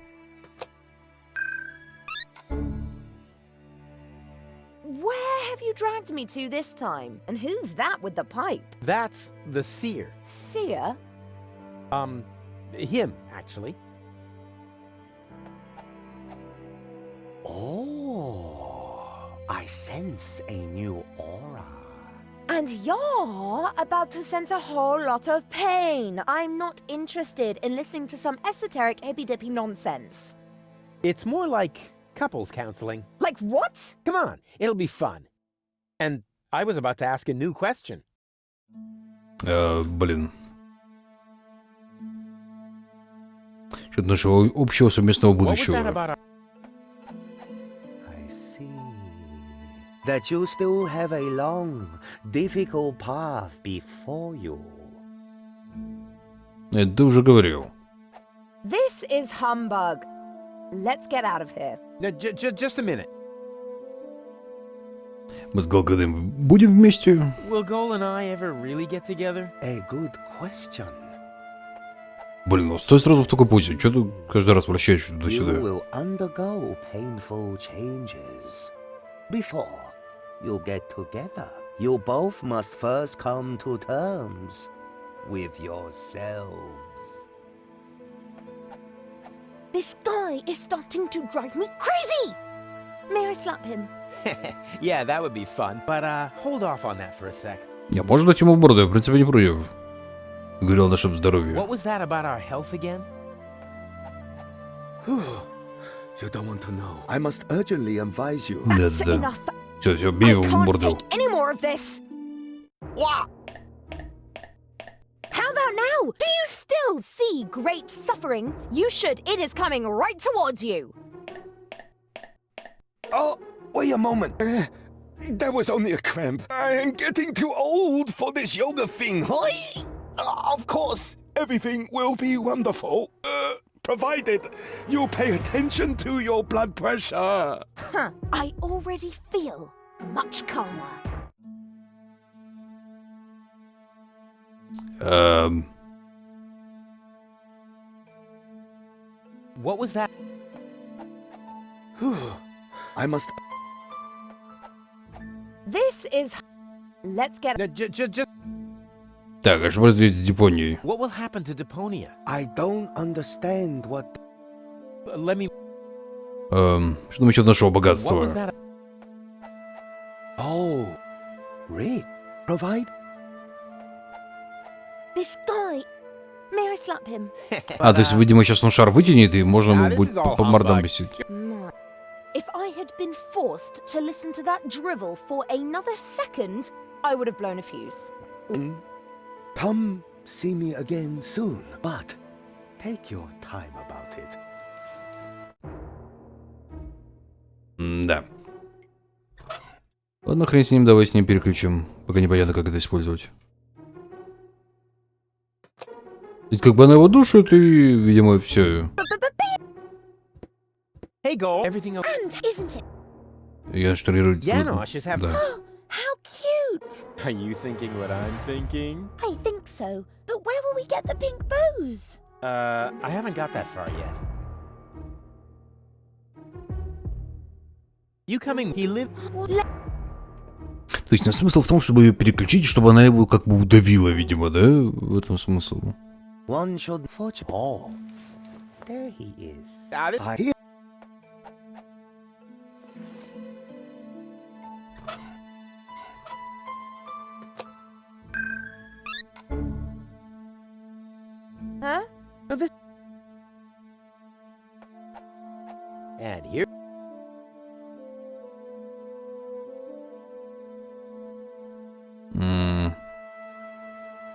Where have you dragged me to this time? And who's that with the pipe? That's the seer. Seer? Him, actually. Oh, I sense a new aura. And you're about to sense a whole lot of pain. I'm not interested in listening to some esoteric hippy-dippy nonsense. It's more like couples counseling. Like what? Come on, it'll be fun. And I was about to ask a new question. Блин. Что-то нашего общего совместного будущего. That you still have a long, difficult path before you. Это ты уже говорил. This is humbug. Let's get out of here. No, just a minute. Мы с Голгадым будем вместе? Will Goal and I ever really get together? A good question. Блин, ну стой сразу в такой позе. Че ты каждый раз вращаешься You туда-сюда? will undergo painful changes. Before you get together, you both must first come to terms with yourselves. This guy is starting to drive me crazy! May I slap him? Yeah, that would be fun. But hold off on that for a sec. Не, можно дать ему в бороду, я в принципе не против. Говорил о нашем здоровье. What was that about our health again? You don't want to know. I must urgently advise you. Да. Все, бей его в морду. Any more of this? What? How about now? Do you still see great suffering? You should. It is coming right towards you. Oh, wait a moment. That was only a cramp. I am getting too old for this yoga thing. Of course, everything will be wonderful. Provided you pay attention to your blood pressure. Huh. I already feel much calmer. What was that? I must... This is... Let's get... Так, а что произойдет с Депонией? What will happen to Deponia? I don't understand what... Let me... Что насчет нашего What was богатства? that? Oh, read, provide. This guy... May I slap him? А, то есть, видимо, сейчас он шар вытянет, и можно ему будет по мордам бесить. If I had been forced to listen to that drivel for another second, I would have blown a fuse. Come see me again soon, but take your time about it. Да. Ладно, хрен с ним, давай с ним переключим, пока непонятно, как это использовать. Ведь как бы она его душит, и, видимо, все. Hey, go. Everything okay? And isn't it? Я штурирую. Janosh is having... Да. How cute! Are you thinking what I'm thinking? I think so. But where will we get the pink bows? I haven't got that far yet. You coming? He lived... То есть, смысл в том, чтобы ее переключить, чтобы она его как бы удавила, видимо, да? В этом смысл. One should fortune. Oh, there he is. Huh? Oh, this... And here...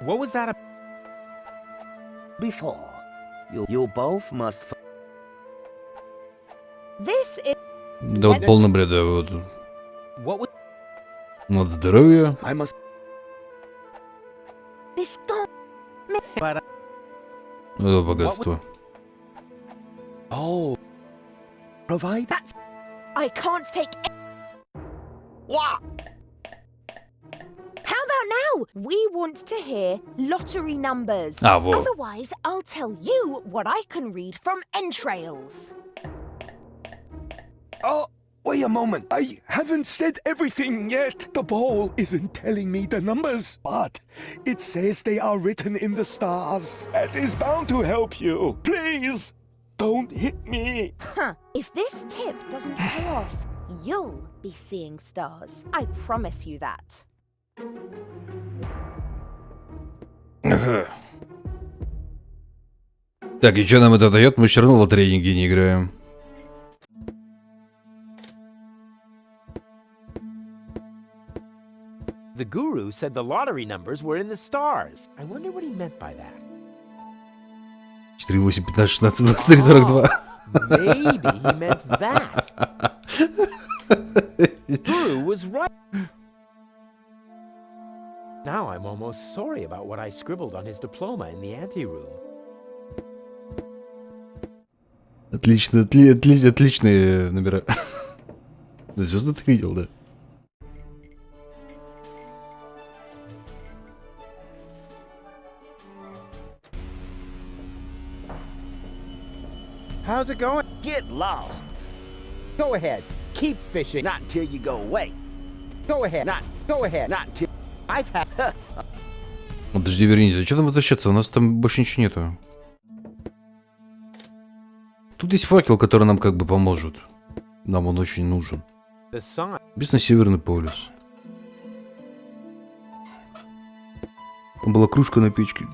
What was that? Before, you both must... This is... Да вот полный бред, да, вот. What was... Вот здоровье. I must... This guy... But... Вот богатство. Oh, provide... That's... I can't take... What? How about now? We want to hear lottery numbers. Ah, whoa. Otherwise, I'll tell you what I can read from entrails. Oh, wait a moment. I haven't said everything yet. The ball isn't telling me the numbers, but it says they are written in the stars. That is bound to help you. Please, don't hit me. Huh. If this tip doesn't pay off, you'll be seeing stars. I promise you that. Ага. Так, и что нам это дает? Мы все равно в лотерейные деньги не играем. The guru said the lottery numbers were in the stars. I wonder what he meant by that. 4, 8, 15, 16, 23, 42. Maybe he meant that. Guru was right. Now I'm almost sorry about what I scribbled on his diploma in the anteroom. Отлично, отличные номера. Звезды ты видел, да? How's it going? Get lost. Go ahead. Keep fishing. Not until you go away. Go ahead. Go ahead. Not until I've had... Подожди, вернись. А что там возвращаться? У нас там больше ничего нету. Тут есть факел, который нам как бы поможет. Нам он очень нужен. Без на Северный полюс. Там была кружка на печке.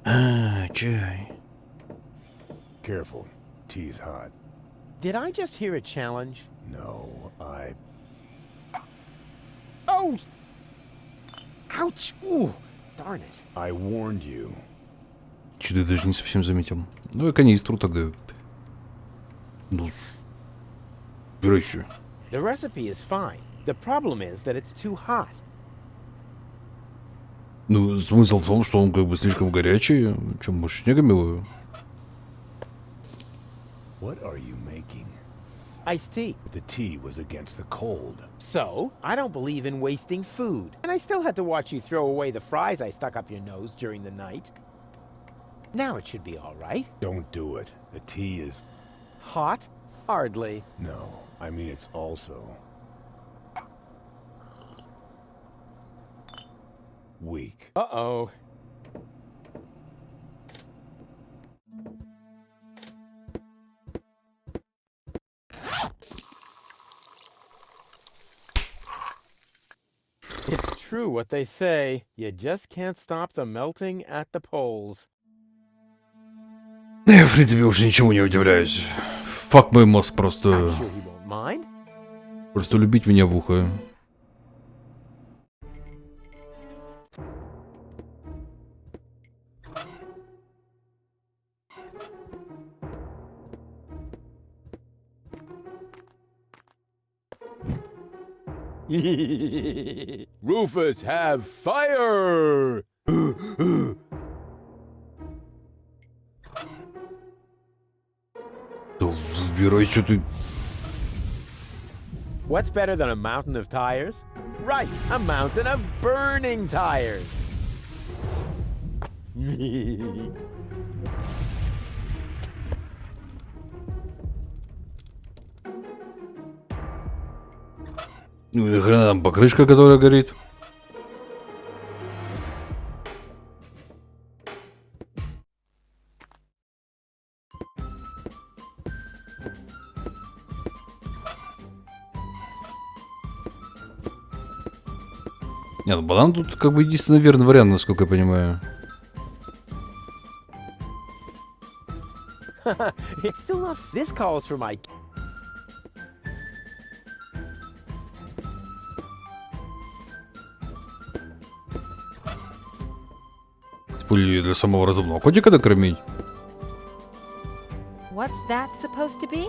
А, чай. Careful. Tea's hot. Did I just hear a challenge? No, I... Oh! Ouch! Ooh, darn it. I warned you. Что-то я даже не совсем заметил. Ну, я канистру тогда. Ну, убирайся. The recipe is fine. The problem is that it's too hot. Ну, смысл в том, что он как бы слишком горячий. Чем больше снегом его? What are you making? Iced tea. The tea was against the cold. So, I don't believe in wasting food. And I still had to watch you throw away the fries I stuck up your nose during the night. Now it should be all right. Don't do it. The tea is... Hot? Hardly. No, I mean it's also... weak. Uh-oh. It's true what they say. You just can't stop the melting at the poles. Я, в принципе, уже ничего не удивляюсь. Фак мой мозг просто... Просто любить меня в ухо. Rufus, have fire! Да выбирай, что ты... What's better than a mountain of tires? Right, a mountain of burning tires. Ну и нахрена там покрышка, которая горит? Нет, банан тут как бы единственный верный вариант, насколько я понимаю. It's still not. This calls for my. Пули для самого разумного котика докормить? What's that supposed to be?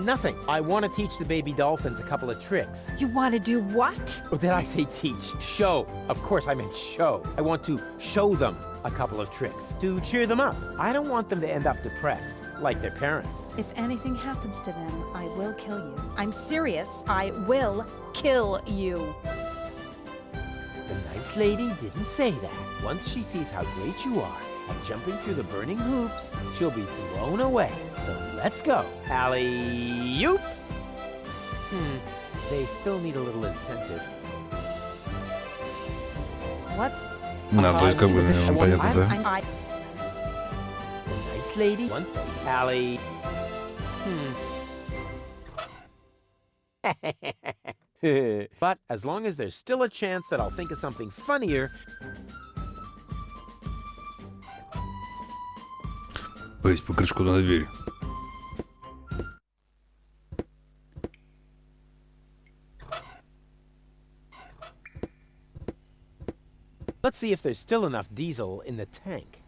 Nothing. I want to teach the baby dolphins a couple of tricks. You want to do what? Or did I say teach? Show. Of course I meant show. I want to show them a couple of tricks to cheer them up. I don't want them to end up depressed, like their parents. If anything happens to them, I will kill you. I'm serious. I will kill you. The nice lady didn't say that. Once she sees how great you are at jumping through the burning hoops, she'll be blown away. So let's go. Alley-oop! They still need a little incentive. What's... Да, то есть как бы, понятно, да? The nice lady once Alley... But as long as there's still a chance that I'll think of something funnier... Повесь покрышку на дверь. Let's see if there's still enough diesel in the tank.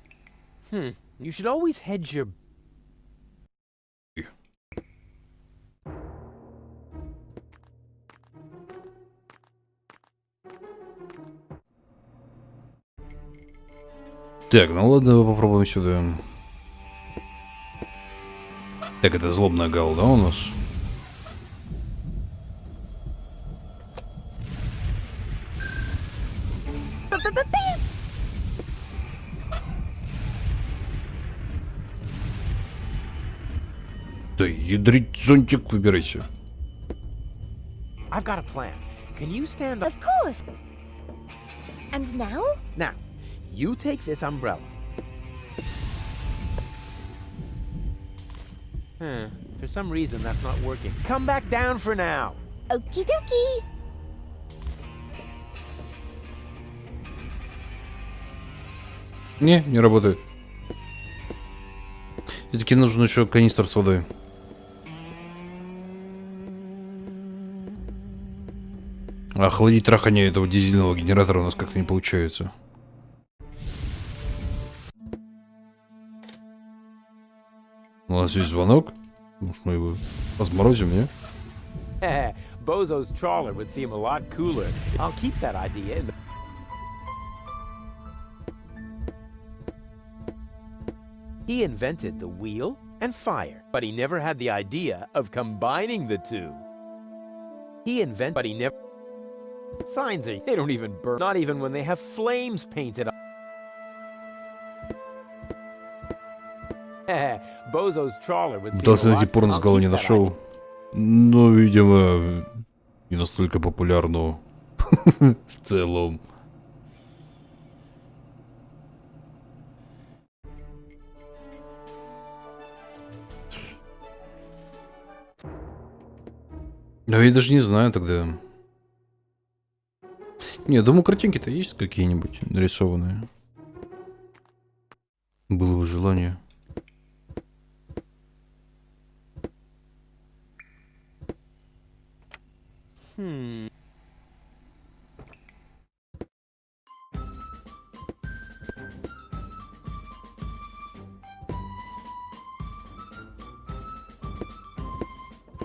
You should always hedge your... Так, ну ладно, попробуем сюда. Так, это злобная гал, да, у нас? Да ядрить зонтик, выбирайся. I've got a plan. Can you stand up? Of course. And now? Now, you take this umbrella. For some reason that's not working. Come back down for now. Okie dokie. Не работает. Все-таки нужен еще канистр с водой. Охладить трахание этого дизельного генератора у нас как-то не получается. У нас есть звонок. Может, мы его разморозим, не? Bozo's trawler would seem a lot cooler. I'll keep that idea in the... He invented the wheel and fire, but he never had the idea of combining the two. He invented, but he never... Signs are, they don't even burn, not even when they have flames painted on. Bozo's trawler would seem a До lot... сих пор на не нашел. Но, видимо, не настолько популярную в целом. Да я даже не знаю тогда. Не, думаю, картинки-то есть какие-нибудь нарисованные. Было бы желание.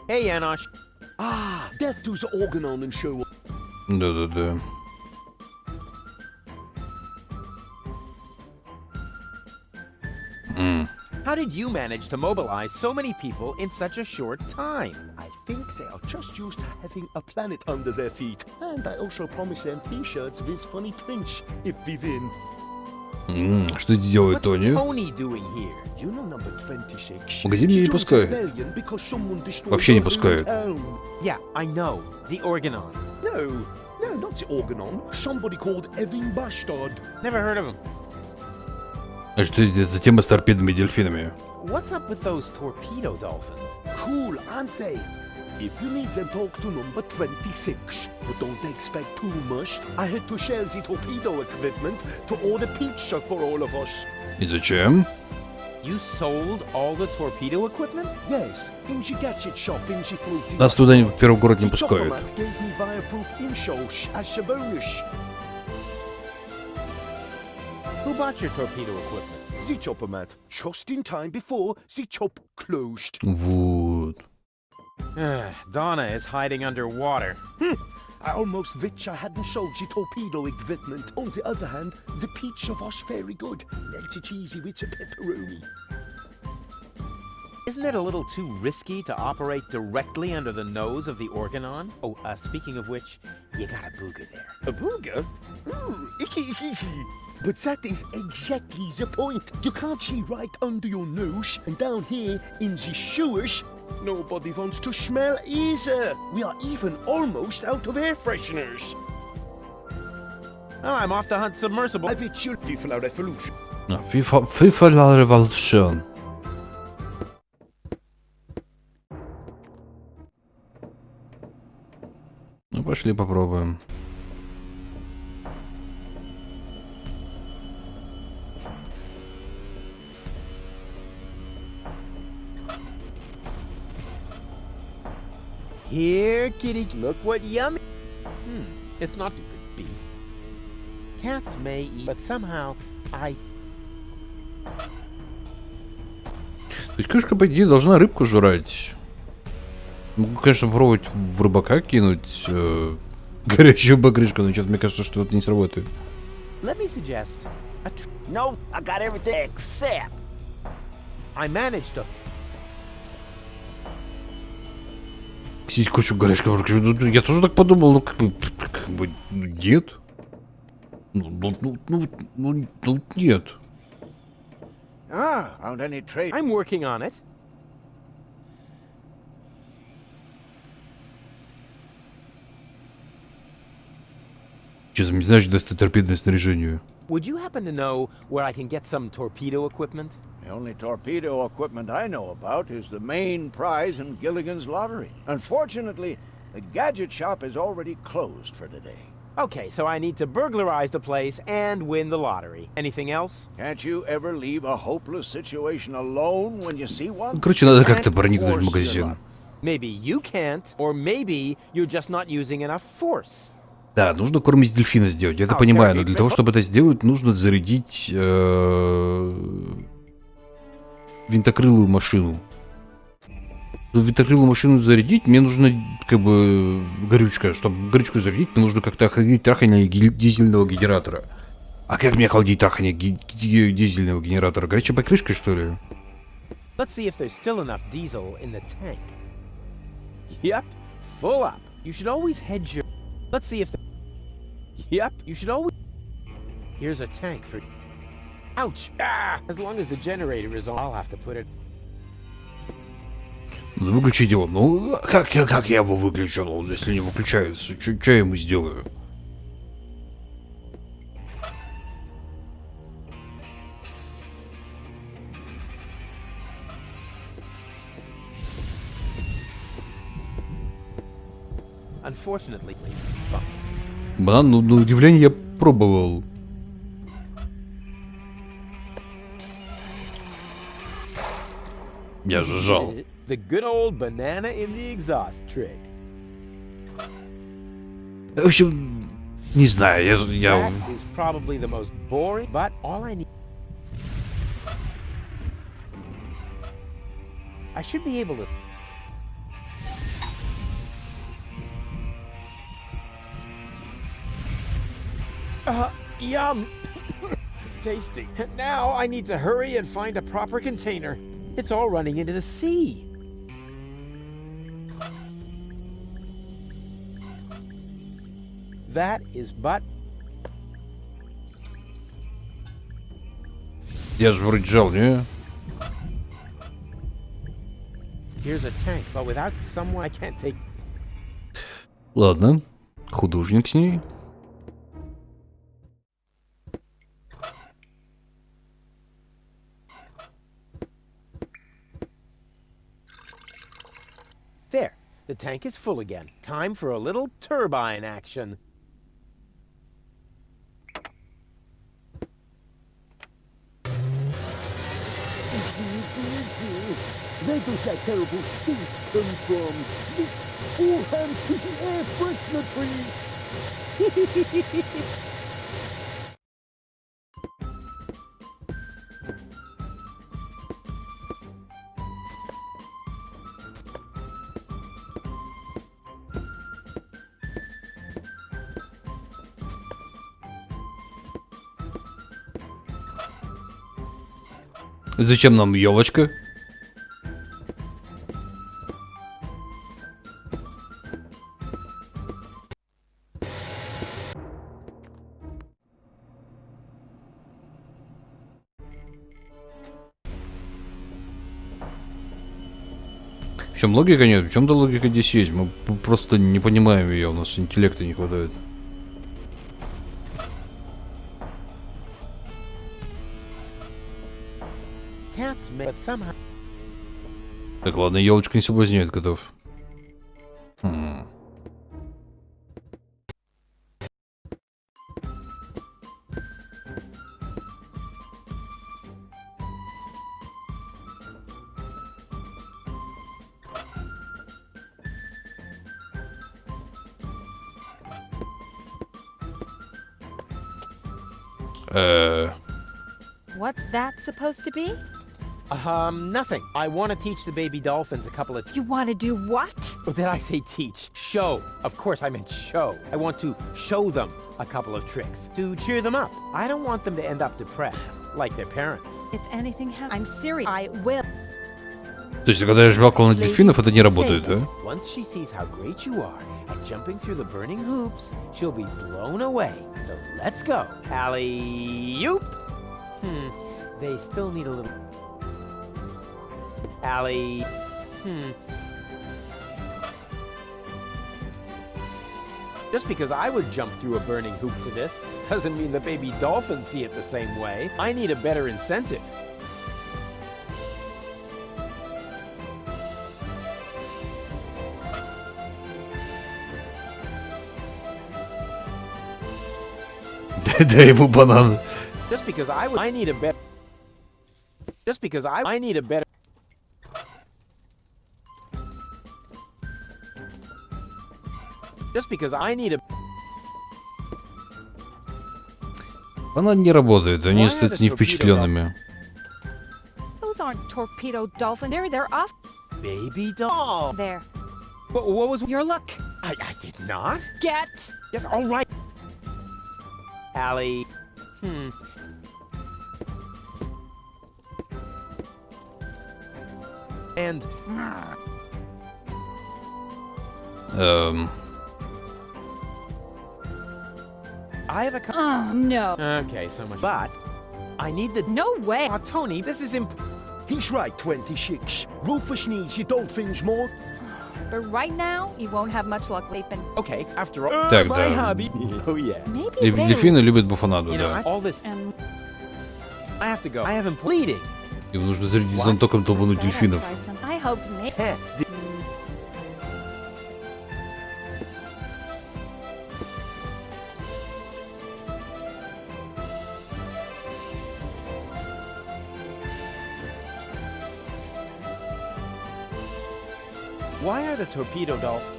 Hey, Janosch. Ah, death do's organ on and show. Да-да-да. How did you manage to mobilize so many people in such a short time? I think they are just used to having a planet under their feet. And I also promised them t-shirts with funny prints if we win. Что делает Тони? Tony doing here? You know number 26. Магазин меня не пускает. Вообще не пускают. Yeah, I know. The Organon. No, not the Organon. Somebody called Evan Bastard. Never heard of him. А что это за тема с торпедами и дельфинами? What's up with those torpedo dolphins? Cool, aren't they? If you need them, talk to number 26. But don't expect too much. I had to share the torpedo equipment to order pizza for all of us. И зачем? You sold all the torpedo equipment? Yes, in the gadget shop in the floating. Нас туда в первый город не пускают. Gave me fireproof insoles as a bonus. Who bought your torpedo equipment? The chopper mat, just in time before the chop closed. Вот. Donna is hiding underwater. I almost wish I hadn't sold the torpedo equipment. On the other hand, the pizza was very good. Melted cheesy with the pepperoni. Isn't it a little too risky to operate directly under the nose of the Organon? Oh, speaking of which, you got a booger there. A booger? Ooh, icky, icky, icky. But that is exactly the point. You can't see right under your nose, and down here in the sewers, nobody wants to smell either. We are even almost out of air fresheners. Oh, I'm off to hunt submersible. I bet you'll FIFA Revolution. FIFA La Revolution. Ну, пошли попробуем. Here, kitty, look what yummy. It's not stupid beast. Cats may eat, but somehow I... То есть крышка, по идее, должна рыбку жрать. Могу, конечно, попробовать в рыбака кинуть горячую багрышку, но что-то мне кажется, что это не сработает. Let me suggest No, I got everything except... I managed to... Сидеть кучу горячего. Я тоже так подумал, но как бы нет. Ну, нет. Ah, found any trade? I'm working on it. Честно, не знаешь, даст торпедное снаряжение. Would you happen to know where I can get some torpedo equipment? The only torpedo equipment I know about is the main prize in Gilligan's lottery. Unfortunately, the gadget shop is already closed for today. Okay, so I need to burglarize the place and win the lottery. Anything else? Can't you ever leave a hopeless situation alone when you see one? Короче, надо как-то проникнуть в магазин. Maybe you can't, or maybe you're just not using enough force. Да, нужно корм из дельфина сделать, я это понимаю, но для того, чтобы это сделать, нужно зарядить винтокрылую машину. Чтобы винтокрылую машину зарядить, мне нужно как бы горючка. Чтобы горючку зарядить, мне нужно как-то охладить трахание дизельного генератора. А как мне охладить трахание дизельного генератора? Горячей покрышкой, что ли? Let's see if there's still enough diesel in the tank. Yep, full up. You should always hedge your... Let's see if... Yep, you should always... Here's a tank for... Ouch! Ah! As long as the generator is on, I'll have to put it... Выключить его. Ну, как я его выключу? Ну, если не выключается, что я ему сделаю? Unfortunately, Банан, ну, на удивление, я пробовал. Я же жал. The good old banana in the exhaust trick. В общем, не знаю, я... That is probably the most boring, but all I need... I should be able to... Yum! Tasty. Now I need to hurry and find a proper container. It's all running into the sea. That is but... Я же вроде жал, не? Here's a tank, but without someone I can't take... Ладно, художник с ней. There, the tank is full again. Time for a little turbine action. Where does that terrible stink come from? All hands to the air freshener, please! Зачем нам елочка? В чем логика нет? В чем-то логика здесь есть. Мы просто не понимаем ее, у нас интеллекта не хватает. Так, ладно, елочка не соблазняет котов. What's that supposed to be? Nothing. I want to teach the baby dolphins a couple of... You want to do what? Oh, did I say teach? Show. Of course I meant show. I want to show them a couple of tricks to cheer them up. I don't want them to end up depressed, like their parents. If anything happens, I'm serious. I will. То есть, когда я жвакал на дельфинов, это не работает, да? Once she sees how great you are at jumping through the burning hoops, she'll be blown away. So let's go. Alley-oop. They still need a little... Alley. Just because I would jump through a burning hoop for this doesn't mean the baby dolphins see it the same way. I need a better incentive. Дай ему банан. Just because I need a better... Just because I need a better... Just because I need a... Она не работает, они остаются не впечатленными. Those aren't torpedo dolphins. They're off. Baby doll. There. What was your luck? I did not. Get. Yes, all right. Allie. And... I have a... Oh, no. Okay, so much. But I need the... No way. Oh, Tony, this is He's right, 26. Rufus needs your dolphins more. But right now, you won't have much luck leaping. Okay, after all... Так, my да. hobby. Oh, yeah. Maybe Дельфины любят буфанаду, You know, да. all this... I have to go. I have him pleading. Им нужно зарядить зонтоком толбануть дельфинов. I hope to make... Why are the torpedo dolphins?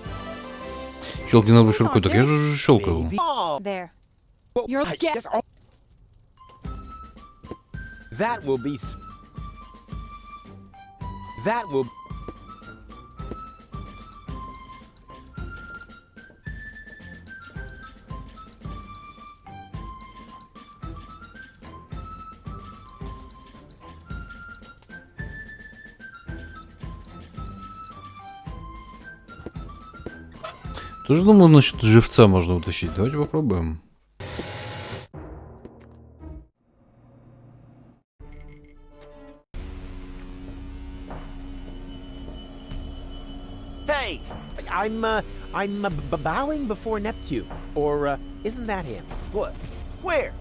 Щелкни на рукой, так я же уже щелкал. There. You're guess. That will be. That will. Тоже думал, насчет живца можно утащить. Давайте попробуем. Hey, I'm bowing before Neptune, or isn't that him? What? Where?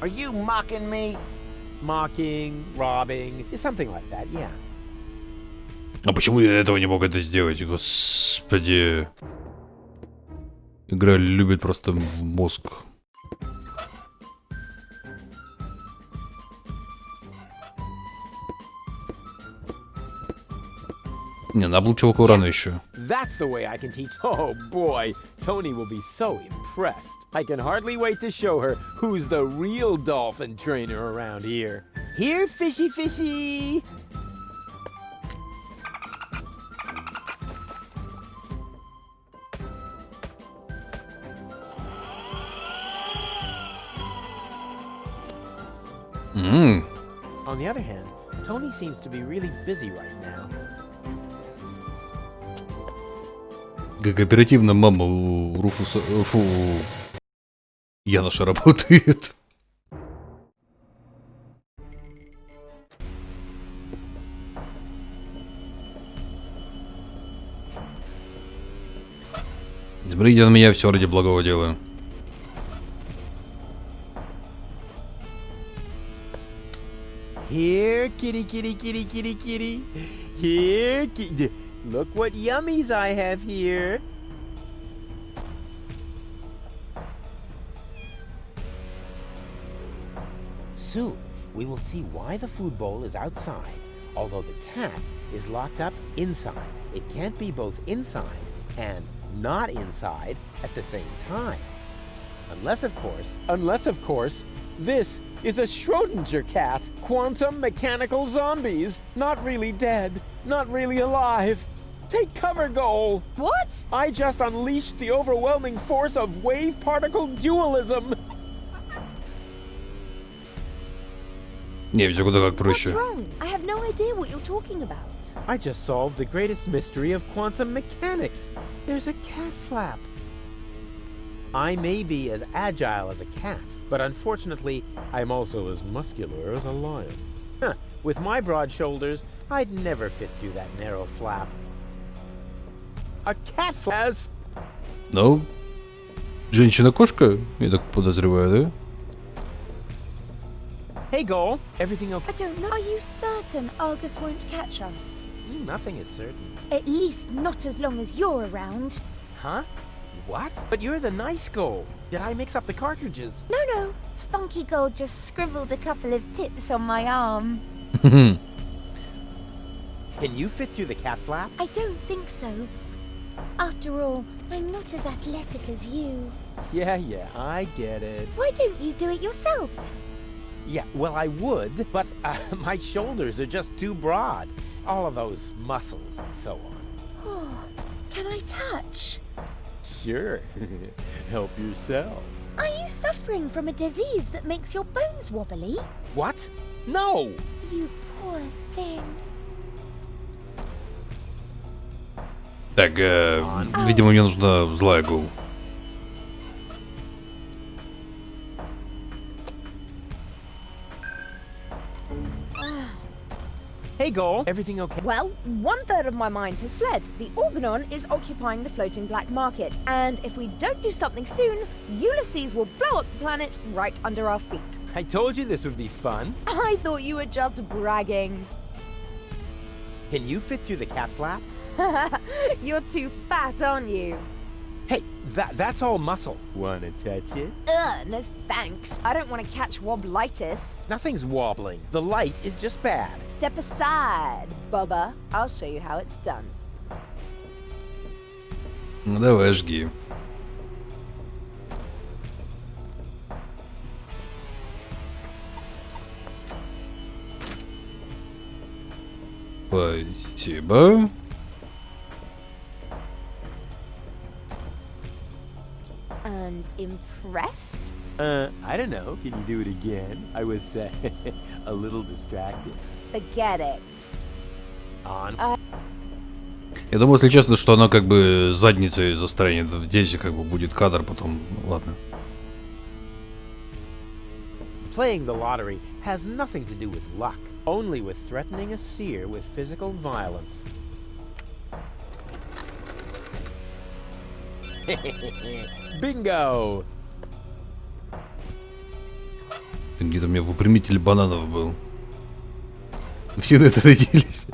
Are you mocking me? Mocking, robbing, something like that, yeah. А почему я этого не мог это сделать? Господи. Игра любит просто в мозг. Не, на облучилку рано еще. That's the way I can teach. Oh boy, Tony will be so impressed. I can hardly wait to show her who's the real dolphin trainer around here. Here, fishy fishy. On the other hand, Tony seems to be really busy right now. Как оперативно мама у Руфуса... Фу... Яноша работает. Смотрите на меня, все ради благого дела. Here, kitty, kitty, kitty, kitty, kitty. Here, kitty. Look what yummies I have here. Soon, we will see why the food bowl is outside, although the cat is locked up inside. It can't be both inside and not inside at the same time. Unless, of course, this is a Schrodinger cat. Quantum mechanical zombies. Not really dead. Not really alive. Take cover, Goal. What? I just unleashed the overwhelming force of wave particle dualism. Не, все куда как проще. What's wrong? I have no idea what you're talking about. I just solved the greatest mystery of quantum mechanics. There's a cat flap. I may be as agile as a cat, but unfortunately, I'm also as muscular as a lion. Huh. With my broad shoulders, I'd never fit through that narrow flap. A cat flap. Ну, женщина-кошка, я так подозреваю, да? Hey, Goal. Everything okay? I don't know. Are you certain Argus won't catch us? Nothing is certain. At least not as long as you're around. Huh? What? But you're the nice Goal. Did I mix up the cartridges? No. Spunky Gold just scribbled a couple of tips on my arm. Can you fit through the cat flap? I don't think so. After all, I'm not as athletic as you. Yeah, I get it. Why don't you do it yourself? Yeah, well, I would, but my shoulders are just too broad. All of those muscles and so on. Oh, can I touch? Sure. Help yourself. Are you suffering from a disease that makes your bones wobbly? What? No! You poor thing. Так, видимо, мне нужна злая Гул. Hey, Goal. Everything okay? Well, 1/3 of my mind has fled. The Organon is occupying the floating black market, and if we don't do something soon, Ulysses will blow up the planet right under our feet. I told you this would be fun. I thought you were just bragging. Can you fit through the cat flap? You're too fat, aren't you? Hey, that's all muscle. Wanna touch it? No thanks. I don't want to catch wobblitis. Nothing's wobbling. The light is just bad. Step aside, Bubba. I'll show you how it's done. Ну давай, жги. Спасибо. And impressed? I don't know. Can you do it again? I was a little distracted. Forget it. On. Я думаю, если честно, что она как бы задницей застрянет здесь, и как бы будет кадр потом. Ладно. Playing the lottery has nothing to do with luck, only with threatening a seer with physical violence. Bingo! Где-то у меня выпрямитель бананов был. Все на это надеялись.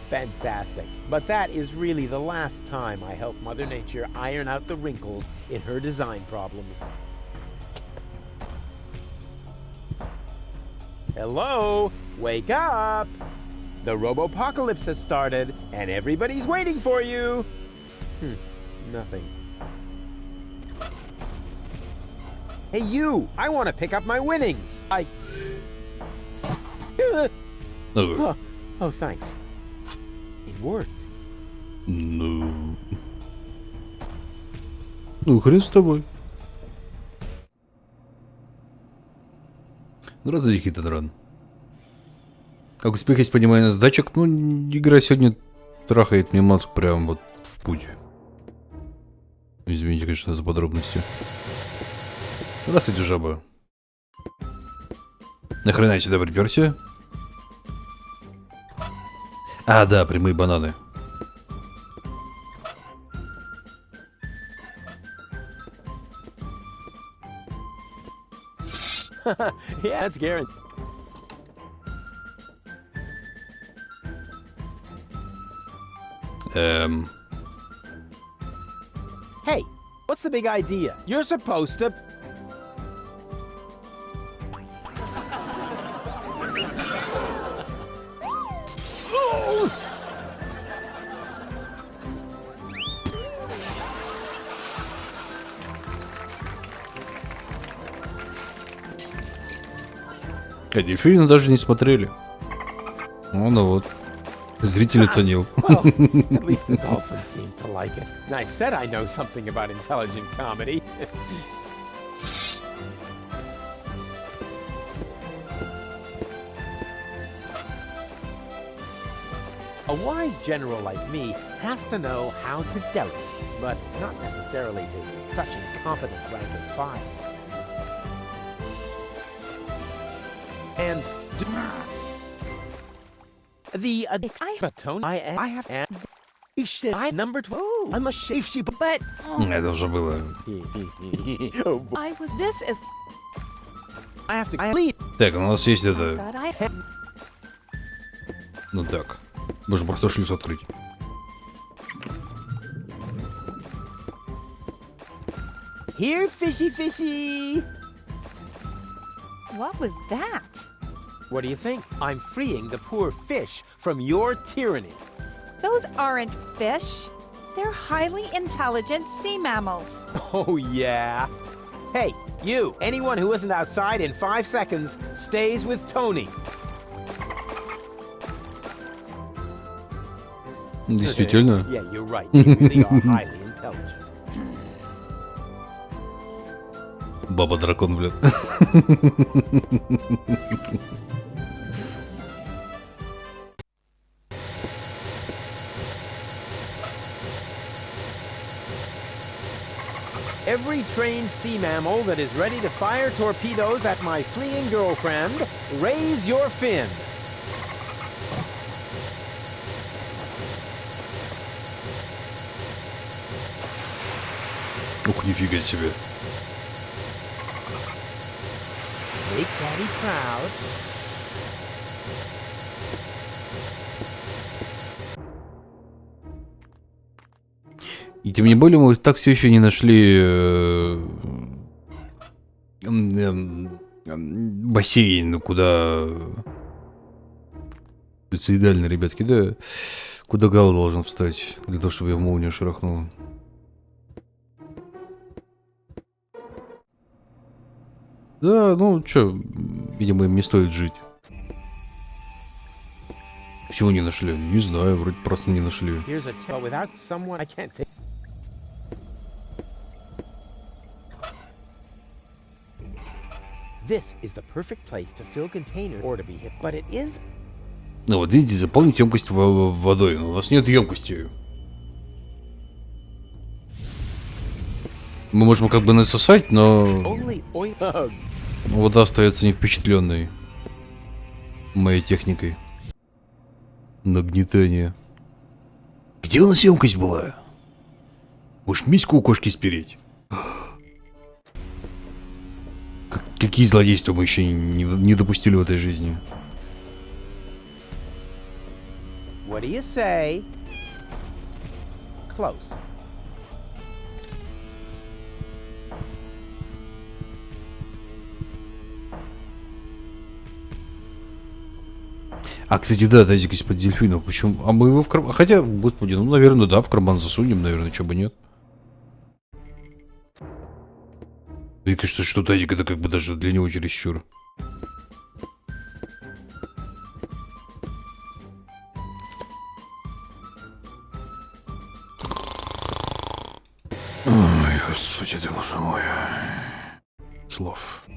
Fantastic. But that is really the last time I help Mother Nature iron out the wrinkles in her design problems. Hello? Wake up! The robopocalypse has started, and everybody's waiting for you! Nothing. Hey, you! I want to pick up my winnings! Oh, thanks. It worked. Ну хрен с тобой. Здравствуйте, Хитодран. Как успех есть понимание задачек, ну, игра сегодня трахает мне мозг прям вот в путь. Извините, конечно, за подробности. Здравствуйте, жаба. Нахрена я сюда приперся? А, да, прямые бананы. Yeah, it's Garen. Hey, what's the big idea? You're supposed to... А дельфины даже не смотрели. Ну вот. Зритель оценил. Well, at least the dolphins seem to like it. I said I know something about intelligent comedy. A wise general like me has to know how to doubt, but not necessarily to such incompetent rank and file. And the baton I have I number 12. I'm a shifty, but это уже было. I was this is I have to lead. Так, у нас есть это. Ну так, можно просто шлюз открыть. Here, fishy, fishy. What was that? What do you think? I'm freeing the poor fish from your tyranny. Those aren't fish. They're highly intelligent sea mammals. Oh, yeah. Hey, you, anyone who isn't outside in 5 seconds stays with Tony. Действительно. Yeah, you're right. They really are highly intelligent. Баба-дракон, блядь. Every trained sea mammal that is ready to fire torpedoes at my fleeing girlfriend, raise your fin. Ух, нифига себе. Make Daddy proud. И тем не более мы так все еще не нашли бассейн, куда... Суицидально, ребятки, да? Куда Гал должен встать, для того, чтобы я в молнию шарахнул. Да, ну чё, видимо, им не стоит жить. Почему не нашли? Не знаю, вроде просто не нашли. This is the perfect place to fill container or to be hit, but it is. Ну вот видите, заполнить емкость водой, но у нас нет емкости. Мы можем как бы насосать, но вода остается не впечатленной моей техникой нагнетания. Где у нас емкость была? Уж миську у кошки спереть. Какие злодейства мы еще не допустили в этой жизни? What do you say? Close. А, кстати, да, тазик из-под дельфинов. Почему? А мы его в карман... Хотя, господи, ну, наверное, да, в карман засунем, наверное, чего бы нет. Мне кажется, что тазик это как бы даже для него чересчур. Ой, господи ты, боже мой. Слов.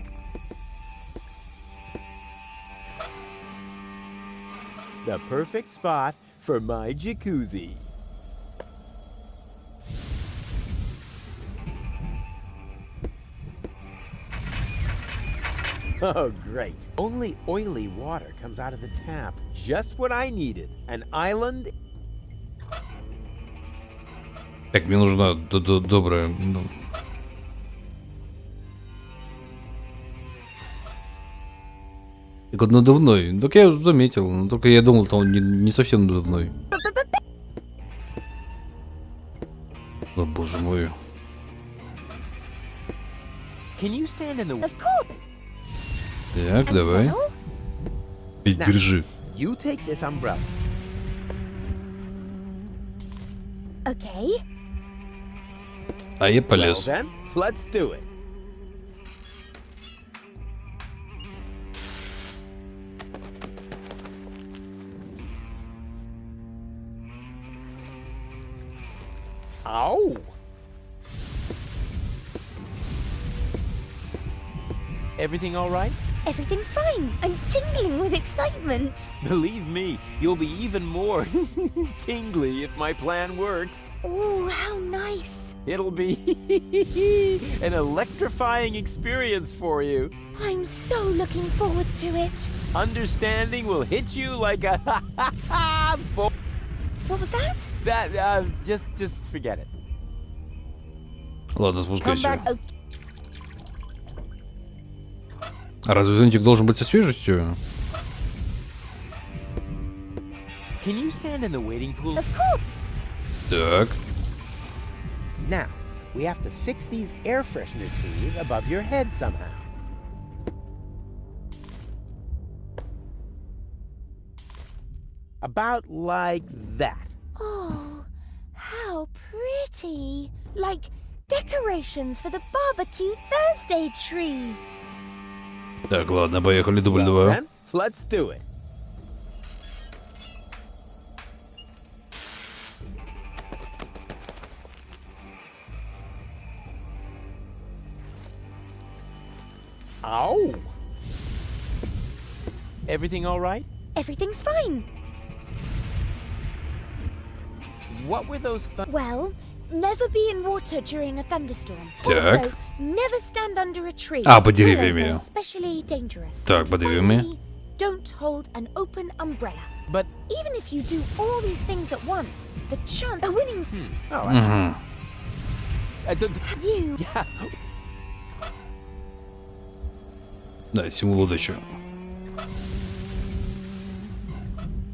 The perfect spot for my jacuzzi. Oh, great. Only oily water comes out of the tap. Just what I needed. An island. Так, мне нужна добрая... Так он надувной. Так я уже заметил. Но только я думал, что он не совсем надувной. О, боже мой. Can you stand in the... Of course. Так, давай. Держи. You take this umbrella. Okay. А я полез. Well then, let's do it. Ow! Everything all right? Everything's fine. I'm tingling with excitement. Believe me, you'll be even more tingly if my plan works. Oh, how nice. It'll be an electrifying experience for you. I'm so looking forward to it. Understanding will hit you like a What was that? That, just forget it. Ладно, спускайся. Oh, А разве зонтик должен быть со свежестью? Can you stand in the waiting pool? Of course. Так. Now, we have to fix these air freshener trees above your head somehow. About like that. Oh, how pretty. Like decorations for the barbecue Thursday tree. Так, ладно, поехали, дубль Well, 2. then, let's do it. Ow! Everything all right? Everything's fine. What were those Well, never be in water during a thunderstorm. Так. Also, never stand under a tree. А, под деревьями. Willows are especially dangerous. Так, под деревьями. Finally, don't hold an open umbrella. But even if you do all these things at once, the chance of winning. Угу. You. Yeah. Да, символ удачи.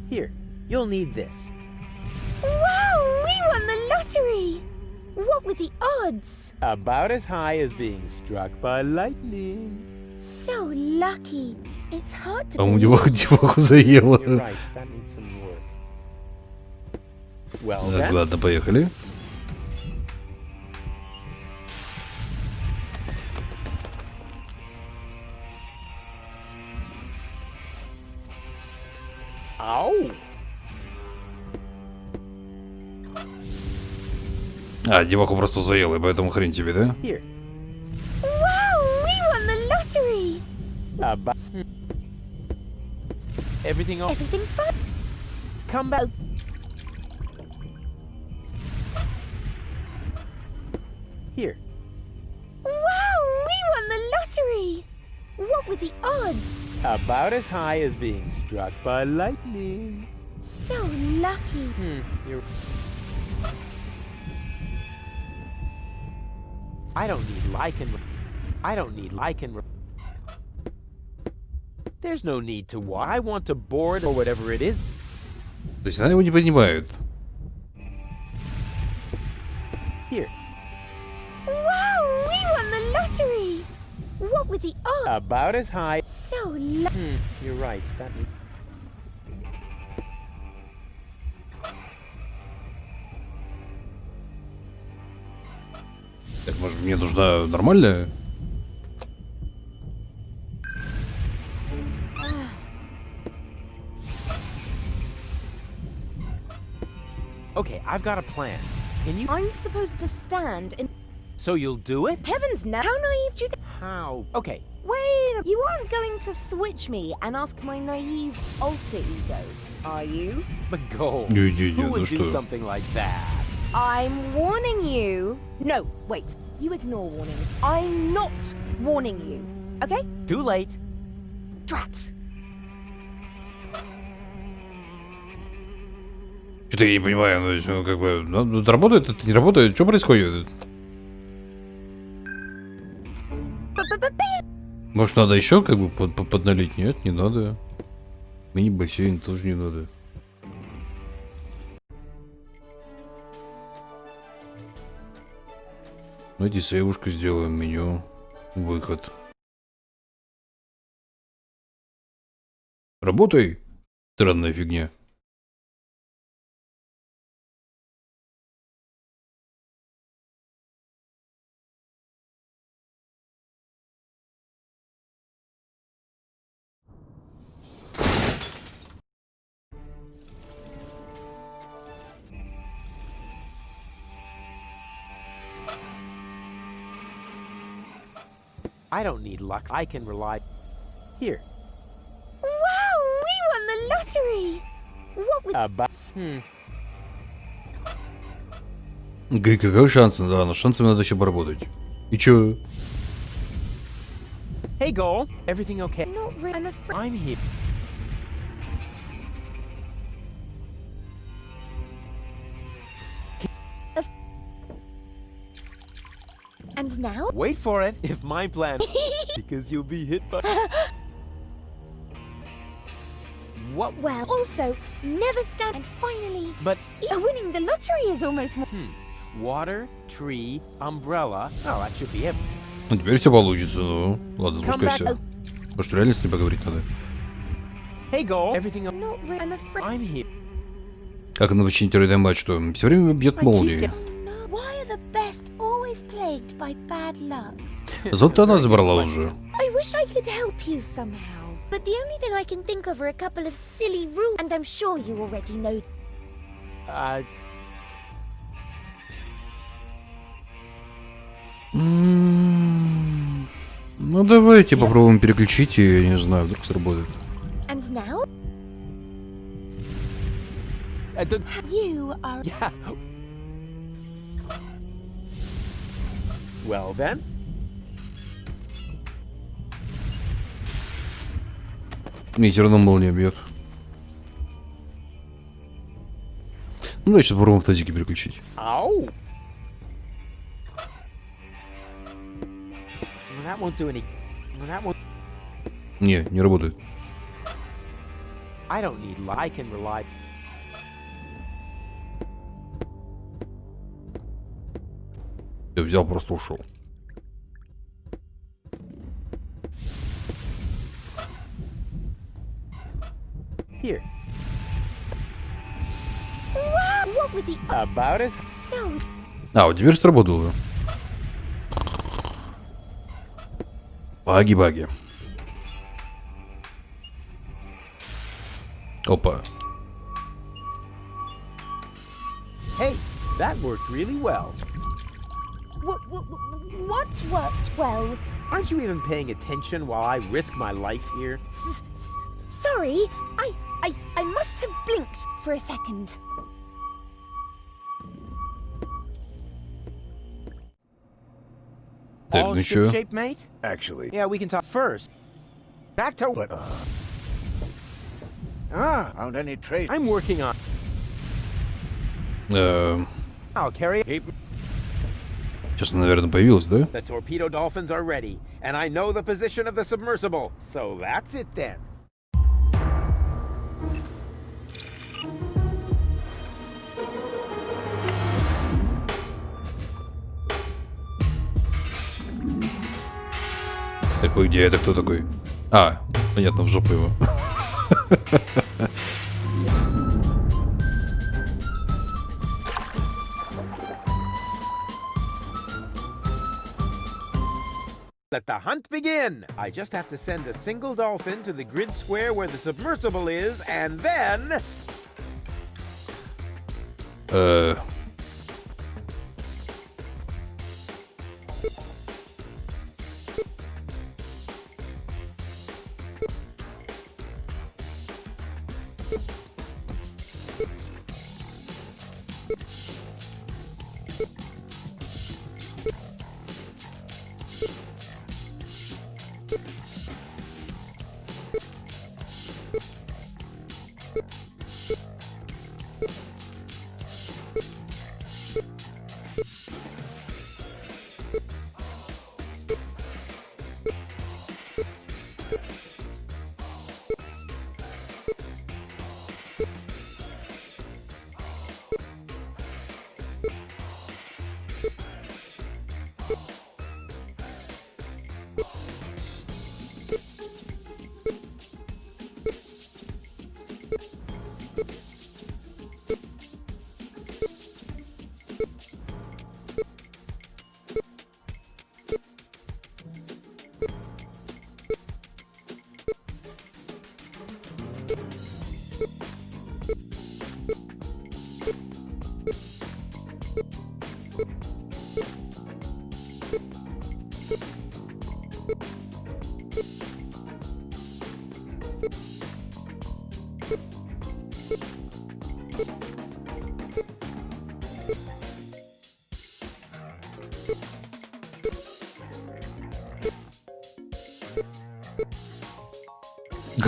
Here, you'll need this. Wow, we won the lottery! What were the odds? About as high as being struck by lightning. So lucky. It's hard to По-моему, believe. деваху заело. You're right, that needs some work. Well Так, then. ладно, поехали. Ow! А, деваху просто заело, и поэтому хрень тебе, да? Here. Wow, we won the lottery. Everything's fine. Come back. Here. Wow, we won the lottery. What were the odds? About as high as being struck by lightning. So lucky. You're... I don't need lichen. There's no need to walk. I want to board or whatever it is. То есть она его не понимает. Here. Wow, we won the lottery. What were the odds? About as high. So lucky. You're right. That needs... Так, может, мне нужна нормальная? Okay, I've got a plan. Can you... I'm supposed to stand and... So you'll do it? Heavens no! How naive do you think? How? Okay. Wait, you aren't going to switch me and ask my naive alter ego, are you? But go. Не, Who ну would do что? something like that? I'm warning you. No, wait. You ignore warnings. I'm not warning you. Okay? Too late. Drat. Что-то я не понимаю, ну, то есть, ну, как бы, ну, это работает, это не работает, что происходит? Может, надо еще как бы подналить? Нет, не надо. Мини-бассейн тоже не надо. Давайте сейвушку сделаем, меню, выход. Работай, странная фигня. I don't need luck. I can rely... Here. Wow, we won the lottery. What was... About... Какой шанс? Да, но шансами надо еще поработать. И чё? Hey, Goal. Everything okay? Not really. I'm afraid... I'm here. And now? Wait for it, if my plan... because you'll be hit by... What? Well, also, never stand and finally... But... winning the lottery is almost more... Water, tree, umbrella... Oh, that should be it. Ну, теперь все получится, ну. Ладно, спускайся. Потому что реально с ним поговорить надо. Hey, Goal. Everything... Not really. I'm afraid... I'm here. Как навчить рейд-матч-то? Все время бьет молнии. Why are the best always plagued by bad luck? Зато она забрала уже. I wish I could help you somehow. But the only thing I can think of are a couple of silly rules. And I'm sure you already know. Ну, давайте попробуем переключить, и я не знаю, вдруг сработает. And now? You are... Yeah. Well, then. Мне все равно молния бьет. Ну, давай сейчас попробуем в тазике переключить. Ow. That won't do any... That won't... Не работает. I don't need luck. I can rely... Я взял, просто ушел. Here. What were the About it? So А, вот дверь сработала. Баги-баги. Опа. Hey, that worked really well. what worked well? Aren't you even paying attention while I risk my life here? Sorry, I must have blinked for a second. Так, All ну чё? shipshape, mate? Actually. Yeah, we can talk first. Back to... But, found any trace? I'm working on... I'll carry it. Сейчас она, наверное, появилась, да? The torpedo dolphins are ready, and I know the position of the submersible. So that's it then. Так, вы где? Это кто такой? А, понятно, в жопу его. Let the hunt begin! I just have to send a single dolphin to the grid square where the submersible is, and then...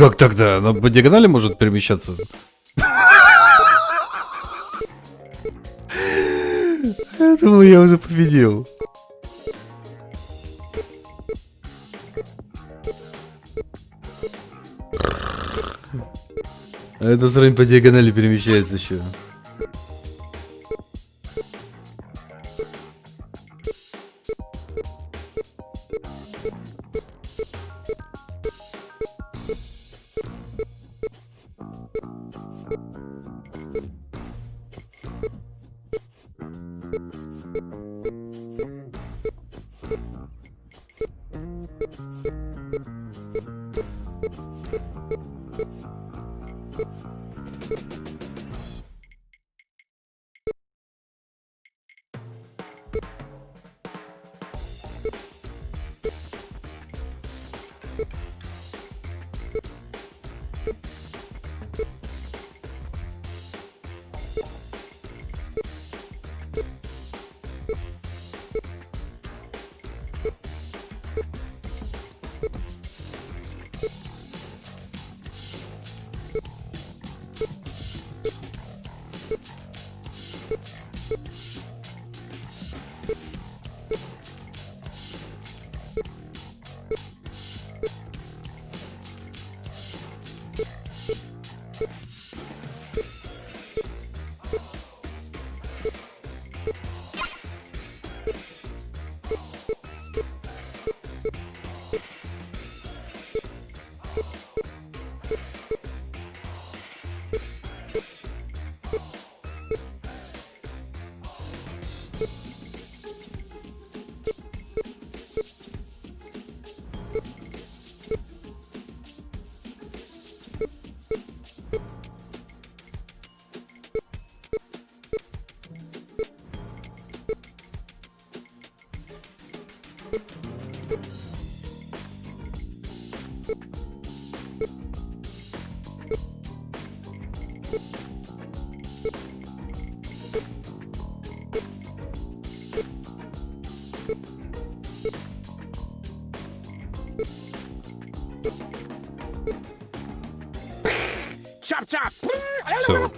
Как тогда? Она по диагонали может перемещаться? Я думал, я уже победил. А эта срань по диагонали перемещается еще. Chop! Все.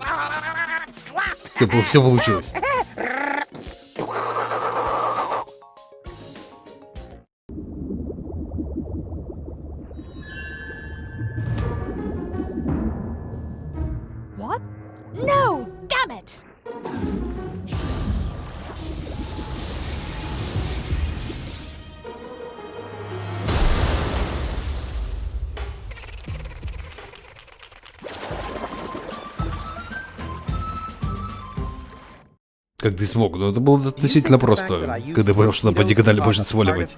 Все получилось. What? No! Damn it! Как ты смог? Ну, это было относительно просто. Когда понял, что на по диагонали можно сваливать.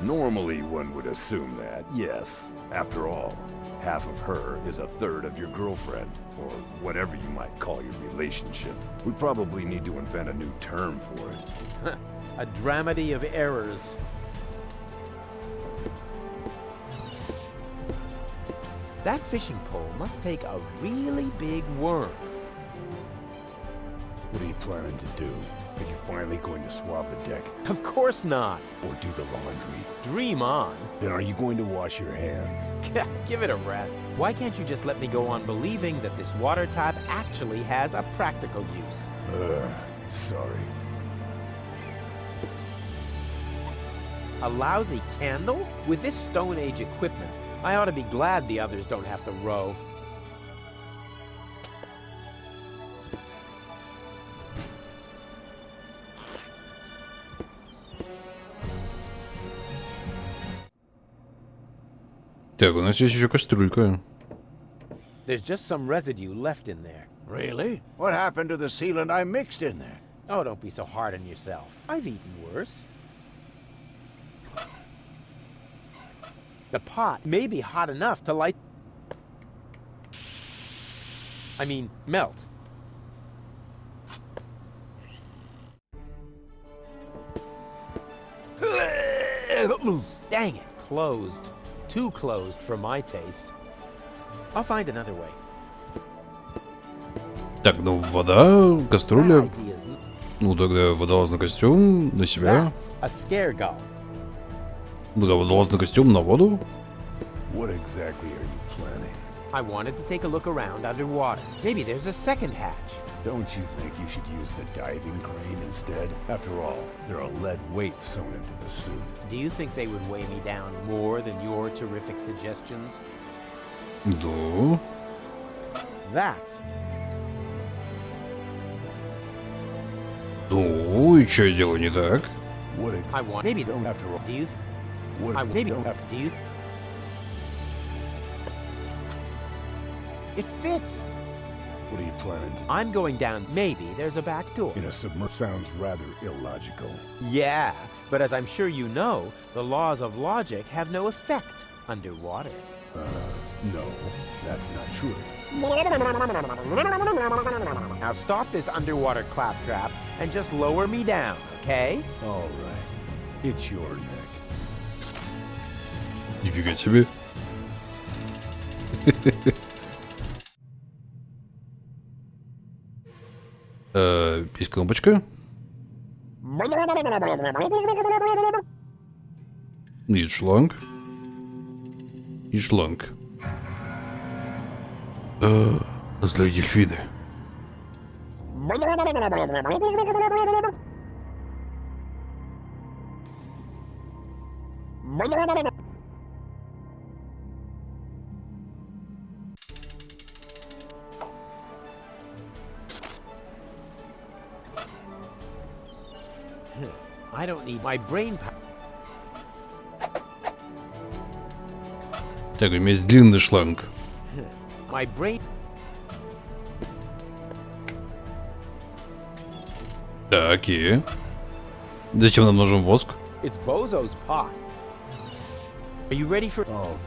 Normally one would assume that, yes. After all, half of her is a third of your girlfriend, or whatever you might call your relationship. We probably need to invent a new term for it. A dramedy of errors. That fishing pole must take a really big worm. What are you planning to do? Are you finally going to swab the deck? Of course not. Or do the laundry? Dream on. Then are you going to wash your hands? Give it a rest. Why can't you just let me go on believing that this water tap actually has a practical use? Sorry. A lousy candle? With this Stone Age equipment, I ought to be glad the others don't have to row. Так, у нас есть еще кастрюлька. There's just some residue left in there. Really? What happened to the sealant I mixed in there? Oh, don't be so hard on yourself. I've eaten worse. The pot may be hot enough to light... melt. Dang it, closed. Too closed for my taste. I'll find another way. Так, ну вода, кастрюля. Ну тогда водолазный костюм на себя. A scare gull. Ну да, водолазный костюм на воду. What exactly are you planning? I wanted to take a look around underwater. Maybe there's a second hatch. Don't you think you should use the diving crane instead? After all, there are lead weights sewn into the suit. Do you think they would weigh me down more than your terrific suggestions? Да. That's... Ну, и что я делаю не так? I want... Maybe don't have to roll. Do you... Maybe don't have to... Do you... It fits! What are you planning to do? I'm going down. Maybe there's a back door. In a submerged sounds rather illogical. Yeah, but as I'm sure you know, the laws of logic have no effect underwater. No, that's not true. Now stop this underwater claptrap and just lower me down, okay? All right. It's your neck. Нифига себе. Есть кнопочка. И шланг. И шланг. Злые дельфины. I don't need my brain power. Так, у меня есть длинный шланг. My brain... Так, и... Зачем нам нужен воск? It's Bozo's pot. Are you ready for... Oh.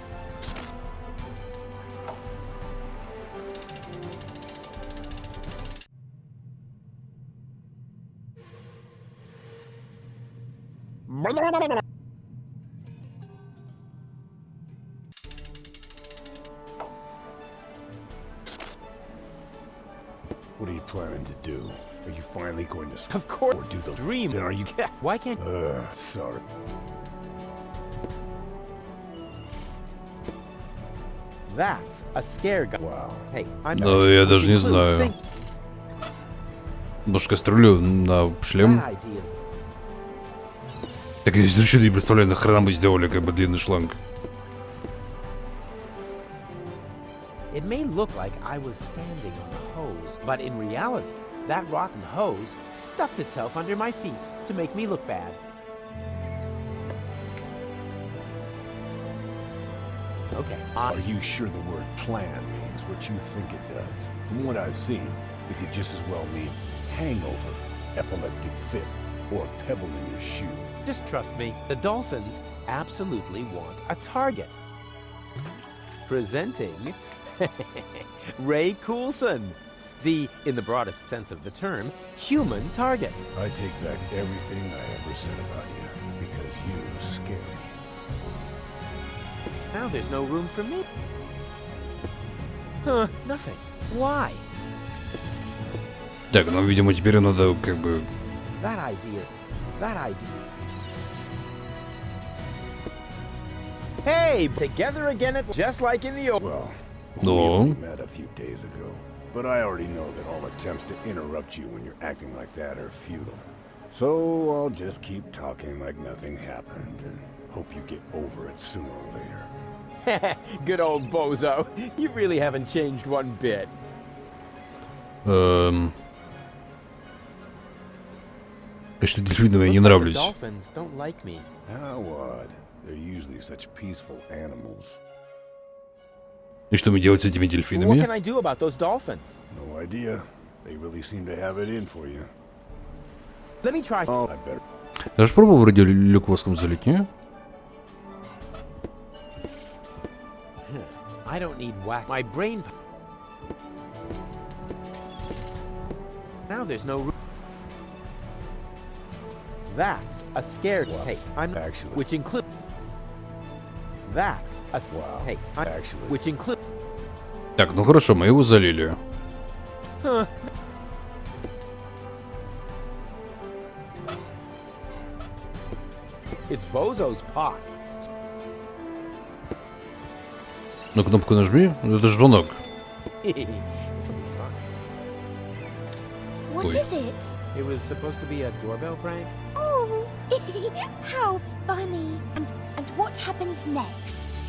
What are you planning to do? Are you finally going to... Of course. Or do the... Dream. Then are you... Why can't... Sorry. That's a scare gun. Wow. Hey, I'm Ну, я даже не знаю. Может, кастрюлю на шлем? Так я вообще не представляю, нахрена мы сделали как бы длинный шланг. It may look like I was standing on the hose, but in reality, that rotten hose stuffed itself under my feet to make me look bad. Okay. Are you sure the word plan means what you think it does? From what I've seen, it could just as well mean hangover, epileptic fit, or pebble in your shoe. Just trust me, the dolphins absolutely want a target. Presenting Ray Coulson, the, in the broadest sense of the term, human target. I take back everything I ever said about you, because you scare me. Now there's no room for me. Huh, nothing. Why? Так, ну, видимо, теперь надо как бы... That idea. Hey, together again at just like in the old. Well, No. we met a few days ago, but I already know that all attempts to interrupt you when you're acting like that are futile. So I'll just keep talking like nothing happened and hope you get over it sooner or later. Good old bozo. You really haven't changed one bit. Конечно, дельфинам я не нравлюсь. Dolphins don't like me. How odd. They're usually such peaceful animals. И что мне делать с этими What дельфинами? can I do about those dolphins? No idea. They really seem to have it in for you. Let me try. Oh, I better. Я же пробовал вроде люквоском залить, не? I don't need whack. My brain. Now there's no room. That's a scared. Hey, I'm actually. Which includes. That's a. Hey, I'm actually. Which includes. Так, ну хорошо, мы его залили. Huh. It's Bozo's pot. Ну, кнопку нажми. Это же звонок. This'll be fun. What Ой. is it? It was supposed to be a doorbell prank. Oh, how funny. And what happens next?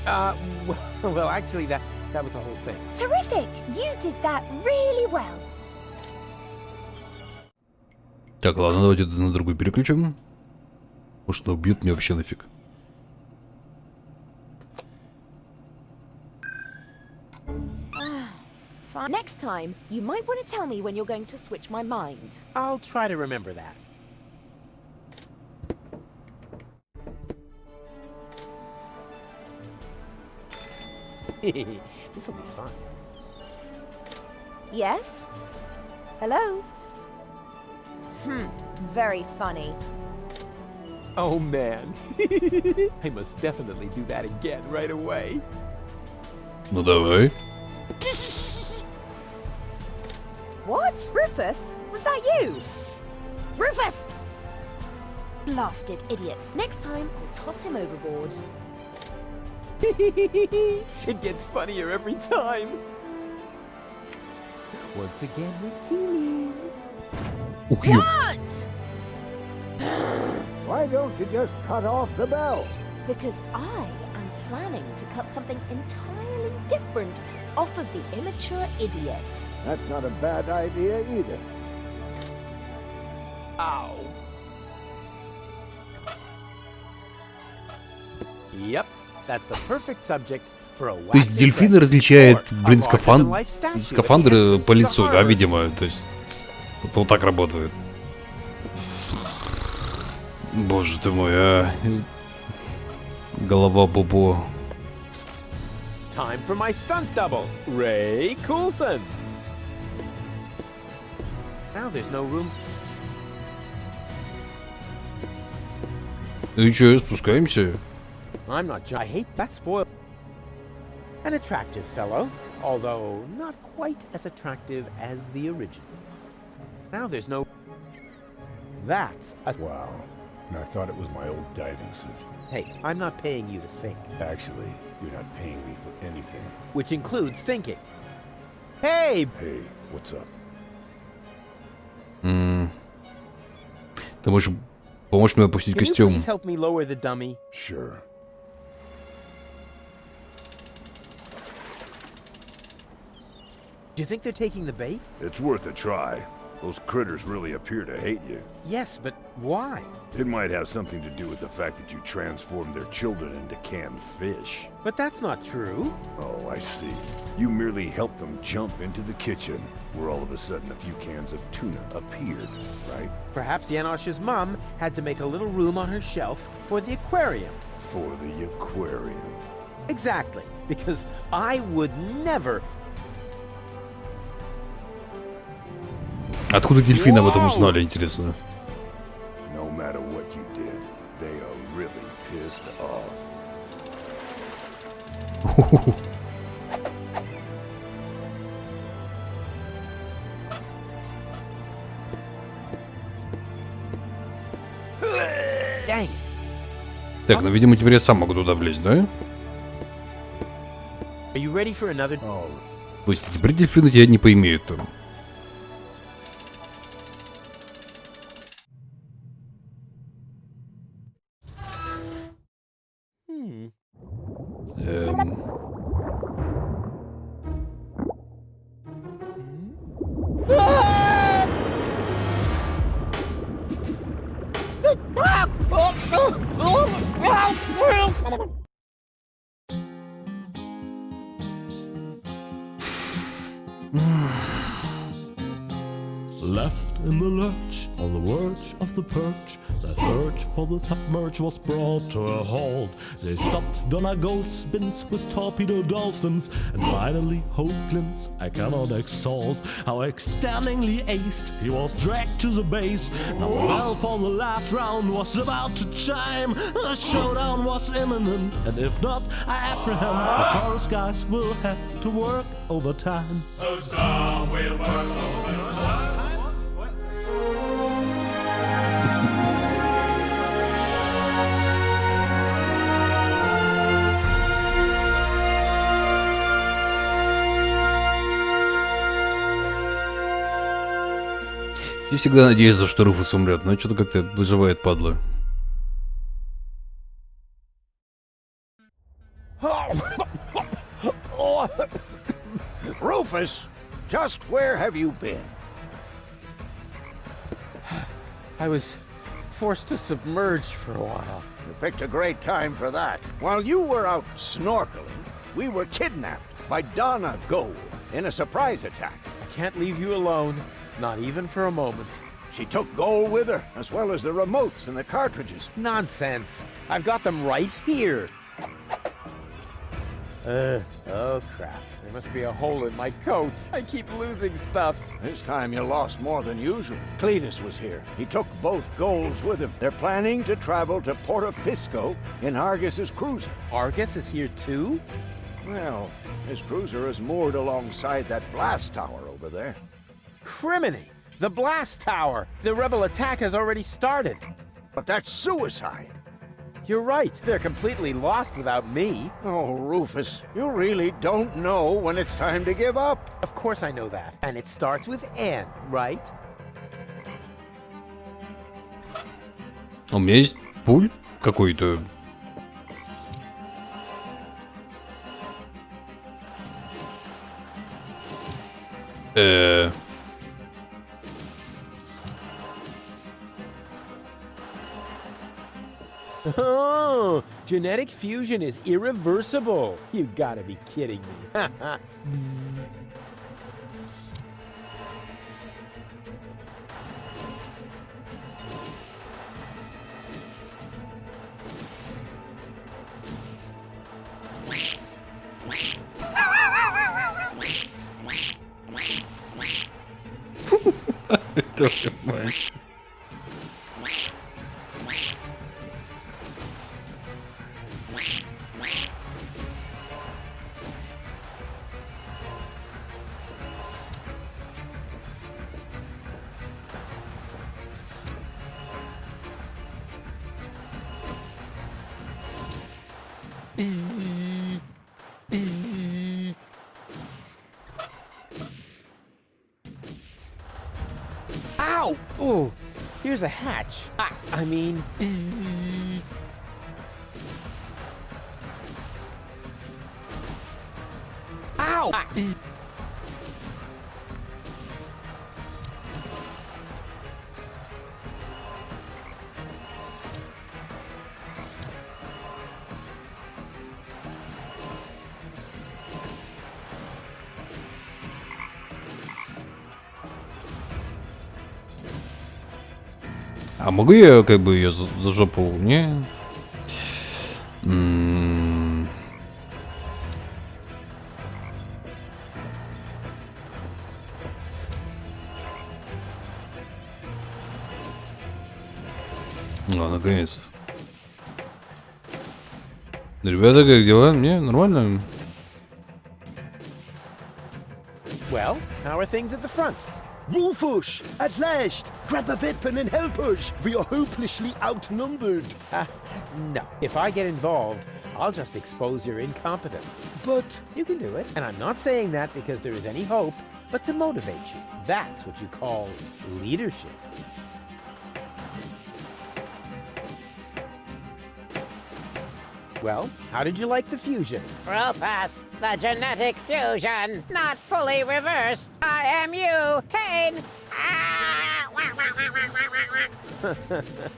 Well, actually, that was the whole thing. Terrific! You did that really well. Так, ладно, давайте на другую переключим. Может, убьют мне вообще нафиг. Fine. Next time, you might want to tell me when you're going to switch my mind. I'll try to remember that. This'll be fun. Yes? Hello? Very funny. Oh man, I must definitely do that again right away. Ну давай. What? Rufus? Was that you? Rufus! Blasted idiot. Next time, I'll toss him overboard. It gets funnier every time. Once again with feeling. Ух, ё. What? Why don't you just cut off the bell? Because I am planning to cut something entirely different off of the immature idiot. That's not a bad idea either. Ow. Yep, that's the perfect subject for a То есть дельфины различают, блин, скафандры по лицу, да, видимо. То есть вот так работает. Боже ты мой, а. Голова Бобо. Time for my stunt double, Ray Coulson. Now there's no room. Ну и чё, спускаемся? I'm not. I hate that spoil. An attractive fellow, although not quite as attractive as the original. Now there's no. That's a. Wow. and I thought it was my old diving suit. Hey, I'm not paying you to think. Actually, you're not paying me for anything. Which includes thinking. Hey! Hey, what's up? Ты можешь помочь мне опустить Can you костюм? please help me lower the dummy? Sure. Do you think they're taking the bait? It's worth a try. Those critters really appear to hate you. Yes, but why? It might have something to do with the fact that you transformed their children into canned fish. But that's not true. Oh, I see. You merely helped them jump into the kitchen, where all of a sudden a few cans of tuna appeared, right? Perhaps Janosch's mom had to make a little room on her shelf for the aquarium. For the aquarium. Exactly, because I would never... Откуда дельфины об этом узнали, интересно? No matter what you did, they are really pissed off. Dang. Так, ну, видимо, теперь я сам могу туда влезть, да? Are you ready for another... Oh. То есть теперь дельфины тебя не поимеют там. Left in the lurch, on the verge of the perch, the search for the submerge was brought to a halt. They stopped Donna Goldspins with torpedo dolphins, and finally Hoaglands I cannot exalt. How extendingly aced he was dragged to the base. Now the bell for the last round was about to chime. The showdown was imminent, and if not, I apprehend the chorus guys will have to work overtime. The song will work overtime. Я всегда надеюсь, что Руфус умрет, но что-то как-то выживает, падла. Rufus, just where have you been? I was forced to submerge for a while. You picked a great time for that. While you were out snorkeling, we were kidnapped by Donna Gold in a surprise attack. I can't leave you alone, not even for a moment. She took Gold with her, as well as the remotes and the cartridges. Nonsense. I've got them right here. Oh crap. There must be a hole in my coat. I keep losing stuff. This time you lost more than usual. Cletus was here. He took both Golds with him. They're planning to travel to Portofisco in Argus's cruiser. Argus is here too? Well, his cruiser is moored alongside that blast tower over there. Criminy! The blast tower! The rebel attack has already started. But that's suicide. You're right. They're completely lost without me. Oh, Rufus, you really don't know when it's time to give up. Of course I know that. And it starts with N, right? У меня есть пуль какой-то. Oh, genetic fusion is irreversible. You gotta be kidding me. Ow! Ooh, here's a hatch. I mean... Ow! А могу я как бы ее за жопу? Не. Наконец. Ребята, как дела? Мне нормально. Well, how are things at the front? Rufus, at last! Grab a weapon and help us! We are hopelessly outnumbered. No. If I get involved, I'll just expose your incompetence. But... You can do it. And I'm not saying that because there is any hope, but to motivate you. That's what you call leadership. Well, how did you like the fusion? Rufus, the genetic fusion, not fully reversed. I am you, Kane.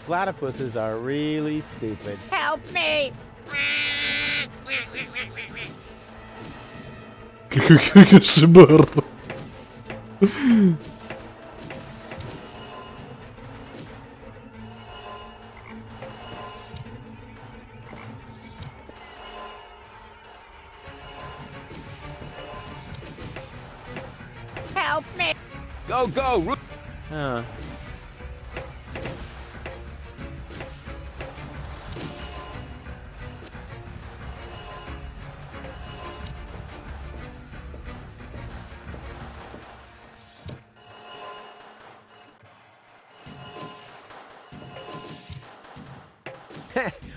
Platypuses are really stupid. Help me. Какой шибар. Help me. Go, go!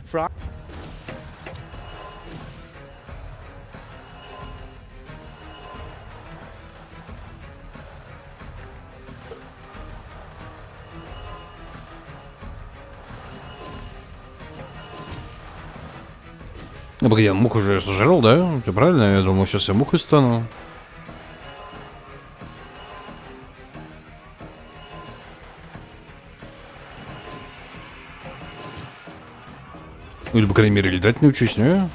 Frog. Ну, погоди, мух уже сожрал, да? Все правильно? Я думаю, сейчас я мухой стану. Или, по крайней мере, летать не учусь, не?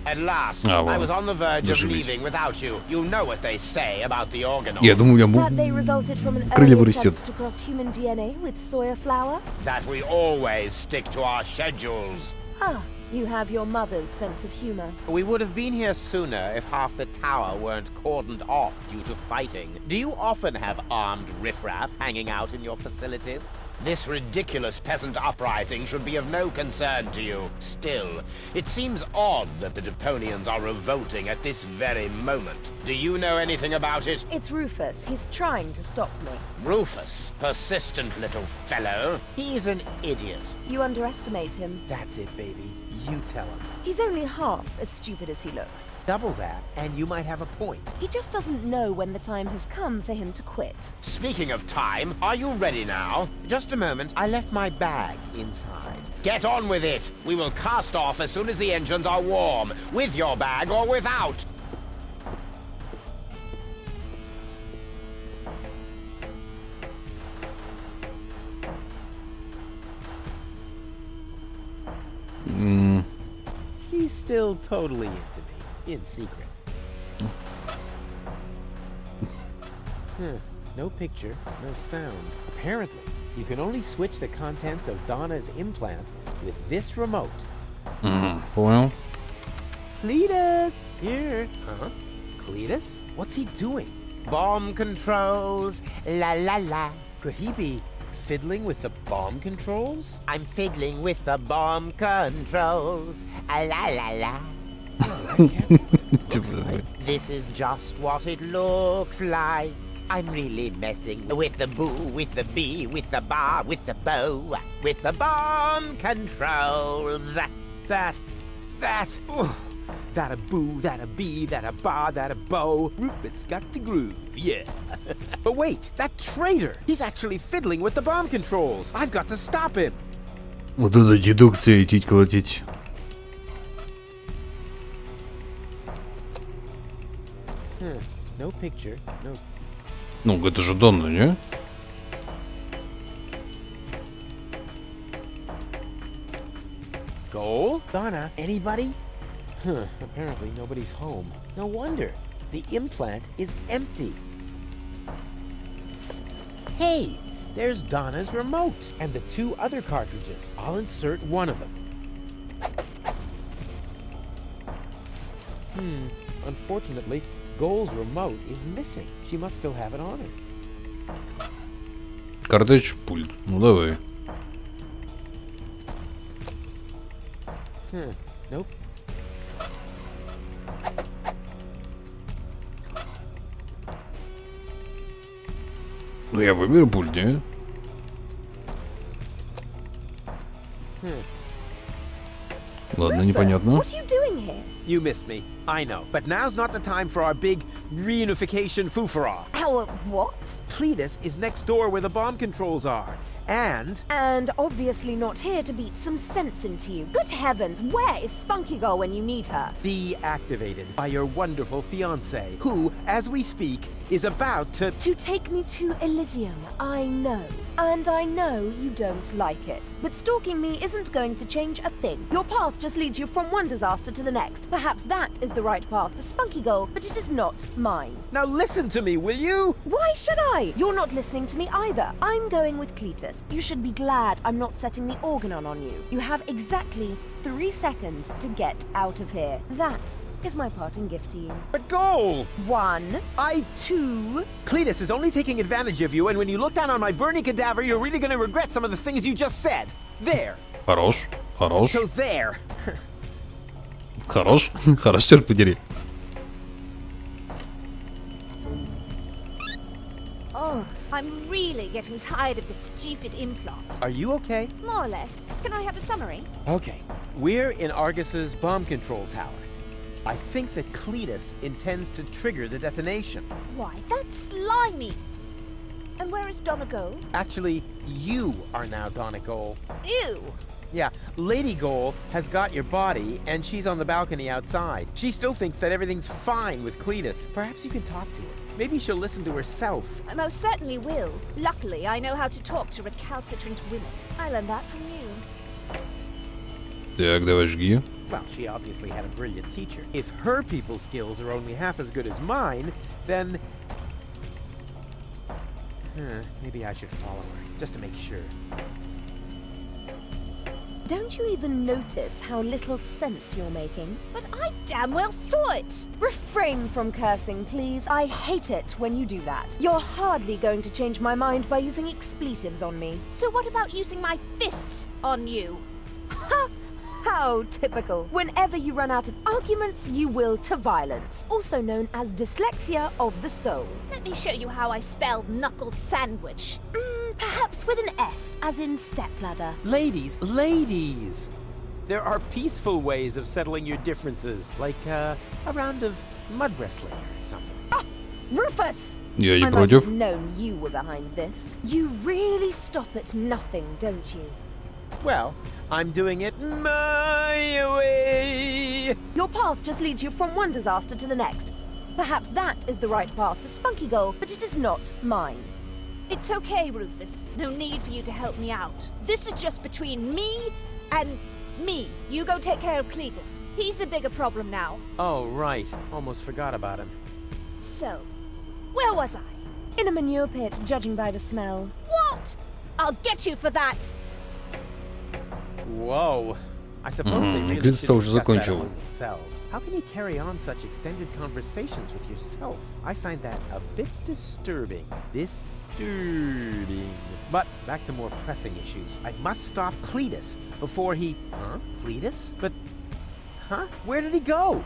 At last, I was on the verge of leaving without you. You know what they say about the organoid. Я думаю, That they resulted from an крылья early вырастет. attempt to cross human DNA with soya flour? That we always stick to our schedules. Ah, you have your mother's sense of humor. We would have been here sooner if half the tower weren't cordoned off due to fighting. Do you often have armed riffraff hanging out in your facilities? This ridiculous peasant uprising should be of no concern to you. Still, it seems odd that the Deponians are revolting at this very moment. Do you know anything about it? It's Rufus. He's trying to stop me. Rufus, persistent little fellow. He's an idiot. You underestimate him. That's it, baby. You tell him. He's only half as stupid as he looks. Double that, and you might have a point. He just doesn't know when the time has come for him to quit. Speaking of time, are you ready now? Just a moment, I left my bag inside. Get on with it! We will cast off as soon as the engines are warm, with your bag or without! She's still totally into me, in secret. No picture, no sound. Apparently, you can only switch the contents of Donna's implant with this remote. Понял. Cletus! Here. Huh? Cletus? What's he doing? Bomb controls. La la la. Could he be fiddling with the bomb controls? I'm fiddling with the bomb controls. A la la la. This is just what it looks like. I'm really messing with the boo, with the bee, with the bar, with the bow, with the bomb controls. That a boo, that a bee, that a bar, that a bow. Rufus got the groove, yeah. But wait, that traitor! He's actually fiddling with the bomb controls. I've got to stop him. Вот это дедукция идти колотить. No picture, no... Ну, это же Донна, не? Goal? Donna, anybody? Apparently nobody's home. No wonder. The implant is empty. Hey, there's Donna's remote and the 2 other cartridges. I'll insert one of them. Unfortunately, Goal's remote is missing. She must still have it on her. Картридж, пульт. Ну давай. Nope. Ну я выберу пульт, не? Ладно, непонятно. What are you doing here? You missed me, I know. But now's not the time for our big reunification foofara. Our what? Cletus is next door where the bomb controls are. And obviously not here to beat some sense into you. Good heavens, where is Spunky Girl when you need her? Deactivated by your wonderful fiancé, who, as we speak, is about to take me to Elysium, I know. And I know you don't like it. But stalking me isn't going to change a thing. Your path just leads you from one disaster to the next. Perhaps that is the right path for Spunky Girl, but it is not mine. Now listen to me, will you? Why should I? You're not listening to me either. I'm going with Cletus. You should be glad I'm not setting the organon on you. You have exactly 3 seconds to get out of here. That is my parting gift to you. But Goal! 1, 2... Cletus is only taking advantage of you, and when you look down on my burning cadaver, you're really gonna regret some of the things you just said. There. Хорош, хорош. So there. Хорош, хорош, черт подери. Oh, I'm really getting tired of this stupid implant. Are you okay? More or less. Can I have a summary? Okay. We're in Argus's bomb control tower. I think that Cletus intends to trigger the detonation. Why, that's slimy. And where is Donna Goal? Actually, you are now Donna Goal. Ew. Yeah, Lady Goal has got your body, and she's on the balcony outside. She still thinks that everything's fine with Cletus. Perhaps you can talk to her. Maybe she'll listen to herself. I most certainly will. Luckily, I know how to talk to recalcitrant women. I learned that from you. Так, давай жги. Well, she obviously had a brilliant teacher. If her people skills are only half as good as mine, then... maybe I should follow her, just to make sure. Don't you even notice how little sense you're making? But I damn well saw it! Refrain from cursing, please. I hate it when you do that. You're hardly going to change my mind by using expletives on me. So what about using my fists on you? Ha! How typical. Whenever you run out of arguments, you will to violence, also known as dyslexia of the soul. Let me show you how I spell knuckle sandwich. Perhaps with an S, as in stepladder. Ladies! There are peaceful ways of settling your differences, like a round of mud wrestling or something. Ah! Rufus! Я не I might против. have known you were behind this. You really stop at nothing, don't you? Well, I'm doing it my way. Your path just leads you from one disaster to the next. Perhaps that is the right path for Spunky Girl, but it is not mine. It's okay, Rufus. No need for you to help me out. This is just between me and me. You go take care of Cletus. He's the bigger problem now. Oh, right. Almost forgot about him. So, where was I? In a manure pit, judging by the smell. What? I'll get you for that. Whoa. I suppose they really Глядится, should уже discuss that закончил. among themselves. How can you carry on such extended conversations with yourself? I find that a bit disturbing. Disturbing. But back to more pressing issues. I must stop Cletus before he... Huh? Cletus? But... Huh? Where did he go?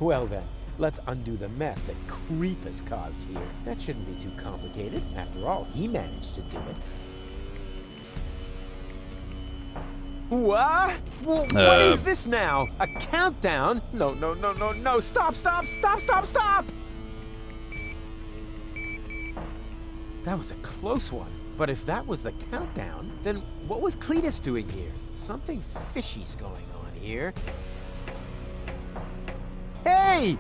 Well then, let's undo the mess that Creep has caused here. That shouldn't be too complicated. After all, he managed to do it. What? What is this now? A countdown? No, no, no, no, no. Stop, stop, stop, stop, stop! That was a close one. But if that was the countdown, then what was Cletus doing here? Something fishy's going on here. Hey!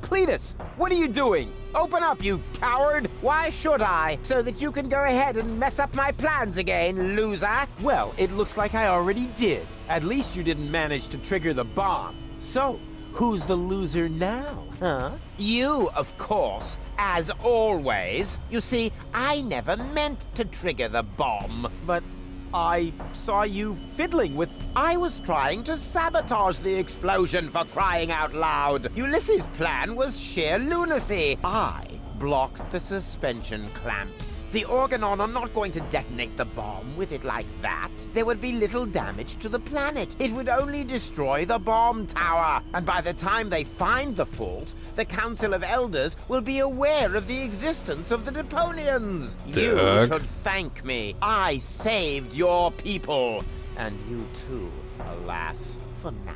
Cletus, what are you doing? Open up, you coward! Why should I? So that you can go ahead and mess up my plans again, loser? Well, it looks like I already did. At least you didn't manage to trigger the bomb. So, who's the loser now, huh? You, of course, as always. You see, I never meant to trigger the bomb. But I saw you fiddling with... I was trying to sabotage the explosion, for crying out loud. Ulysses' plan was sheer lunacy. I blocked the suspension clamps. The Organon are not going to detonate the bomb with it like that. There would be little damage to the planet. It would only destroy the bomb tower. And by the time they find the fault, the Council of Elders will be aware of the existence of the Deponians. You should thank me. I saved your people. And you too, alas, for now.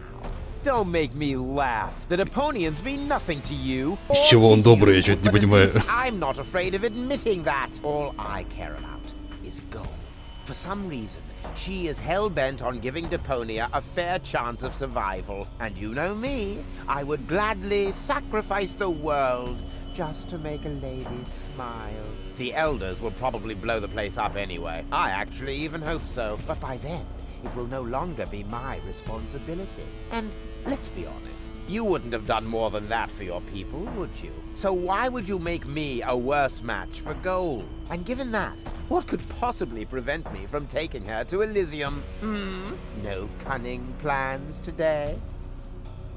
Don't make me laugh. The Deponians mean nothing to you. Из чего он добрый, я чуть не понимаю. I'm not afraid of admitting that. All I care about is gold. For some reason, she is hell-bent on giving Deponia a fair chance of survival. And you know me, I would gladly sacrifice the world just to make a lady smile. The Elders will probably blow the place up anyway. I actually even hope so. But by then, it will no longer be my responsibility. And let's be honest, you wouldn't have done more than that for your people, would you? So why would you make me a worse match for gold? And given that, what could possibly prevent me from taking her to Elysium? No cunning plans today?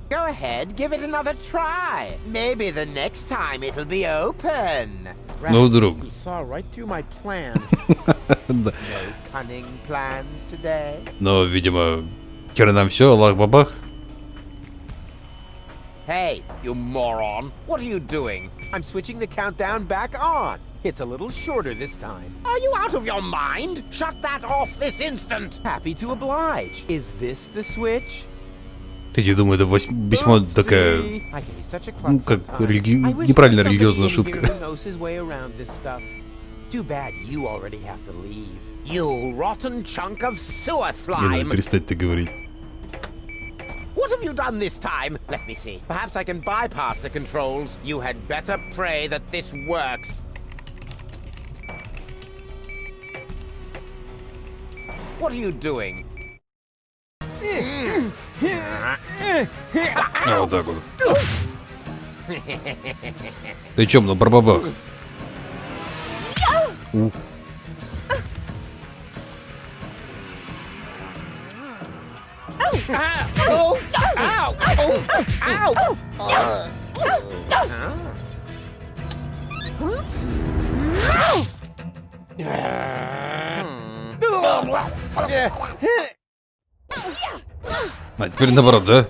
Go ahead, give it another try. Maybe the next time it'll be open. Ну, друг. He saw right through my plan. No cunning plans today? Но, видимо, хер все, Аллах-бабах. Hey, you moron. What are you doing? I'm switching the countdown back on. It's a little shorter this time. Are you out of your mind? Shut that off this instant. Happy to oblige. Is this the switch? Я думаю, это весьма такая, ну, как неправильно религиозная шутка. Too bad you already have to leave. You rotten chunk of sewer slime. Не надо перестать так говорить. What have you done this time? Let me see. Perhaps I can bypass the controls. You had better pray that this works. What are you doing? А, вот так вот. Ты чё, на барбабах? Ух. А теперь наоборот, да?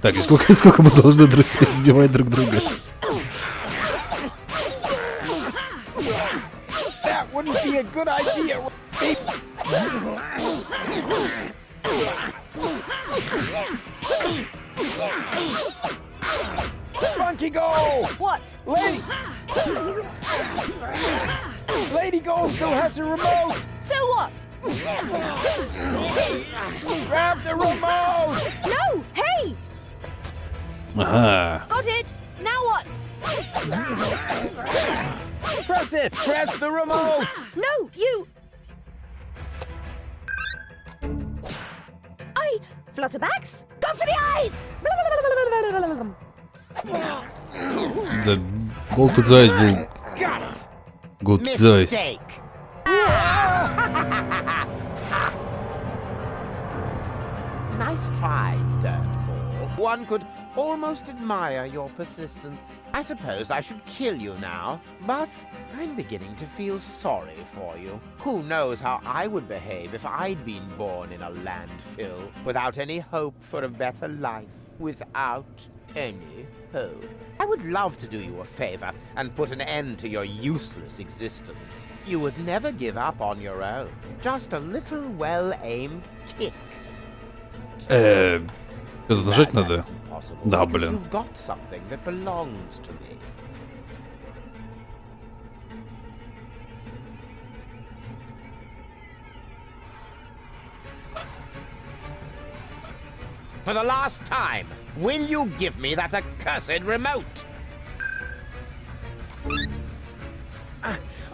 Так, и сколько мы должны сбивать друг друга? That wouldn't be a good idea. Funky go! What? Lady! Lady Go still has the remote! So what? Grab the remote! No! Hey! Ага. Got it! Now what? Press it! Press the remote! No, you... Flutterbacks? Go for the eyes! Да, гол тут за айс был. Гол тут за айс. Nice try, Dirtball. One could almost admire your persistence. I suppose I should kill you now, but I'm beginning to feel sorry for you. Who knows how I would behave if I'd been born in a landfill, without any hope for a better life, without any hope. I would love to do you a favor and put an end to your useless existence. You would never give up on your own. Just a little well-aimed kick. Это нажать надо? Да, блин. You've got something that belongs to me. For the last time, will you give me that accursed remote?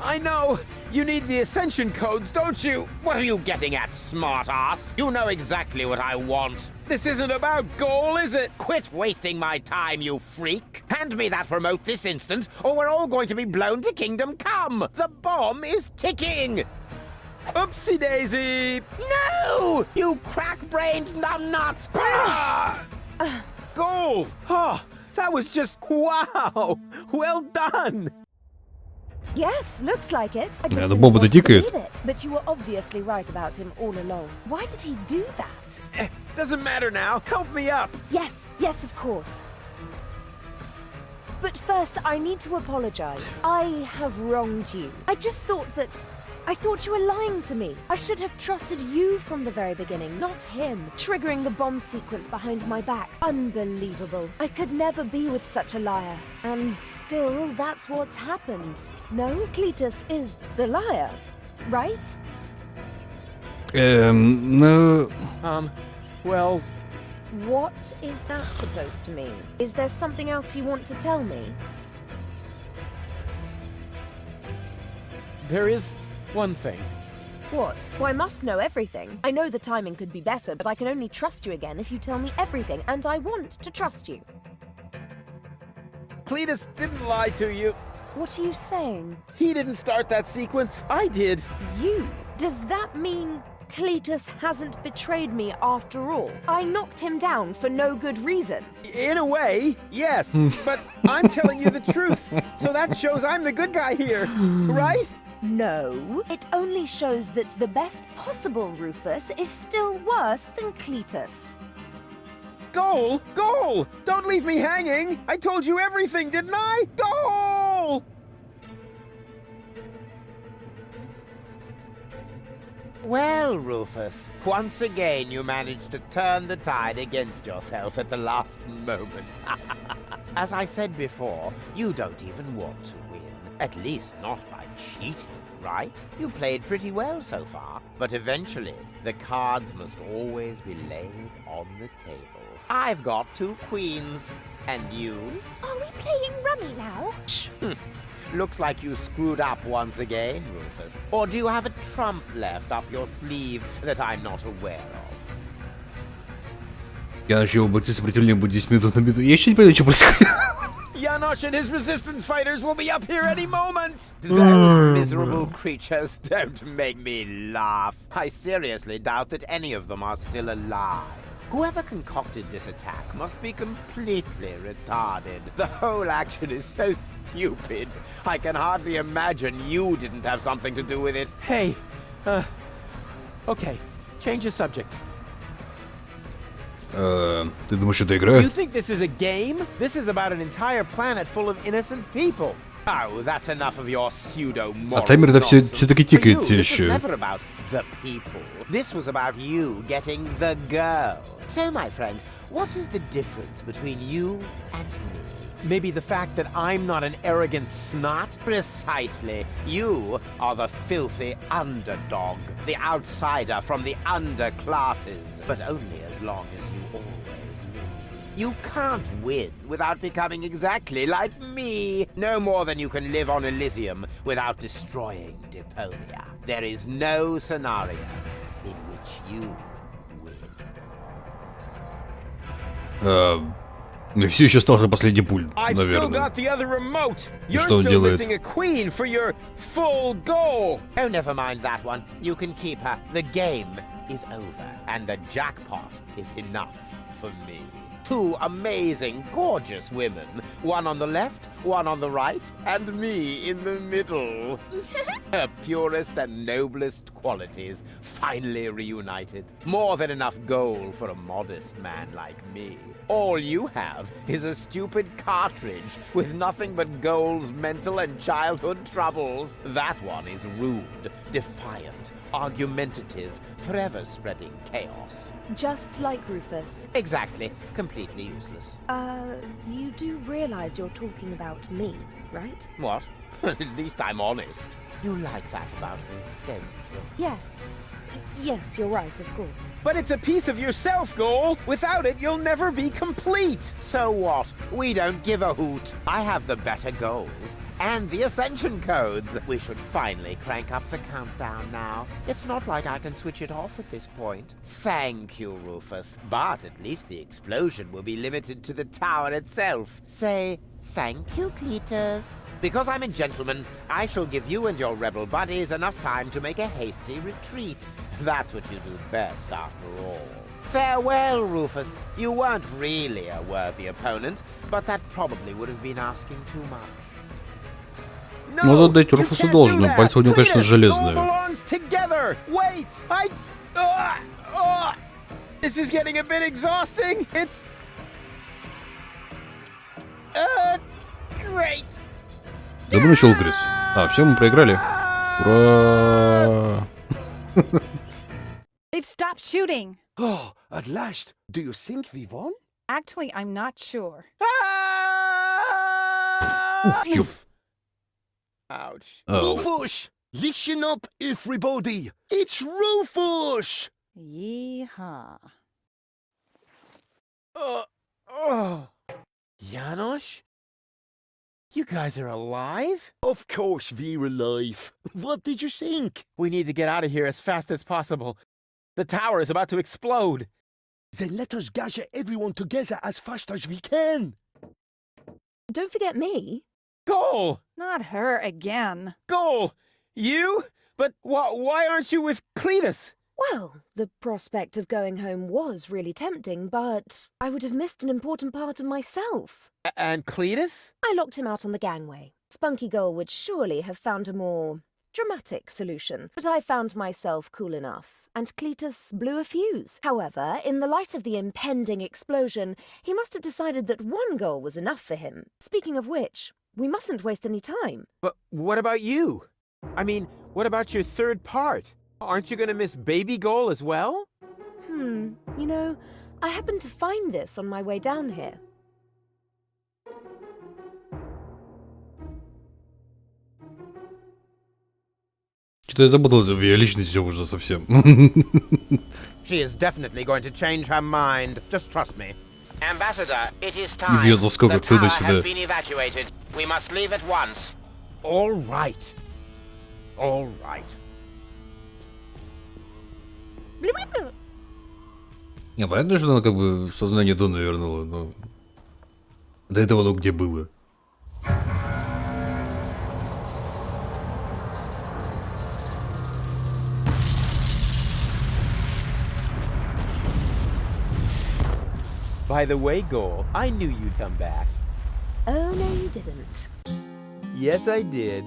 I know! You need the ascension codes, don't you? What are you getting at, smart-ass? You know exactly what I want. This isn't about goal, is it? Quit wasting my time, you freak! Hand me that remote this instant, or we're all going to be blown to Kingdom Come! The bomb is ticking! Oopsie-daisy! No! You crack-brained numbnut! Goal! Oh, that was just wow! Well done! Yes, looks like it. I just Да, didn't бомба want to тикает. believe it. But you were obviously right about him all along. Why did he do that? Doesn't matter now. Help me up. Yes, yes, of course. But first, I need to apologize. I have wronged you. I just thought that... I thought you were lying to me. I should have trusted you from the very beginning, not him. Triggering the bomb sequence behind my back. Unbelievable. I could never be with such a liar. And still, that's what's happened. No? Cletus is the liar, right? No... Well... What is that supposed to mean? Is there something else you want to tell me? There is one thing. What? Well, I must know everything. I know the timing could be better, but I can only trust you again if you tell me everything, and I want to trust you. Cletus didn't lie to you. What are you saying? He didn't start that sequence. I did. You? Does that mean Cletus hasn't betrayed me after all? I knocked him down for no good reason. In a way, yes. But I'm telling you the truth. So that shows I'm the good guy here, right? No, it only shows that the best possible Rufus is still worse than Cletus. Goal! Goal! Don't leave me hanging! I told you everything, didn't I? Goal! Well, Rufus, once again you managed to turn the tide against yourself at the last moment. As I said before, you don't even want to win. At least not by cheating, right? You played pretty well so far, but eventually the cards must always be laid on the table. I've got 2 queens, and you? Are we playing rummy now? Looks like you screwed up once again, Rufus. Or do you have a trump left up your sleeve that I'm not aware of? Я начал бойцы сопротивления будет 10 минут на минуту. Я еще не понимаю, что происходит. Janosch and his resistance fighters will be up here any moment! Those miserable creatures don't make me laugh. I seriously doubt that any of them are still alive. Whoever concocted this attack must be completely retarded. The whole action is so stupid. I can hardly imagine you didn't have something to do with it. Hey, okay, change the subject. Ты думаешь, это игра? You think this is a game? This is about an entire planet full of innocent people. Oh, that's enough of your pseudo-moral А таймер-то nonsense. все-таки тикает все This was еще. never about the people. This was about you getting the girl. So, my friend, what is the difference between you and me? Maybe the fact that I'm not an arrogant snot? Precisely. You are the filthy underdog, the outsider from the underclasses. But only as long as you always lose. You can't win without becoming exactly like me. No more than you can live on Elysium without destroying Deponia. There is no scenario in which you win. Мне все еще остался последний пульт, I've still наверное. got the other remote. И You're что он still делает? missing a queen for your full goal. Oh, never mind that one. You can keep her. The game is over, and the jackpot is enough for me. 2 amazing, gorgeous women. One on the left, one on the right, and me in the middle. Her purest and noblest qualities finally reunited. More than enough gold for a modest man like me. All you have is a stupid cartridge with nothing but Gold's mental and childhood troubles. That one is rude, defiant, argumentative, forever spreading chaos. Just like Rufus. Exactly. Completely useless. You do realize you're talking about me, right? What? At least I'm honest. You like that about me, don't you? Yes. Yes, you're right, of course. But it's a piece of yourself, Goal. Without it, you'll never be complete. So what? We don't give a hoot. I have the better goals and the ascension codes. We should finally crank up the countdown now. It's not like I can switch it off at this point. Thank you, Rufus. But at least the explosion will be limited to the tower itself. Say thank you, Cletus. Because I'm a gentleman, I shall give you and your rebel buddies enough time to make a hasty retreat. That's what you do best, after all. Farewell, Rufus. You weren't really a worthy opponent, but that probably would have been asking too much. Ну, отдать Руфусу должно. Пальцы у него, конечно, железные. Wait, this is getting a bit exhausting. It's great. Добро начал Грис. Все, мы проиграли. Ура! They've stopped shooting. Oh, at last. Do you think we won? Actually, I'm not sure. Ouch. Rufus! Listen up, everybody! It's Rufus! Yeehaw. Janosch? You guys are alive? Of course we're alive. What did you think? We need to get out of here as fast as possible. The tower is about to explode. Then let us gather everyone together as fast as we can. Don't forget me. Goal! Not her again. Goal! You? But why aren't you with Cletus? Well, the prospect of going home was really tempting, but I would have missed an important part of myself. And Cletus? I locked him out on the gangway. Spunky Girl would surely have found a more dramatic solution, but I found myself cool enough, and Cletus blew a fuse. However, in the light of the impending explosion, he must have decided that one goal was enough for him. Speaking of which, we mustn't waste any time. But what about you? I mean, what about your third part? Aren't you going to miss Baby Goal as well? You know, I happened to find this on my way down here. Что-то я запутался в ее личности уже совсем. She is definitely going to change her mind. Just trust me. Ambassador, it is И в time. ее заскоках The tower туда-сюда. has been evacuated. We must leave at once. All right. All right. Не, понятно, что она как бы сознание Дона вернула, но... До этого оно где было? By the way, Goal, I knew you'd come back. Oh, no, you didn't. Yes, I did.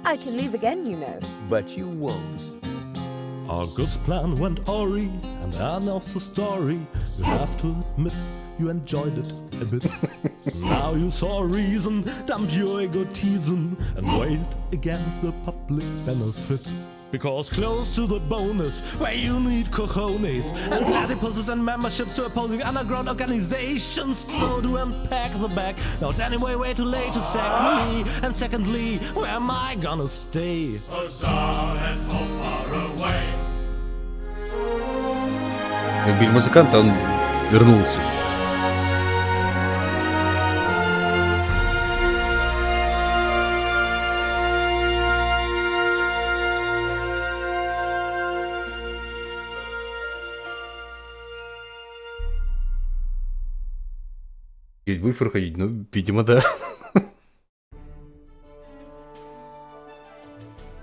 I can leave again, you know. But you won't. August's plan went awry, and I know the story. You have to admit you enjoyed it a bit. Now you saw reason, dump your egotism, and weigh it against the public benefit. Because close to the bonus, where you need cojones and platypuses and memberships to opposing underground organizations. So to unpack the bag, now it's anyway way too late to sack me. And secondly, where am I gonna stay? Huzzah, so far away. Убили музыканта, он вернулся. И будешь проходить? Ну, видимо, да.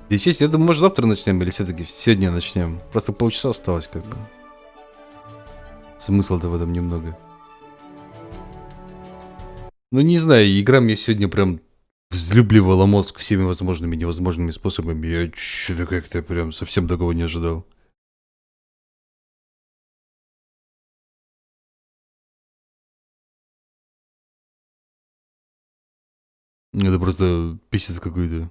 И честно, я думаю, может завтра начнем или все-таки сегодня начнем. Просто полчаса осталось как бы. Смысла-то в этом немного. Ну, не знаю, игра мне сегодня прям взлюбливала мозг всеми возможными и невозможными способами. Я что-то как-то прям совсем такого не ожидал. Это просто писец какой-то.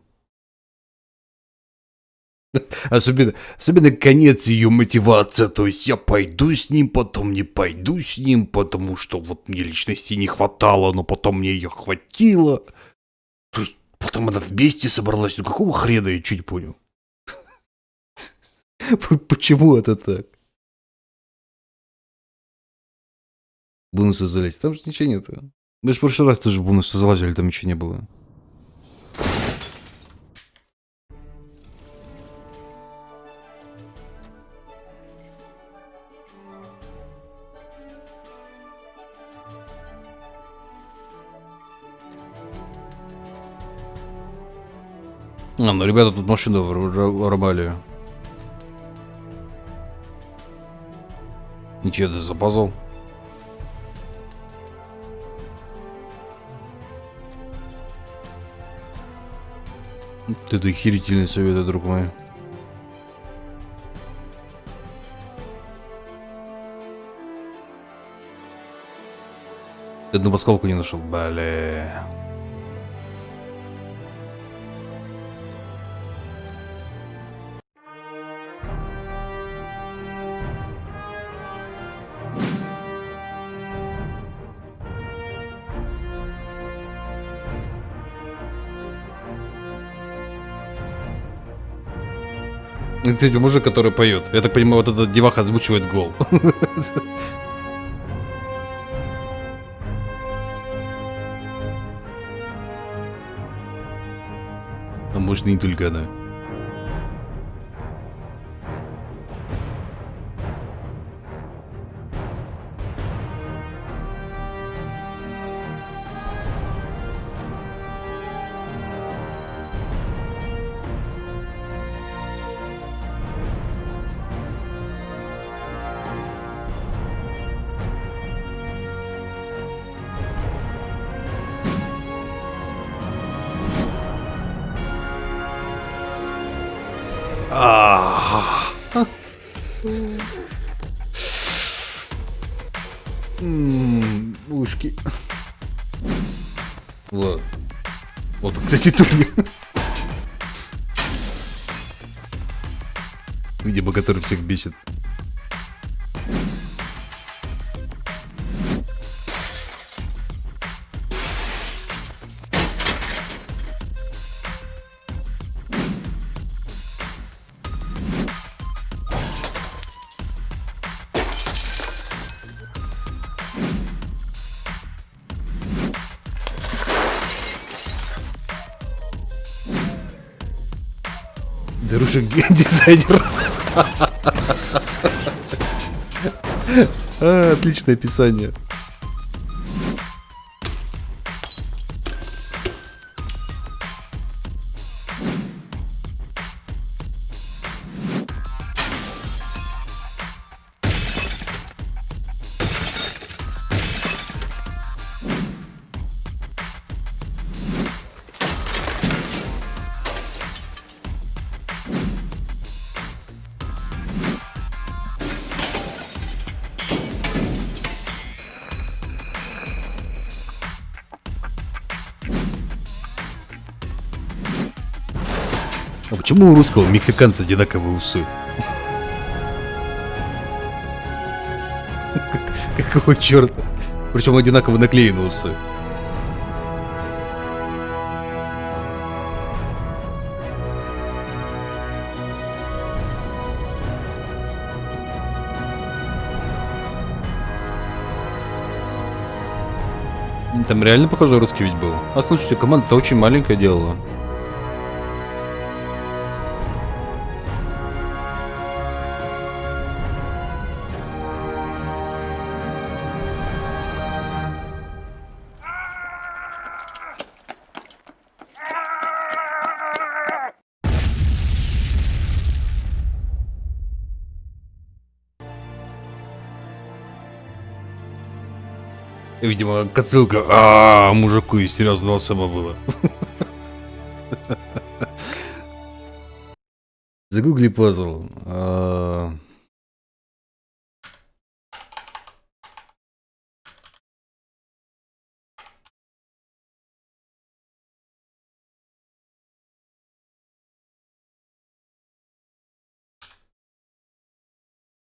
Особенно конец ее мотивация. То есть я пойду с ним, потом не пойду с ним, потому что вот мне личности не хватало, но потом мне ее хватило. То есть потом она вместе собралась. Ну какого хрена, я чуть понял. Почему это так? Бонусы залезть. Там же ничего нету. Мы же в прошлый раз тоже бонусы залазили, там ничего не было. Ну ребята тут машину ворвали. Ничего, это запазал. Это охерительный совет, друг мой. Одну паскалку не нашел, бля. Кстати, мужик, который поет. Я так понимаю, вот этот деваха озвучивает гол. А может, и не только она. Ушки. Ладно. Вот, кстати, Тони. Видимо, который всех бесит. Дружок дизайнер. Отличное описание. А почему у русского мексиканца одинаковые усы? Какого черта? Причем одинаково наклеены усы. Там реально, похоже, русский ведь был. А слушайте, команда-то очень маленькая делала. Видимо, отсылка. Мужику из серьезного сама было. Загугли пазл.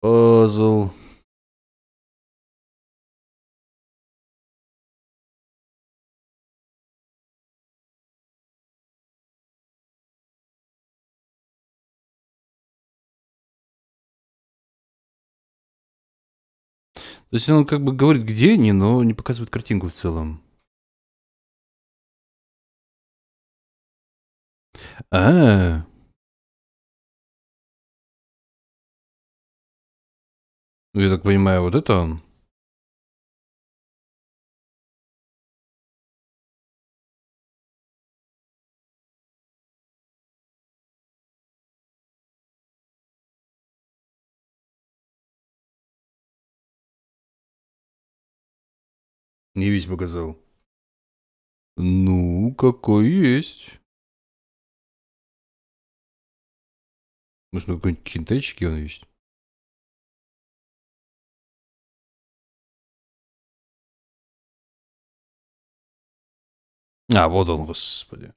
Пазл. То есть он как бы говорит, где они, но не показывает картинку в целом. А, ну я так понимаю, вот это он. Не весь показал. Ну, какой есть. Может, на какой-нибудь хинтайчике он есть? А, вот он, господи.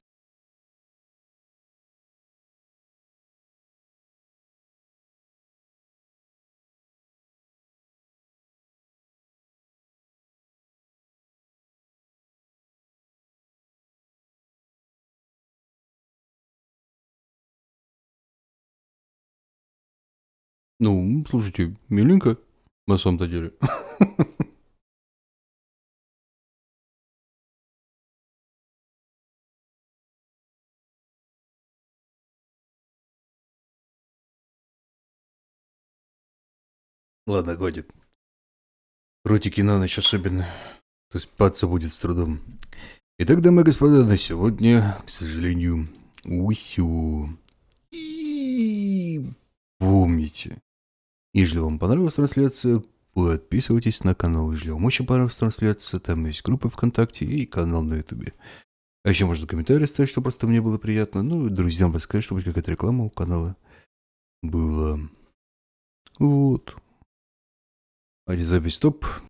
Ну, слушайте, миленько, на самом-то деле. Ладно, годит. Ротики на ночь особенно. То есть спаться будет с трудом. Итак, дамы и господа, на сегодня, к сожалению, усю. И помните, если вам понравилась трансляция, подписывайтесь на канал. Если вам очень понравилась трансляция, там есть группа ВКонтакте и канал на Ютубе. А еще можно комментарии ставить, чтобы просто мне было приятно. Ну и друзьям рассказать, чтобы какая-то реклама у канала была. Вот. А запись стоп.